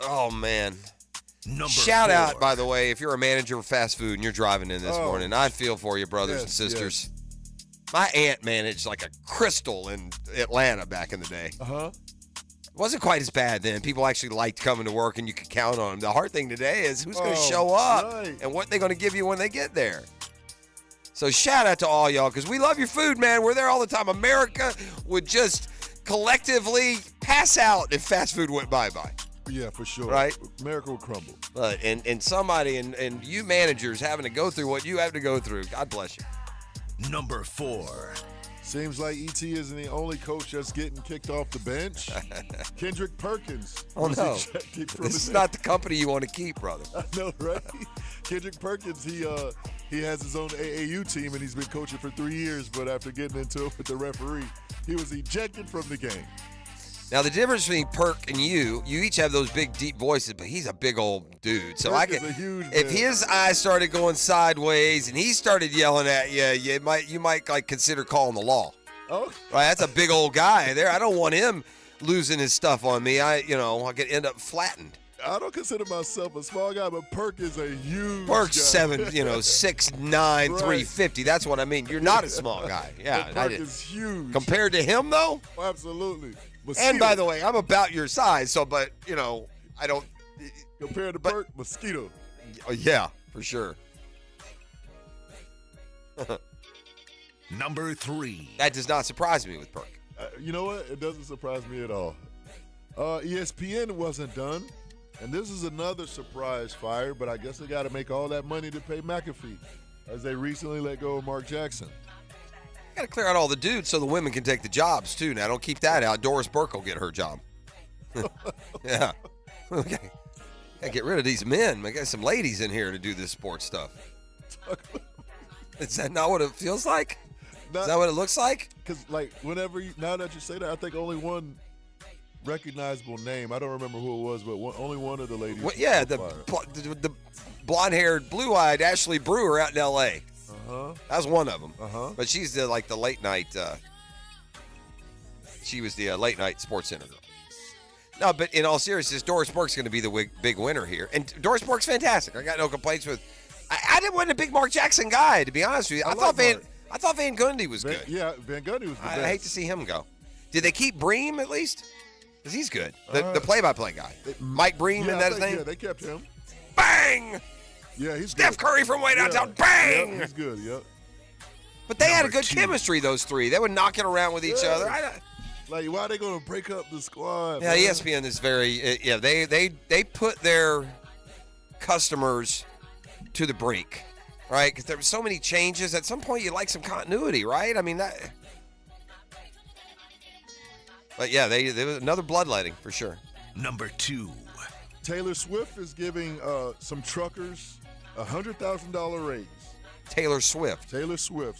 Oh, man. Shout out, by the way, if you're a manager of fast food and you're driving in this morning. I feel for you, brothers and sisters. Yes. My aunt managed like a Crystal in Atlanta back in the day. Uh-huh. It wasn't quite as bad then. People actually liked coming to work, and you could count on them. The hard thing today is who's going to show up and what they're going to give you when they get there. So shout out to all y'all, because we love your food, man. We're there all the time. America would just collectively pass out if fast food went bye-bye. Yeah, for sure. Right? America will crumble. And somebody, and you managers having to go through what you have to go through. God bless you. Number 4. Seems like ET isn't the only coach that's getting kicked off the bench. Kendrick Perkins. Oh, no. This is not the company you want to keep, brother. I know, right? Kendrick Perkins, he has his own AAU team, and he's been coaching for 3 years, but after getting into it with the referee, he was ejected from the game. Now, the difference between Perk and you each have those big, deep voices, but he's a big old dude. So Perk is a huge if man. his eyes started going sideways and he started yelling at you, you might like consider calling the law. Oh, right. That's a big old guy there. I don't want him losing his stuff on me. I could end up flattened. I don't consider myself a small guy, but Perk is a huge Perk's guy. 6'9", 350. That's what I mean. You're not a small guy. Yeah, Perk is huge. Compared to him, though? Absolutely. Mosquito. And by the way, I'm about your size, I don't. Compared to Perk, mosquito. Yeah, for sure. Number 3. That does not surprise me with Perk. You know what? It doesn't surprise me at all. ESPN wasn't done, and this is another surprise fire, but I guess they got to make all that money to pay McAfee, as they recently let go of Mark Jackson. Got to clear out all the dudes so the women can take the jobs, too. Now, don't keep that out. Doris Burke will get her job. Yeah. Okay. Got to get rid of these men. We got some ladies in here to do this sports stuff. Is that not what it feels like? Is that what it looks like? Because, now that you say that, I think only one recognizable name. I don't remember who it was, but only one of the ladies. Well, yeah, was the blonde-haired, blue-eyed Ashley Brewer out in L.A. That was one of them. But she's the late night. She was the late night Sports Center girl. No, but in all seriousness, Doris Burke's going to be the big winner here, and Doris Burke's fantastic. I got no complaints with. I wasn't a big Mark Jackson guy, to be honest with you. I thought Van Gundy was good. Yeah, Van Gundy was the best. I hate to see him go. Did they keep Bream at least? Because he's good. The play-by-play guy. Mike Bream, isn't that his name? Yeah, they kept him. Bang! Yeah, he's Steph good. Curry from way downtown. Bang! Yep, he's good, yep. But they had a good chemistry, those three. They would knock it around with each other. Like, why are they going to break up the squad? Yeah, man? ESPN is very. They put their customers to the brink, right? Because there were so many changes. At some point, you like some continuity, right? I mean that. But yeah, there was another bloodletting for sure. Number 2. Taylor Swift is giving some truckers a $100,000 raise. Taylor Swift.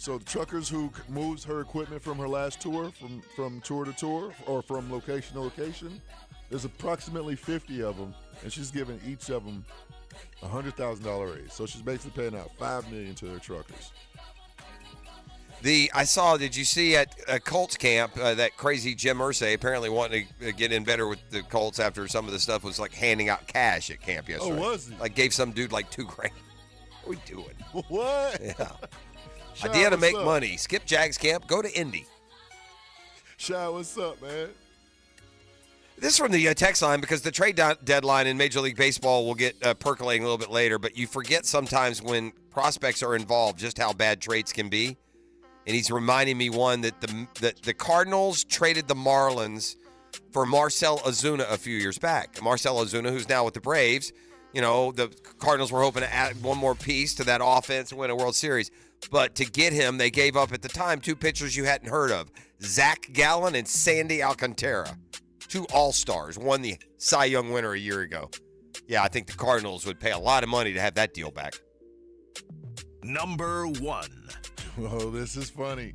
So the truckers who moves her equipment from her last tour, from tour to tour, or from location to location, there's approximately 50 of them, and she's giving each of them a $100,000 raise. So she's basically paying out $5 million to their truckers. Did you see at Colts camp that crazy Jim Irsay apparently wanting to get in better with the Colts after some of the stuff was like handing out cash at camp yesterday. Oh, was he? Like gave some dude like $2,000. What are we doing? What? Yeah. Shy, Idea to what's make up? money. Skip Jags camp. Go to Indy. Shy, what's up, man? This is from the text line because the trade deadline in Major League Baseball will get percolating a little bit later, but you forget sometimes when prospects are involved just how bad trades can be. And he's reminding me that the Cardinals traded the Marlins for Marcell Ozuna a few years back. Marcell Ozuna, who's now with the Braves, the Cardinals were hoping to add one more piece to that offense and win a World Series. But to get him, they gave up at the time 2 pitchers you hadn't heard of, Zach Gallen and Sandy Alcantara, 2 all-stars, won the Cy Young winner a year ago. Yeah, I think the Cardinals would pay a lot of money to have that deal back. Number 1. Oh, this is funny.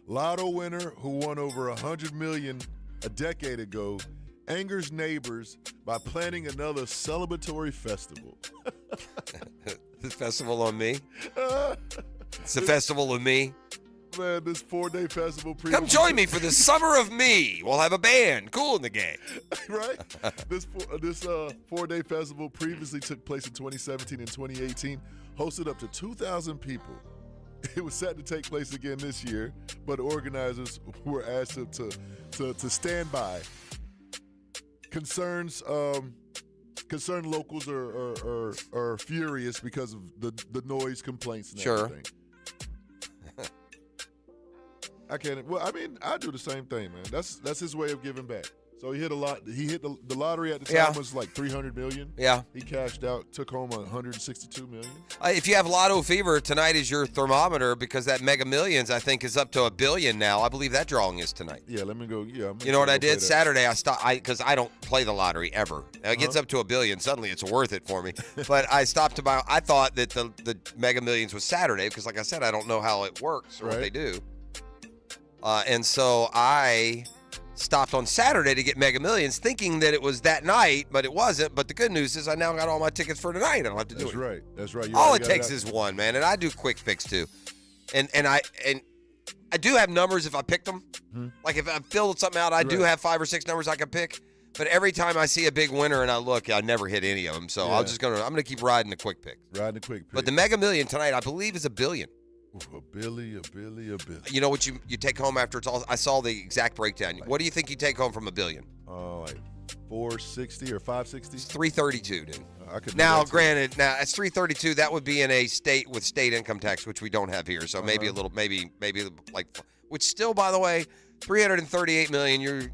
Lotto winner who won over $100 million a decade ago angers neighbors by planning another celebratory festival. The festival on me? It's the festival of me. Man, this 4-day festival. Come join me for the Summer of Me. We'll have a band. Cool in the game. Right? This 4-day festival previously took place in 2017 and 2018, hosted up to 2,000 people. It was set to take place again this year, but organizers were asked to stand by. Concerned locals are furious because of the noise complaints and everything. I can't. Well, I mean, I do the same thing, man. That's his way of giving back. So he hit a lot. He hit the lottery at the time was like $300 million. Yeah. He cashed out, took home $162 million. If you have Lotto fever, tonight is your thermometer because that Mega Millions, I think, is up to $1 billion now. I believe that drawing is tonight. Yeah, let me go. Yeah. You know what I did Saturday? I stopped because I don't play the lottery ever. Now, it gets up to $1 billion. Suddenly, it's worth it for me. But I stopped to buy. I thought that the Mega Millions was Saturday because, like I said, I don't know how it works or what they do. And so I stopped on Saturday to get Mega Millions thinking that it was that night, but it wasn't. But the good news is I now got all my tickets for tonight. I don't have to do it. That's right. All it takes is one, man. And I do quick picks too. And I do have numbers if I picked them. Mm-hmm. Like if I filled something out, I do have 5 or 6 numbers I can pick. But every time I see a big winner and I look, I never hit any of them. So I'm gonna keep riding the quick pick. But the Mega Million tonight, I believe, is $1 billion. Ooh, a billy. You know what you take home after it's all? I saw the exact breakdown. What do you think you take home from $1 billion? Like 460 or 560. It's 332, dude. I could. Now, granted, it's 332. That would be in a state with state income tax, which we don't have here. So maybe a little, maybe like, which still, by the way, $338 million.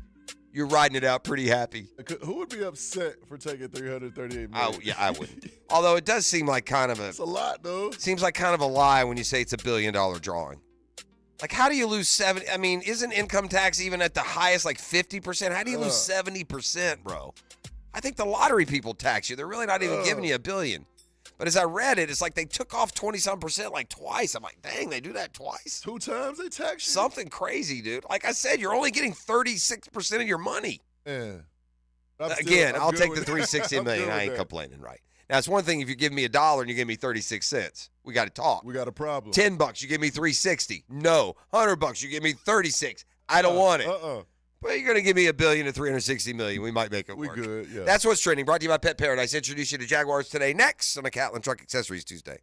You're riding it out pretty happy. Who would be upset for taking $338 million? I wouldn't. Although it does seem like kind of It's a lot, though. Seems like kind of a lie when you say it's $1 billion drawing. Like, how do you lose 70? I mean, isn't income tax even at the highest, like 50%? How do you lose 70%, bro? I think the lottery people tax you. They're really not even giving you $1 billion. But as I read it, it's like they took off 20-some% like twice. I'm like, dang, they do that twice? 2 times they tax you? Something crazy, dude. Like I said, you're only getting 36% of your money. Yeah. Again, I'll take the with- $360 I'm million. good I with ain't that. complaining, right? Now, it's one thing if you give me $1 and you give me 36 cents. We got to talk. We got a problem. $10, you give me 360. No. $100, you give me 36. I don't want it. But you're going to give me $1 billion to $360 million. We might make it work. We good, yeah. That's what's trending. Brought to you by Pet Paradise. Introduce you to Jaguars today. Next on the Catlin Truck Accessories Tuesday.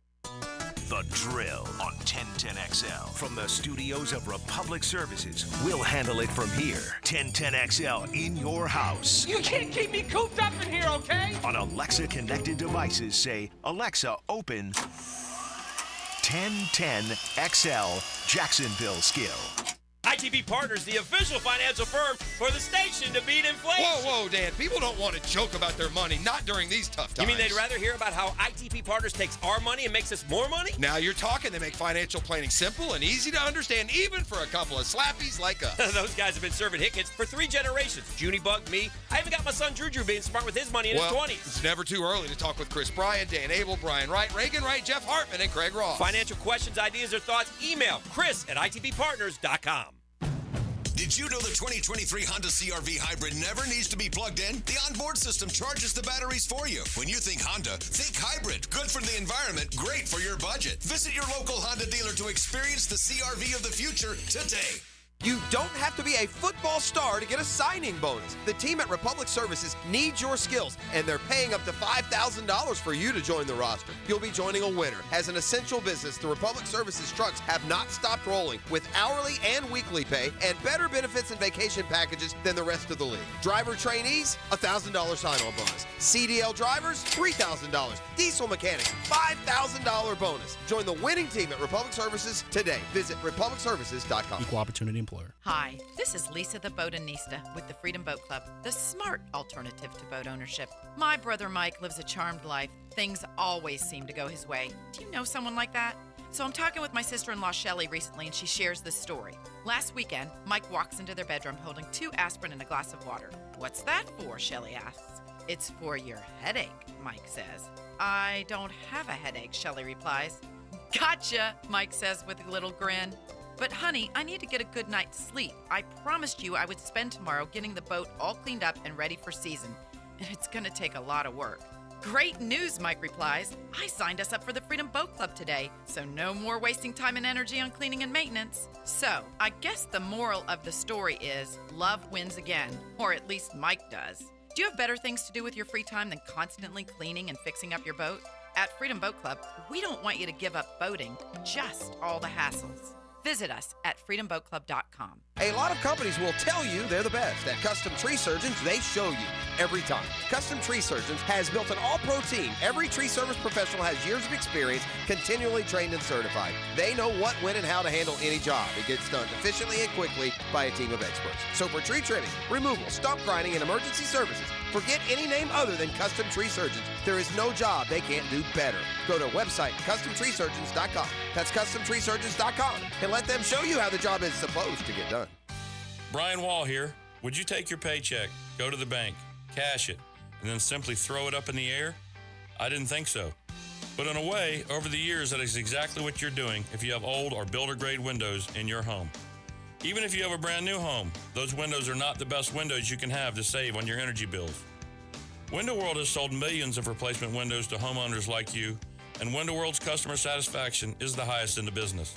The Drill on 1010XL. From the studios of Republic Services, we'll handle it from here. 1010XL in your house. You can't keep me cooped up in here, okay? On Alexa connected devices, say, Alexa, open 1010XL Jacksonville skill. ITB Partners, the official financial firm for the station to beat inflation. Whoa, Dan. People don't want to joke about their money, not during these tough times. You mean they'd rather hear about how ITP Partners takes our money and makes us more money? Now you're talking. They make financial planning simple and easy to understand, even for a couple of slappies like us. Those guys have been serving Hickets for 3 generations. Junie bugged me. I even got my son Juju being smart with his money in his 20s. It's never too early to talk with Chris Bryant, Dan Abel, Brian Wright, Reagan Wright, Jeff Hartman, and Craig Ross. Financial questions, ideas, or thoughts, email chris@itbpartners.com. Did you know the 2023 Honda CR-V Hybrid never needs to be plugged in? The onboard system charges the batteries for you. When you think Honda, think hybrid. Good for the environment, great for your budget. Visit your local Honda dealer to experience the CR-V of the future today. You don't have to be a football star to get a signing bonus. The team at Republic Services needs your skills, and they're paying up to $5,000 for you to join the roster. You'll be joining a winner. As an essential business, the Republic Services trucks have not stopped rolling with hourly and weekly pay and better benefits and vacation packages than the rest of the league. Driver trainees, $1,000 sign-on bonus. CDL drivers, $3,000. Diesel mechanics, $5,000 bonus. Join the winning team at Republic Services today. Visit republicservices.com. Equal opportunity employer. Hi, this is Lisa the Boatanista with the Freedom Boat Club, the smart alternative to boat ownership. My brother Mike lives a charmed life. Things always seem to go his way. Do you know someone like that? So I'm talking with my sister-in-law Shelly recently, and she shares this story. Last weekend, Mike walks into their bedroom holding 2 aspirin and a glass of water. What's that for? Shelly asks. It's for your headache, Mike says. I don't have a headache, Shelly replies. Gotcha, Mike says with a little grin. But honey, I need to get a good night's sleep. I promised you I would spend tomorrow getting the boat all cleaned up and ready for season. And it's gonna take a lot of work. Great news, Mike replies. I signed us up for the Freedom Boat Club today, so no more wasting time and energy on cleaning and maintenance. So, I guess the moral of the story is love wins again, or at least Mike does. Do you have better things to do with your free time than constantly cleaning and fixing up your boat? At Freedom Boat Club, we don't want you to give up boating, just all the hassles. Visit us at freedomboatclub.com. A lot of companies will tell you they're the best. At Custom Tree Surgeons, they show you every time. Custom Tree Surgeons has built an all-pro team. Every tree service professional has years of experience, continually trained and certified. They know what, when, and how to handle any job. It gets done efficiently and quickly by a team of experts. So for tree trimming, removal, stump grinding, and emergency services, forget any name other than Custom Tree Surgeons. There is no job they can't do better. Go to website CustomTreeSurgeons.com. That's CustomTreeSurgeons.com, and let them show you how the job is supposed to get done. Brian Wall here. Would you take your paycheck, go to the bank, cash it, and then simply throw it up in the air? I didn't think so. But in a way, over the years, that is exactly what you're doing if you have old or builder-grade windows in your home. Even if you have a brand new home, those windows are not the best windows you can have to save on your energy bills. Window World has sold millions of replacement windows to homeowners like you, and Window World's customer satisfaction is the highest in the business.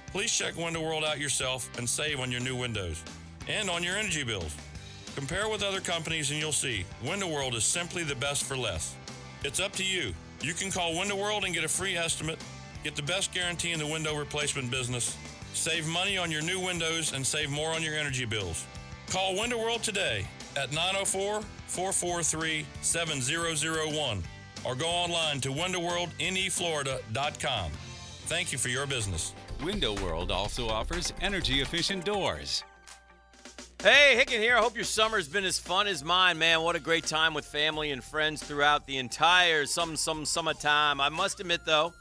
Please check Window World out yourself and save on your new windows and on your energy bills. Compare with other companies and you'll see Window World is simply the best for less. It's up to you. You can call Window World and get a free estimate, get the best guarantee in the window replacement business, save money on your new windows, and save more on your energy bills. Call Window World today at 904-443-7001 or go online to windowworldneflorida.com. Thank you for your business. Window World also offers energy-efficient doors. Hey, Hicken here. I hope your summer's been as fun as mine, man. What a great time with family and friends throughout the entire summertime. I must admit, though,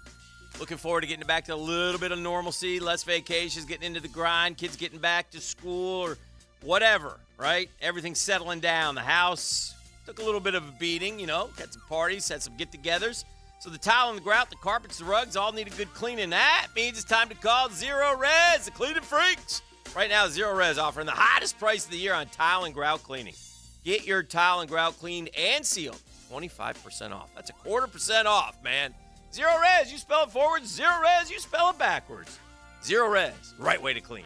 looking forward to getting back to a little bit of normalcy, less vacations, getting into the grind, kids getting back to school or whatever, right? Everything's settling down. The house took a little bit of a beating, had some parties, had some get-togethers. So the tile and the grout, the carpets, the rugs all need a good cleaning. That means it's time to call Zero Res, the cleaning freaks. Right now, Zero Res offering the hottest price of the year on tile and grout cleaning. Get your tile and grout cleaned and sealed. 25% off. That's 25% off, man. Zero Res, you spell it forward. Zero Res, you spell it backwards. Zero Res, right way to clean.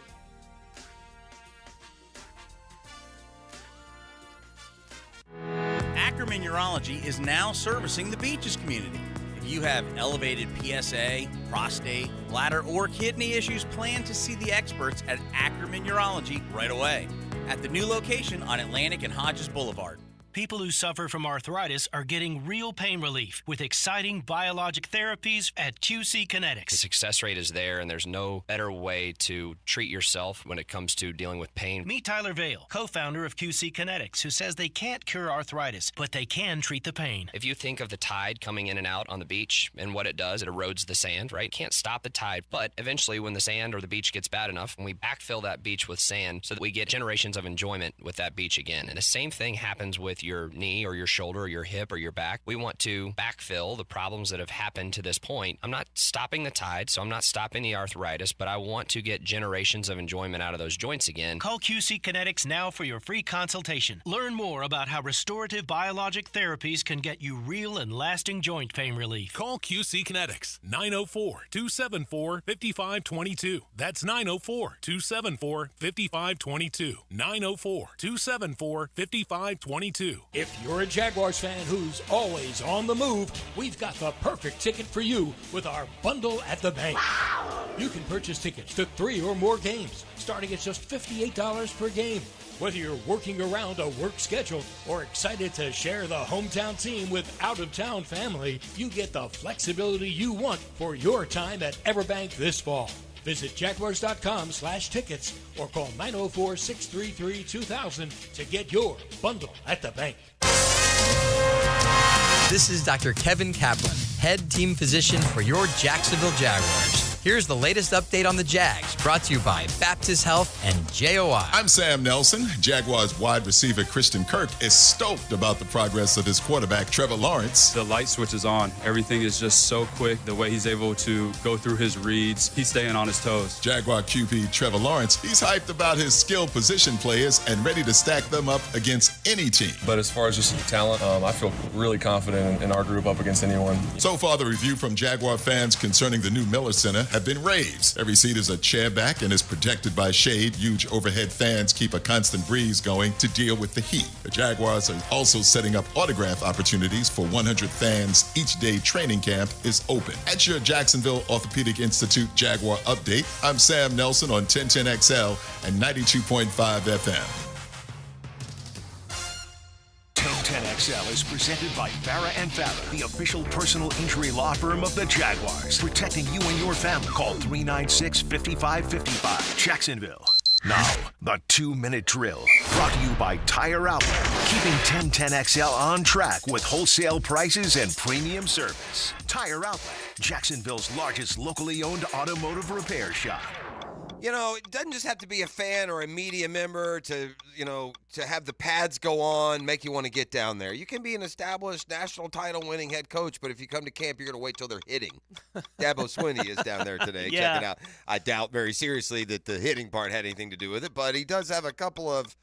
Ackerman Urology is now servicing the Beaches community. If you have elevated PSA, prostate, bladder, or kidney issues, plan to see the experts at Ackerman Urology right away at the new location on Atlantic and Hodges Boulevard. People who suffer from arthritis are getting real pain relief with exciting biologic therapies at QC Kinetics. The success rate is there, and there's no better way to treat yourself when it comes to dealing with pain. Meet Tyler Vale, co-founder of QC Kinetics, who says they can't cure arthritis, but they can treat the pain. If you think of the tide coming in and out on the beach and what it does, it erodes the sand, right? Can't stop the tide, but eventually when the sand or the beach gets bad enough, we backfill that beach with sand so that we get generations of enjoyment with that beach again. And the same thing happens with your knee or your shoulder or your hip or your back. We want to backfill the problems that have happened to this point. I'm not stopping the tide, so I'm not stopping the arthritis, but I want to get generations of enjoyment out of those joints again. Call QC Kinetics now for your free consultation. Learn more about how restorative biologic therapies can get you real and lasting joint pain relief. Call QC Kinetics, 904-274-5522. That's 904-274-5522. 904-274-5522. If you're a Jaguars fan who's always on the move, we've got the perfect ticket for you with our Bundle at the Bank. You can purchase tickets to 3 or more games, starting at just $58 per game. Whether you're working around a work schedule or excited to share the hometown team with out-of-town family, you get the flexibility you want for your time at Everbank this fall. Visit Jaguars.com/tickets or call 904-633-2000 to get your Bundle at the Bank. This is Dr. Kevin Kaplan, head team physician for your Jacksonville Jaguars. Here's the latest update on the Jags, brought to you by Baptist Health and JOI. I'm Sam Nelson. Jaguars wide receiver Christian Kirk is stoked about the progress of his quarterback, Trevor Lawrence. The light switch is on. Everything is just so quick. The way he's able to go through his reads, he's staying on his toes. Jaguar QB Trevor Lawrence, he's hyped about his skilled position players and ready to stack them up against any team. But as far as just talent, I feel really confident in our group up against anyone. So far, the review from Jaguar fans concerning the new Miller Center have been raves. Every seat is a chair back and is protected by shade. Huge overhead fans keep a constant breeze going to deal with the heat. The Jaguars are also setting up autograph opportunities for 100 fans. Each day training camp is open. At your Jacksonville Orthopedic Institute Jaguar update, I'm Sam Nelson on 1010XL and 92.5 FM. 1010XL is presented by Farah & Farah, the official personal injury law firm of the Jaguars. Protecting you and your family. Call 396-5555. Jacksonville. Now, the 2-minute drill. Brought to you by Tire Outlet. Keeping 1010XL on track with wholesale prices and premium service. Tire Outlet, Jacksonville's largest locally owned automotive repair shop. You know, it doesn't just have to be a fan or a media member to have the pads go on, make you want to get down there. You can be an established national title winning head coach, but if you come to camp, you're going to wait till they're hitting. Dabo Swinney is down there today checking out. I doubt very seriously that the hitting part had anything to do with it, but he does have a couple of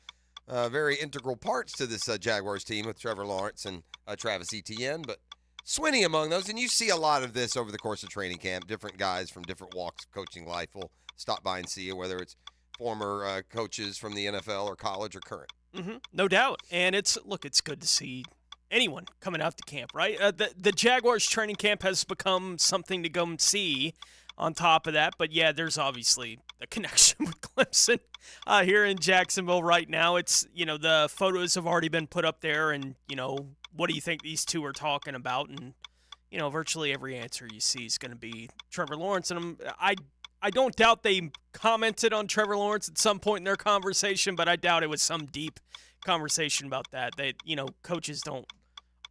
very integral parts to this Jaguars team with Trevor Lawrence and Travis Etienne, but Swinney among those. And you see a lot of this over the course of training camp. Different guys from different walks of coaching life will stop by and see you, whether it's former coaches from the NFL or college or current. Mm-hmm. No doubt. And it's good to see anyone coming out to camp, right? The Jaguars training camp has become something to go and see on top of that. But, yeah, there's obviously a connection with Clemson here in Jacksonville right now. It's, the photos have already been put up there and, what do you think these two are talking about? And, virtually every answer you see is going to be Trevor Lawrence. And I don't doubt they commented on Trevor Lawrence at some point in their conversation, but I doubt it was some deep conversation about that. They, coaches don't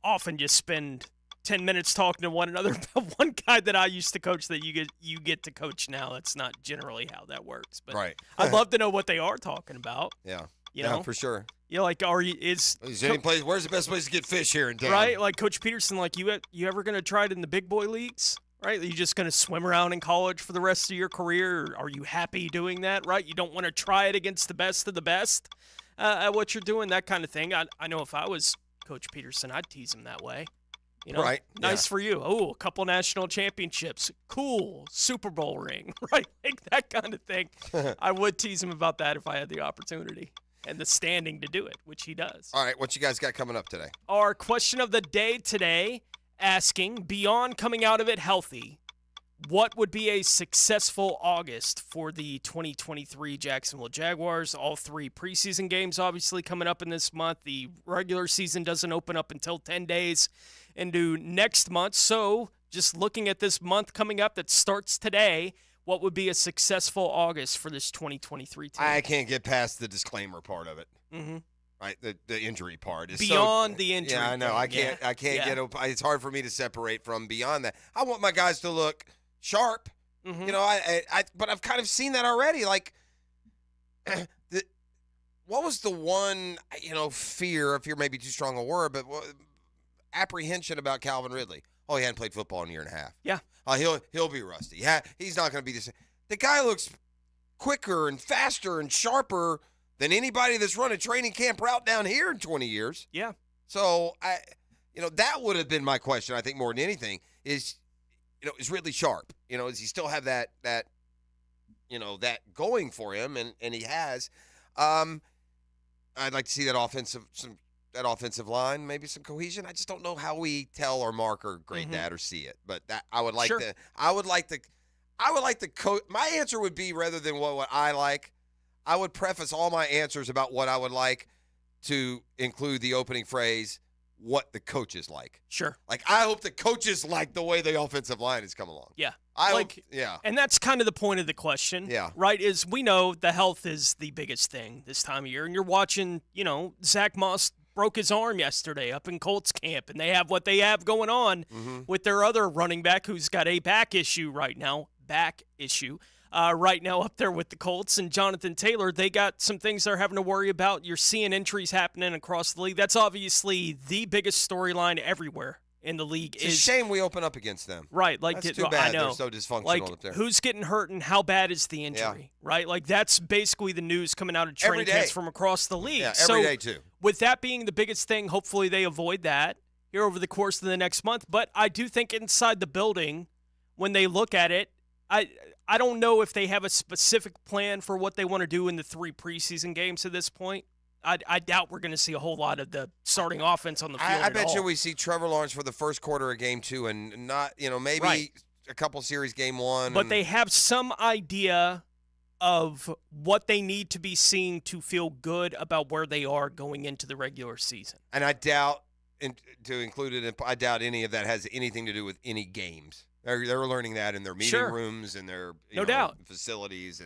often just spend 10 minutes talking to one another about one guy that I used to coach that you get to coach now. That's not generally how that works. But right. I'd love to know what they are talking about. Yeah. Yeah, for sure. Is there any place? Where's the best place to get fish here in town? Right, like Coach Peterson. Like you ever going to try it in the big boy leagues? Right, are you just going to swim around in college for the rest of your career? Or are you happy doing that? Right, you don't want to try it against the best of the best. at what you're doing, that kind of thing. I know if I was Coach Peterson, I'd tease him that way. You know, Right, nice yeah. for you. Oh, a couple national championships. Cool. Super Bowl ring. Right? Like that kind of thing. I would tease him about that if I had the opportunity and the standing to do it, which he does. All right, what you guys got coming up today? Our question of the day today asking, beyond coming out of it healthy, what would be a successful August for the 2023 Jacksonville Jaguars? All 3 preseason games obviously coming up in this month. The regular season doesn't open up until 10 days into next month. So just looking at this month coming up that starts today, what would be a successful August for this 2023 team? I can't get past the disclaimer part of it. Mm-hmm. Right, the injury part is Beyond the injury Yeah, I know. thing, I can't yeah. get. It's hard for me to separate from beyond that. I want my guys to look sharp. Mm-hmm. You know, but I've kind of seen that already. Like, what was the one, fear may be too strong a word, but apprehension about Calvin Ridley? Oh, he hadn't played football in a year and a half. Yeah. He'll be rusty. Yeah, he's not going to be the same. The guy looks quicker and faster and sharper than anybody that's run a training camp route down here in 20 years. Yeah. So that would have been my question. I think more than anything is Ridley sharp? Does he still have that going for him? And he has. I'd like to see that offensive line, maybe some cohesion. I just don't know how we tell or mark or grade that or see it. But that I would like Sure. I would like the coach. My answer would be, rather than what I like, I would preface all my answers about what I would like to include the opening phrase, what the coaches like. Sure. Like, I hope the coaches like the way the offensive line has come along. Yeah. Yeah. And that's kind of the point of the question. Yeah. Right? Is we know the health is the biggest thing this time of year. And you're watching, Zach Moss broke his arm yesterday up in Colts camp, and they have what they have going on with their other running back who's got a back issue right now up there with the Colts, and Jonathan Taylor. They got some things they're having to worry about. You're seeing injuries happening across the league. That's obviously the biggest storyline everywhere in the league. It's a shame we open up against them. Right. Like, that's too bad. I know. They're so dysfunctional Like, up there. who's getting hurt and how bad is the injury, right? Like, that's basically the news coming out of training Every camps day. from across the league. Yeah, so every day, too. With that being the biggest thing, hopefully they avoid that here over the course of the next month. But I do think inside the building, when they look at it, I don't know if they have a specific plan for what they want to do in the 3 preseason games at this point. I doubt we're going to see a whole lot of the starting offense on the field. I at bet all. you we see Trevor Lawrence for the first quarter of game 2 and not, maybe Right. a couple series game 1. But they have some idea of what they need to be seeing to feel good about where they are going into the regular season. And I doubt, I doubt any of that has anything to do with any games. They're learning that in their meeting Sure. rooms and their No doubt. facilities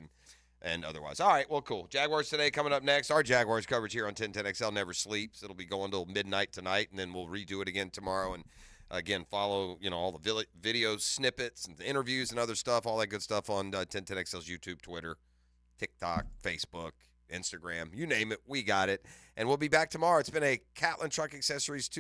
and otherwise. All right, well, cool. Jaguars today coming up next. Our Jaguars coverage here on 1010XL never sleeps. It'll be going till midnight tonight, and then we'll redo it again tomorrow. And again, follow all the video snippets and the interviews and other stuff, all that good stuff on 1010XL's YouTube, Twitter, TikTok, Facebook, Instagram, you name it, we got it. And we'll be back tomorrow. It's been a Catlin Truck Accessories